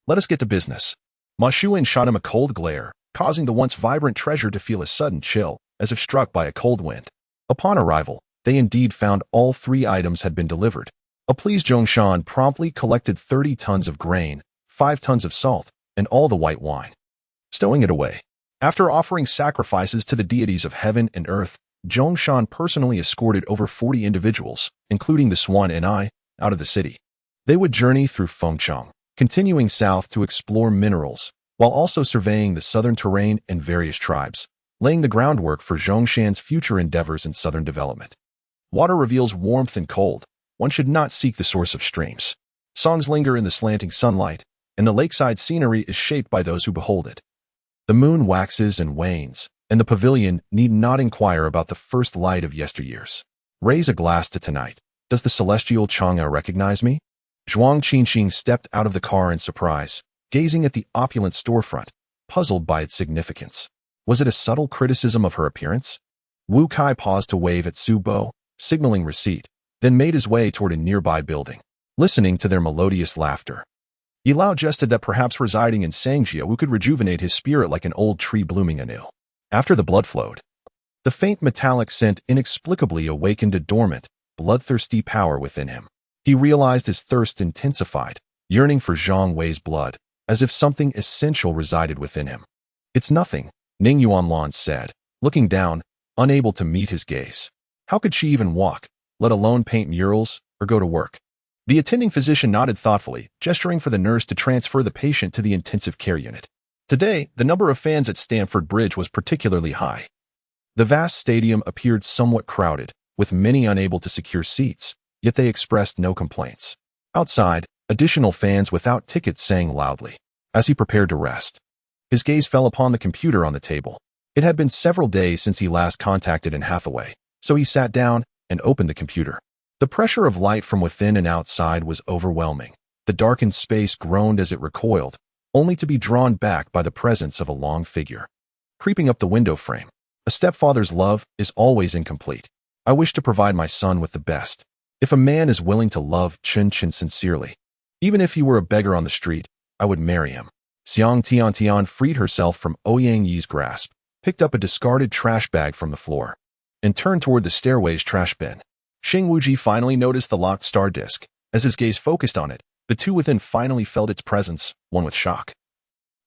Let us get to business." Ma Shuan shot him a cold glare, causing the once vibrant treasure to feel a sudden chill, as if struck by a cold wind. Upon arrival, they indeed found all 3 items had been delivered. A pleased Zhongshan promptly collected 30 tons of grain, 5 tons of salt, and all the white wine, stowing it away. After offering sacrifices to the deities of heaven and earth, Zhongshan personally escorted over 40 individuals, including the Swan and I, out of the city. They would journey through Fengcheng, continuing south to explore minerals, while also surveying the southern terrain and various tribes, laying the groundwork for Zhongshan's future endeavors in southern development. Water reveals warmth and cold. One should not seek the source of streams. Songs linger in the slanting sunlight, and the lakeside scenery is shaped by those who behold it. The moon waxes and wanes, and the pavilion need not inquire about the first light of yesteryears. Raise a glass to tonight. Does the celestial Chang'e recognize me? Zhuang Qinqing stepped out of the car in surprise, gazing at the opulent storefront, puzzled by its significance. Was it a subtle criticism of her appearance? Wu Kai paused to wave at Su Bo, signaling receipt, then made his way toward a nearby building, listening to their melodious laughter. Yi Lao jested that perhaps residing in Sangjiu could rejuvenate his spirit like an old tree blooming anew. After the blood flowed, the faint metallic scent inexplicably awakened a dormant, bloodthirsty power within him. He realized his thirst intensified, yearning for Zhang Wei's blood, as if something essential resided within him. "It's nothing," Ning Yuanlan said, looking down, unable to meet his gaze. How could she even walk, let alone paint murals or go to work? The attending physician nodded thoughtfully, gesturing for the nurse to transfer the patient to the intensive care unit. Today, the number of fans at Stamford Bridge was particularly high. The vast stadium appeared somewhat crowded, with many unable to secure seats, yet they expressed no complaints. Outside, additional fans without tickets sang loudly. As he prepared to rest, his gaze fell upon the computer on the table. It had been several days since he last contacted Anne Hathaway, so he sat down and opened the computer. The pressure of light from within and outside was overwhelming. The darkened space groaned as it recoiled, only to be drawn back by the presence of a long figure. Creeping up the window frame. A stepfather's love is always incomplete. I wish to provide my son with the best. If a man is willing to love Chen Chen sincerely, even if he were a beggar on the street, I would marry him. Xiang Tiantian freed herself from Ouyang Yi's grasp, picked up a discarded trash bag from the floor, and turned toward the stairway's trash bin. Xing Wuji finally noticed the locked star disk. As his gaze focused on it, the two within finally felt its presence, one with shock,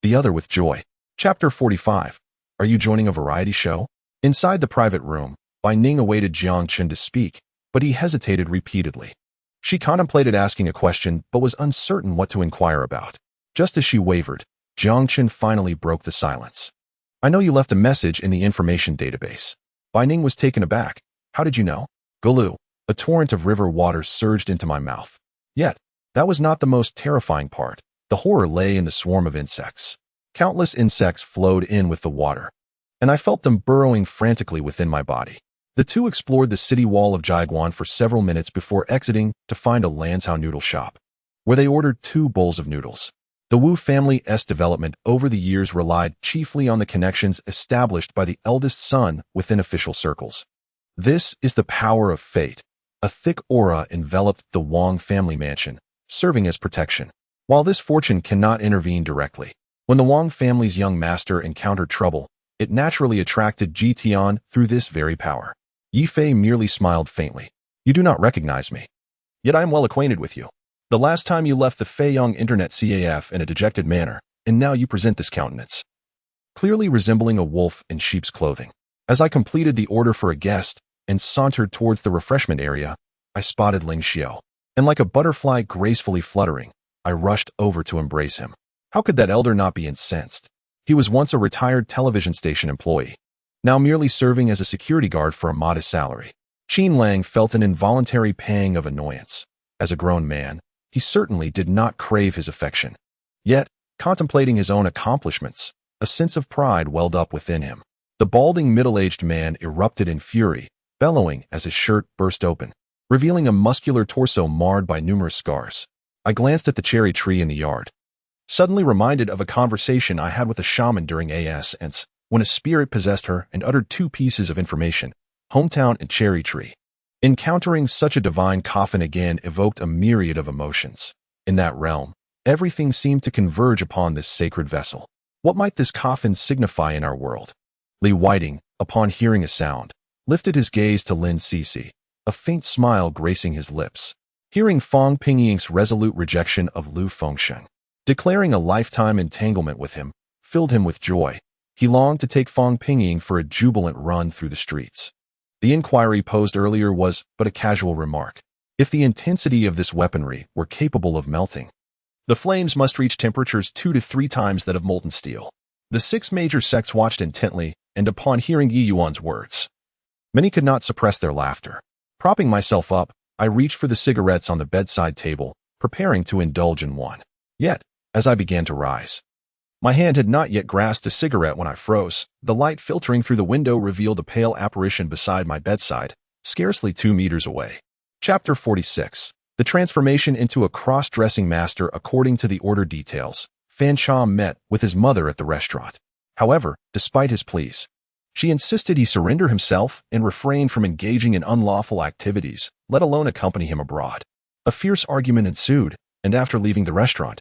the other with joy. Chapter 45. Are you joining a variety show? Inside the private room, Bai Ning awaited Jiang Chen to speak, but he hesitated repeatedly. She contemplated asking a question, but was uncertain what to inquire about. Just as she wavered, Jiang Chen finally broke the silence. I know you left a message in the information database. Bai Ning was taken aback. How did you know? Gulu. A torrent of river water surged into my mouth. Yet, that was not the most terrifying part. The horror lay in the swarm of insects. Countless insects flowed in with the water, and I felt them burrowing frantically within my body. The two explored the city wall of Jiaguan for several minutes before exiting to find a Lanzhou noodle shop, where they ordered 2 bowls of noodles. The Wu family's development over the years relied chiefly on the connections established by the eldest son within official circles. This is the power of fate. A thick aura enveloped the Wang family mansion, serving as protection. While this fortune cannot intervene directly, when the Wang family's young master encountered trouble, it naturally attracted Ji Tian through this very power. Yi Fei merely smiled faintly. You do not recognize me. Yet I am well acquainted with you. The last time you left the Feiyong Internet CAF in a dejected manner, and now you present this countenance, clearly resembling a wolf in sheep's clothing. As I completed the order for a guest and sauntered towards the refreshment area, I spotted Ling Xiao, and like a butterfly gracefully fluttering, I rushed over to embrace him. How could that elder not be incensed? He was once a retired television station employee, now merely serving as a security guard for a modest salary. Qin Lang felt an involuntary pang of annoyance. As a grown man, he certainly did not crave his affection. Yet, contemplating his own accomplishments, a sense of pride welled up within him. The balding middle-aged man erupted in fury, bellowing as his shirt burst open, revealing a muscular torso marred by numerous scars. I glanced at the cherry tree in the yard, suddenly reminded of a conversation I had with a shaman during AS when a spirit possessed her and uttered 2 pieces of information, hometown and cherry tree. Encountering such a divine coffin again evoked a myriad of emotions. In that realm, everything seemed to converge upon this sacred vessel. What might this coffin signify in our world? Li Whiting, upon hearing a sound, lifted his gaze to Lin Cece, a faint smile gracing his lips. Hearing Fong Pingying's resolute rejection of Lu Fengsheng, declaring a lifetime entanglement with him, filled him with joy. He longed to take Fong Pingying for a jubilant run through the streets. The inquiry posed earlier was but a casual remark. If the intensity of this weaponry were capable of melting, the flames must reach temperatures 2 to 3 times that of molten steel. The 6 major sects watched intently, and upon hearing Yi Yuan's words, many could not suppress their laughter. Propping myself up, I reached for the cigarettes on the bedside table, preparing to indulge in one. Yet, as I began to rise, my hand had not yet grasped a cigarette when I froze. The light filtering through the window revealed a pale apparition beside my bedside, scarcely 2 meters away. Chapter 46. The transformation into a cross-dressing master according to the order details. Fanshawe met with his mother at the restaurant. However, despite his pleas, she insisted he surrender himself and refrain from engaging in unlawful activities, let alone accompany him abroad. A fierce argument ensued, and after leaving the restaurant,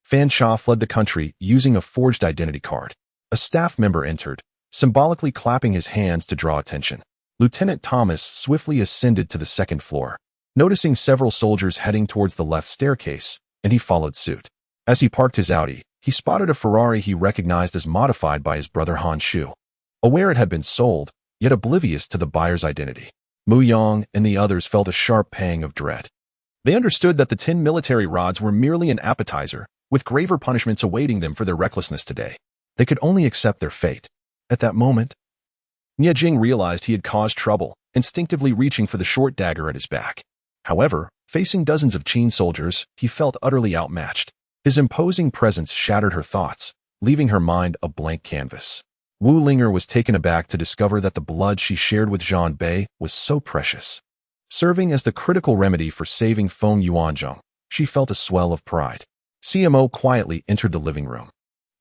Fanshawe fled the country using a forged identity card. A staff member entered, symbolically clapping his hands to draw attention. Lieutenant Thomas swiftly ascended to the second floor, noticing several soldiers heading towards the left staircase, and he followed suit. As he parked his Audi, he spotted a Ferrari he recognized as modified by his brother Han Shu. Aware it had been sold, yet oblivious to the buyer's identity, Mu Yong and the others felt a sharp pang of dread. They understood that the 10 military rods were merely an appetizer, with graver punishments awaiting them for their recklessness today. They could only accept their fate. At that moment, Nie Jing realized he had caused trouble, instinctively reaching for the short dagger at his back. However, facing dozens of Qin soldiers, he felt utterly outmatched. His imposing presence shattered her thoughts, leaving her mind a blank canvas. Wu Linger was taken aback to discover that the blood she shared with Zhang Bei was so precious. Serving as the critical remedy for saving Feng Yuanzhong, she felt a swell of pride. CMO quietly entered the living room,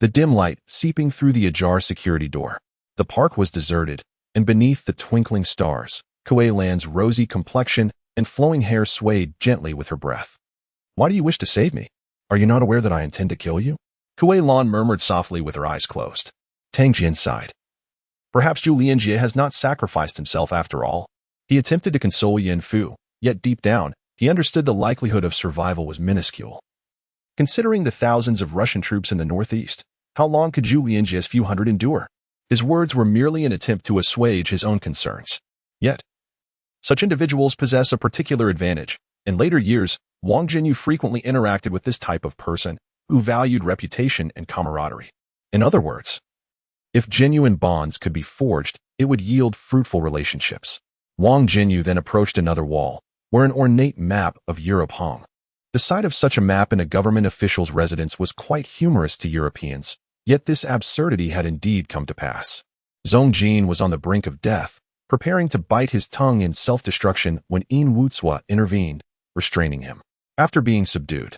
the dim light seeping through the ajar security door. The park was deserted, and beneath the twinkling stars, Kuei Lan's rosy complexion and flowing hair swayed gently with her breath. "Why do you wish to save me? Are you not aware that I intend to kill you?" Kuei Lan murmured softly with her eyes closed. Tang Jian sighed. Perhaps Zhu Lianjie has not sacrificed himself after all. He attempted to console Yan Fu, yet deep down, he understood the likelihood of survival was minuscule. Considering the thousands of Russian troops in the northeast, how long could Zhu Lianjie's few hundred endure? His words were merely an attempt to assuage his own concerns. Yet, such individuals possess a particular advantage. In later years, Wang Jinyu frequently interacted with this type of person, who valued reputation and camaraderie. In other words, if genuine bonds could be forged, it would yield fruitful relationships. Wang Jinyu then approached another wall, where an ornate map of Europe hung. The sight of such a map in a government official's residence was quite humorous to Europeans, yet this absurdity had indeed come to pass. Zhong Jin was on the brink of death, preparing to bite his tongue in self-destruction when Yin Wucua intervened, restraining him. After being subdued,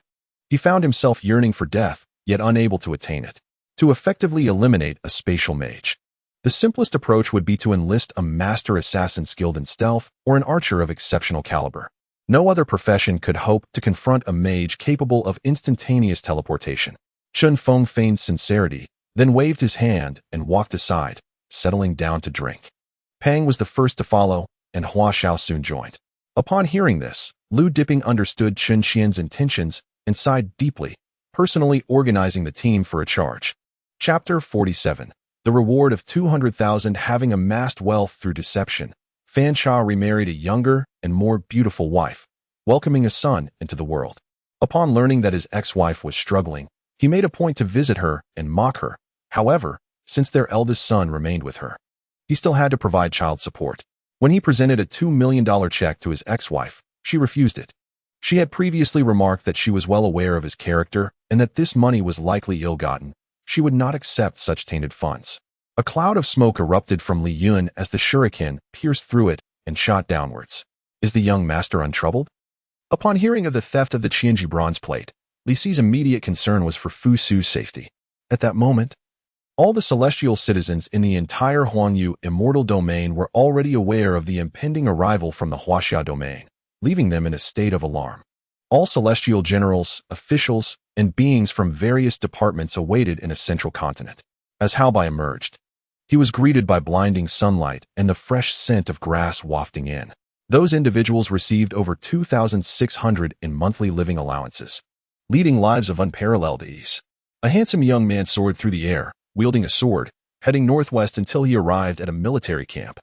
he found himself yearning for death, yet unable to attain it. To effectively eliminate a spatial mage, the simplest approach would be to enlist a master assassin skilled in stealth or an archer of exceptional caliber. No other profession could hope to confront a mage capable of instantaneous teleportation. Chun Feng feigned sincerity, then waved his hand and walked aside, settling down to drink. Pang was the first to follow, and Hua Xiao soon joined. Upon hearing this, Lu Diping understood Chen Xian's intentions and sighed deeply, personally organizing the team for a charge. Chapter 47. The reward of 200,000. Having amassed wealth through deception, Fanshawe remarried a younger and more beautiful wife, welcoming a son into the world. Upon learning that his ex-wife was struggling, he made a point to visit her and mock her. However, since their eldest son remained with her, he still had to provide child support. When he presented a $2 million check to his ex-wife, she refused it. She had previously remarked that she was well aware of his character and that this money was likely ill-gotten. She would not accept such tainted funds. A cloud of smoke erupted from Li Yun as the shuriken pierced through it and shot downwards. Is the young master untroubled? Upon hearing of the theft of the Qianji bronze plate, Li Si's immediate concern was for Fu Su's safety. At that moment, all the celestial citizens in the entire Huangyu immortal domain were already aware of the impending arrival from the Huaxia domain, leaving them in a state of alarm. All celestial generals, officials, and beings from various departments awaited in a central continent. As Hao Bai emerged, he was greeted by blinding sunlight and the fresh scent of grass wafting in. Those individuals received over 2,600 in monthly living allowances, leading lives of unparalleled ease. A handsome young man soared through the air, wielding a sword, heading northwest until he arrived at a military camp,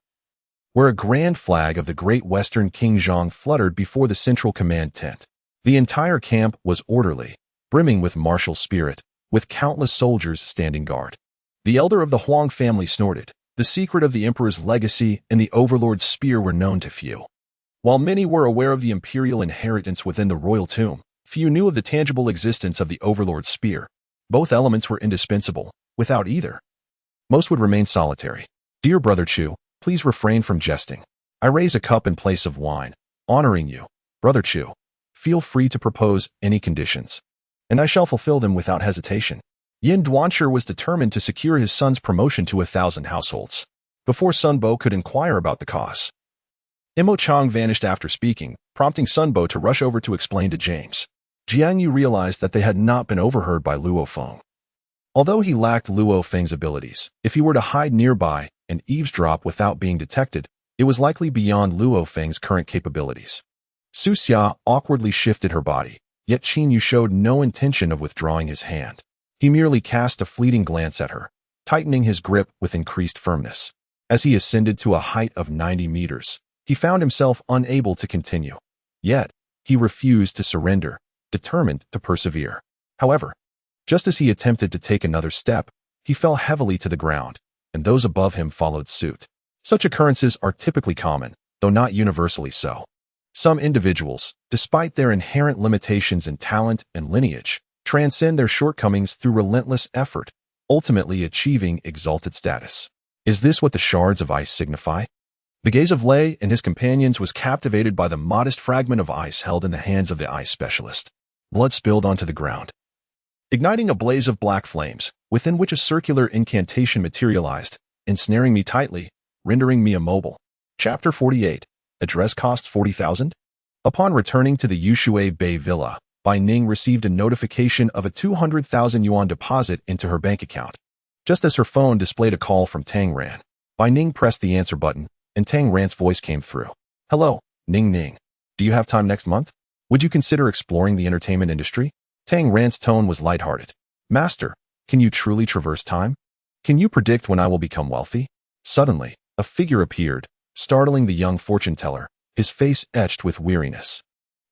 where a grand flag of the Great Western King Zhang fluttered before the central command tent. The entire camp was orderly, brimming with martial spirit, with countless soldiers standing guard. The elder of the Huang family snorted. The secret of the emperor's legacy and the overlord's spear were known to few. While many were aware of the imperial inheritance within the royal tomb, few knew of the tangible existence of the overlord's spear. Both elements were indispensable. Without either, most would remain solitary. Dear Brother Chu, please refrain from jesting. I raise a cup in place of wine, honoring you. Brother Chu, feel free to propose any conditions. and I shall fulfill them without hesitation. Yin Duanshi was determined to secure his son's promotion to 1,000 households. Before Sun Bo could inquire about the cause, Imo Chang vanished after speaking, prompting Sun Bo to rush over to explain to James. Jiang Yu realized that they had not been overheard by Luo Feng. Although he lacked Luo Feng's abilities, if he were to hide nearby and eavesdrop without being detected, it was likely beyond Luo Feng's current capabilities. Su Xia awkwardly shifted her body, yet Qin Yu showed no intention of withdrawing his hand. He merely cast a fleeting glance at her, tightening his grip with increased firmness. As he ascended to a height of 90 meters, he found himself unable to continue. Yet, he refused to surrender, determined to persevere. However, just as he attempted to take another step, he fell heavily to the ground, and those above him followed suit. Such occurrences are typically common, though not universally so. Some individuals, despite their inherent limitations in talent and lineage, transcend their shortcomings through relentless effort, ultimately achieving exalted status. Is this what the shards of ice signify? The gaze of Lei and his companions was captivated by the modest fragment of ice held in the hands of the ice specialist. Blood spilled onto the ground, igniting a blaze of black flames, within which a circular incantation materialized, ensnaring me tightly, rendering me immobile. Chapter 48. Address costs 40,000? Upon returning to the Yushui Bay Villa, Bai Ning received a notification of a 200,000 yuan deposit into her bank account. Just as her phone displayed a call from Tang Ran, Bai Ning pressed the answer button, and Tang Ran's voice came through. Hello, Ning Ning. Do you have time next month? Would you consider exploring the entertainment industry? Tang Ran's tone was lighthearted. Master, can you truly traverse time? Can you predict when I will become wealthy? Suddenly, a figure appeared, startling the young fortune-teller, his face etched with weariness.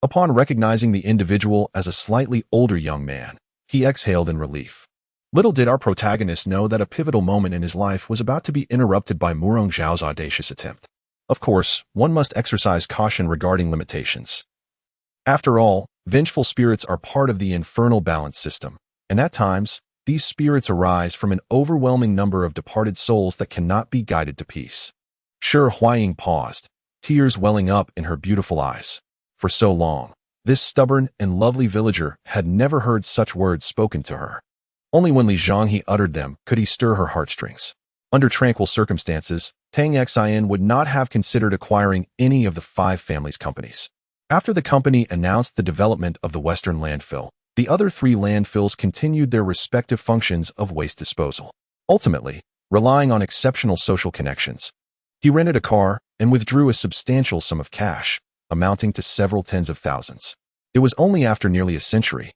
Upon recognizing the individual as a slightly older young man, he exhaled in relief. Little did our protagonist know that a pivotal moment in his life was about to be interrupted by Murong Zhao's audacious attempt. Of course, one must exercise caution regarding limitations. After all, vengeful spirits are part of the infernal balance system, and at times, these spirits arise from an overwhelming number of departed souls that cannot be guided to peace. Shi Huaying paused, tears welling up in her beautiful eyes. For so long, this stubborn and lovely villager had never heard such words spoken to her. Only when Li Zhanghe uttered them could he stir her heartstrings. Under tranquil circumstances, Tang Xin would not have considered acquiring any of the 5 family's companies. After the company announced the development of the Western landfill, the other 3 landfills continued their respective functions of waste disposal. Ultimately, relying on exceptional social connections, he rented a car and withdrew a substantial sum of cash, amounting to several tens of thousands. It was only after nearly a century,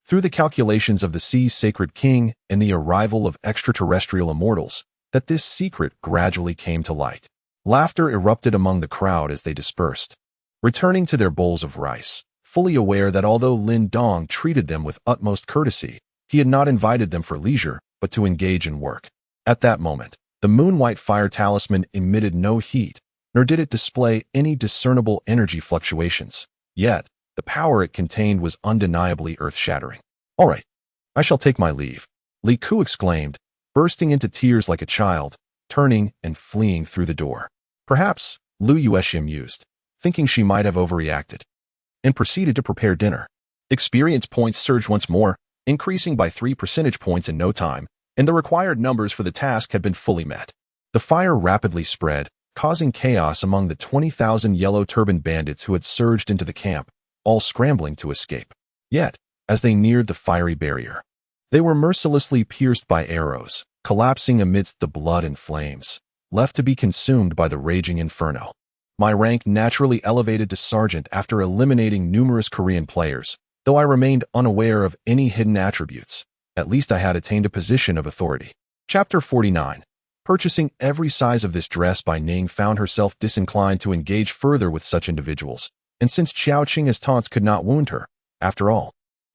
through the calculations of the sea's sacred king and the arrival of extraterrestrial immortals, that this secret gradually came to light. Laughter erupted among the crowd as they dispersed, returning to their bowls of rice, fully aware that although Lin Dong treated them with utmost courtesy, he had not invited them for leisure, but to engage in work. At that moment, the moon-white fire talisman emitted no heat, nor did it display any discernible energy fluctuations. Yet, the power it contained was undeniably earth-shattering. All right, I shall take my leave, Li Ku exclaimed, bursting into tears like a child, turning and fleeing through the door. Perhaps, Lu Yueshi mused, thinking she might have overreacted, and proceeded to prepare dinner. Experience points surged once more, increasing by 3 percentage points in no time, and the required numbers for the task had been fully met. The fire rapidly spread, causing chaos among the 20,000 yellow-turbaned bandits who had surged into the camp, all scrambling to escape. Yet, as they neared the fiery barrier, they were mercilessly pierced by arrows, collapsing amidst the blood and flames, left to be consumed by the raging inferno. My rank naturally elevated to sergeant after eliminating numerous Korean players, though I remained unaware of any hidden attributes. At least I had attained a position of authority. Chapter 49. Purchasing every size of this dress, Bai Ning found herself disinclined to engage further with such individuals, and since Xiao Qing's taunts could not wound her, after all,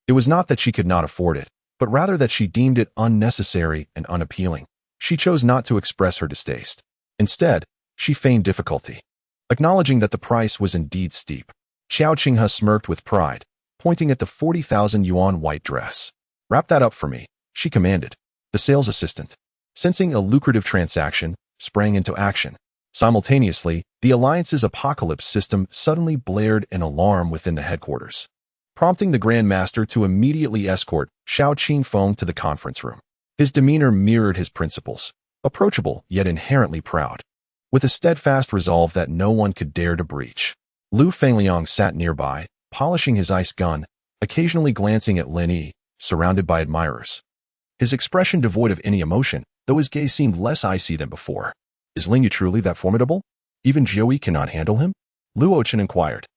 it was not that she could not afford it, but rather that she deemed it unnecessary and unappealing. She chose not to express her distaste. Instead, she feigned difficulty, acknowledging that the price was indeed steep. Xiao Qinghe smirked with pride, pointing at the 40,000 yuan white dress. Wrap that up for me, she commanded. The sales assistant, sensing a lucrative transaction, sprang into action. Simultaneously, the Alliance's apocalypse system suddenly blared an alarm within the headquarters. prompting the Grand Master to immediately escort Xiao Qingfeng to the conference room. His demeanor mirrored his principles, approachable yet inherently proud, with a steadfast resolve that no one could dare to breach. Lu Fengliang sat nearby, polishing his ice gun, occasionally glancing at Lin Yi, surrounded by admirers. His expression devoid of any emotion, though his gaze seemed less icy than before. Is Lin Yi truly that formidable? Even Jiuyi cannot handle him? Lu Ochen inquired.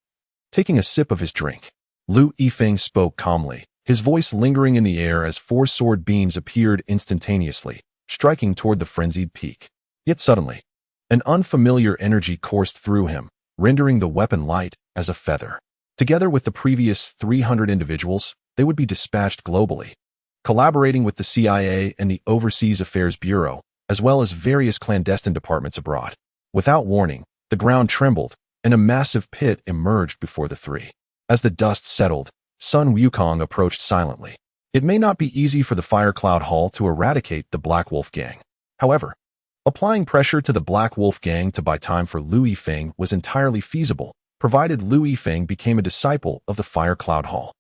Taking a sip of his drink, Lu Yifeng spoke calmly, his voice lingering in the air as four sword beams appeared instantaneously, striking toward the frenzied peak. Yet suddenly, an unfamiliar energy coursed through him, rendering the weapon light as a feather. Together with the previous 300 individuals, they would be dispatched globally, collaborating with the CIA and the Overseas Affairs Bureau, as well as various clandestine departments abroad. Without warning, the ground trembled, and a massive pit emerged before the three. As the dust settled, Sun Wukong approached silently. It may not be easy for the Fire Cloud Hall to eradicate the Black Wolf Gang. However, applying pressure to the Black Wolf Gang to buy time for Lu Yifeng was entirely feasible, provided Lu Yifeng became a disciple of the Fire Cloud Hall.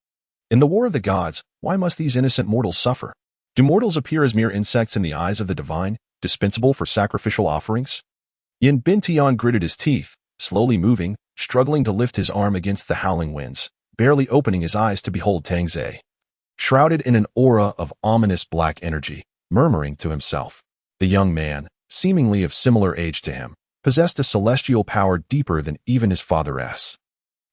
In the War of the Gods, why must these innocent mortals suffer? Do mortals appear as mere insects in the eyes of the divine, dispensable for sacrificial offerings? Yin Bintian gritted his teeth, slowly moving, struggling to lift his arm against the howling winds, barely opening his eyes to behold Tangze, shrouded in an aura of ominous black energy, murmuring to himself. The young man, seemingly of similar age to him, possessed a celestial power deeper than even his father's,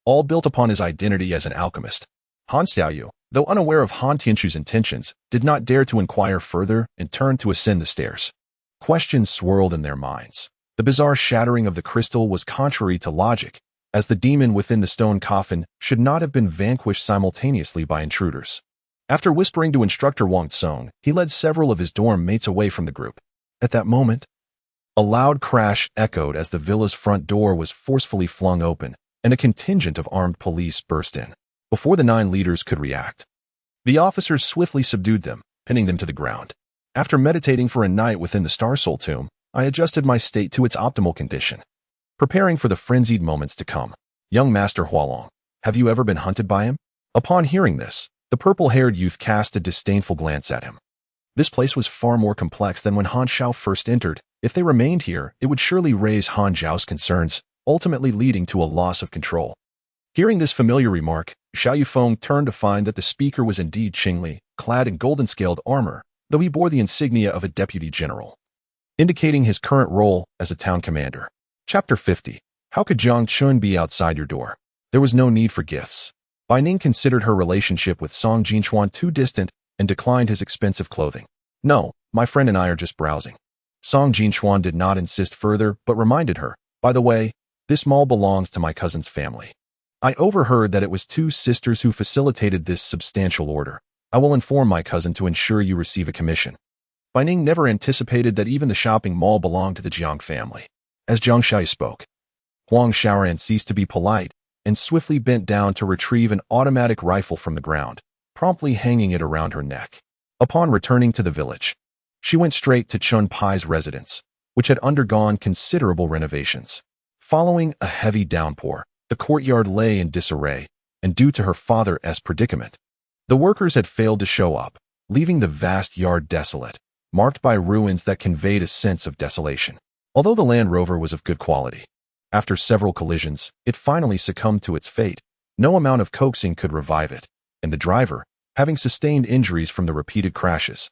all built upon his identity as an alchemist. Han Xiaoyu, though unaware of Han Tianchu's intentions, did not dare to inquire further and turned to ascend the stairs. Questions swirled in their minds. The bizarre shattering of the crystal was contrary to logic, as the demon within the stone coffin should not have been vanquished simultaneously by intruders. After whispering to instructor Wang Tsong, he led several of his dorm mates away from the group. At that moment, a loud crash echoed as the villa's front door was forcefully flung open, and a contingent of armed police burst in. Before the 9 leaders could react, the officers swiftly subdued them, pinning them to the ground. After meditating for a night within the Star Soul tomb, I adjusted my state to its optimal condition, preparing for the frenzied moments to come. Young Master Hualong, have you ever been hunted by him? Upon hearing this, the purple-haired youth cast a disdainful glance at him. This place was far more complex than when Han Xiao first entered. If they remained here, it would surely raise Han Zhao's concerns, ultimately leading to a loss of control. Hearing this familiar remark, Xiao Yufeng turned to find that the speaker was indeed Qingli, clad in golden-scaled armor, though he bore the insignia of a deputy general, indicating his current role as a town commander. Chapter 50. How could Jiang Chun be outside your door? There was no need for gifts. Bai Ning considered her relationship with Song Jinchuan too distant and declined his expensive clothing. No, my friend and I are just browsing. Song Jinchuan did not insist further, but reminded her, by the way, this mall belongs to my cousin's family. I overheard that it was 2 sisters who facilitated this substantial order. I will inform my cousin to ensure you receive a commission. Bai Ning never anticipated that even the shopping mall belonged to the Jiang family. As Jiang Shai spoke, Huang Xiaoran ceased to be polite and swiftly bent down to retrieve an automatic rifle from the ground, promptly hanging it around her neck. Upon returning to the village, she went straight to Chun Pai's residence, which had undergone considerable renovations. Following a heavy downpour, the courtyard lay in disarray, and due to her father's predicament, the workers had failed to show up, leaving the vast yard desolate, marked by ruins that conveyed a sense of desolation. Although the Land Rover was of good quality, after several collisions, it finally succumbed to its fate. No amount of coaxing could revive it, and the driver, having sustained injuries from the repeated crashes,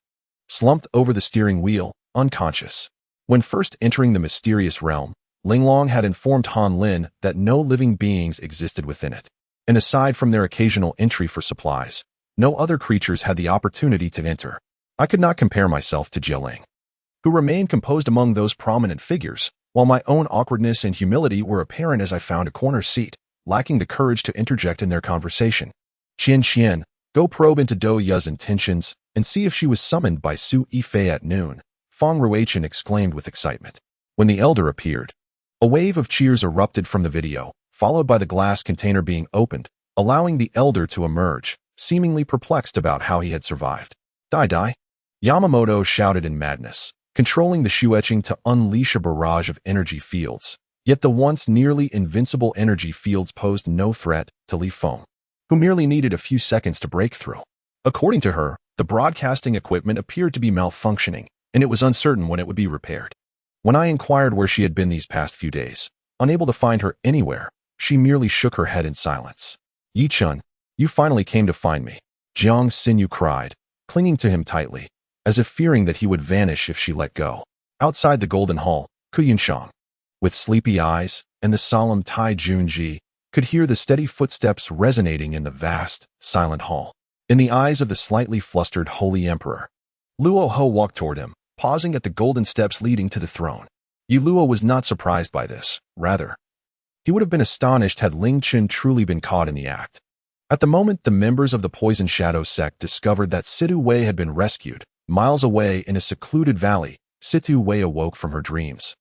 slumped over the steering wheel, unconscious. When first entering the mysterious realm, Linglong had informed Han Lin that no living beings existed within it, and aside from their occasional entry for supplies, no other creatures had the opportunity to enter. I could not compare myself to Jieling, who remained composed among those prominent figures, while my own awkwardness and humility were apparent as I found a corner seat, lacking the courage to interject in their conversation. Qian, go probe into Do Ya's intentions and see if she was summoned by Su Yifei at noon, Fang Ruichen exclaimed with excitement. When the elder appeared, a wave of cheers erupted from the video, followed by the glass container being opened, allowing the elder to emerge, seemingly perplexed about how he had survived. Die. Yamamoto shouted in madness, controlling the shuetching to unleash a barrage of energy fields. Yet the once nearly invincible energy fields posed no threat to Li Feng, who merely needed a few seconds to break through. According to her, the broadcasting equipment appeared to be malfunctioning, and it was uncertain when it would be repaired. When I inquired where she had been these past few days, unable to find her anywhere, she merely shook her head in silence. "Yi-chun, you finally came to find me," Jiang Xinyu cried, clinging to him tightly, as if fearing that he would vanish if she let go. Outside the Golden Hall, Kuyunshang, with sleepy eyes and the solemn Tai Junji, could hear the steady footsteps resonating in the vast, silent hall. In the eyes of the slightly flustered Holy Emperor, Luo Ho walked toward him, pausing at the golden steps leading to the throne. Yi Luo was not surprised by this. Rather, he would have been astonished had Ling Qin truly been caught in the act. At the moment the members of the Poison Shadow sect discovered that Situ Wei had been rescued, miles away in a secluded valley, Situ Wei awoke from her dreams.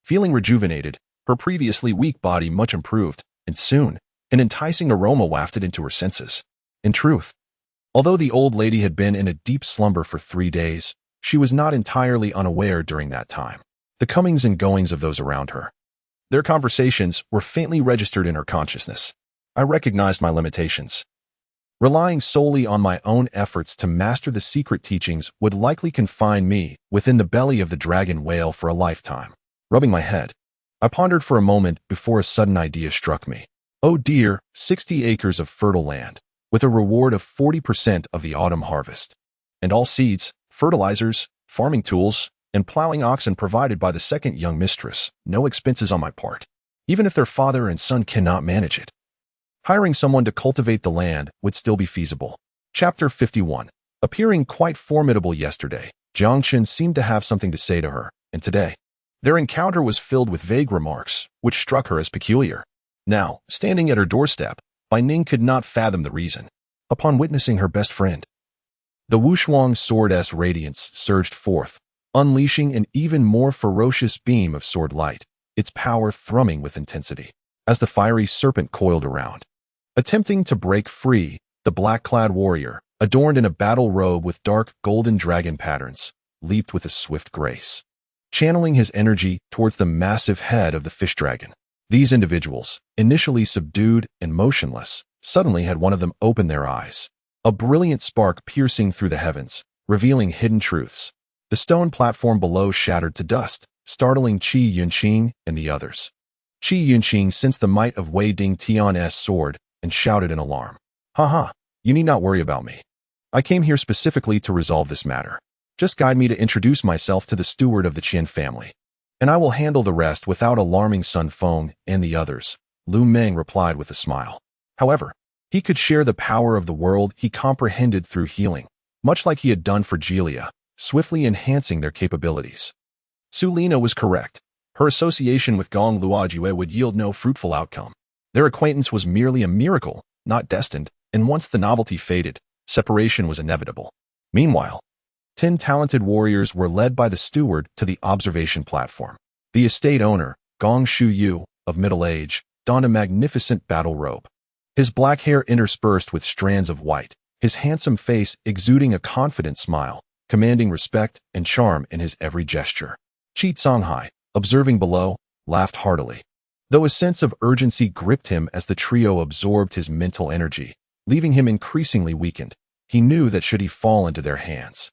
Feeling rejuvenated, her previously weak body much improved, and soon, an enticing aroma wafted into her senses. In truth, although the old lady had been in a deep slumber for 3 days, she was not entirely unaware during that time. The comings and goings of those around her, their conversations, were faintly registered in her consciousness. I recognized my limitations. Relying solely on my own efforts to master the secret teachings would likely confine me within the belly of the dragon whale for a lifetime. Rubbing my head, I pondered for a moment before a sudden idea struck me. Oh dear, 60 acres of fertile land, with a reward of 40% of the autumn harvest. And all seeds, fertilizers, farming tools, and plowing oxen provided by the second young mistress, no expenses on my part, even if their father and son cannot manage it. Hiring someone to cultivate the land would still be feasible. Chapter 51. Appearing quite formidable yesterday, Jiang Qin seemed to have something to say to her, and today, their encounter was filled with vague remarks, which struck her as peculiar. Now, standing at her doorstep, Bai Ning could not fathom the reason. Upon witnessing her best friend, the Wushuang sword's radiance surged forth, unleashing an even more ferocious beam of sword light, its power thrumming with intensity. As the fiery serpent coiled around, attempting to break free, the black-clad warrior, adorned in a battle robe with dark golden dragon patterns, leaped with a swift grace, channeling his energy towards the massive head of the fish dragon. These individuals, initially subdued and motionless, suddenly had one of them open their eyes, a brilliant spark piercing through the heavens, revealing hidden truths. The stone platform below shattered to dust, startling Qi Yunqing and the others. Qi Yunqing sensed the might of Wei Ding Tian's sword and shouted in alarm. "Ha, you need not worry about me. I came here specifically to resolve this matter. Just guide me to introduce myself to the steward of the Qian family, and I will handle the rest without alarming Sun Feng and the others," Lu Meng replied with a smile. However, he could share the power of the world he comprehended through healing, much like he had done for Gelia, swiftly enhancing their capabilities. Sulina was correct. Her association with Gong Luojue would yield no fruitful outcome. Their acquaintance was merely a miracle, not destined, and once the novelty faded, separation was inevitable. Meanwhile, 10 talented warriors were led by the steward to the observation platform. The estate owner, Gong Shuyu, of middle age, donned a magnificent battle robe, his black hair interspersed with strands of white, his handsome face exuding a confident smile, commanding respect and charm in his every gesture. Qi Songhai, observing below, laughed heartily, though a sense of urgency gripped him as the trio absorbed his mental energy, leaving him increasingly weakened. He knew that should he fall into their hands,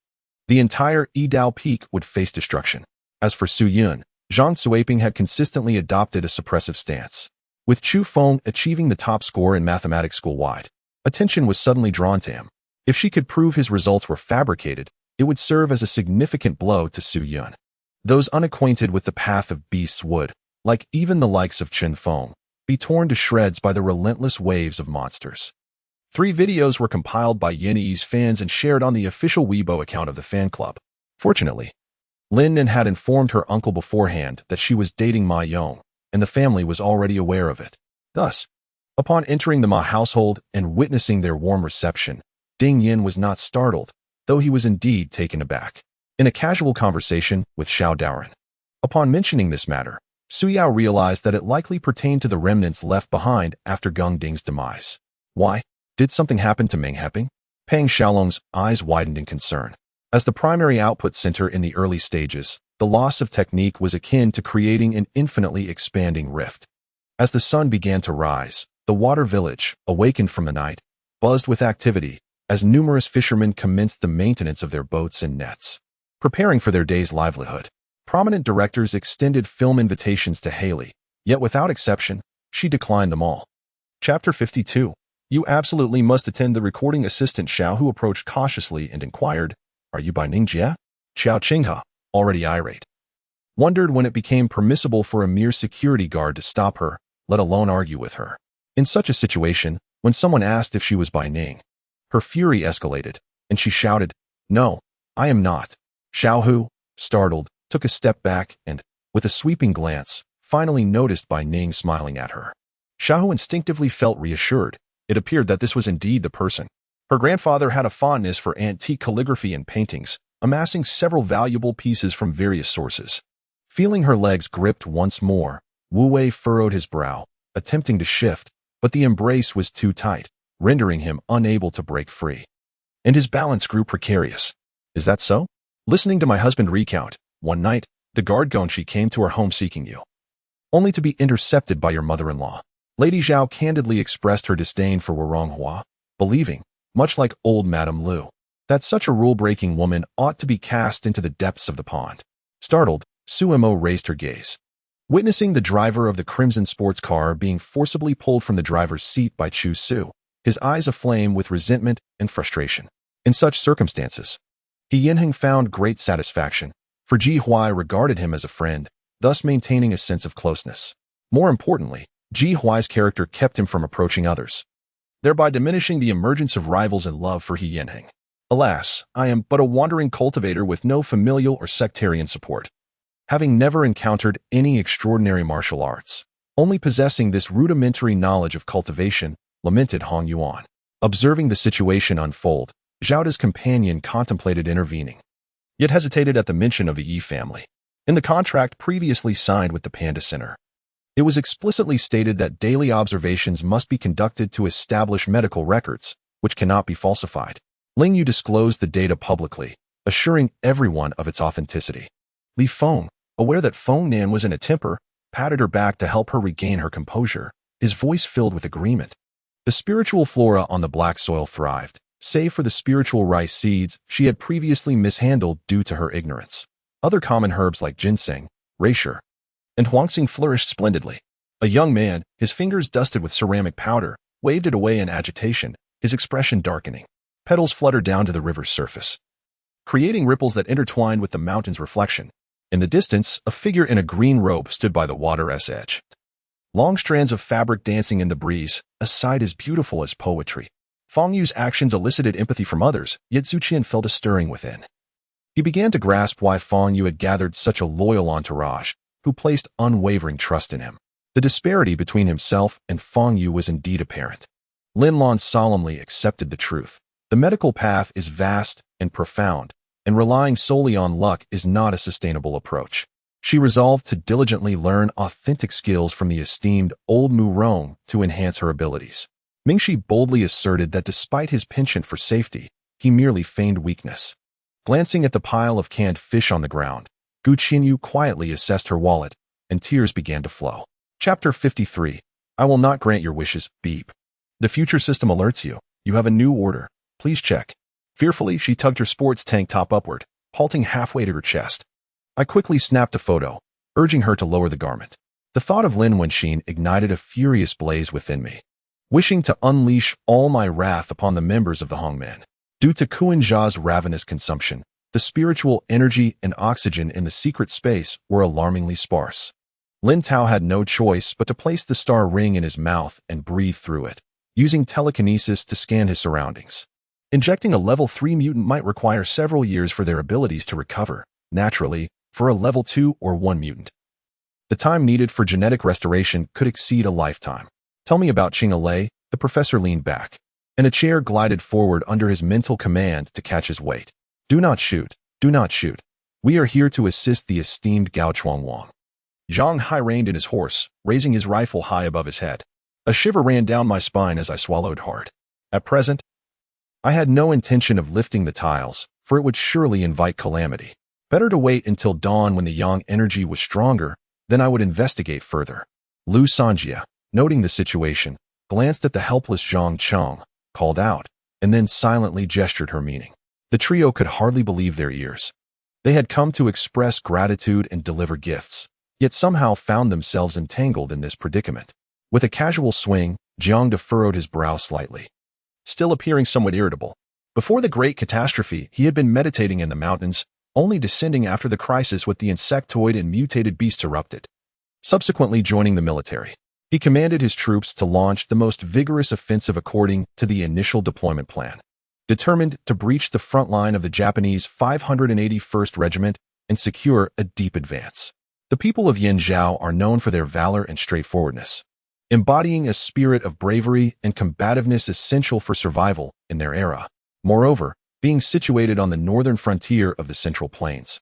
the entire Yidao Peak would face destruction. As for Su Yun, Zhang Suiping had consistently adopted a suppressive stance. With Chu Feng achieving the top score in mathematics school-wide, attention was suddenly drawn to him. If she could prove his results were fabricated, it would serve as a significant blow to Su Yun. Those unacquainted with the path of beasts would, like even the likes of Chen Feng, be torn to shreds by the relentless waves of monsters. 3 videos were compiled by Yin-Yi's fans and shared on the official Weibo account of the fan club. Fortunately, Lin Nin had informed her uncle beforehand that she was dating Ma Yong, and the family was already aware of it. Thus, upon entering the Ma household and witnessing their warm reception, Ding Yin was not startled, though he was indeed taken aback. In a casual conversation with Xiao Daoren, upon mentioning this matter, Su Yao realized that it likely pertained to the remnants left behind after Geng Ding's demise. Why? Did something happen to Meng Heping? Pang Xiaolong's eyes widened in concern. As the primary output center in the early stages, the loss of technique was akin to creating an infinitely expanding rift. As the sun began to rise, the water village, awakened from the night, buzzed with activity as numerous fishermen commenced the maintenance of their boats and nets, preparing for their day's livelihood. Prominent directors extended film invitations to Haley, yet without exception, she declined them all. Chapter 52. You absolutely must attend. The recording assistant Xiao Hu approached cautiously and inquired, "Are you Bai Ning Jia?" Xiao Qinghe, already irate, wondered when it became permissible for a mere security guard to stop her, let alone argue with her. In such a situation, when someone asked if she was Bai Ning, her fury escalated, and she shouted, "No, I am not." Xiao Hu, startled, took a step back and, with a sweeping glance, finally noticed Bai Ning smiling at her. Xiao Hu instinctively felt reassured. It appeared that this was indeed the person. Her grandfather had a fondness for antique calligraphy and paintings, amassing several valuable pieces from various sources. Feeling her legs gripped once more, Wu Wei furrowed his brow, attempting to shift, but the embrace was too tight, rendering him unable to break free. And his balance grew precarious. "Is that so?" "Listening to my husband recount, one night, the guard Gongxi came to our home seeking you, only to be intercepted by your mother-in-law." Lady Zhao candidly expressed her disdain for Waronghua, believing, much like old Madame Lu, that such a rule-breaking woman ought to be cast into the depths of the pond. Startled, Su Mo raised her gaze. Witnessing the driver of the crimson sports car being forcibly pulled from the driver's seat by Chu Su, his eyes aflame with resentment and frustration. In such circumstances, He Yinheng found great satisfaction, for Ji Huai regarded him as a friend, thus maintaining a sense of closeness. More importantly, Ji Huai's character kept him from approaching others, thereby diminishing the emergence of rivals and love for He Yinheng. Alas, I am but a wandering cultivator with no familial or sectarian support, having never encountered any extraordinary martial arts, only possessing this rudimentary knowledge of cultivation, lamented Hong Yuan. Observing the situation unfold, Zhao companion contemplated intervening, yet hesitated at the mention of the Yi family. In the contract previously signed with the Panda Center, it was explicitly stated that daily observations must be conducted to establish medical records, which cannot be falsified. Ling Yu disclosed the data publicly, assuring everyone of its authenticity. Li Feng, aware that Feng Nan was in a temper, patted her back to help her regain her composure, his voice filled with agreement. The spiritual flora on the black soil thrived, save for the spiritual rice seeds she had previously mishandled due to her ignorance. Other common herbs like ginseng, reishi, and huangsing flourished splendidly. A young man, his fingers dusted with ceramic powder, waved it away in agitation, his expression darkening. Petals fluttered down to the river's surface, creating ripples that intertwined with the mountain's reflection. In the distance, a figure in a green robe stood by the water's edge. Long strands of fabric dancing in the breeze, a sight as beautiful as poetry. Feng Yu's actions elicited empathy from others, yet Zhu Qian felt a stirring within. He began to grasp why Feng Yu had gathered such a loyal entourage, who placed unwavering trust in him. The disparity between himself and Feng Yu was indeed apparent. Lin Lan solemnly accepted the truth. The medical path is vast and profound, and relying solely on luck is not a sustainable approach. She resolved to diligently learn authentic skills from the esteemed old Mu Rong to enhance her abilities. Mingxi boldly asserted that despite his penchant for safety, he merely feigned weakness. Glancing at the pile of canned fish on the ground, Gu Qinyu quietly assessed her wallet, and tears began to flow. Chapter 53. I will not grant your wishes, beep. The future system alerts you. You have a new order. Please check. Fearfully, she tugged her sports tank top upward, halting halfway to her chest. I quickly snapped a photo, urging her to lower the garment. The thought of Lin Wenxin ignited a furious blaze within me, wishing to unleash all my wrath upon the members of the Hongmen. Due to Kuan Zha's ravenous consumption, the spiritual energy and oxygen in the secret space were alarmingly sparse. Lin Tao had no choice but to place the star ring in his mouth and breathe through it, using telekinesis to scan his surroundings. Injecting a level 3 mutant might require several years for their abilities to recover. Naturally, for a level 2 or 1 mutant, the time needed for genetic restoration could exceed a lifetime. Tell me about Qing Lei. The professor leaned back, and a chair glided forward under his mental command to catch his weight. Do not shoot. Do not shoot. We are here to assist the esteemed Gao Chuangwang. Zhang Hai reined in his horse, raising his rifle high above his head. A shiver ran down my spine as I swallowed hard. At present, I had no intention of lifting the tiles, for it would surely invite calamity. Better to wait until dawn when the yang energy was stronger, then I would investigate further. Lu Sanjia, noting the situation, glanced at the helpless Zhang Cheng, called out, and then silently gestured her meaning. The trio could hardly believe their ears. They had come to express gratitude and deliver gifts, yet somehow found themselves entangled in this predicament. With a casual swing, Jiang furrowed his brow slightly, still appearing somewhat irritable. Before the great catastrophe, he had been meditating in the mountains, only descending after the crisis with the insectoid and mutated beasts erupted. Subsequently joining the military, he commanded his troops to launch the most vigorous offensive according to the initial deployment plan, determined to breach the front line of the Japanese 581st Regiment and secure a deep advance. The people of Yanzhou are known for their valor and straightforwardness, embodying a spirit of bravery and combativeness essential for survival in their era. Moreover, being situated on the northern frontier of the Central Plains,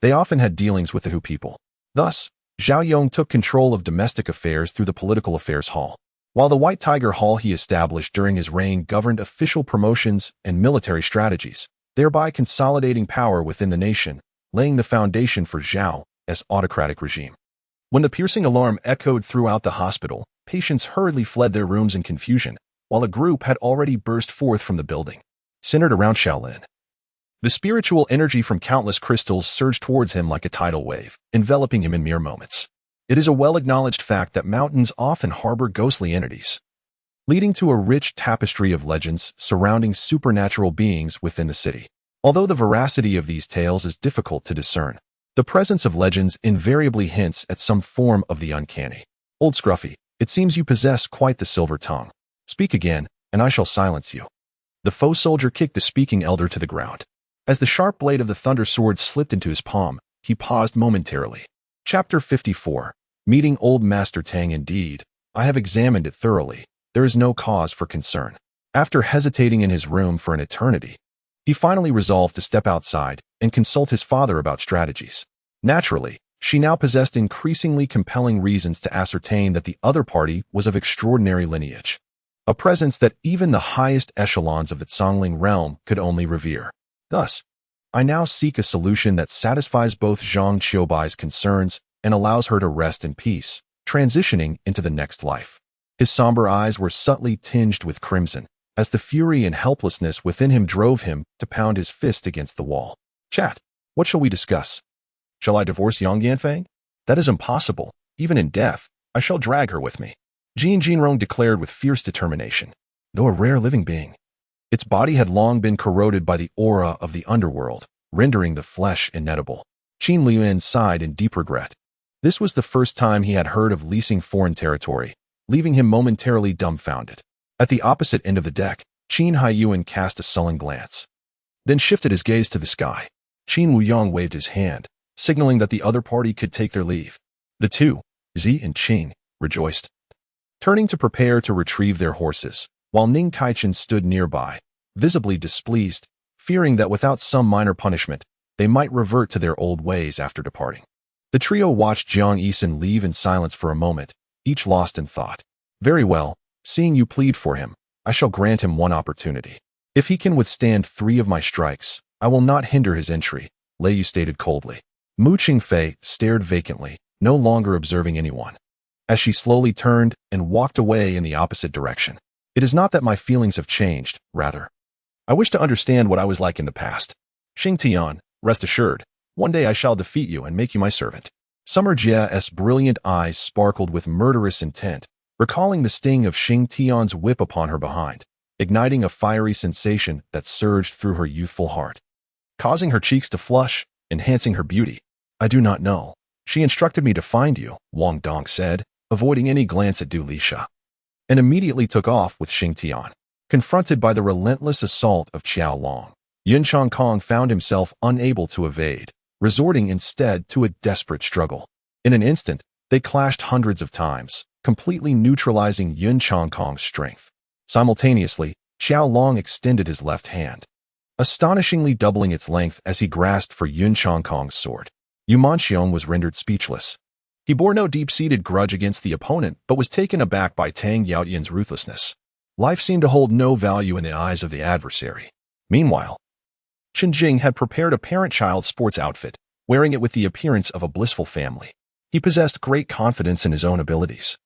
they often had dealings with the Hu people. Thus, Zhao Yong took control of domestic affairs through the Political Affairs Hall, while the White Tiger Hall he established during his reign governed official promotions and military strategies, thereby consolidating power within the nation, laying the foundation for Zhao as autocratic regime. When the piercing alarm echoed throughout the hospital, patients hurriedly fled their rooms in confusion, while a group had already burst forth from the building, centered around Shaolin. The spiritual energy from countless crystals surged towards him like a tidal wave, enveloping him in mere moments. It is a well-acknowledged fact that mountains often harbor ghostly entities, leading to a rich tapestry of legends surrounding supernatural beings within the city. Although the veracity of these tales is difficult to discern, the presence of legends invariably hints at some form of the uncanny. Old Scruffy, it seems you possess quite the silver tongue. Speak again, and I shall silence you. The foe soldier kicked the speaking elder to the ground. As the sharp blade of the thunder sword slipped into his palm, he paused momentarily. Chapter 54. Meeting Old Master Tang. Indeed, I have examined it thoroughly. There is no cause for concern. After hesitating in his room for an eternity, he finally resolved to step outside and consult his father about strategies. Naturally, she now possessed increasingly compelling reasons to ascertain that the other party was of extraordinary lineage, a presence that even the highest echelons of the Zhongling realm could only revere. Thus, I now seek a solution that satisfies both Zhang Qiubai's concerns and allows her to rest in peace, transitioning into the next life. His somber eyes were subtly tinged with crimson, as the fury and helplessness within him drove him to pound his fist against the wall. Chat, what shall we discuss? Shall I divorce Yang Yanfeng? That is impossible. Even in death, I shall drag her with me. Jin Jinrong declared with fierce determination. Though a rare living being, its body had long been corroded by the aura of the underworld, rendering the flesh inedible. Qin Liuan sighed in deep regret. This was the first time he had heard of leasing foreign territory, leaving him momentarily dumbfounded. At the opposite end of the deck, Qin Haiyuan cast a sullen glance, then shifted his gaze to the sky. Qin Wuyang waved his hand, signaling that the other party could take their leave. The two, Zi and Qin, rejoiced, turning to prepare to retrieve their horses, while Ning Kaichen stood nearby, visibly displeased, fearing that without some minor punishment, they might revert to their old ways after departing. The trio watched Jiang Yisun leave in silence for a moment, each lost in thought. Very well, seeing you plead for him, I shall grant him one opportunity. If he can withstand 3 of my strikes, I will not hinder his entry, Lei Yu stated coldly. Mu Qingfei stared vacantly, no longer observing anyone, as she slowly turned and walked away in the opposite direction. It is not that my feelings have changed, rather, I wish to understand what I was like in the past. Xing Tian, rest assured, one day I shall defeat you and make you my servant. Summer Jia's brilliant eyes sparkled with murderous intent, recalling the sting of Xing Tian's whip upon her behind, igniting a fiery sensation that surged through her youthful heart, causing her cheeks to flush, enhancing her beauty. I do not know. She instructed me to find you, Wang Dong said, avoiding any glance at Du Lisha, and immediately took off with Xing Tian. Confronted by the relentless assault of Qiao Long, Yun Changkong found himself unable to evade, resorting instead to a desperate struggle. In an instant, they clashed hundreds of times, completely neutralizing Yun Changkong's strength. Simultaneously, Qiao Long extended his left hand, astonishingly doubling its length as he grasped for Yun Changkong's sword. Yu Manxiong was rendered speechless. He bore no deep-seated grudge against the opponent, but was taken aback by Tang Yaotian's ruthlessness. Life seemed to hold no value in the eyes of the adversary. Meanwhile, Chen Jing had prepared a parent-child sports outfit, wearing it with the appearance of a blissful family. He possessed great confidence in his own abilities.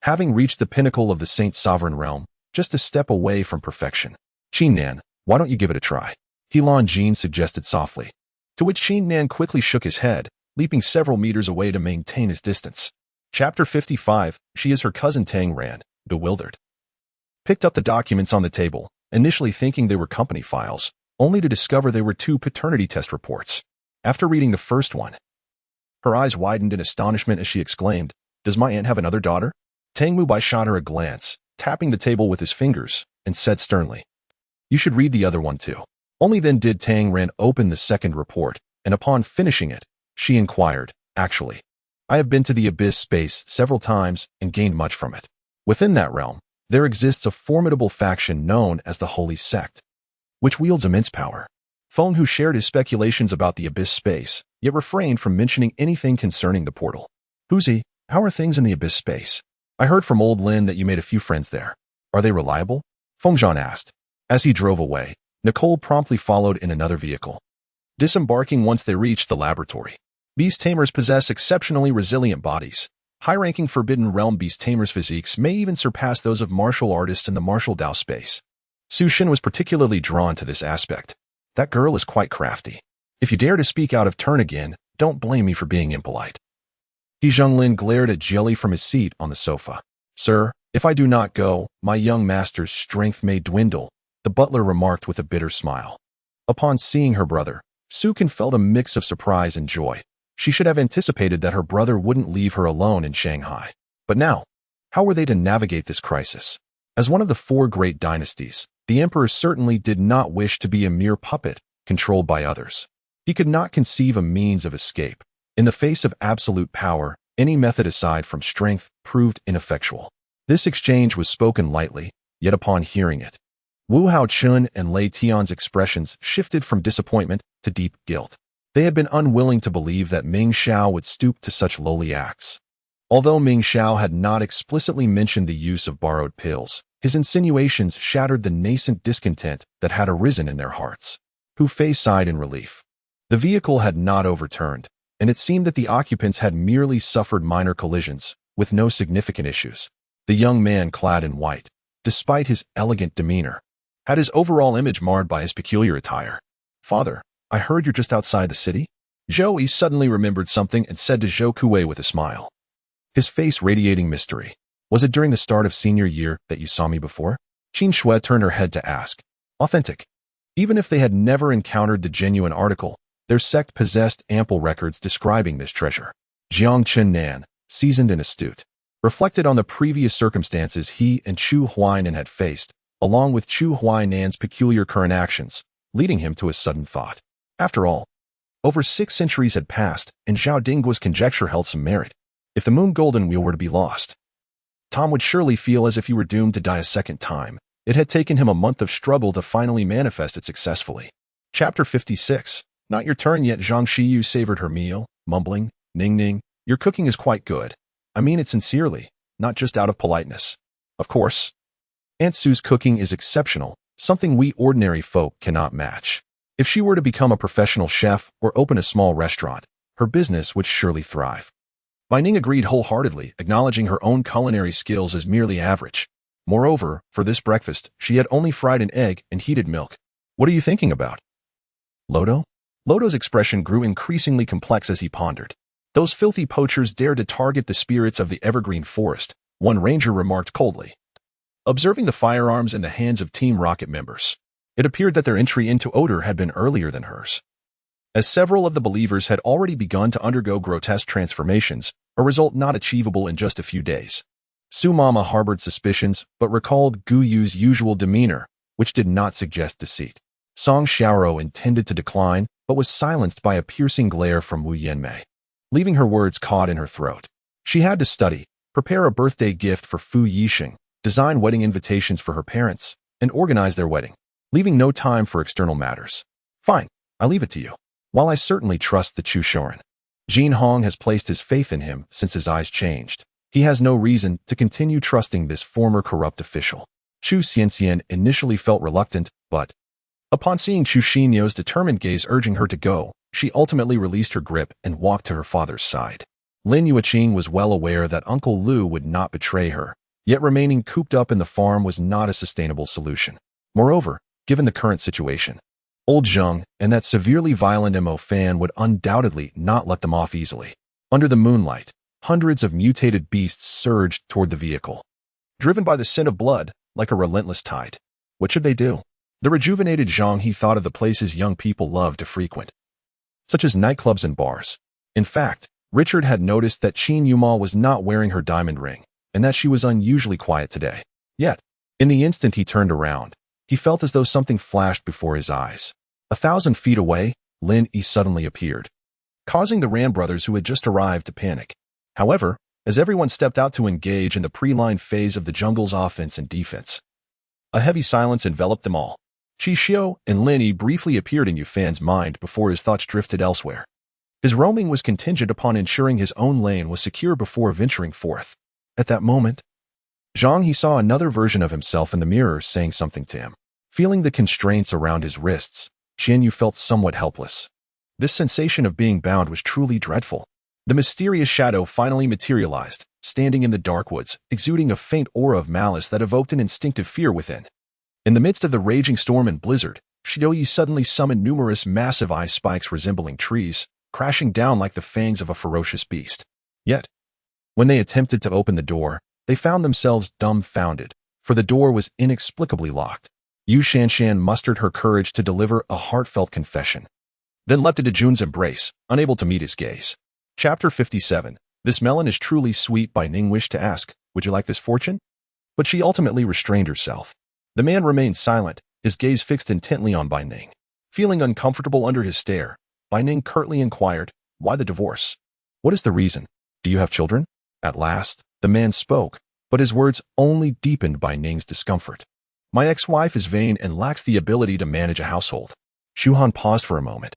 Having reached the pinnacle of the Saint Sovereign realm, just a step away from perfection. Qin Nan, why don't you give it a try? Helan Jin suggested softly, to which Qin Nan quickly shook his head, leaping several meters away to maintain his distance. Chapter 55, She is her cousin. Tang ran, bewildered. Picked up the documents on the table, initially thinking they were company files, only to discover they were 2 paternity test reports. After reading the first one, her eyes widened in astonishment as she exclaimed, "Does my aunt have another daughter?" Tang Mubai shot her a glance, tapping the table with his fingers, and said sternly, "You should read the other one too." Only then did Tang Ran open the second report, and upon finishing it, she inquired, "Actually, I have been to the abyss space several times and gained much from it. Within that realm, there exists a formidable faction known as the Holy Sect, which wields immense power." Feng, who shared his speculations about the abyss space, yet refrained from mentioning anything concerning the portal. "Huzi, how are things in the abyss space? I heard from old Lin that you made a few friends there. Are they reliable?" Fengzhan asked. As he drove away, Nicole promptly followed in another vehicle, disembarking once they reached the laboratory. Beast tamers possess exceptionally resilient bodies. High-ranking Forbidden Realm beast tamers' physiques may even surpass those of martial artists in the martial Dao space. Su Xin was particularly drawn to this aspect. "That girl is quite crafty. If you dare to speak out of turn again, don't blame me for being impolite." He Zhenglin glared at Jelly from his seat on the sofa. "Sir, if I do not go, my young master's strength may dwindle," the butler remarked with a bitter smile. Upon seeing her brother, Su Can felt a mix of surprise and joy. She should have anticipated that her brother wouldn't leave her alone in Shanghai. But now, how were they to navigate this crisis? As one of the 4 great dynasties, the emperor certainly did not wish to be a mere puppet controlled by others. He could not conceive a means of escape. In the face of absolute power, any method aside from strength proved ineffectual. This exchange was spoken lightly, yet upon hearing it, Wu Haochun and Lei Tian's expressions shifted from disappointment to deep guilt. They had been unwilling to believe that Ming Xiao would stoop to such lowly acts. Although Ming Xiao had not explicitly mentioned the use of borrowed pills, his insinuations shattered the nascent discontent that had arisen in their hearts. Hu Fei sighed in relief. The vehicle had not overturned, and it seemed that the occupants had merely suffered minor collisions, with no significant issues. The young man, clad in white, despite his elegant demeanor, had his overall image marred by his peculiar attire. "Father, I heard you're just outside the city?" Zhou Yi suddenly remembered something and said to Zhou Kuei with a smile, his face radiating mystery. "Was it during the start of senior year that you saw me before?" Qin Shui turned her head to ask. Authentic. Even if they had never encountered the genuine article, their sect possessed ample records describing this treasure. Jiang Chen Nan, seasoned and astute, reflected on the previous circumstances he and Chu Huainan had faced, along with Chu Huainan's peculiar current actions, leading him to a sudden thought. After all, over 6 centuries had passed, and Zhao Dingguo's conjecture held some merit. If the Moon Golden Wheel were to be lost, Tom would surely feel as if he were doomed to die a second time. It had taken him a month of struggle to finally manifest it successfully. Chapter 56. Not your turn yet. Zhang Shiyu savored her meal, mumbling, "Ning Ning, your cooking is quite good. I mean it sincerely, not just out of politeness." "Of course. Aunt Sue's cooking is exceptional, something we ordinary folk cannot match. If she were to become a professional chef or open a small restaurant, her business would surely thrive." Bai Ning agreed wholeheartedly, acknowledging her own culinary skills as merely average. Moreover, for this breakfast, she had only fried an egg and heated milk. "What are you thinking about?" "Lodo?" Lodo's expression grew increasingly complex as he pondered. "Those filthy poachers dared to target the spirits of the evergreen forest," one ranger remarked coldly, observing the firearms in the hands of Team Rocket members. It appeared that their entry into Odor had been earlier than hers, as several of the believers had already begun to undergo grotesque transformations, a result not achievable in just a few days. Su Mama harbored suspicions, but recalled Gu Yu's usual demeanor, which did not suggest deceit. Song Xiaoro intended to decline, but was silenced by a piercing glare from Wu Yanmei, leaving her words caught in her throat. She had to study, prepare a birthday gift for Fu Yixing, design wedding invitations for her parents, and organize their wedding, leaving no time for external matters. "Fine, I leave it to you. While I certainly trust the Chu Shoren, Jin Hong has placed his faith in him since his eyes changed. He has no reason to continue trusting this former corrupt official." Chu Xianxian initially felt reluctant, but upon seeing Chu Xinyo's determined gaze urging her to go, she ultimately released her grip and walked to her father's side. Lin Yuqing was well aware that Uncle Lu would not betray her, Yet remaining cooped up in the farm was not a sustainable solution. Moreover, given the current situation, old Zheng and that severely violent Mo fan would undoubtedly not let them off easily. Under the moonlight, hundreds of mutated beasts surged toward the vehicle, driven by the scent of blood like a relentless tide. What should they do? The rejuvenated Zhang he thought of the places young people love to frequent, such as nightclubs and bars. In fact, Richard had noticed that Qin Yuma was not wearing her diamond ring, and that she was unusually quiet today. Yet, in the instant he turned around, he felt as though something flashed before his eyes. 1,000 feet away, Lin Yi suddenly appeared, causing the Ran brothers who had just arrived to panic. However, as everyone stepped out to engage in the pre-line phase of the jungle's offense and defense, a heavy silence enveloped them all. Qi Xiu and Lin Yi briefly appeared in Yu Fan's mind before his thoughts drifted elsewhere. His roaming was contingent upon ensuring his own lane was secure before venturing forth. At that moment, Zhang he saw another version of himself in the mirror saying something to him. Feeling the constraints around his wrists, Qian Yu felt somewhat helpless. This sensation of being bound was truly dreadful. The mysterious shadow finally materialized, standing in the dark woods, exuding a faint aura of malice that evoked an instinctive fear within. In the midst of the raging storm and blizzard, Xiaoyi suddenly summoned numerous massive ice spikes resembling trees, crashing down like the fangs of a ferocious beast. Yet, when they attempted to open the door, they found themselves dumbfounded, for the door was inexplicably locked. Yu Shanshan mustered her courage to deliver a heartfelt confession, then leapt into Jun's embrace, unable to meet his gaze. Chapter 57. This melon is truly sweet. Bai Ning wished to ask, would you like this fortune? But she ultimately restrained herself. The man remained silent, his gaze fixed intently on Bai Ning. Feeling uncomfortable under his stare, Bai Ning curtly inquired, why the divorce? What is the reason? Do you have children? At last, the man spoke, but his words only deepened Bai Ning's discomfort. My ex-wife is vain and lacks the ability to manage a household. Shu Han paused for a moment,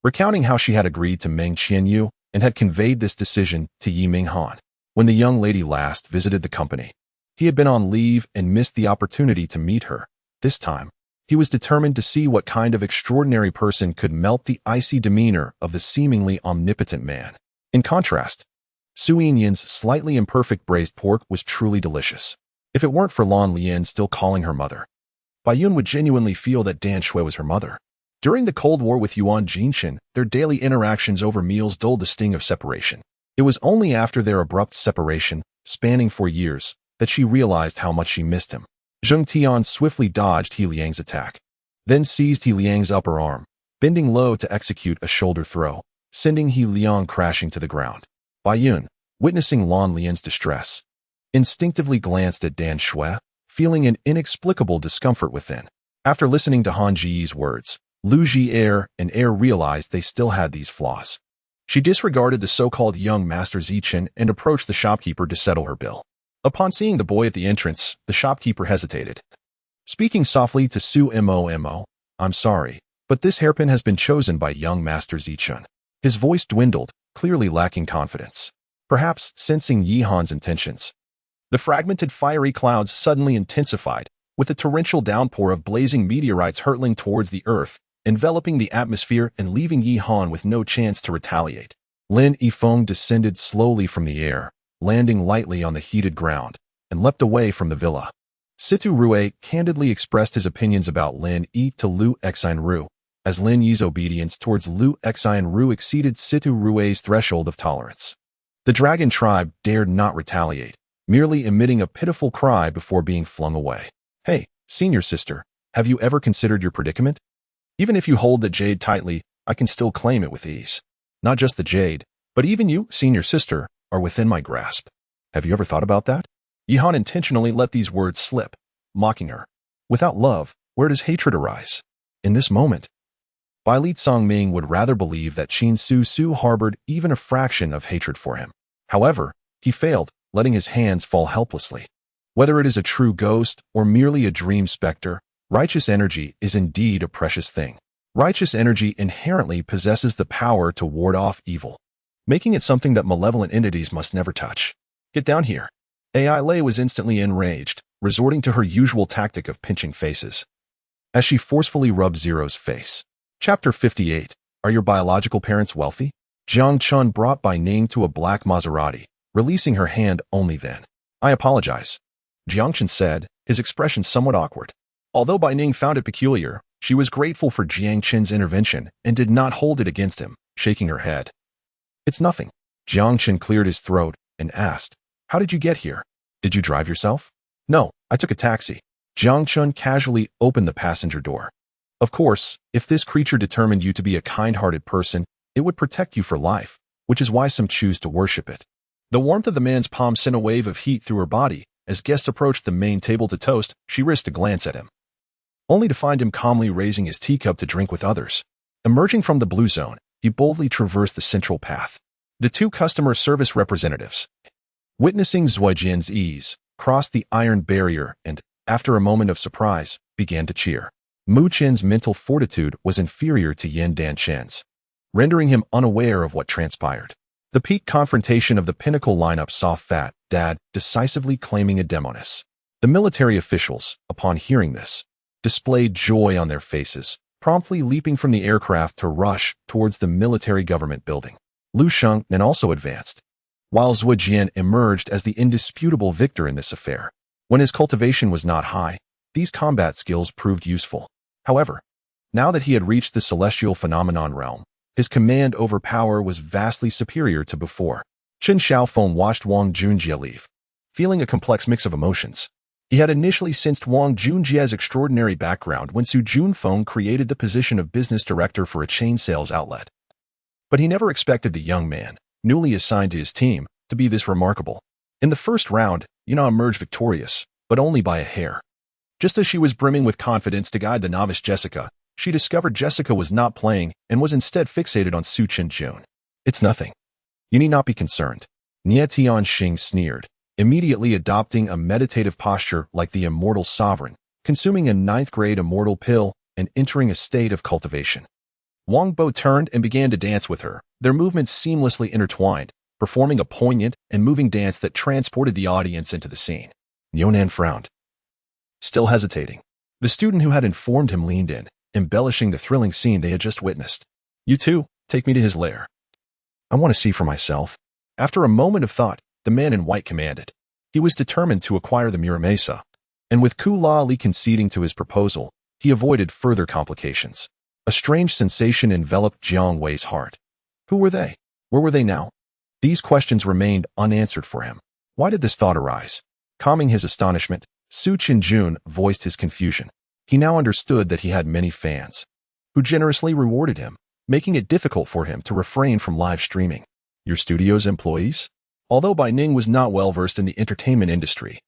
recounting how she had agreed to Meng Qianyu and had conveyed this decision to Yi Ming Han. When the young lady last visited the company, he had been on leave and missed the opportunity to meet her. This time, he was determined to see what kind of extraordinary person could melt the icy demeanor of the seemingly omnipotent man. In contrast, Su Yin's slightly imperfect braised pork was truly delicious. If it weren't for Lan Lian still calling her mother, Bai Yun would genuinely feel that Dan Shui was her mother. During the Cold War with Yuan Jinshin, their daily interactions over meals dulled the sting of separation. It was only after their abrupt separation, spanning 4 years, that she realized how much she missed him. Zheng Tian swiftly dodged He Liang's attack, then seized He Liang's upper arm, bending low to execute a shoulder throw, sending He Liang crashing to the ground. Bai Yun, witnessing Lan Lian's distress, instinctively glanced at Dan Shui, feeling an inexplicable discomfort within. After listening to Han Ji's words, Lu Ji and realized they still had these flaws. She disregarded the so-called young master Zichen and approached the shopkeeper to settle her bill. Upon seeing the boy at the entrance, the shopkeeper hesitated. Speaking softly to Su Mo, I'm sorry, but this hairpin has been chosen by young master Zichen. His voice dwindled, clearly lacking confidence. Perhaps sensing Yi Han's intentions, the fragmented fiery clouds suddenly intensified, with a torrential downpour of blazing meteorites hurtling towards the earth, enveloping the atmosphere and leaving Yi Han with no chance to retaliate. Lin Yifeng descended slowly from the air, landing lightly on the heated ground, and leapt away from the villa. Situ Rue candidly expressed his opinions about Lin Yi to Lu Xinru, as Lin Yi's obedience towards Lu Xinru exceeded Situ Rue's threshold of tolerance. The dragon tribe dared not retaliate, merely emitting a pitiful cry before being flung away. Hey, senior sister, have you ever considered your predicament? Even if you hold the jade tightly, I can still claim it with ease. Not just the jade, but even you, senior sister, are within my grasp. Have you ever thought about that? Yi Han intentionally let these words slip, mocking her. Without love, where does hatred arise? In this moment, Bai Li Songming would rather believe that Qin Su Su harbored even a fraction of hatred for him. However, he failed, letting his hands fall helplessly. Whether it is a true ghost or merely a dream specter, righteous energy is indeed a precious thing. Righteous energy inherently possesses the power to ward off evil, making it something that malevolent entities must never touch. Get down here. Ai Lei was instantly enraged, resorting to her usual tactic of pinching faces, as she forcefully rubbed Zero's face. Chapter 58. Are your biological parents wealthy? Jiang Chun brought Bai Ning to a black Maserati, releasing her hand only then. I apologize. Jiangchen said, his expression somewhat awkward. Although Bai Ning found it peculiar, she was grateful for Jiangchen's intervention and did not hold it against him, shaking her head. It's nothing. Jiangchen cleared his throat and asked, how did you get here? Did you drive yourself? No, I took a taxi. Jiangchen casually opened the passenger door. Of course, if this creature determined you to be a kind-hearted person, it would protect you for life, which is why some choose to worship it. The warmth of the man's palm sent a wave of heat through her body. As guests approached the main table to toast, she risked a glance at him, only to find him calmly raising his teacup to drink with others. Emerging from the blue zone, he boldly traversed the central path. The two customer service representatives, witnessing Zuijian's ease, crossed the iron barrier and, after a moment of surprise, began to cheer. Mu Chen's mental fortitude was inferior to Yan Danchen's, rendering him unaware of what transpired. The peak confrontation of the pinnacle lineup saw Fat Dad decisively claiming a demoness. The military officials, upon hearing this, displayed joy on their faces, promptly leaping from the aircraft to rush towards the military government building. Lu Shengnan also advanced, while Zuijian emerged as the indisputable victor in this affair. When his cultivation was not high, these combat skills proved useful. However, now that he had reached the celestial phenomenon realm, his command over power was vastly superior to before. Chen Xiaofeng watched Wang Junjie leave, feeling a complex mix of emotions. He had initially sensed Wang Junjie's extraordinary background when Su Junfeng created the position of business director for a chain sales outlet. But he never expected the young man, newly assigned to his team, to be this remarkable. In the first round, Yuna emerged victorious, but only by a hair. Just as she was brimming with confidence to guide the novice Jessica, she discovered Jessica was not playing and was instead fixated on Su Chenjun. It's nothing. You need not be concerned. Nie Tianxing sneered, immediately adopting a meditative posture like the immortal sovereign, consuming a 9th-grade immortal pill and entering a state of cultivation. Wang Bo turned and began to dance with her, their movements seamlessly intertwined, performing a poignant and moving dance that transported the audience into the scene. Yonan frowned, still hesitating. The student who had informed him leaned in, embellishing the thrilling scene they had just witnessed. You too, take me to his lair. I want to see for myself. After a moment of thought, the man in white commanded. He was determined to acquire the Muramesa, and with Kula Ali conceding to his proposal, he avoided further complications. A strange sensation enveloped Jiang Wei's heart. Who were they? Where were they now? These questions remained unanswered for him. Why did this thought arise? Calming his astonishment, Su Chenjun voiced his confusion. He now understood that he had many fans, who generously rewarded him, making it difficult for him to refrain from live streaming. Your studio's employees? Although Bai Ning was not well versed in the entertainment industry,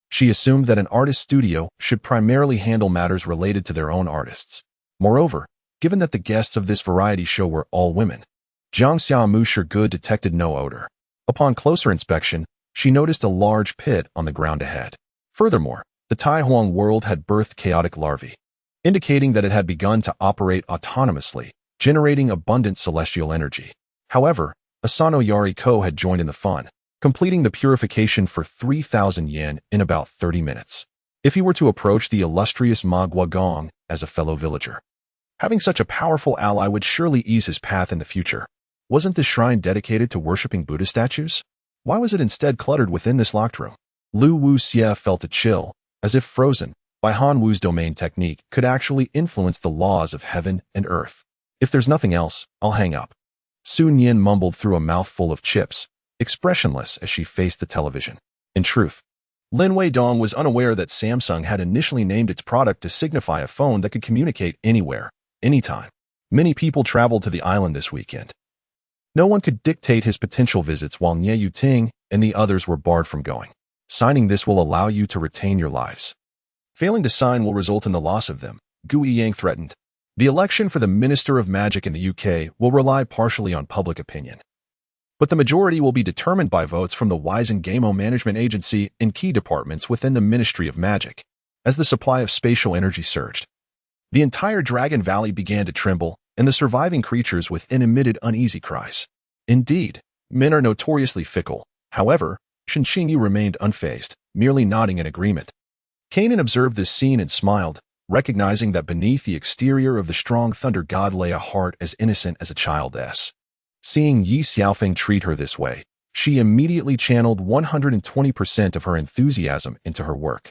she assumed that an artist studio should primarily handle matters related to their own artists. Moreover, given that the guests of this variety show were all women, Jiang Xiaomu sure good detected no odor. Upon closer inspection, she noticed a large pit on the ground ahead. Furthermore, the Taihuang world had birthed chaotic larvae, indicating that it had begun to operate autonomously, generating abundant celestial energy. However, Asano Yariko had joined in the fun, completing the purification for 3,000 yen in about 30 minutes. If he were to approach the illustrious Ma Guagong as a fellow villager, having such a powerful ally would surely ease his path in the future. Wasn't this shrine dedicated to worshipping Buddha statues? Why was it instead cluttered within this locked room? Lu Wuxie felt a chill, as if frozen by Han Wu's domain technique could actually influence the laws of heaven and earth. If there's nothing else, I'll hang up. Su Nian mumbled through a mouthful of chips, expressionless as she faced the television. In truth, Lin Weidong was unaware that Samsung had initially named its product to signify a phone that could communicate anywhere, anytime. Many people traveled to the island this weekend. No one could dictate his potential visits while Nie Yuting and the others were barred from going. Signing this will allow you to retain your lives. Failing to sign will result in the loss of them, Gu Yiyang threatened. The election for the Minister of Magic in the UK will rely partially on public opinion, but the majority will be determined by votes from the Wisengamo Management Agency in key departments within the Ministry of Magic. As the supply of spatial energy surged, the entire Dragon Valley began to tremble, and the surviving creatures within emitted uneasy cries. Indeed, men are notoriously fickle. However, Shen Xingyu remained unfazed, merely nodding in agreement. Kanan observed this scene and smiled, recognizing that beneath the exterior of the strong thunder god lay a heart as innocent as a child's. Seeing Yi Xiaofeng treat her this way, She immediately channeled 120% of her enthusiasm into her work.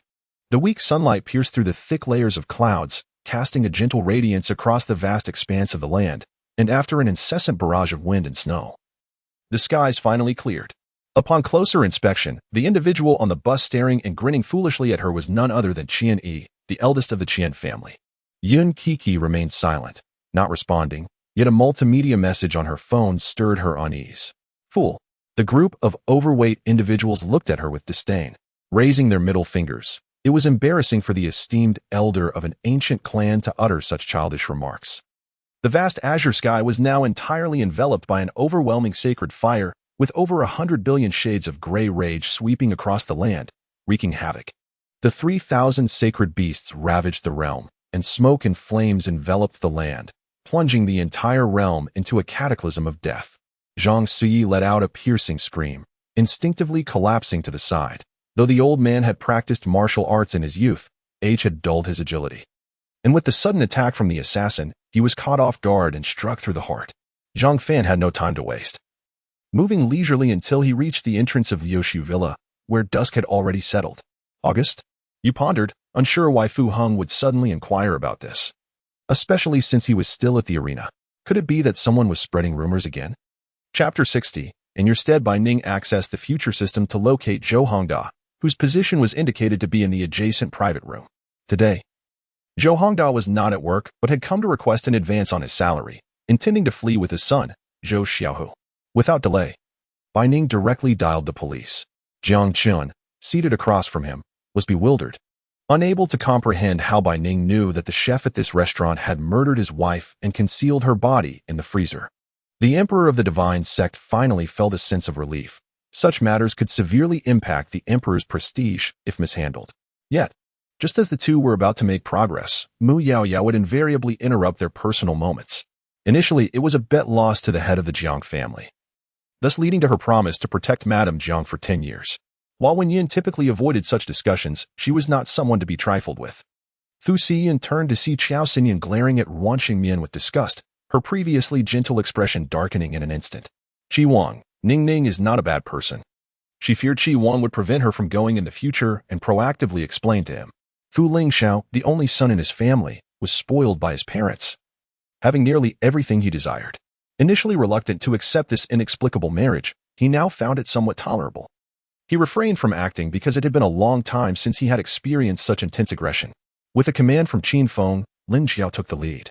The weak sunlight pierced through the thick layers of clouds, casting a gentle radiance across the vast expanse of the land, and after an incessant barrage of wind and snow, the skies finally cleared. Upon closer inspection, the individual on the bus staring and grinning foolishly at her was none other than Qian Yi, the eldest of the Qian family. Yun Kiki remained silent, not responding, yet a multimedia message on her phone stirred her unease. Fool. The group of overweight individuals looked at her with disdain, raising their middle fingers. It was embarrassing for the esteemed elder of an ancient clan to utter such childish remarks. The vast azure sky was now entirely enveloped by an overwhelming sacred fire, with over 100 billion shades of gray rage sweeping across the land, wreaking havoc. The 3,000 sacred beasts ravaged the realm, and smoke and flames enveloped the land, plunging the entire realm into a cataclysm of death. Zhang Suyi let out a piercing scream, instinctively collapsing to the side. Though the old man had practiced martial arts in his youth, age had dulled his agility. And with the sudden attack from the assassin, he was caught off guard and struck through the heart. Zhang Fan had no time to waste. Moving leisurely until he reached the entrance of the Yoshu Villa, where dusk had already settled. August? You pondered, unsure why Fu Heng would suddenly inquire about this. Especially since he was still at the arena. Could it be that someone was spreading rumors again? Chapter 60. In your stead, Bai Ning accessed the future system to locate Zhou Hongda, whose position was indicated to be in the adjacent private room. Today, Zhou Hongda was not at work, but had come to request an advance on his salary, intending to flee with his son, Zhou Xiaohu. Without delay, Bai Ning directly dialed the police. Jiang Chun, seated across from him, was bewildered, unable to comprehend how Bai Ning knew that the chef at this restaurant had murdered his wife and concealed her body in the freezer. The emperor of the divine sect finally felt a sense of relief. Such matters could severely impact the emperor's prestige if mishandled. Yet, just as the two were about to make progress, Mu Yaoyao would invariably interrupt their personal moments. Initially, it was a bet lost to the head of the Jiang family, thus leading to her promise to protect Madame Jiang for 10 years. While Wen Yin typically avoided such discussions, she was not someone to be trifled with. Fu Xiyan turned to see Qiao Xinyan glaring at Wan Xingmian with disgust, her previously gentle expression darkening in an instant. Qi Wang, Ning Ning is not a bad person. She feared Qi Wang would prevent her from going in the future and proactively explained to him. Fu Lingxiao, the only son in his family, was spoiled by his parents, having nearly everything he desired. Initially reluctant to accept this inexplicable marriage, he now found it somewhat tolerable. He refrained from acting because it had been a long time since he had experienced such intense aggression. With a command from Qin Feng, Lin Xiao took the lead,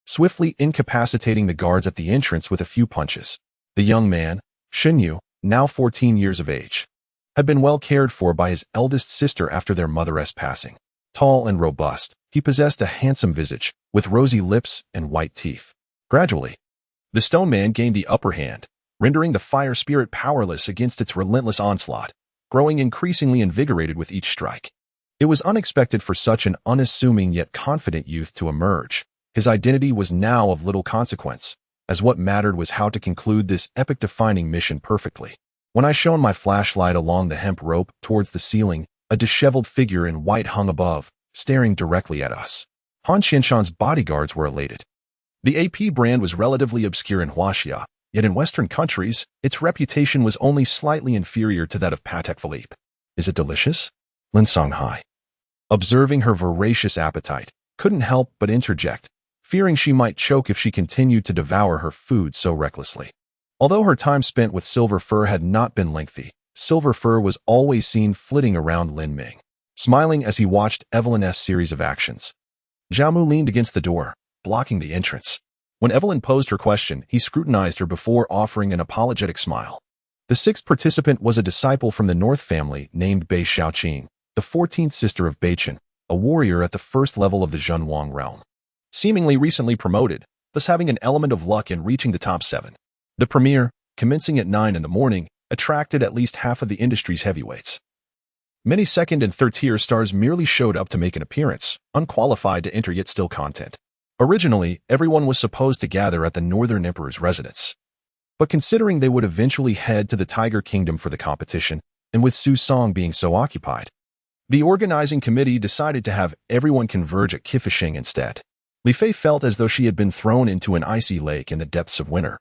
swiftly incapacitating the guards at the entrance with a few punches. The young man, Shen Yu, now 14 years of age, had been well cared for by his eldest sister after their mother's passing. Tall and robust, he possessed a handsome visage, with rosy lips and white teeth. Gradually, the stone man gained the upper hand, rendering the fire spirit powerless against its relentless onslaught, growing increasingly invigorated with each strike. It was unexpected for such an unassuming yet confident youth to emerge. His identity was now of little consequence, as what mattered was how to conclude this epic-defining mission perfectly. When I shone my flashlight along the hemp rope towards the ceiling, a disheveled figure in white hung above, staring directly at us. Han Qianshan's bodyguards were elated. The AP brand was relatively obscure in Huaxia, yet in Western countries, its reputation was only slightly inferior to that of Patek Philippe. Is it delicious? Lin Songhai, observing her voracious appetite, couldn't help but interject, fearing she might choke if she continued to devour her food so recklessly. Although her time spent with Silver Fur had not been lengthy, Silver Fur was always seen flitting around Lin Ming, smiling as he watched Evelyn's series of actions. Zhao Mu leaned against the door, blocking the entrance. When Evelyn posed her question, he scrutinized her before offering an apologetic smile. The sixth participant was a disciple from the North family named Bai Xiaoqing, the 14th sister of Bai Chen, a warrior at the first level of the Zhenwang realm. Seemingly recently promoted, thus having an element of luck in reaching the top 7. The premiere, commencing at 9 in the morning, attracted at least half of the industry's heavyweights. Many second and third-tier stars merely showed up to make an appearance, unqualified to enter yet still content. Originally, everyone was supposed to gather at the Northern Emperor's residence. But considering they would eventually head to the Tiger Kingdom for the competition, and with Su Song being so occupied, the organizing committee decided to have everyone converge at Kifishing instead. Li Fei felt as though she had been thrown into an icy lake in the depths of winter.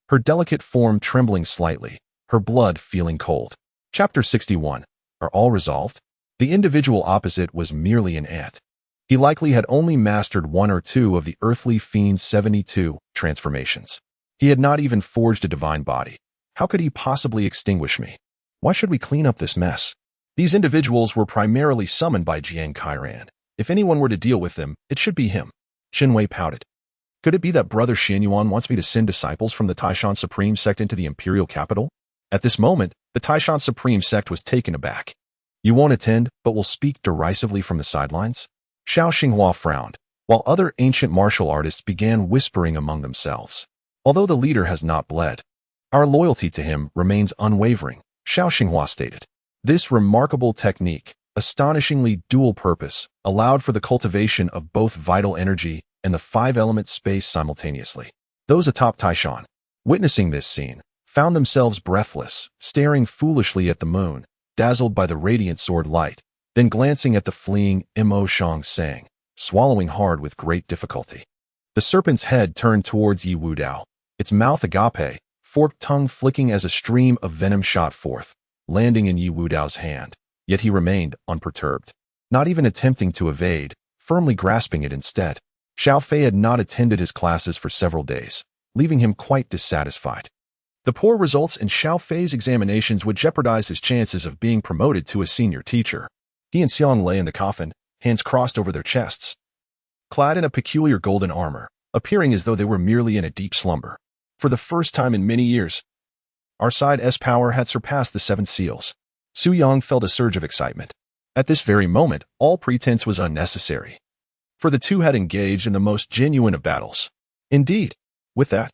Her delicate form trembling slightly, her blood feeling cold. Chapter 61. Are all resolved? The individual opposite was merely an ant. He likely had only mastered one or two of the earthly fiend's 72 transformations. He had not even forged a divine body. How could he possibly extinguish me? Why should we clean up this mess? These individuals were primarily summoned by Jiang Kairan. If anyone were to deal with them, it should be him. Qinwei pouted. Could it be that Brother Xianyuan wants me to send disciples from the Taishan Supreme Sect into the imperial capital? At this moment, the Taishan Supreme Sect was taken aback. You won't attend, but will speak derisively from the sidelines? Xiao Xinghua frowned, while other ancient martial artists began whispering among themselves. Although the leader has not bled, our loyalty to him remains unwavering, Xiao Xinghua stated. This remarkable technique, astonishingly dual purpose, allowed for the cultivation of both vital energy and the five-element space simultaneously. Those atop Taishan, witnessing this scene, found themselves breathless, staring foolishly at the moon, dazzled by the radiant sword light, then glancing at the fleeing Mo Shang Sang, swallowing hard with great difficulty. The serpent's head turned towards Yi Wudao, its mouth agape, forked tongue flicking as a stream of venom shot forth, landing in Yi Wudao's hand. Yet he remained unperturbed, not even attempting to evade, firmly grasping it instead. Xiao Fei had not attended his classes for several days, leaving him quite dissatisfied. The poor results in Xiao Fei's examinations would jeopardize his chances of being promoted to a senior teacher. He and Xiang lay in the coffin, hands crossed over their chests, clad in a peculiar golden armor, appearing as though they were merely in a deep slumber. For the first time in many years, our side's power had surpassed the 7 seals. Su Yang felt a surge of excitement. At this very moment, all pretense was unnecessary, for the two had engaged in the most genuine of battles. Indeed, with that,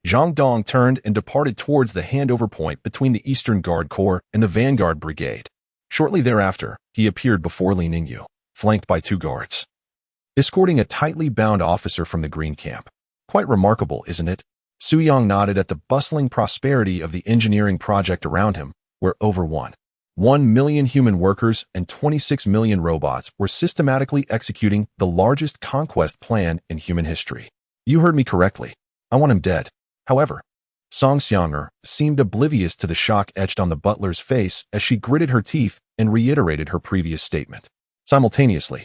Zhang Dong turned and departed towards the handover point between the Eastern Guard Corps and the Vanguard Brigade. Shortly thereafter, he appeared before Li Ningyu, flanked by 2 guards, escorting a tightly bound officer from the Green Camp. Quite remarkable, isn't it? Su Yang nodded at the bustling prosperity of the engineering project around him, where over 1 million human workers and 26 million robots were systematically executing the largest conquest plan in human history. You heard me correctly. I want him dead. However, Song Xianger seemed oblivious to the shock etched on the butler's face as she gritted her teeth and reiterated her previous statement. Simultaneously,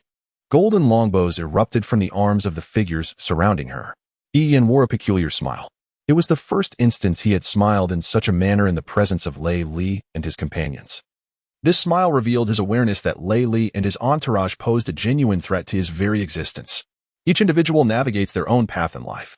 golden longbows erupted from the arms of the figures surrounding her. Ian wore a peculiar smile. It was the first instance he had smiled in such a manner in the presence of Lei Li and his companions. This smile revealed his awareness that Lei Li and his entourage posed a genuine threat to his very existence. Each individual navigates their own path in life,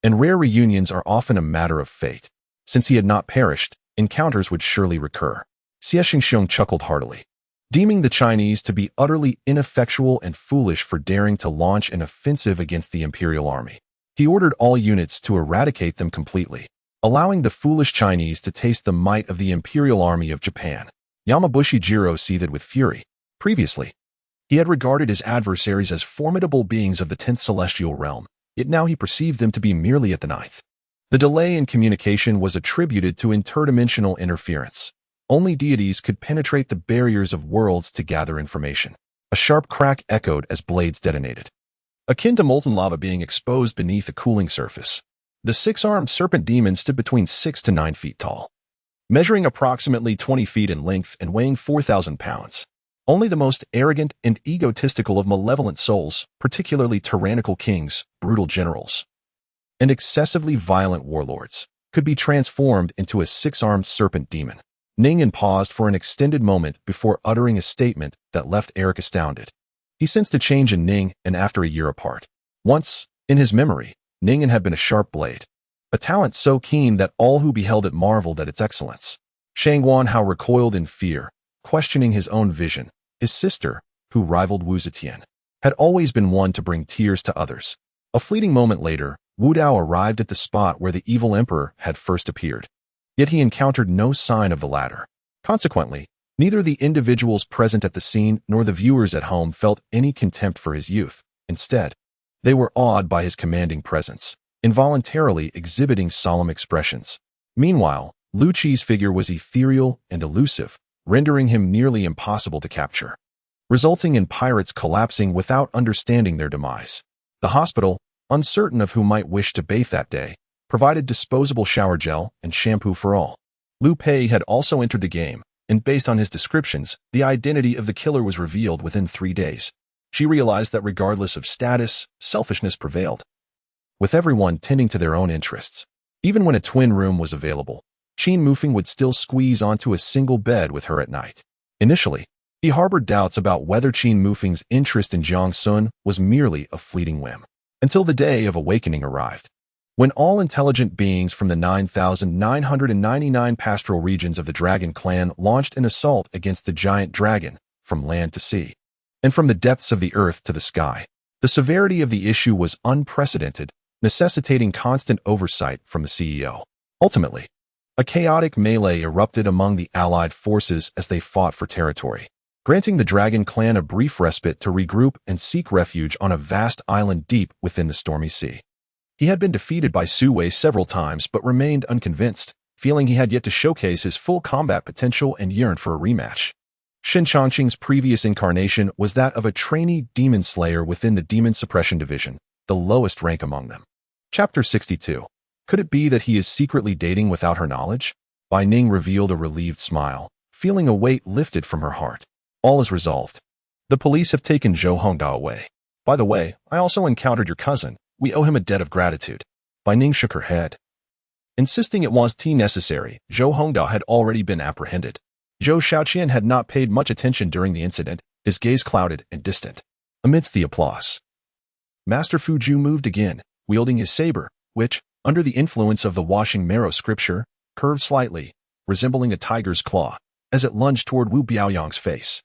and rare reunions are often a matter of fate. Since he had not perished, encounters would surely recur. Xie Xingxiong chuckled heartily, deeming the Chinese to be utterly ineffectual and foolish for daring to launch an offensive against the imperial army. He ordered all units to eradicate them completely, allowing the foolish Chinese to taste the might of the imperial army of Japan. Yamabushi Jiro seethed with fury. Previously, he had regarded his adversaries as formidable beings of the 10th celestial realm, yet now he perceived them to be merely at the 9th. The delay in communication was attributed to interdimensional interference. Only deities could penetrate the barriers of worlds to gather information. A sharp crack echoed as blades detonated, akin to molten lava being exposed beneath a cooling surface. The 6-armed serpent demon stood between 6 to 9 feet tall, measuring approximately 20 feet in length and weighing 4,000 pounds. Only the most arrogant and egotistical of malevolent souls, particularly tyrannical kings, brutal generals, and excessively violent warlords, could be transformed into a 6-armed serpent demon. Ning paused for an extended moment before uttering a statement that left Eric astounded. He sensed a change in Ning and after a year apart. Once, in his memory, Ning had been a sharp blade, a talent so keen that all who beheld it marveled at its excellence. Shang Guanhao recoiled in fear, questioning his own vision. His sister, who rivaled Wu Zetian, had always been one to bring tears to others. A fleeting moment later, Wu Dao arrived at the spot where the evil emperor had first appeared. Yet he encountered no sign of the latter. Consequently, neither the individuals present at the scene nor the viewers at home felt any contempt for his youth. Instead, they were awed by his commanding presence, involuntarily exhibiting solemn expressions. Meanwhile, Lu Qi's figure was ethereal and elusive, rendering him nearly impossible to capture, resulting in pirates collapsing without understanding their demise. The hospital, uncertain of who might wish to bathe that day, provided disposable shower gel and shampoo for all. Lu Pei had also entered the game, and based on his descriptions, the identity of the killer was revealed within 3 days. She realized that regardless of status, selfishness prevailed, with everyone tending to their own interests. Even when a twin room was available, Qin Mufeng would still squeeze onto a single bed with her at night. Initially, he harbored doubts about whether Qin Mufeng's interest in Jiang Sun was merely a fleeting whim, until the day of awakening arrived, when all intelligent beings from the 9,999 pastoral regions of the Dragon Clan launched an assault against the giant dragon, from land to sea, and from the depths of the earth to the sky. The severity of the issue was unprecedented, necessitating constant oversight from the CEO. Ultimately, a chaotic melee erupted among the allied forces as they fought for territory, granting the Dragon Clan a brief respite to regroup and seek refuge on a vast island deep within the stormy sea. He had been defeated by Su Wei several times but remained unconvinced, feeling he had yet to showcase his full combat potential and yearned for a rematch. Shen Changqing's previous incarnation was that of a trainee demon slayer within the Demon Suppression Division, the lowest rank among them. Chapter 62. Could it be that he is secretly dating without her knowledge? Bai Ning revealed a relieved smile, feeling a weight lifted from her heart. All is resolved. The police have taken Zhou Hongdao away. By the way, I also encountered your cousin. We owe him a debt of gratitude. Bai Ning shook her head, insisting it was necessary. Zhou Hongdao had already been apprehended. Zhou Shaoqian had not paid much attention during the incident, his gaze clouded and distant. Amidst the applause, Master Fu Ju moved again, wielding his saber, which, under the influence of the washing marrow scripture, curved slightly, resembling a tiger's claw, as it lunged toward Wu Biaoyang's face.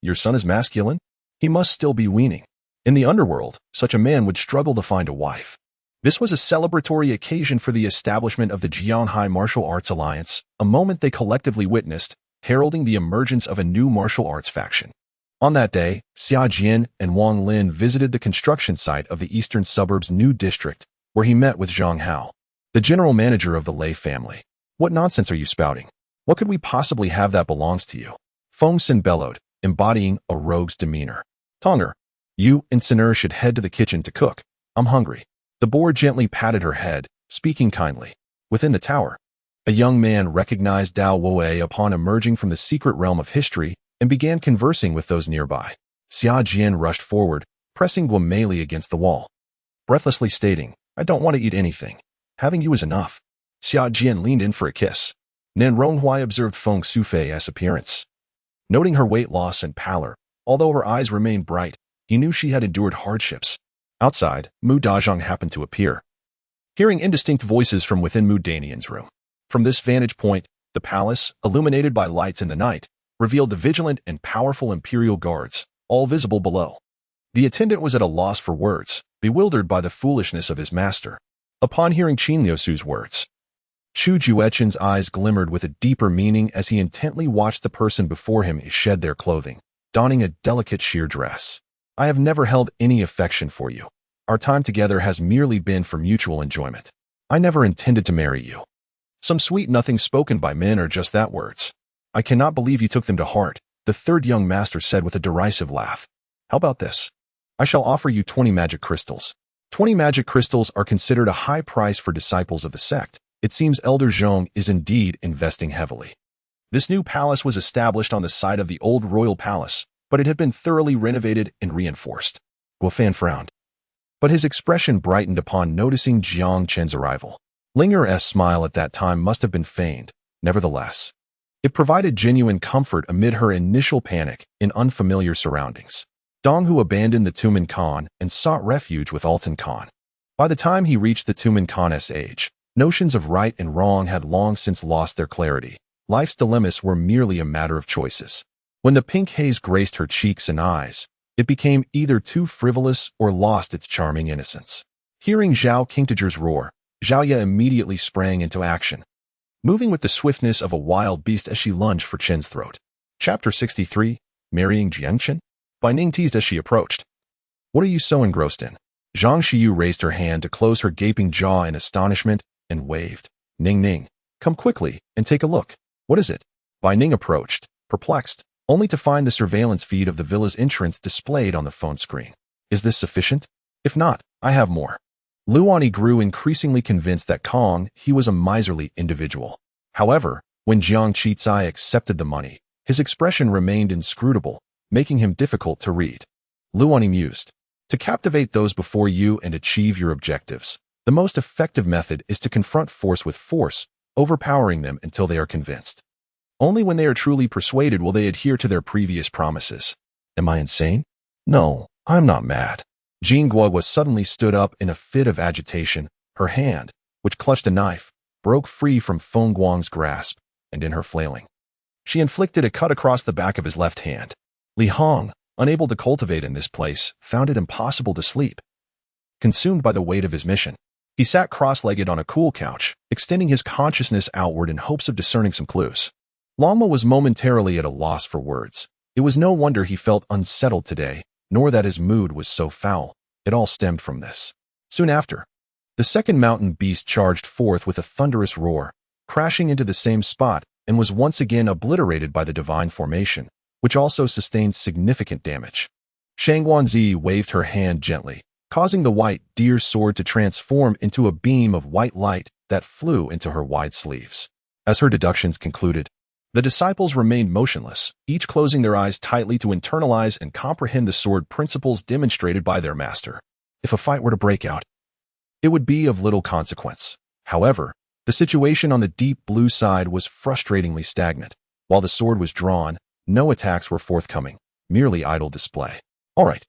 Your son is masculine? He must still be weaning. In the underworld, such a man would struggle to find a wife. This was a celebratory occasion for the establishment of the Jianghai Martial Arts Alliance, a moment they collectively witnessed, heralding the emergence of a new martial arts faction. On that day, Xia Jian and Wang Lin visited the construction site of the eastern suburb's new district, where he met with Zhang Hao, the general manager of the Lei family. What nonsense are you spouting? What could we possibly have that belongs to you? Feng Xin bellowed, embodying a rogue's demeanor. Tonger, you and Sinner should head to the kitchen to cook. I'm hungry. The board gently patted her head, speaking kindly. Within the tower, a young man recognized Dao Wei upon emerging from the secret realm of history and began conversing with those nearby. Xia Jian rushed forward, pressing Guo Meili against the wall, breathlessly stating, I don't want to eat anything. Having you is enough. Xia Jian leaned in for a kiss. Nan Ronghuai observed Feng Sufei's appearance. Noting her weight loss and pallor, although her eyes remained bright, he knew she had endured hardships. Outside, Mu Dazhang happened to appear, hearing indistinct voices from within Mu Danian's room. From this vantage point, the palace, illuminated by lights in the night, revealed the vigilant and powerful imperial guards, all visible below. The attendant was at a loss for words, bewildered by the foolishness of his master. Upon hearing Qin Liusu's words, Chu Juechen's eyes glimmered with a deeper meaning as he intently watched the person before him shed their clothing, donning a delicate sheer dress. I have never held any affection for you. Our time together has merely been for mutual enjoyment. I never intended to marry you. Some sweet nothings spoken by men are just that, words. I cannot believe you took them to heart, the third young master said with a derisive laugh. How about this? I shall offer you 20 magic crystals. 20 magic crystals are considered a high price for disciples of the sect. It seems Elder Zhong is indeed investing heavily. This new palace was established on the site of the old royal palace, but it had been thoroughly renovated and reinforced. Guofan frowned, but his expression brightened upon noticing Jiang Chen's arrival. Linger's smile at that time must have been feigned. Nevertheless, it provided genuine comfort amid her initial panic in unfamiliar surroundings. Dong Hu abandoned the Tumen Khan and sought refuge with Altan Khan. By the time he reached the Tumen Khan's age, notions of right and wrong had long since lost their clarity. Life's dilemmas were merely a matter of choices. When the pink haze graced her cheeks and eyes, it became either too frivolous or lost its charming innocence. Hearing Zhao Qingtager's roar, Zhao Ye immediately sprang into action, moving with the swiftness of a wild beast as she lunged for Chen's throat. Chapter 63. Marrying Jiangchen? Bai Ning teased as she approached. What are you so engrossed in? Zhang Xiyu raised her hand to close her gaping jaw in astonishment and waved. Ning, come quickly and take a look. What is it? Bai Ning approached, perplexed, only to find the surveillance feed of the villa's entrance displayed on the phone screen. Is this sufficient? If not, I have more. Luani grew increasingly convinced that he was a miserly individual. However, when Jiang Qizai accepted the money, his expression remained inscrutable, making him difficult to read. Luani mused. To captivate those before you and achieve your objectives, the most effective method is to confront force with force, overpowering them until they are convinced. Only when they are truly persuaded will they adhere to their previous promises. Am I insane? No, I'm not mad. Jean Guo suddenly stood up in a fit of agitation. Her hand, which clutched a knife, broke free from Feng Guang's grasp, and in her flailing, she inflicted a cut across the back of his left hand. Li Hong, unable to cultivate in this place, found it impossible to sleep. Consumed by the weight of his mission, he sat cross-legged on a cool couch, extending his consciousness outward in hopes of discerning some clues. Lama was momentarily at a loss for words. It was no wonder he felt unsettled today, nor that his mood was so foul. It all stemmed from this. Soon after, the second mountain beast charged forth with a thunderous roar, crashing into the same spot, and was once again obliterated by the divine formation, which also sustained significant damage. Shangguanzi waved her hand gently, causing the white deer sword to transform into a beam of white light that flew into her wide sleeves. As her deductions concluded, the disciples remained motionless, each closing their eyes tightly to internalize and comprehend the sword principles demonstrated by their master. If a fight were to break out, it would be of little consequence. However, the situation on the deep blue side was frustratingly stagnant. While the sword was drawn, no attacks were forthcoming, merely idle display. All right,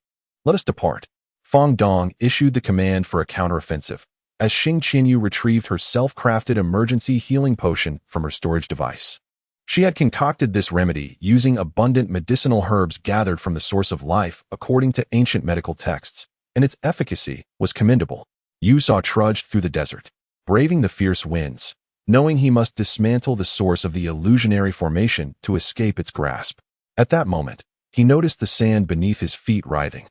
let us depart. Fang Dong issued the command for a counteroffensive, as Xing Qinyu retrieved her self-crafted emergency healing potion from her storage device. She had concocted this remedy using abundant medicinal herbs gathered from the source of life according to ancient medical texts, and its efficacy was commendable. Yu Sa trudged through the desert, braving the fierce winds, knowing he must dismantle the source of the illusionary formation to escape its grasp. At that moment, he noticed the sand beneath his feet writhing,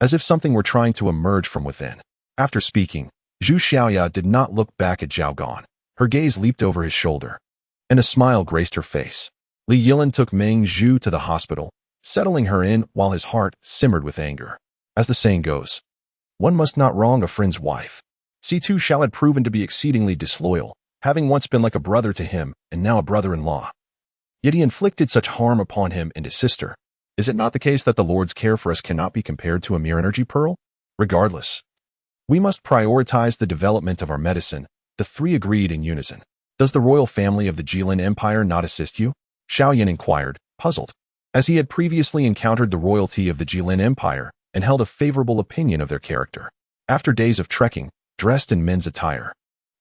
as if something were trying to emerge from within. After speaking, Zhu Xiaoya did not look back at Zhao Gan. Her gaze leaped over his shoulder, and a smile graced her face. Li Yilin took Meng Zhu to the hospital, settling her in while his heart simmered with anger. As the saying goes, one must not wrong a friend's wife. C2 Xiao had proven to be exceedingly disloyal, having once been like a brother to him and now a brother-in-law. Yet he inflicted such harm upon him and his sister. Is it not the case that the Lord's care for us cannot be compared to a mere energy pearl? Regardless, we must prioritize the development of our medicine. The three agreed in unison. Does the royal family of the Jilin Empire not assist you? Xiaoyan inquired, puzzled, as he had previously encountered the royalty of the Jilin Empire and held a favorable opinion of their character. After days of trekking, dressed in men's attire,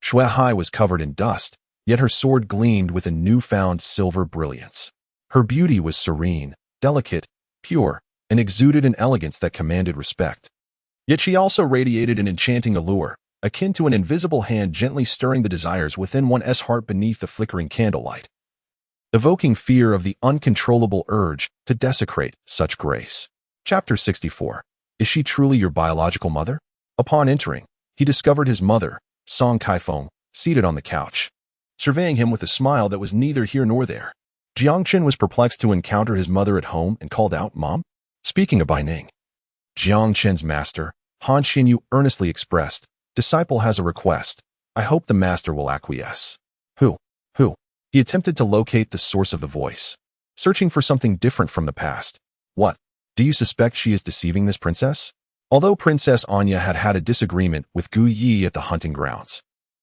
Xue Hai was covered in dust, yet her sword gleamed with a newfound silver brilliance. Her beauty was serene, delicate, pure, and exuded an elegance that commanded respect. Yet she also radiated an enchanting allure, akin to an invisible hand gently stirring the desires within one's heart beneath the flickering candlelight, evoking fear of the uncontrollable urge to desecrate such grace. Chapter 64. Is she truly your biological mother? Upon entering, he discovered his mother, Song Kaifeng, seated on the couch, surveying him with a smile that was neither here nor there. Jiangchen was perplexed to encounter his mother at home and called out, "Mom?" Speaking of Bai Ning, Jiangchen's master, Han Xinyu, earnestly expressed, "Disciple has a request. I hope the master will acquiesce." Who? He attempted to locate the source of the voice, searching for something different from the past. What? Do you suspect she is deceiving this princess? Although Princess Anya had had a disagreement with Gu Yi at the hunting grounds,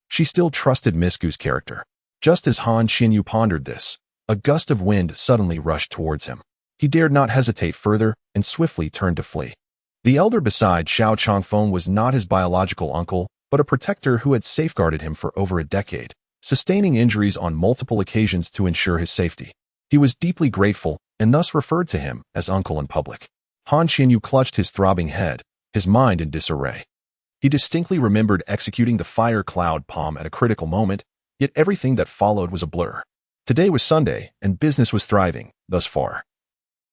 she still trusted Miss Gu's character. Just as Han Xinyu pondered this, a gust of wind suddenly rushed towards him. He dared not hesitate further and swiftly turned to flee. The elder beside Xiao Changfeng was not his biological uncle, but a protector who had safeguarded him for over a decade, sustaining injuries on multiple occasions to ensure his safety. He was deeply grateful and thus referred to him as uncle in public. Han Xinyu clutched his throbbing head, his mind in disarray. He distinctly remembered executing the fire cloud palm at a critical moment, yet everything that followed was a blur. Today was Sunday, and business was thriving, thus far.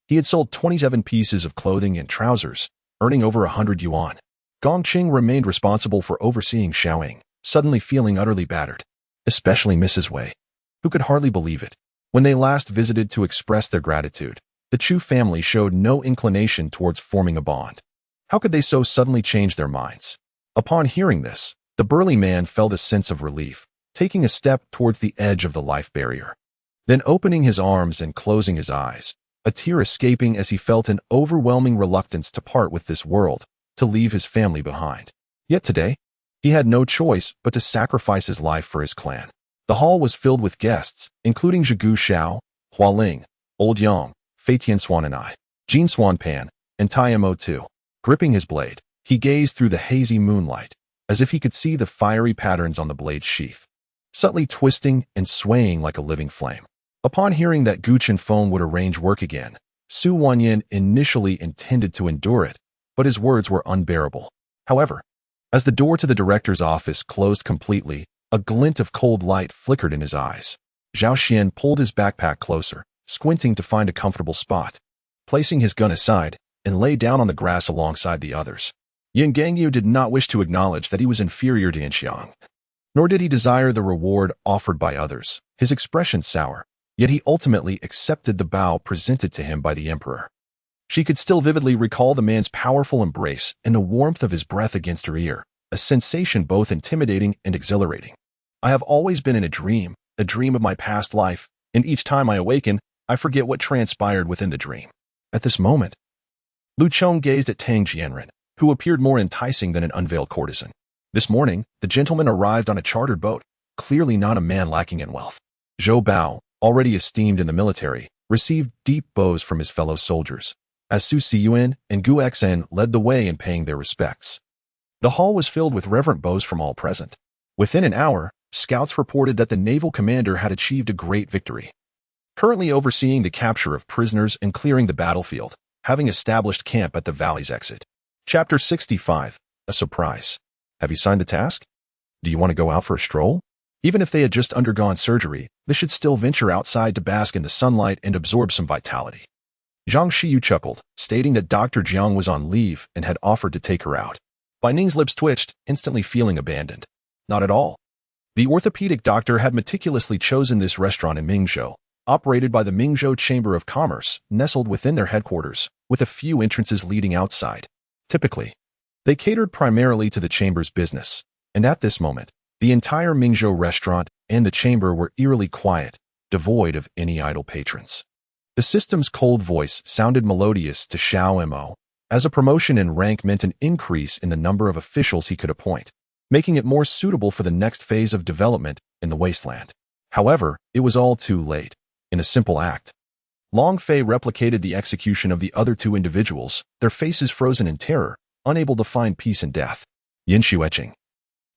He had sold 27 pieces of clothing and trousers, earning over 100 yuan. Gongqing remained responsible for overseeing Xiaoying, suddenly feeling utterly battered. Especially Mrs. Wei, who could hardly believe it. When they last visited to express their gratitude, the Chu family showed no inclination towards forming a bond. How could they so suddenly change their minds? Upon hearing this, the burly man felt a sense of relief, taking a step towards the edge of the life barrier. Then opening his arms and closing his eyes, a tear escaping as he felt an overwhelming reluctance to part with this world, to leave his family behind. Yet today, he had no choice but to sacrifice his life for his clan. The hall was filled with guests, including Zhigu Xiao, Hua Ling, Old Yang, Fei Tianswan and I, Jin Swan Pan, and Tai Mo too. Gripping his blade, he gazed through the hazy moonlight, as if he could see the fiery patterns on the blade's sheath, subtly twisting and swaying like a living flame. Upon hearing that Gu Chenfeng would arrange work again, Su Wanyin initially intended to endure it, but his words were unbearable. However, as the door to the director's office closed completely, a glint of cold light flickered in his eyes. Zhao Xian pulled his backpack closer, squinting to find a comfortable spot. Placing his gun aside, and lay down on the grass alongside the others. Yin Gangyu did not wish to acknowledge that he was inferior to Inxiang, nor did he desire the reward offered by others, his expression sour, yet he ultimately accepted the bow presented to him by the emperor. She could still vividly recall the man's powerful embrace and the warmth of his breath against her ear, a sensation both intimidating and exhilarating. I have always been in a dream of my past life, and each time I awaken, I forget what transpired within the dream. At this moment, Lu Chong gazed at Tang Jianren, who appeared more enticing than an unveiled courtesan. This morning, the gentleman arrived on a chartered boat, clearly not a man lacking in wealth. Zhou Bao, already esteemed in the military, received deep bows from his fellow soldiers, as Su Siyuan and Gu Xen led the way in paying their respects. The hall was filled with reverent bows from all present. Within an hour, scouts reported that the naval commander had achieved a great victory, currently overseeing the capture of prisoners and clearing the battlefield, having established camp at the valley's exit. Chapter 65. A surprise. Have you signed the task? Do you want to go out for a stroll? Even if they had just undergone surgery, they should still venture outside to bask in the sunlight and absorb some vitality. Zhang Shiyu chuckled, stating that Dr. Jiang was on leave and had offered to take her out. Bai Ning's lips twitched, instantly feeling abandoned. Not at all. The orthopedic doctor had meticulously chosen this restaurant in Mingzhou, operated by the Mingzhou Chamber of Commerce, nestled within their headquarters, with a few entrances leading outside. Typically, they catered primarily to the chamber's business, and at this moment, the entire Mingzhou restaurant and the chamber were eerily quiet, devoid of any idle patrons. The system's cold voice sounded melodious to Xiao Mo, as a promotion in rank meant an increase in the number of officials he could appoint, making it more suitable for the next phase of development in the wasteland. However, it was all too late. In a simple act, Long Fei replicated the execution of the other two individuals, their faces frozen in terror, unable to find peace in death. Yin Xueqing,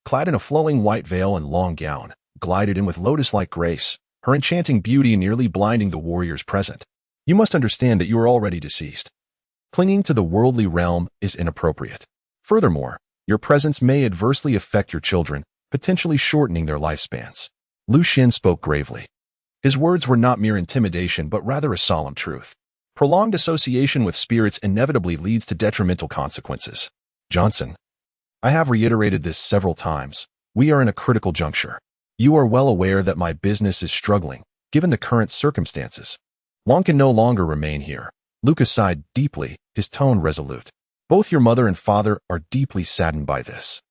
clad in a flowing white veil and long gown, glided in with lotus-like grace, her enchanting beauty nearly blinding the warriors present. You must understand that you are already deceased. Clinging to the worldly realm is inappropriate. Furthermore, your presence may adversely affect your children, potentially shortening their lifespans. Lu Xin spoke gravely. His words were not mere intimidation but rather a solemn truth. Prolonged association with spirits inevitably leads to detrimental consequences. Johnson, I have reiterated this several times. We are in a critical juncture. You are well aware that my business is struggling, given the current circumstances. Wang can no longer remain here. Lucas sighed deeply, his tone resolute. Both your mother and father are deeply saddened by this.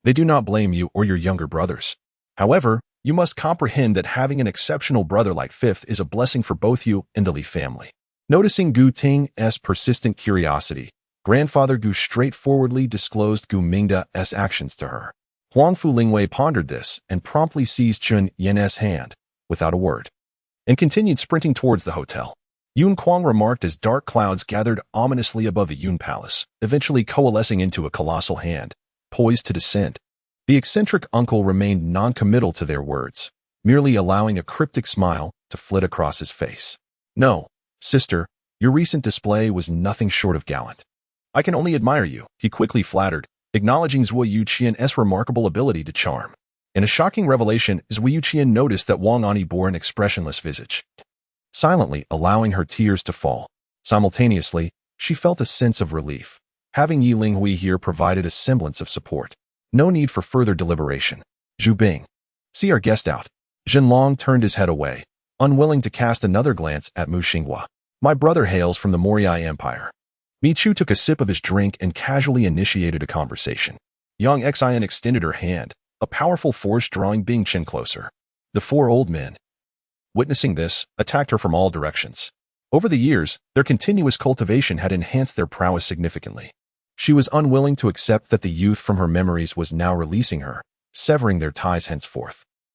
They do not blame you or your younger brothers. However, you must comprehend that having an exceptional brother like Fifth is a blessing for both you and the Li family. Noticing Gu Ting's persistent curiosity, grandfather Gu straightforwardly disclosed Gu Mingda's actions to her. Huang Fu Lingwei pondered this and promptly seized Chun Yen's hand, without a word, and continued sprinting towards the hotel. Yun Kuang remarked as dark clouds gathered ominously above the Yun Palace, eventually coalescing into a colossal hand, poised to descend. The eccentric uncle remained non-committal to their words, merely allowing a cryptic smile to flit across his face. No, sister, your recent display was nothing short of gallant. I can only admire you, he quickly flattered, acknowledging Zhuo Yuqian's remarkable ability to charm. In a shocking revelation, Zhuo Yuqian noticed that Wang Ani bore an expressionless visage, silently allowing her tears to fall. Simultaneously, she felt a sense of relief. Having Yi Linghui here provided a semblance of support. No need for further deliberation. Zhu Bing, see our guest out. Zhenlong turned his head away, unwilling to cast another glance at Mu Xinghua. My brother hails from the Moryai Empire. Mi Chu took a sip of his drink and casually initiated a conversation. Yang Xian extended her hand, a powerful force drawing Bing Chen closer. The four old men, witnessing this, attacked her from all directions. Over the years, their continuous cultivation had enhanced their prowess significantly. She was unwilling to accept that the youth from her memories was now releasing her, severing their ties henceforth.